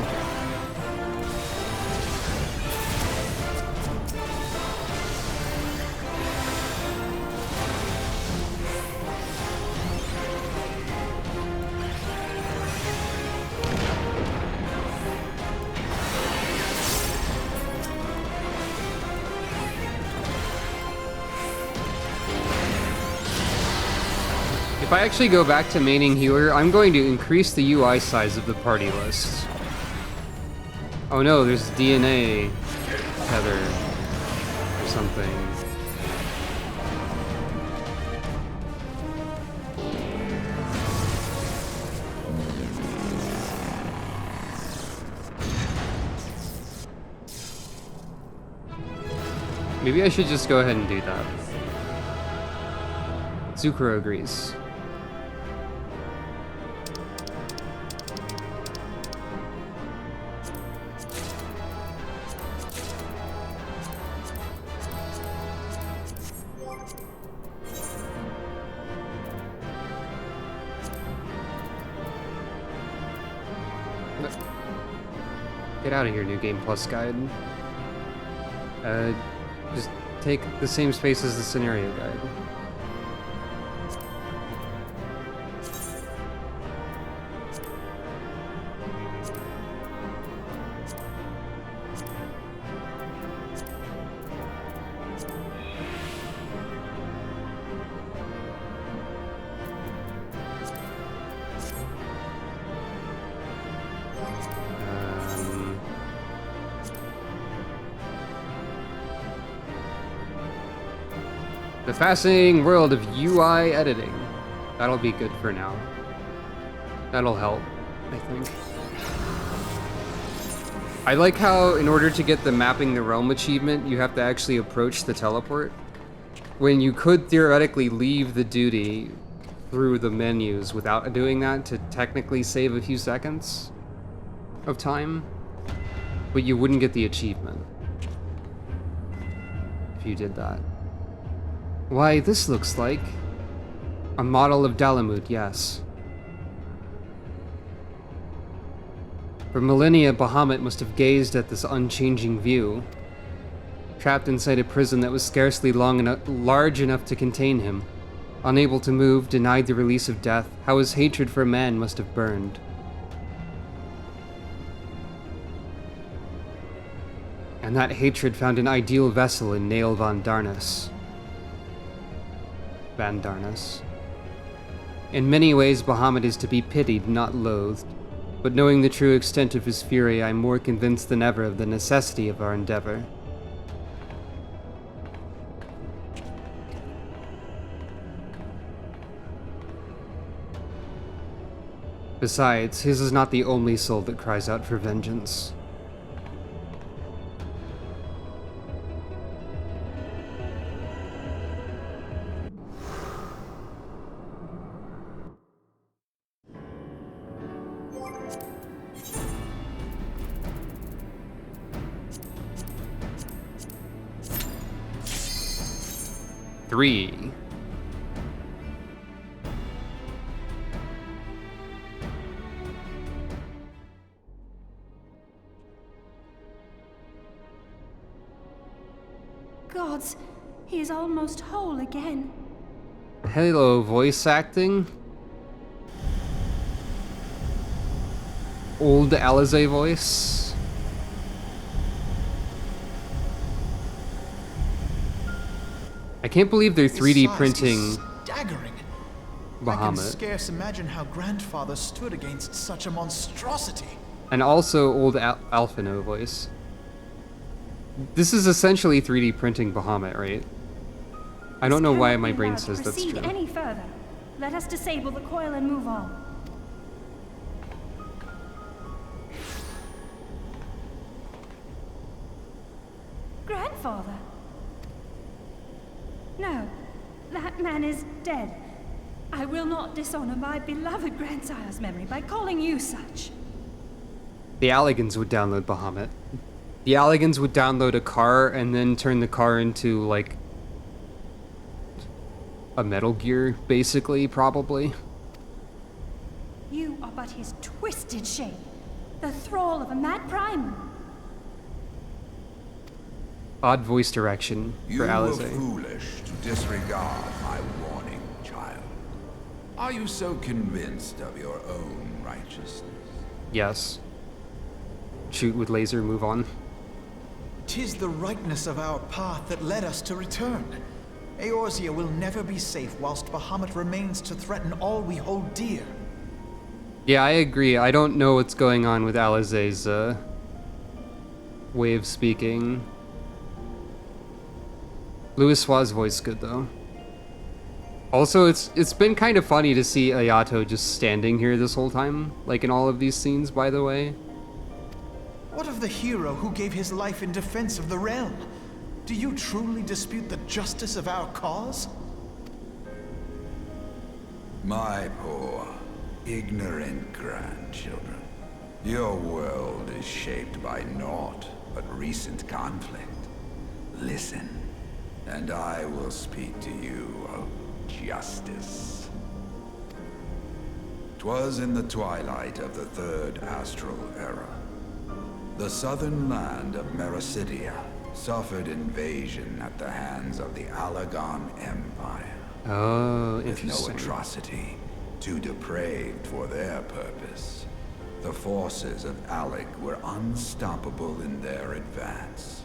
A: If I actually go back to maining healer, I'm going to increase the UI size of the party list. Oh no, there's DNA tether or something. Maybe I should just go ahead and do that. Zucro agrees. Get out of here, New Game Plus guide. Just take the same space as the scenario guide. The fascinating world of UI editing. That'll be good for now. That'll help, I think. I like how, in order to get the Mapping the Realm achievement, you have to actually approach the teleport. When you could theoretically leave the duty through the menus without doing that to technically save a few seconds of time, but you wouldn't get the achievement if you did that. Why, this looks like a model of Dalamut, yes. For millennia, Bahamut must have gazed at this unchanging view. Trapped inside a prison that was scarcely large enough to contain him. Unable to move, denied the release of death, how his hatred for man must have burned. And that hatred found an ideal vessel in Nail Van Darnus. In many ways, Bahamut is to be pitied, not loathed. But knowing the true extent of his fury, I am more convinced than ever of the necessity of our endeavor. Besides, his is not the only soul that cries out for vengeance. Three.
C: Gods, he is almost whole again.
A: Hello, voice acting. Old Alize voice. I can't believe they're 3D printing
D: staggering. I can
A: Bahamut.
D: scarce imagine how Grandfather stood against such a monstrosity.
A: And also old Alphino voice. This is essentially 3D printing Bahamut, right? I don't know why my brain says that's true.
C: Proceed any further. Let us disable the coil and move on. Grandfather? No, that man is dead. I will not dishonor my beloved grandsire's memory by calling you such.
A: The Alligans would download Bahamut. The Alligans would download a car and then turn the car into, like, a Metal Gear, basically, probably.
C: You are but his twisted shape, the thrall of a mad primal.
A: Odd voice direction
E: You
A: for
E: were
A: Alize.
E: foolish to disregard my warning, child. Are you so convinced of your own righteousness?
A: Yes. Shoot with laser, move on.
D: 'Tis the rightness of our path that led us to return. Eorzea will never be safe whilst Bahamut remains to threaten all we hold dear.
A: Yeah, I agree. I don't know what's going on with Alize's way of speaking. Louis Sua's voice good though. Also, it's been kind of funny to see Ayato just standing here this whole time, like in all of these scenes, by the way.
D: What of the hero who gave his life in defense of the realm? Do you truly dispute the justice of our cause?
E: My poor, ignorant grandchildren. Your world is shaped by naught but recent conflict. Listen, and I will speak to you of justice. 'Twas in the twilight of the Third Astral Era. The southern land of Mericidia suffered invasion at the hands of the Alagon Empire.
A: Oh,
E: With no
A: interesting.
E: atrocity too depraved for their purpose, the forces of Alec were unstoppable in their advance.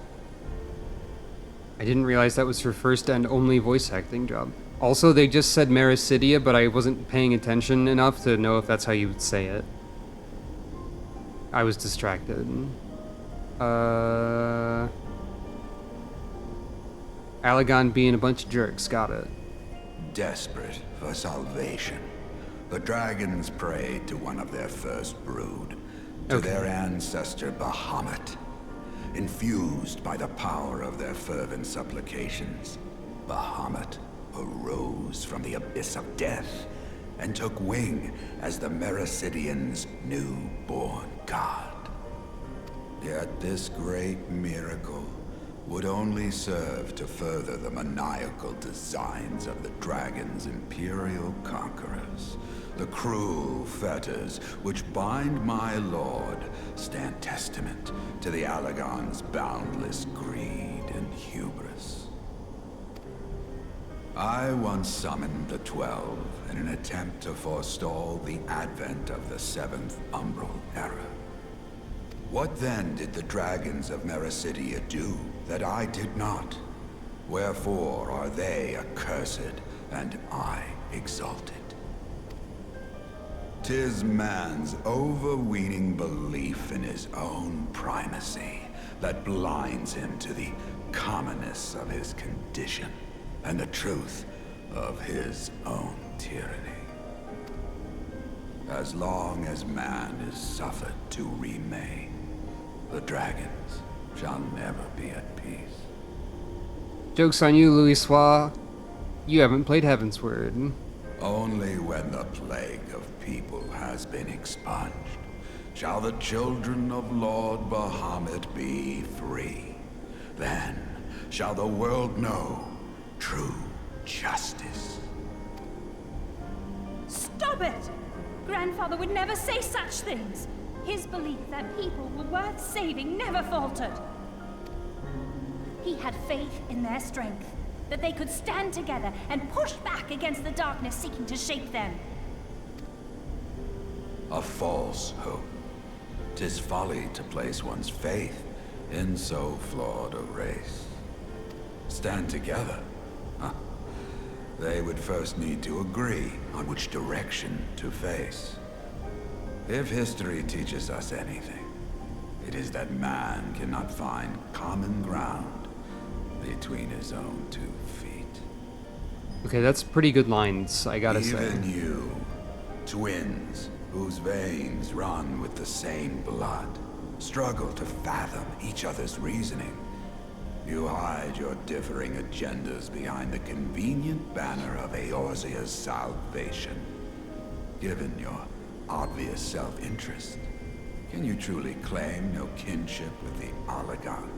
A: I didn't realize that was her first and only voice acting job. Also, they just said Mericidia, but I wasn't paying attention enough to know if that's how you would say it. I was distracted. Alagon being a bunch of jerks, got it.
E: Desperate for salvation, the dragons prayed to one of their first brood, to their ancestor Bahamut. Infused by the power of their fervent supplications, Bahamut arose from the abyss of death and took wing as the Mericidians' newborn god. Yet this great miracle would only serve to further the maniacal designs of the dragon's imperial conquerors. The cruel fetters which bind my lord stand testament to the Alagon's boundless greed and hubris. I once summoned the 12 in an attempt to forestall the advent of the 7th Umbral Era. What then did the dragons of Mericidia do that I did not? Wherefore are they accursed and I exalted? 'Tis man's overweening belief in his own primacy that blinds him to the commonness of his condition and the truth of his own tyranny. As long as man is suffered to remain, the dragons shall never be at peace.
A: Joke's on you, Louis Soir. You haven't played Heavensward.
E: Only when the plague of people has been expunged shall the children of Lord Bahamut be free. Then shall the world know true justice.
C: Stop it! Grandfather would never say such things. His belief that people were worth saving never faltered. He had faith in their strength, that they could stand together and push back against the darkness seeking to shape them.
E: A false hope. 'Tis folly to place one's faith in so flawed a race. Stand together? Huh. They would first need to agree on which direction to face. If history teaches us anything, it is that man cannot find common ground between his own 2 feet.
A: Okay, that's pretty good lines, I gotta say.
E: Even you, twins whose veins run with the same blood, struggle to fathom each other's reasoning. You hide your differing agendas behind the convenient banner of Eorzea's salvation. Given your obvious self-interest, can you truly claim no kinship with the Alagon?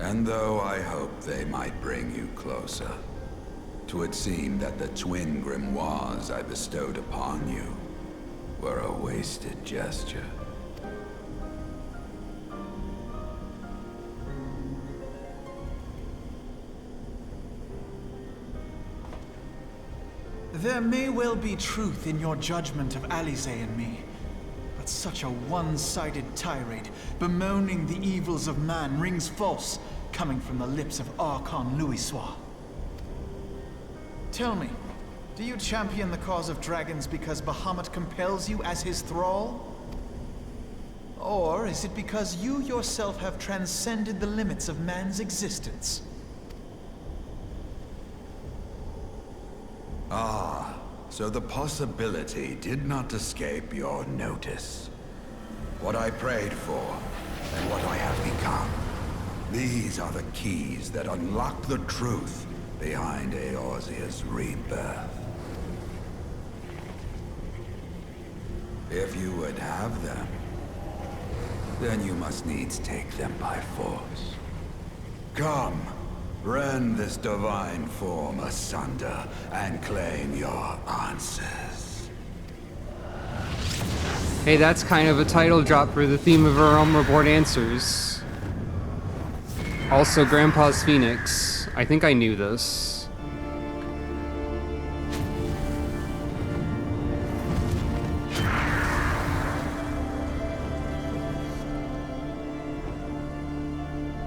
E: And though I hope they might bring you closer, 'twould seem that the twin grimoires I bestowed upon you were a wasted gesture.
D: There may well be truth in your judgment of Alize and me, but such a one-sided tirade bemoaning the evils of man rings false, coming from the lips of Archon Louis Soir. Tell me, do you champion the cause of dragons because Bahamut compels you as his thrall? Or is it because you yourself have transcended the limits of man's existence?
E: Ah, so the possibility did not escape your notice. What I prayed for, and what I have become. These are the keys that unlock the truth behind Eorzea's rebirth. If you would have them, then you must needs take them by force. Come, rend this divine form asunder and claim your answers.
A: Hey, that's kind of a title drop for the theme of our Realm Report Answers. Also, Grandpa's Phoenix. I think I knew this.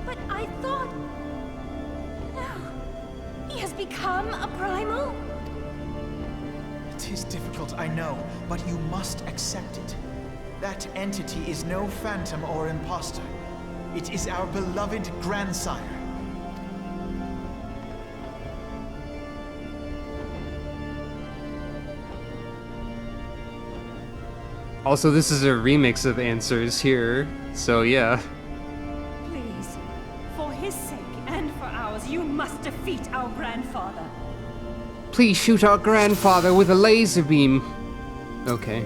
C: But I thought... No. He has become a primal?
D: It is difficult, I know, but you must accept it. That entity is no phantom or imposter. It is our beloved grandsire.
A: Also, this is a remix of Answers here, so yeah.
C: Please, for his sake and for ours, you must defeat our grandfather.
A: Please shoot our grandfather with a laser beam. Okay.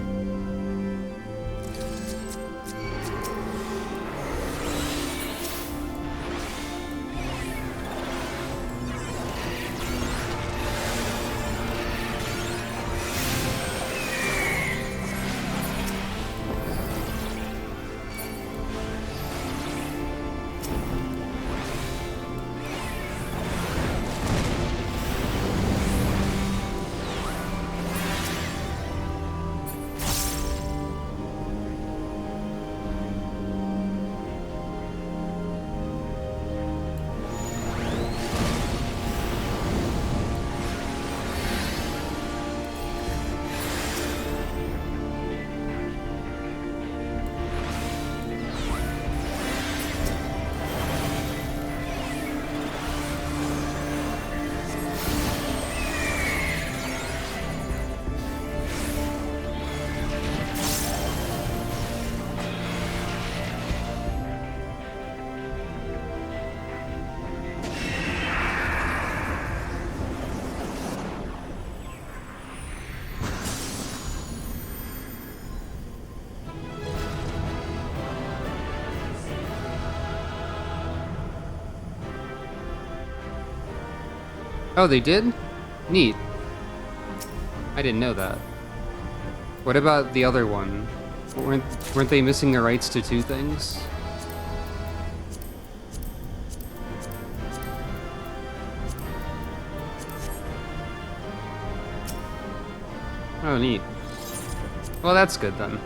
A: Oh, they did? Neat. I didn't know that. What about the other one? Weren't they missing the rights to two things? Oh, neat. Well, that's good then.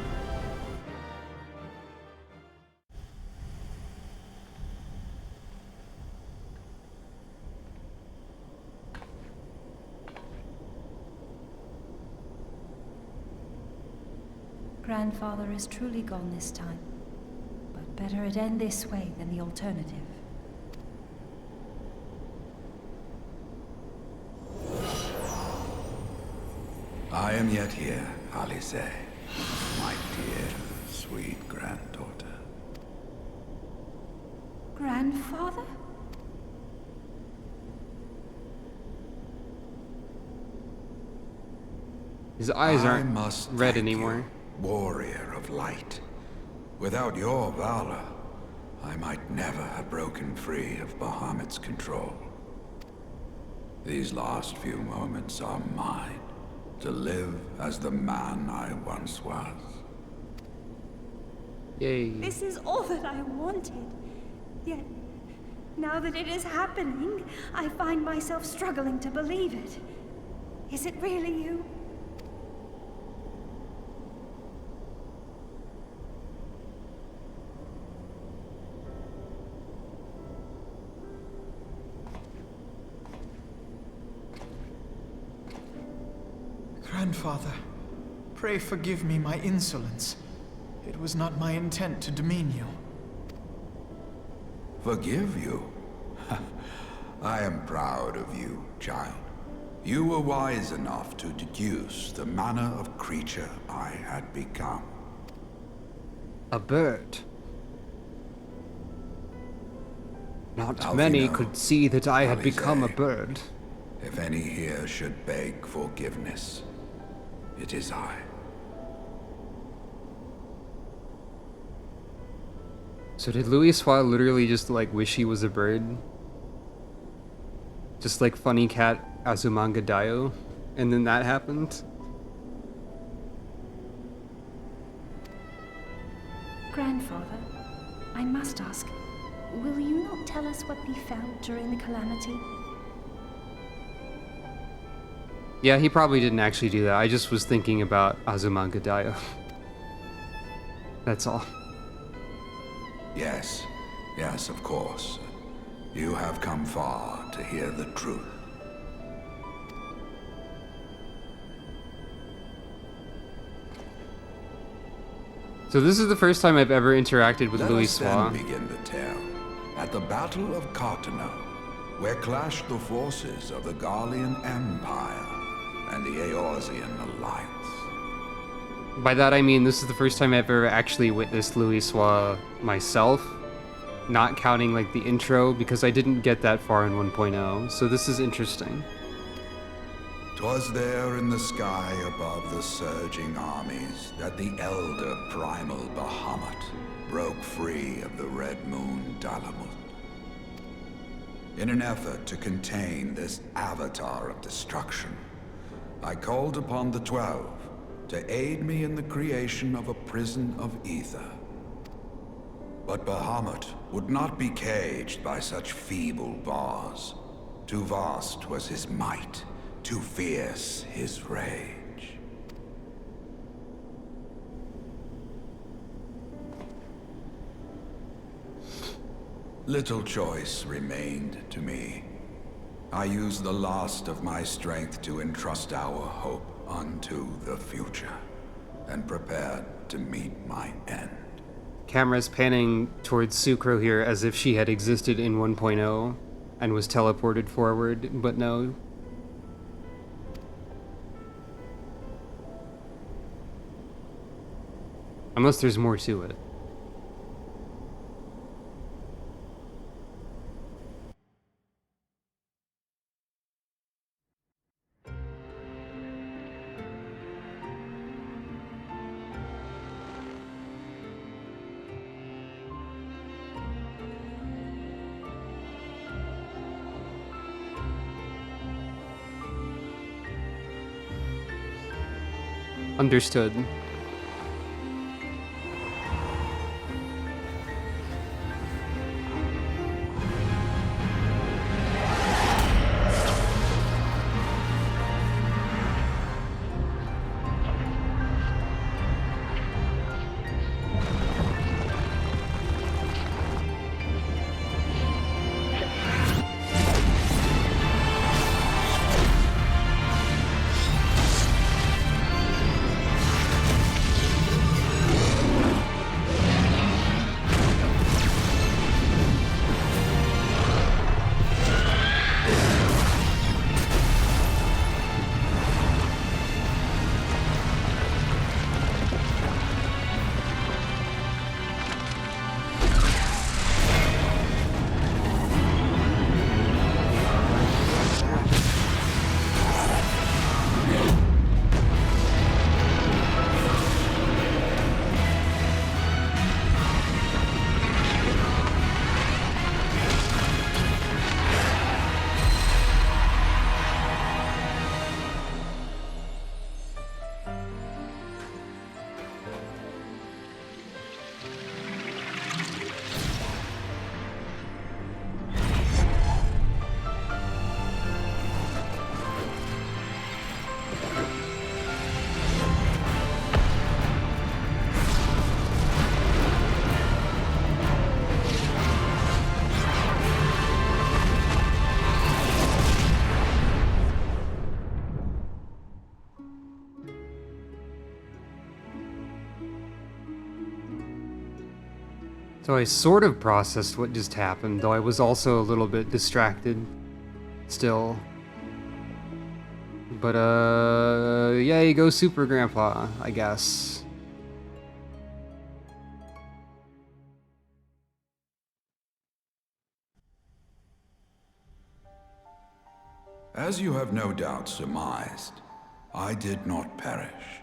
C: Grandfather is truly gone this time. But better it end this way than the alternative.
E: I am yet here, Alice, my dear, sweet granddaughter.
C: Grandfather?
A: His eyes
E: I
A: aren't
E: must
A: red
E: thank
A: anymore.
E: you, warrior of light. Without your valor, I might never have broken free of Bahamut's control. These last few moments are mine, to live as the man I once was.
A: Yay.
C: This is all that I wanted. Yet, now that it is happening, I find myself struggling to believe it. Is it really you?
D: Grandfather, pray forgive me my insolence. It was not my intent to demean you.
E: Forgive you? I am proud of you, child. You were wise enough to deduce the manner of creature I had become.
A: A bird. Not
E: Alfino,
A: many could see that I had
E: Alice,
A: become a bird.
E: If any here should beg forgiveness, it is I.
A: So did Louis Swat literally just like wish he was a bird? Just like funny cat Azumanga Daioh? And then that happened?
C: Grandfather, I must ask, will you not tell us what befell during the calamity?
A: Yeah, he probably didn't actually do that. I just was thinking about Azumangadayo. That's all.
E: Yes, yes, of course. You have come far to hear the truth.
A: So this is the first time I've ever interacted with
E: Let
A: Louis
E: us then
A: Soir.
E: begin the tale at the Battle of Cartano, where clashed the forces of the Garlean Empire and the Eorzean Alliance.
A: By that I mean this is the first time I've ever actually witnessed Louis Soir myself, not counting like the intro, because I didn't get that far in 1.0, so this is interesting.
E: 'Twas there in the sky above the surging armies that the elder primal Bahamut broke free of the Red Moon Dalamut. In an effort to contain this avatar of destruction, I called upon the 12 to aid me in the creation of a prison of ether. But Bahamut would not be caged by such feeble bars. Too vast was his might, too fierce his rage. Little choice remained to me. I used the last of my strength to entrust our hope unto the future, and prepared to meet my end.
A: Camera's panning towards Sucro here as if she had existed in 1.0 and was teleported forward, but no. Unless there's more to it. Understood. So I sort of processed what just happened, though I was also a little bit distracted still. But, yeah, you go Super Grandpa, I guess.
E: As you have no doubt surmised, I did not perish.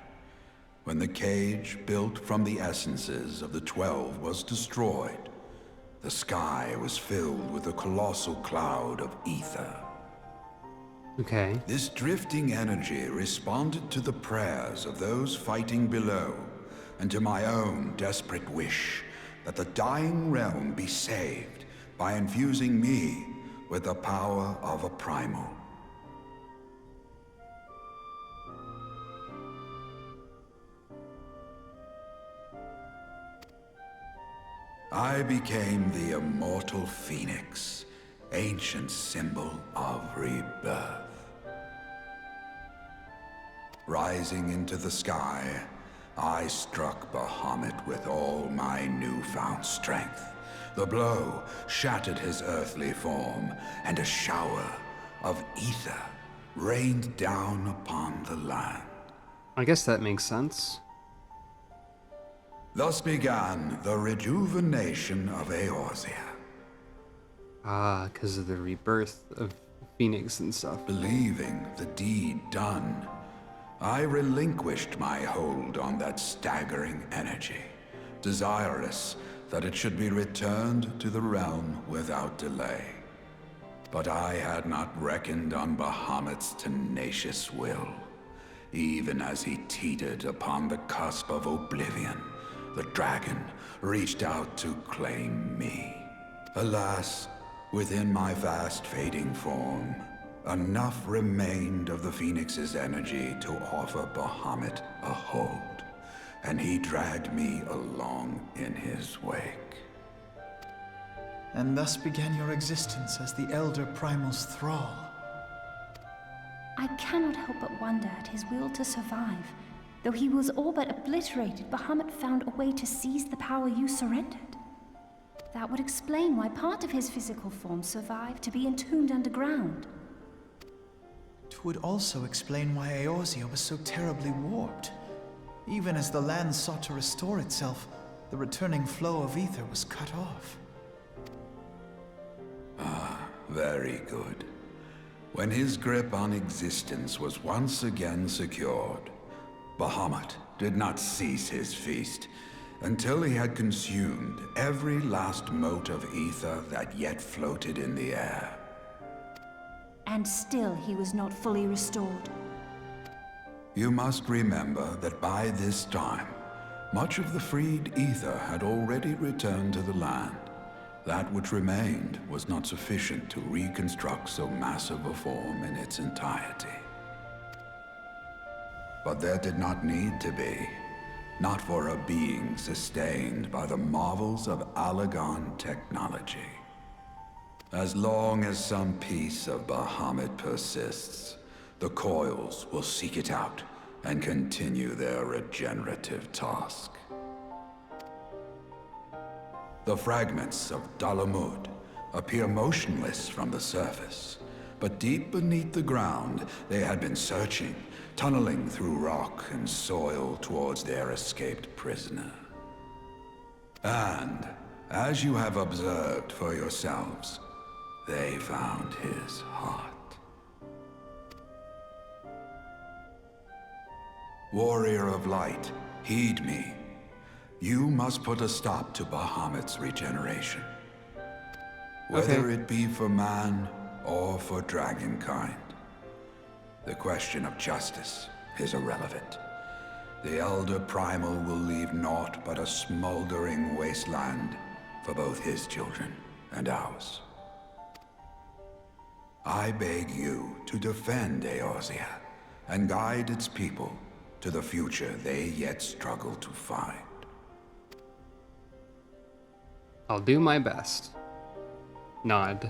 E: When the cage built from the essences of the 12 was destroyed, the sky was filled with a colossal cloud of ether.
A: Okay.
E: This drifting energy responded to the prayers of those fighting below and to my own desperate wish that the dying realm be saved by infusing me with the power of a primal. I became the immortal phoenix, ancient symbol of rebirth. Rising into the sky, I struck Bahamut with all my newfound strength. The blow shattered his earthly form, and a shower of ether rained down upon the land.
A: I guess that makes sense.
E: Thus began the rejuvenation of Eorzea.
A: Ah, because of the rebirth of Phoenix and stuff.
E: Believing the deed done, I relinquished my hold on that staggering energy, desirous that it should be returned to the realm without delay. But I had not reckoned on Bahamut's tenacious will. Even as he teetered upon the cusp of oblivion, the dragon reached out to claim me. Alas, within my fast fading form, enough remained of the Phoenix's energy to offer Bahamut a hold, and he dragged me along in his wake.
D: And thus began your existence as the Elder Primal's thrall.
C: I cannot help but wonder at his will to survive. Though he was all but obliterated, Bahamut found a way to seize the power you surrendered. That would explain why part of his physical form survived to be entombed underground.
D: It would also explain why Eorzea was so terribly warped. Even as the land sought to restore itself, the returning flow of ether was cut off.
E: Very good. When his grip on existence was once again secured, Bahamut did not cease his feast until he had consumed every last mote of ether that yet floated in the air.
C: And still he was not fully restored.
E: You must remember that by this time, much of the freed ether had already returned to the land. That which remained was not sufficient to reconstruct so massive a form in its entirety. But there did not need to be, not for a being sustained by the marvels of Allagan technology. As long as some piece of Bahamut persists, the coils will seek it out and continue their regenerative task. The fragments of Dalamud appear motionless from the surface, but deep beneath the ground they had been searching, tunneling through rock and soil towards their escaped prisoner. And, as you have observed for yourselves, they found his heart. Warrior of Light, heed me. You must put a stop to Bahamut's regeneration. Whether it be for man or for dragonkind. The question of justice is irrelevant. The Elder Primal will leave naught but a smoldering wasteland for both his children and ours. I beg you to defend Eorzea and guide its people to the future they yet struggle to find.
A: I'll do my best. Nod.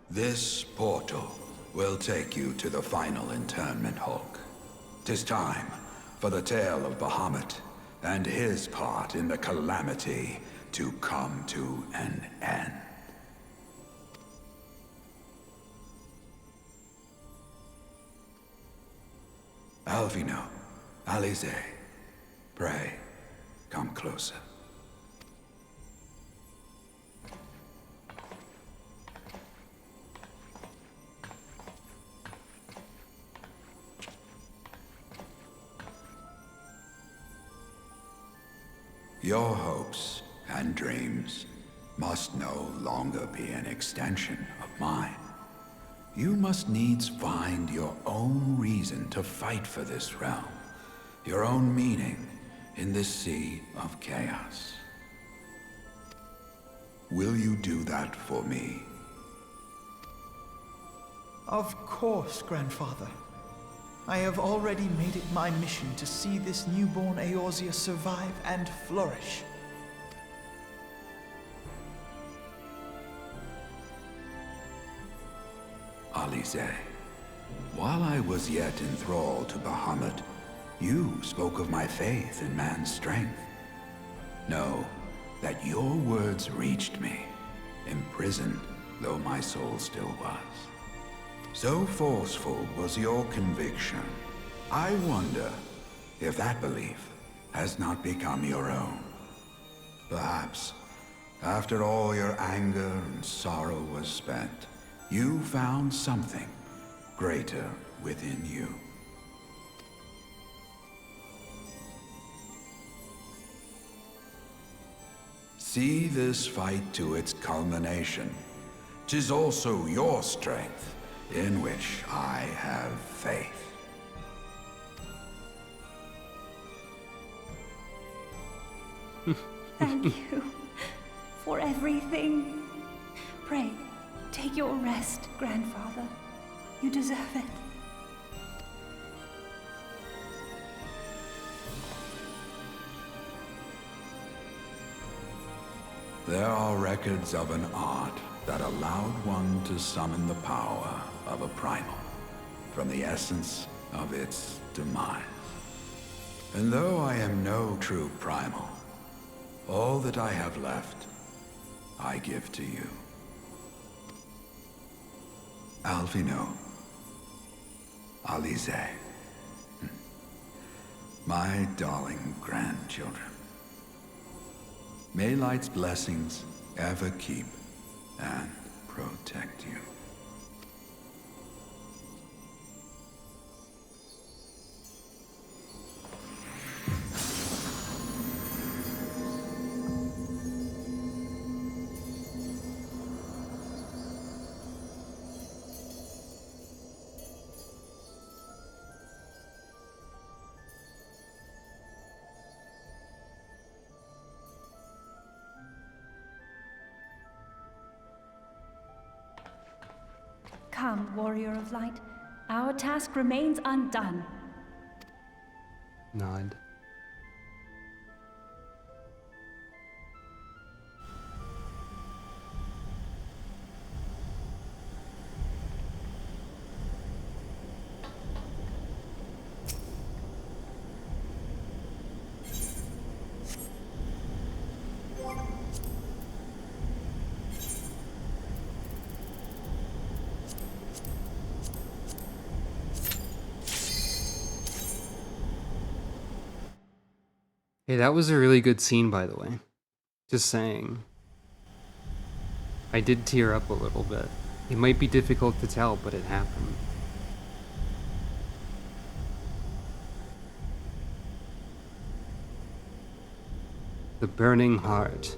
E: This portal will take you to the final internment hulk. 'Tis time for the tale of Bahamut and his part in the calamity to come to an end. Alvino, Alize, pray, come closer. Your hopes and dreams must no longer be an extension of mine. You must needs find your own reason to fight for this realm, your own meaning in this sea of chaos. Will you do that for me?
D: Of course, Grandfather. I have already made it my mission to see this newborn Eorzea survive and flourish.
E: Alize, while I was yet enthralled to Bahamut, you spoke of my faith in man's strength. Know that your words reached me, imprisoned though my soul still was. So forceful was your conviction. I wonder if that belief has not become your own. Perhaps, after all your anger and sorrow was spent, you found something greater within you. See this fight to its culmination. 'Tis also your strength in which I have faith.
C: Thank you for everything. Pray, take your rest, Grandfather. You deserve it.
E: There are records of an art that allowed one to summon the power of a primal from the essence of its demise. And though I am no true primal, all that I have left, I give to you. Alvino, Alize, my darling grandchildren. May light's blessings ever keep and protect you.
C: Come, Warrior of Light. Our task remains undone.
A: Nod. Hey, that was a really good scene, by the way. Just saying. I did tear up a little bit. It might be difficult to tell, but it happened. The Burning Heart.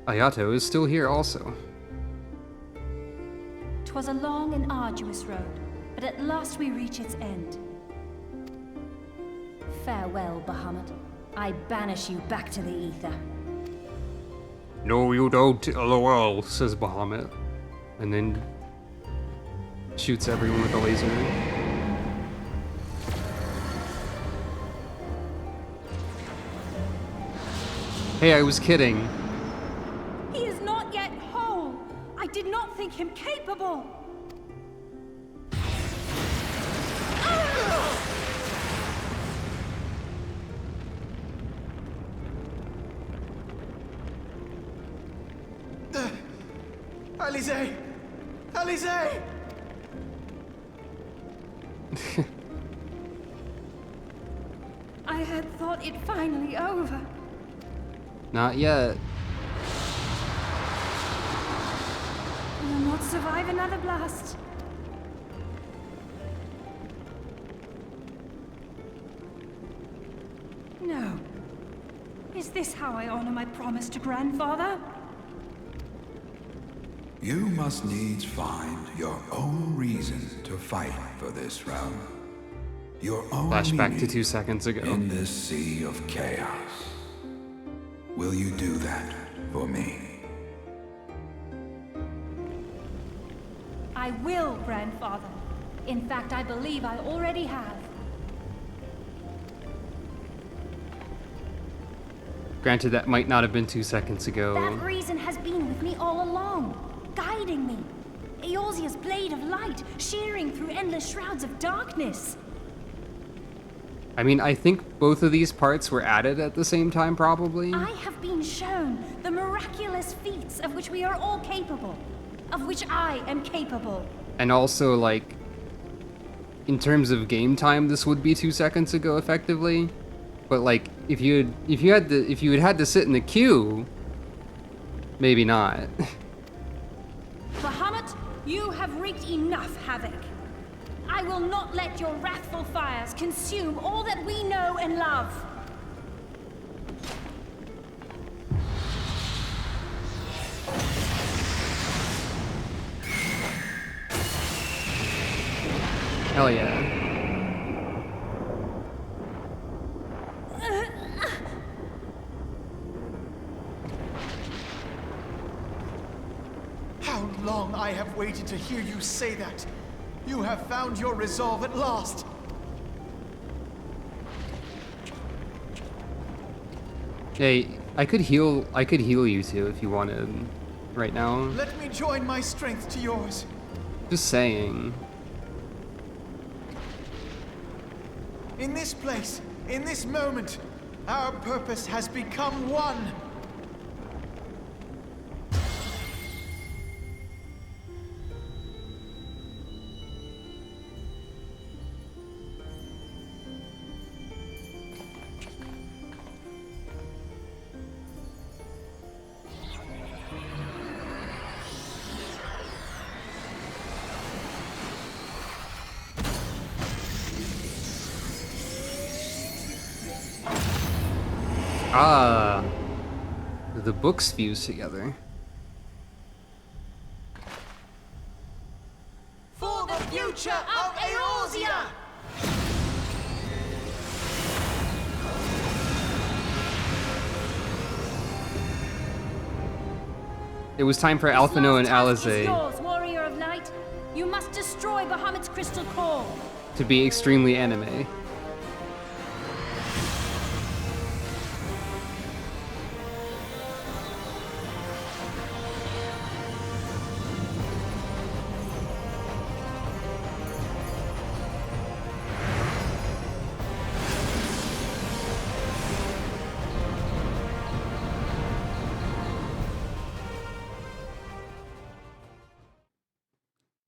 A: Ayato is still here also.
C: 'Twas a long and arduous road, but at last we reach its end. Farewell, Bahamut. I banish you back to the ether.
A: No, you don't, LOL, says Bahamut. And then shoots everyone with a laser. Hey, I was kidding.
C: He is not yet whole. I did not think him capable.
D: Alize! Alize!
C: I had thought it finally over.
A: Not yet.
C: will not survive another blast. No. Is this how I honor my promise to Grandfather?
E: You must needs find your own reason to fight for this realm. Your own
A: Flashback to
E: meaning
A: 2 seconds ago.
E: in this sea of chaos. Will you do that for me?
C: I will, Grandfather. In fact, I believe I already have.
A: Granted, that might not have been 2 seconds ago.
C: That reason has been with me all along, guiding me. Eorzea's blade of light, shearing through endless shrouds of darkness.
A: I mean, I think both of these parts were added at the same time, probably.
C: I have been shown the miraculous feats of which we are all capable, of which I am capable.
A: And also, like, in terms of game time, this would be 2 seconds ago, effectively. But like, if you had had to sit in the queue, maybe not.
C: Bahamut, you have wreaked enough havoc. I will not let your wrathful fires consume all that we know and love.
A: Hell yeah.
D: How long I have waited to hear you say that. You have found your resolve at last.
A: Hey, I could heal you two if you wanted right now.
D: Let me join my strength to yours.
A: Just saying.
D: In this place, in this moment, our purpose has become one.
A: Ah, the books fuse together.
D: For the future of Eorzea!
A: It was time for Alphino and
C: This last task is
A: Alisaie
C: yours, warrior of light. You must destroy Bahamut's crystal core.
A: to be extremely anime.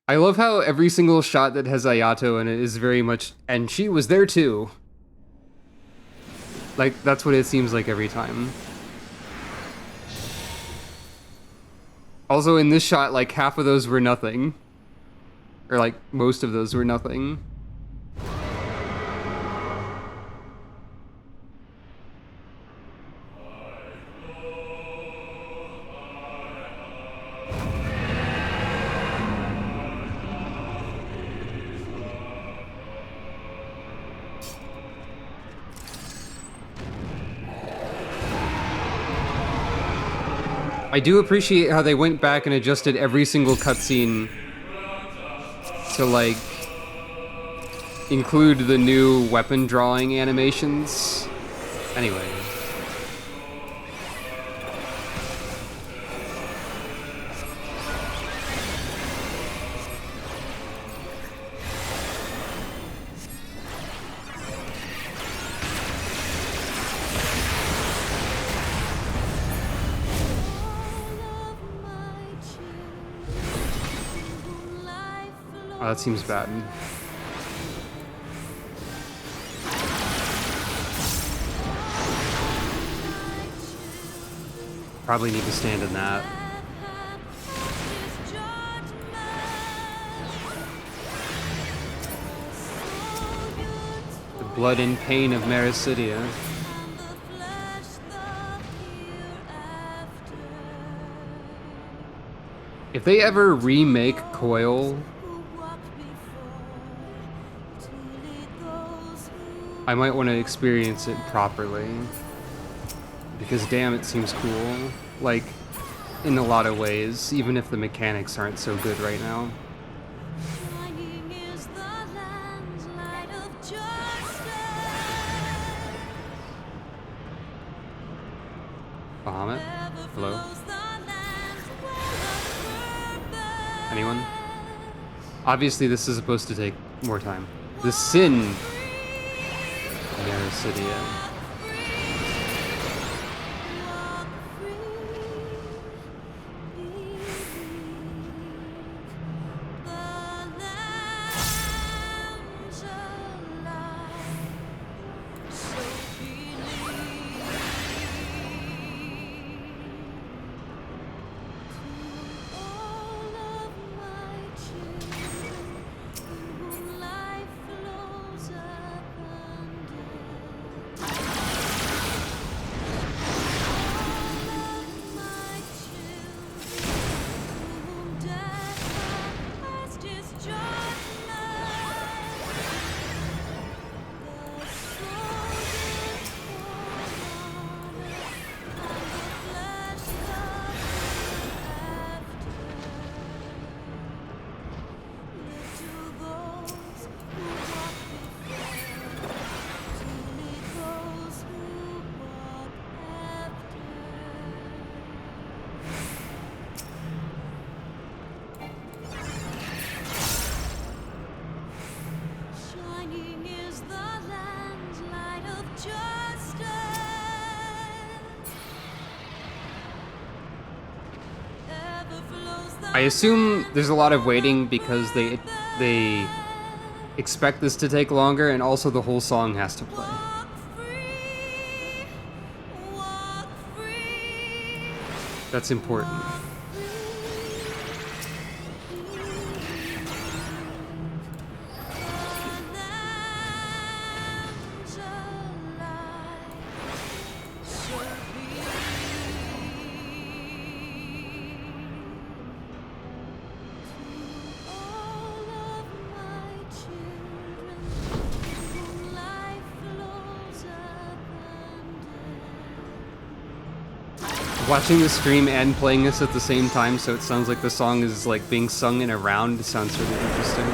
A: I love how every single shot that has Ayato in it is very much, and she was there too. Like, that's what it seems like every time. Also, in this shot, like, half of those were nothing. Or, like, most of those were nothing. I do appreciate how they went back and adjusted every single cutscene to, like, include the new weapon drawing animations. Anyway. Oh, that seems bad. Probably need to stand in that. blood and pain of Mericidia. If they ever remake Coil, I might want to experience it properly. Because damn, it seems cool. Like, in a lot of ways, even if the mechanics aren't so good right now. Bahamut? Hello? Anyone? Obviously, this is supposed to take more time. The Sin of Mericidia. I assume there's a lot of waiting because they expect this to take longer, and also the whole song has to play. That's important. Watching the stream and playing this at the same time, so it sounds like the song is like being sung in a round, sounds really interesting.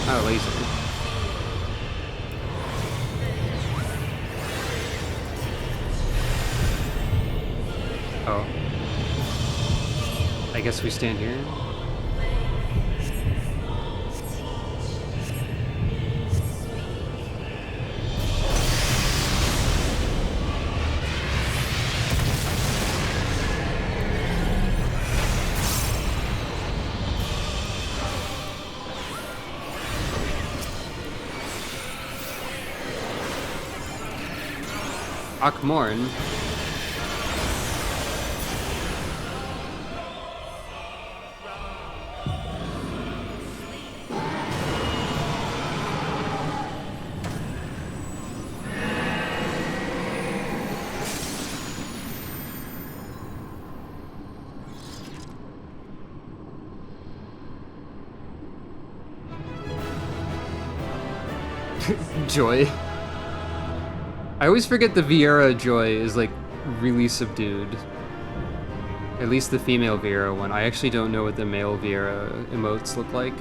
A: Oh, laser. Oh. I guess we stand here. Akmorn. Joy. I always forget the Viera Joy is like really subdued. At least the female Viera one. I actually don't know what the male Viera emotes look like.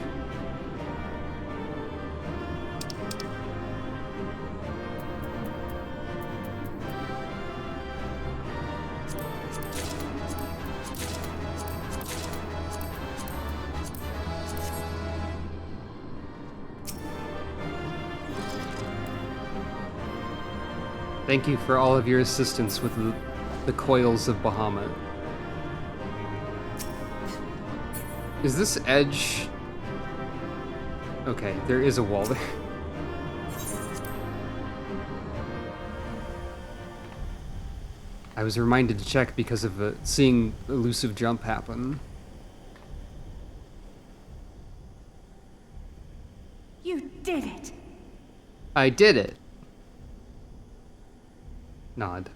A: Thank you for all of your assistance with the coils of Bahamut. Is this edge... Okay, there is a wall there. I was reminded to check because of seeing elusive jump happen.
C: You did it!
A: I did it. Nod.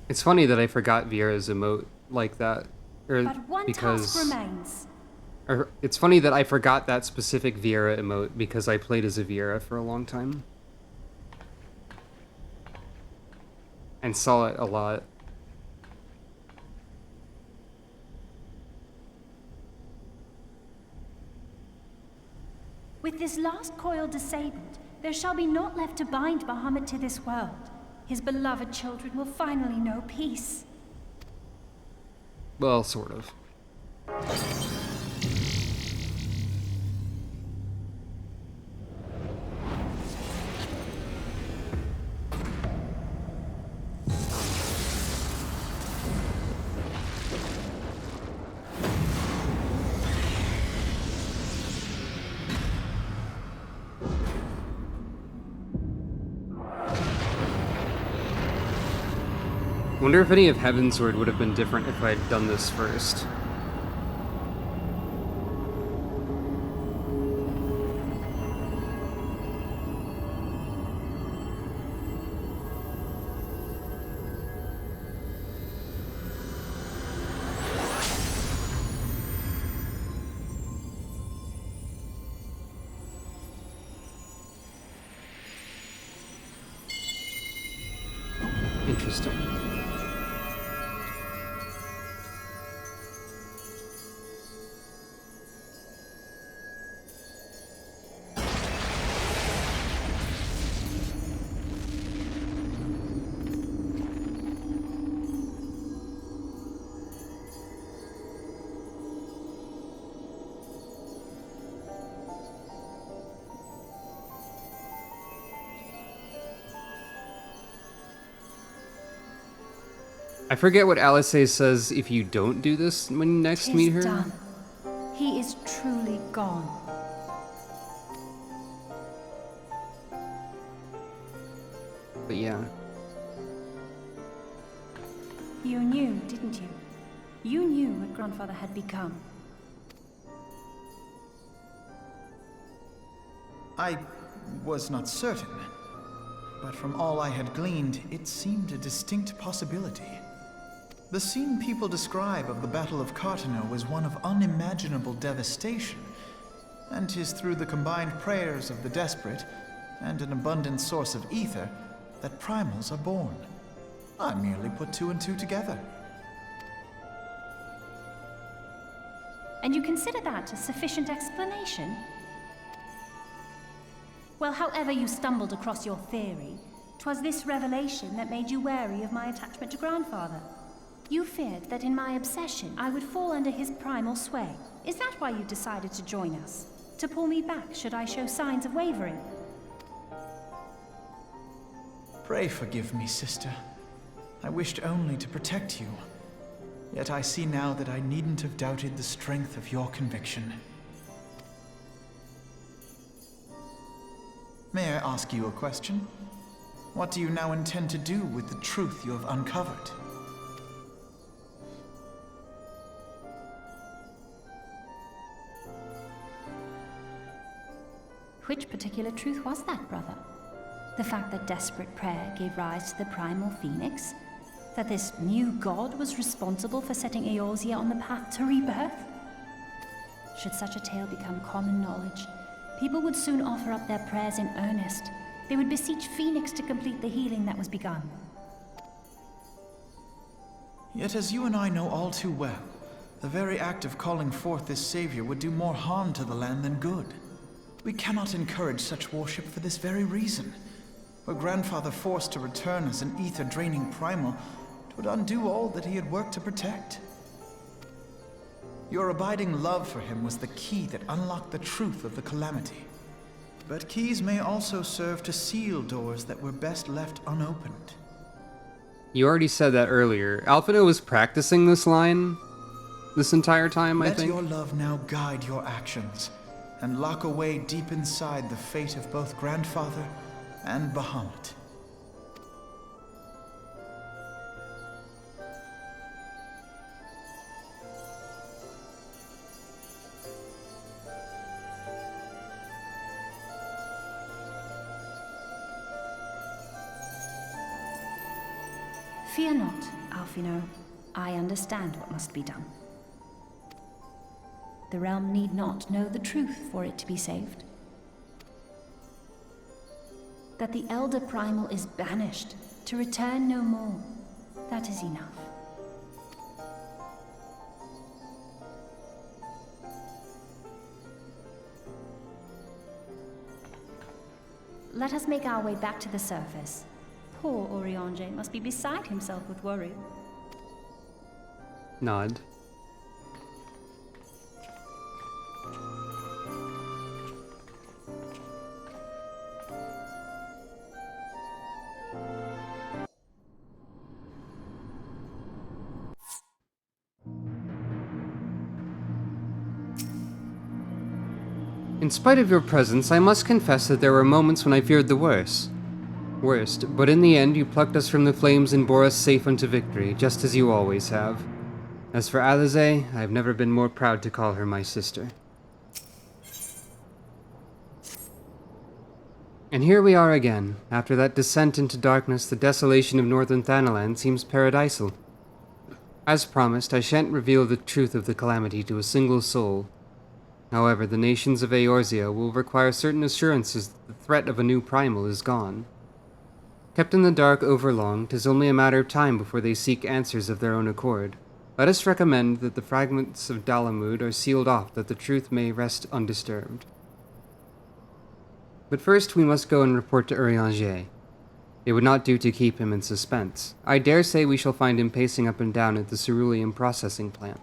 A: It's funny that I forgot Viera's emote like that.
C: But one task remains.
A: Or it's funny that I forgot that specific Viera emote because I played as a Viera for a long time. And saw it a lot.
C: With this last coil disabled, there shall be naught left to bind Bahamut to this world. His beloved children will finally know peace.
A: Well, sort of. Wonder if any of Heavensward would have been different if I'd done this first. Interesting. I forget what Alice says if you don't do this when you next meet her.
C: Done. He is truly gone.
A: But yeah.
C: You knew, didn't you? You knew what Grandfather had become.
D: I was not certain, but from all I had gleaned, it seemed a distinct possibility. The scene people describe of the Battle of Cartano was one of unimaginable devastation, and 'tis through the combined prayers of the desperate and an abundant source of ether that primals are born. I merely put two and two together.
C: And you consider that a sufficient explanation? Well, however you stumbled across your theory, 'twas this revelation that made you wary of my attachment to Grandfather. You feared that in my obsession, I would fall under his primal sway. Is that why you decided to join us? To pull me back should I show signs of wavering?
D: Pray forgive me, sister. I wished only to protect you. Yet I see now that I needn't have doubted the strength of your conviction. May I ask you a question? What do you now intend to do with the truth you have uncovered?
C: Which particular truth was that, brother? The fact that desperate prayer gave rise to the primal phoenix? That this new god was responsible for setting Eorzea on the path to rebirth? Should such a tale become common knowledge, people would soon offer up their prayers in earnest. They would beseech Phoenix to complete the healing that was begun.
D: Yet as you and I know all too well, the very act of calling forth this savior would do more harm to the land than good. We cannot encourage such worship for this very reason. Were Grandfather forced to return as an ether-draining primal, it would undo all that he had worked to protect. Your abiding love for him was the key that unlocked the truth of the calamity. But keys may also serve to seal doors that were best left unopened.
A: You already said that earlier. Alphino was practicing this line this entire time, I think.
D: Let your love now guide your actions, and lock away deep inside the fate of both Grandfather and Bahamut.
C: Fear not, Alphino. I understand what must be done. The realm need not know the truth for it to be saved. That the Elder Primal is banished, to return no more. That is enough. Let us make our way back to the surface. Poor Oriange must be beside himself with worry.
A: Nod. In spite of your presence, I must confess that there were moments when I feared the worst, but in the end you plucked us from the flames and bore us safe unto victory, just as you always have. As for Alize, I have never been more proud to call her my sister. And here we are again. After that descent into darkness, the desolation of northern Thanalan seems paradisal. As promised, I shan't reveal the truth of the calamity to a single soul. However, the nations of Eorzea will require certain assurances that the threat of a new primal is gone. Kept in the dark overlong, 'tis only a matter of time before they seek answers of their own accord. Let us recommend that the fragments of Dalamud are sealed off, that the truth may rest undisturbed. But first we must go and report to Urianger. It would not do to keep him in suspense. I dare say we shall find him pacing up and down at the cerulean processing plant.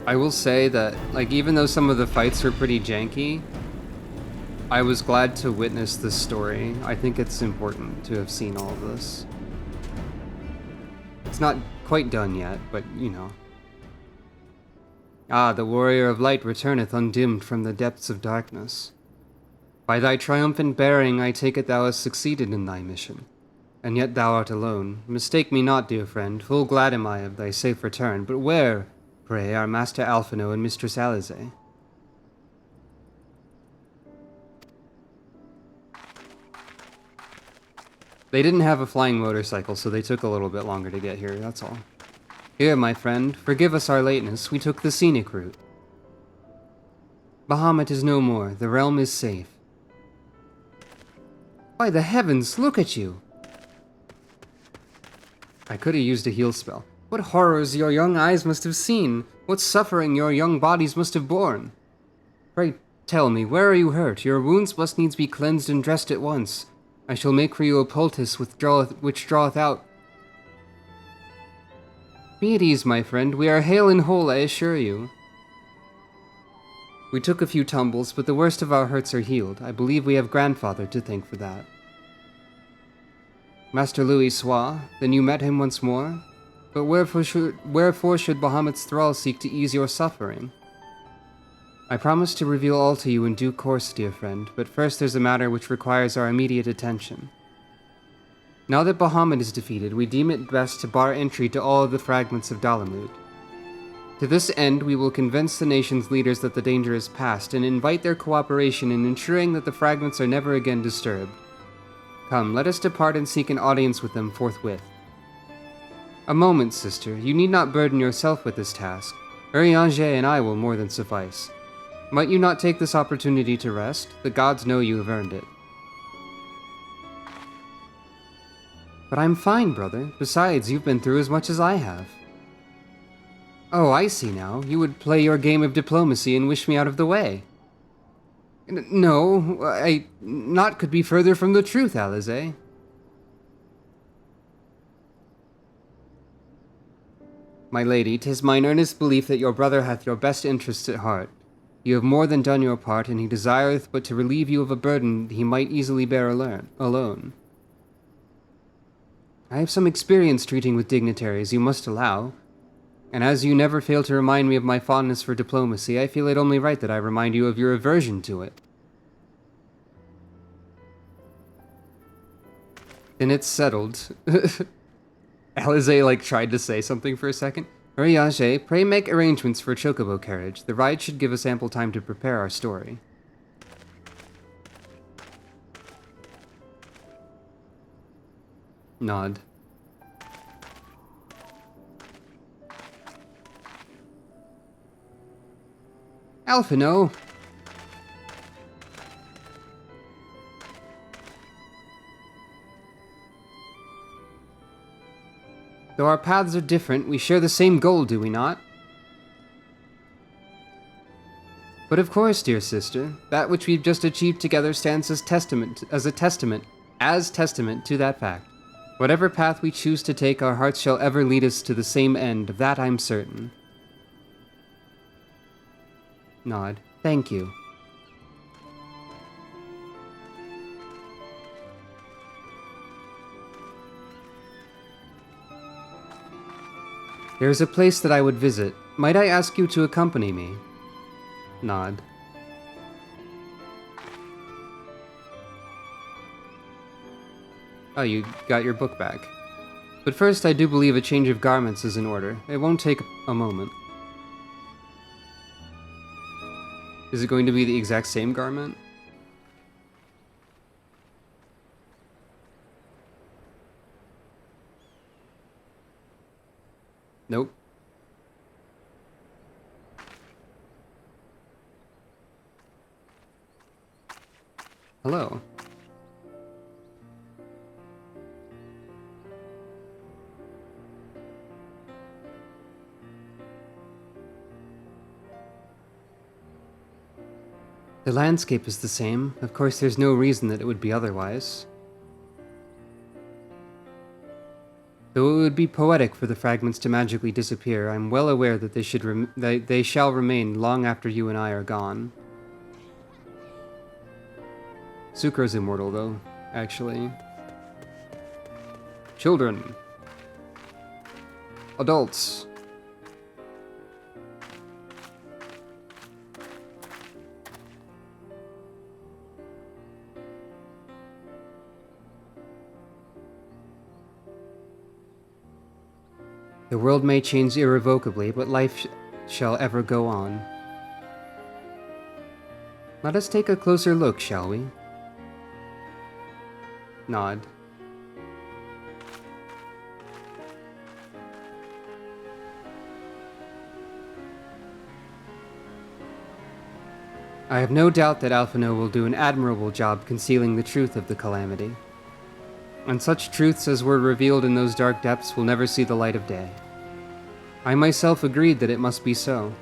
A: I will say that, even though some of the fights are pretty janky, I was glad to witness this story. I think it's important to have seen all of this. It's not quite done yet, but, Ah, the warrior of light returneth undimmed from the depths of darkness. By thy triumphant bearing, I take it thou hast succeeded in thy mission. And yet thou art alone. Mistake me not, dear friend, full glad am I of thy safe return, but where, pray, are Master Alphino and Mistress Alize? They didn't have a flying motorcycle, so they took a little bit longer to get here, that's all. Here, my friend, forgive us our lateness, we took the scenic route. Bahamut is no more, the realm is safe. By the heavens, look at you! I could have used a heal spell. What horrors your young eyes must have seen! What suffering your young bodies must have borne! Pray tell me, where are you hurt? Your wounds must needs be cleansed and dressed at once. I shall make for you a poultice which draweth out. Be at ease, my friend. We are hale and whole, I assure you. We took a few tumbles, but the worst of our hurts are healed. I believe we have Grandfather to thank for that. Master Louis Sois, then you met him once more? But wherefore should Bahamut's thrall seek to ease your suffering? I promise to reveal all to you in due course, dear friend, but first there's a matter which requires our immediate attention. Now that Bahamut is defeated, we deem it best to bar entry to all of the fragments of Dalamud. To this end, we will convince the nation's leaders that the danger is past, and invite their cooperation in ensuring that the fragments are never again disturbed. Come, let us depart and seek an audience with them forthwith. A moment, sister. You need not burden yourself with this task. Urianger and I will more than suffice. Might you not take this opportunity to rest? The gods know you have earned it. But I'm fine, brother. Besides, you've been through as much as I have. Oh, I see now. You would play your game of diplomacy and wish me out of the way. No, naught could be further from the truth, Alize. My lady, 'tis mine earnest belief that your brother hath your best interests at heart. You have more than done your part, and he desireth but to relieve you of a burden he might easily bear alone. I have some experience treating with dignitaries, you must allow, and as you never fail to remind me of my fondness for diplomacy, I feel it only right that I remind you of your aversion to it. Then it's settled. Alize, tried to say something for a second. Uriage, pray make arrangements for a chocobo carriage. The ride should give us ample time to prepare our story. Nod. Alphino! Though our paths are different, we share the same goal, do we not? But of course, dear sister, that which we've just achieved together stands as testament to that fact. Whatever path we choose to take, our hearts shall ever lead us to the same end, of that I'm certain. Nod. Thank you. There is a place that I would visit. Might I ask you to accompany me? Nod. Oh, you got your book back. But first, I do believe a change of garments is in order. It won't take a moment. Is it going to be the exact same garment? Nope. Hello. The landscape is the same. Of course, there's no reason that it would be otherwise. Though it would be poetic for the fragments to magically disappear, I'm well aware that they shall remain long after you and I are gone. Sucro's immortal, though, actually. Children. Adults. The world may change irrevocably, but life shall ever go on. Let us take a closer look, shall we? Nod. I have no doubt that Alphino will do an admirable job concealing the truth of the calamity. And such truths as were revealed in those dark depths will never see the light of day. I myself agreed that it must be so.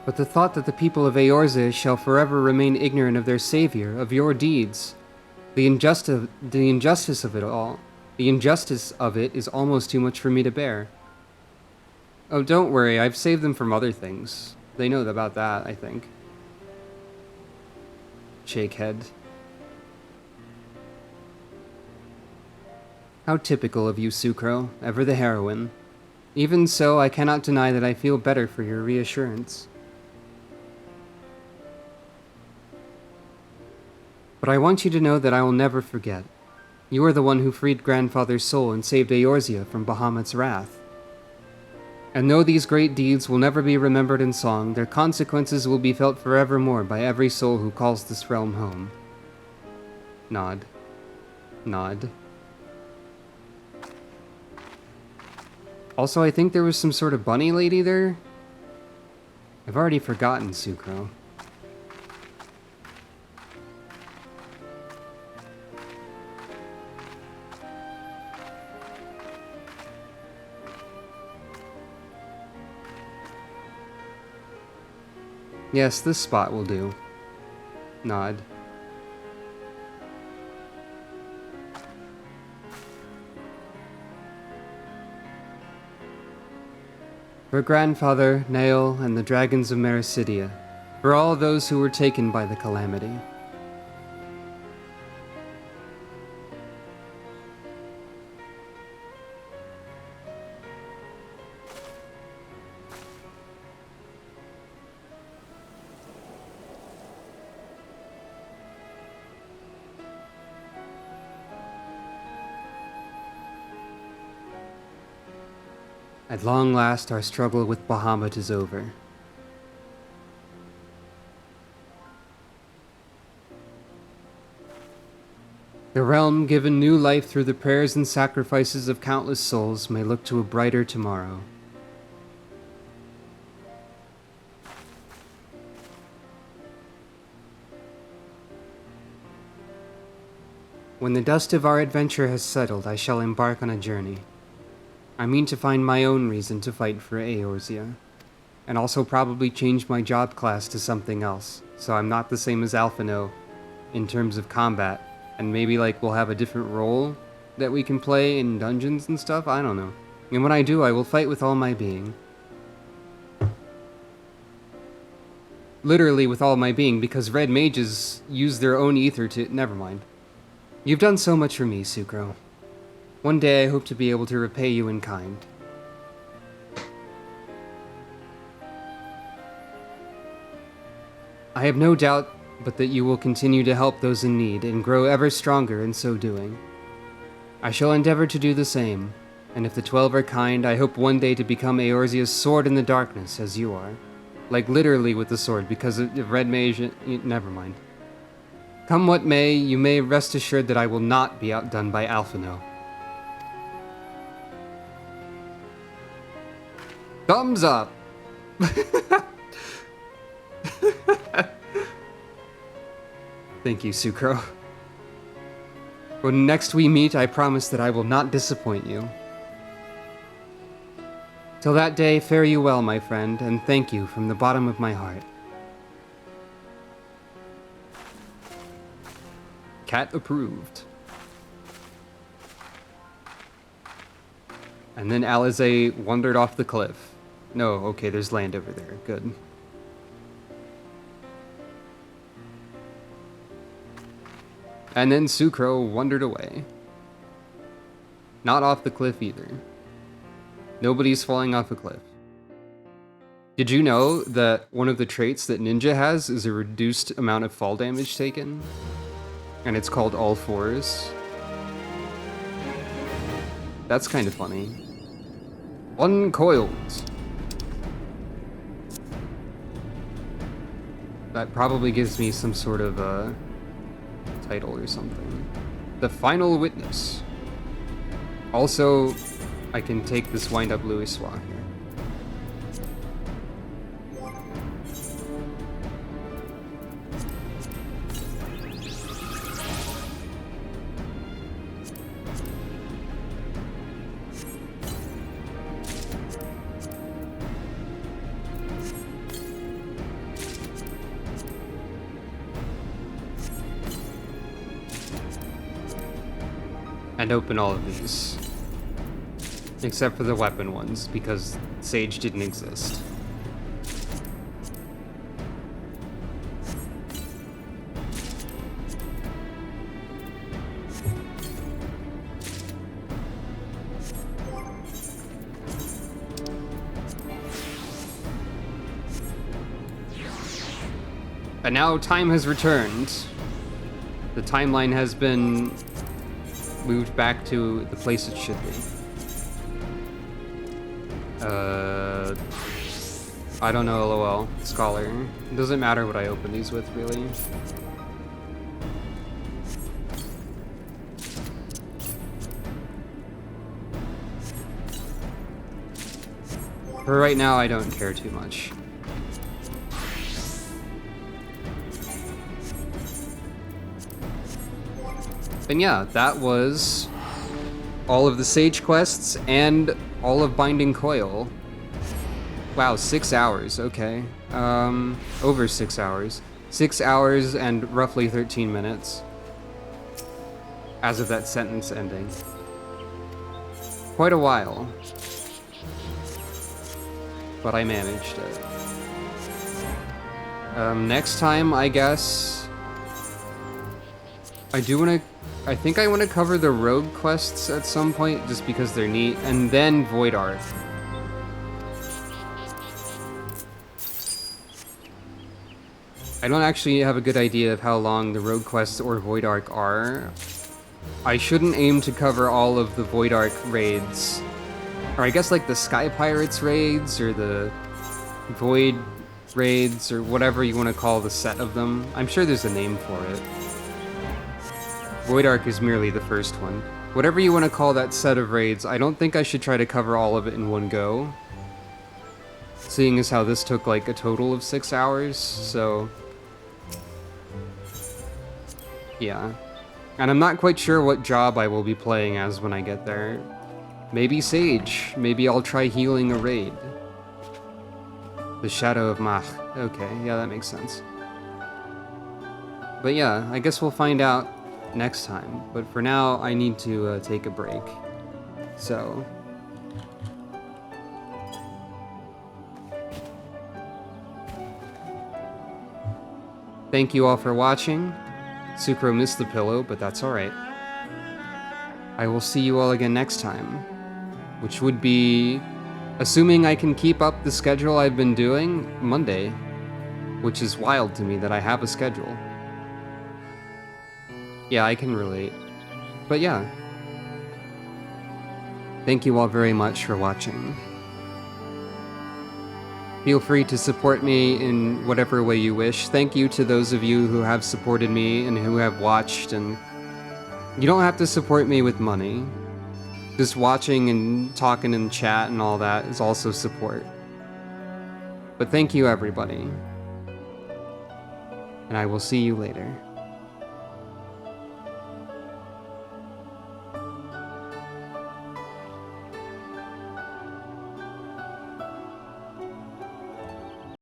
A: But the thought that the people of Eorze shall forever remain ignorant of their savior, of your deeds, the injustice of it is almost too much for me to bear. Oh, don't worry, I've saved them from other things. They know about that, I think. Shake head. How typical of you, Sucro, ever the heroine. Even so, I cannot deny that I feel better for your reassurance. But I want you to know that I will never forget. You are the one who freed Grandfather's soul and saved Eorzea from Bahamut's wrath. And though these great deeds will never be remembered in song, their consequences will be felt forevermore by every soul who calls this realm home. Nod. Nod. Also, I think there was some sort of bunny lady there. I've already forgotten, Sucro. Yes, this spot will do. Nod. For grandfather, Nael, and the dragons of Mericidia, for all those who were taken by the calamity. At long last, our struggle with Bahamut is over. The realm, given new life through the prayers and sacrifices of countless souls, may look to a brighter tomorrow. When the dust of our adventure has settled, I shall embark on a journey. I mean to find my own reason to fight for Eorzea, and also probably change my job class to something else, so I'm not the same as Alphino in terms of combat, and maybe like we'll have a different role that we can play in dungeons and stuff, I don't know. And when I do, I will fight with all my being. Literally with all my being, because red mages use their own ether to... Never mind. You've done so much for me, Sucro. One day I hope to be able to repay you in kind. I have no doubt but that you will continue to help those in need and grow ever stronger in so doing. I shall endeavor to do the same, and if the 12 are kind, I hope one day to become Eorzea's sword in the darkness, as you are. Like literally with the sword, because of red mage... Never mind. Come what may, you may rest assured that I will not be outdone by Alphino. Thumbs up! Thank you, Sucro. When next we meet, I promise that I will not disappoint you. Till that day, fare you well, my friend, and thank you from the bottom of my heart. Cat approved. And then Alize wandered off the cliff. No, okay, there's land over there. Good. And then Sucro wandered away. Not off the cliff either. Nobody's falling off a cliff. Did you know that one of the traits that Ninja has is a reduced amount of fall damage taken? And it's called All Fours. That's kind of funny. Uncoiled. That probably gives me some sort of a title or something. The Final Witness. Also, I can take this wind-up Louisoix here. And open all of these. Except for the weapon ones, because Sage didn't exist. And now time has returned. The timeline has been moved back to the place it should be. I don't know, lol. Scholar. It doesn't matter what I open these with, really. For right now, I don't care too much. And yeah, that was all of the Sage quests and all of Binding Coil. Wow, 6 hours, okay. Over 6 hours. 6 hours and roughly 13 minutes. As of that sentence ending. Quite a while. But I managed it. Next time, I guess... I think I want to cover the rogue quests at some point, just because they're neat, and then Void Art. I don't actually have a good idea of how long the rogue quests or Void Arc are. I shouldn't aim to cover all of the Void Arc raids. Or I guess like the Sky Pirates raids, or the Void raids, or whatever you want to call the set of them. I'm sure there's a name for it. Void Arc is merely the first one. Whatever you want to call that set of raids, I don't think I should try to cover all of it in one go. Seeing as how this took like a total of 6 hours, so... yeah. And I'm not quite sure what job I will be playing as when I get there. Maybe Sage. Maybe I'll try healing a raid. The Shadow of Mach. Okay, yeah, that makes sense. But yeah, I guess we'll find out next time. But for now, I need to take a break. So... thank you all for watching. Sucro missed the pillow, but that's alright. I will see you all again next time. Which would be... assuming I can keep up the schedule I've been doing, Monday. Which is wild to me that I have a schedule. Yeah, I can relate. But yeah. Thank you all very much for watching. Feel free to support me in whatever way you wish. Thank you to those of you who have supported me and who have watched, and you don't have to support me with money. Just watching and talking in chat and all that is also support. But thank you, everybody. And I will see you later.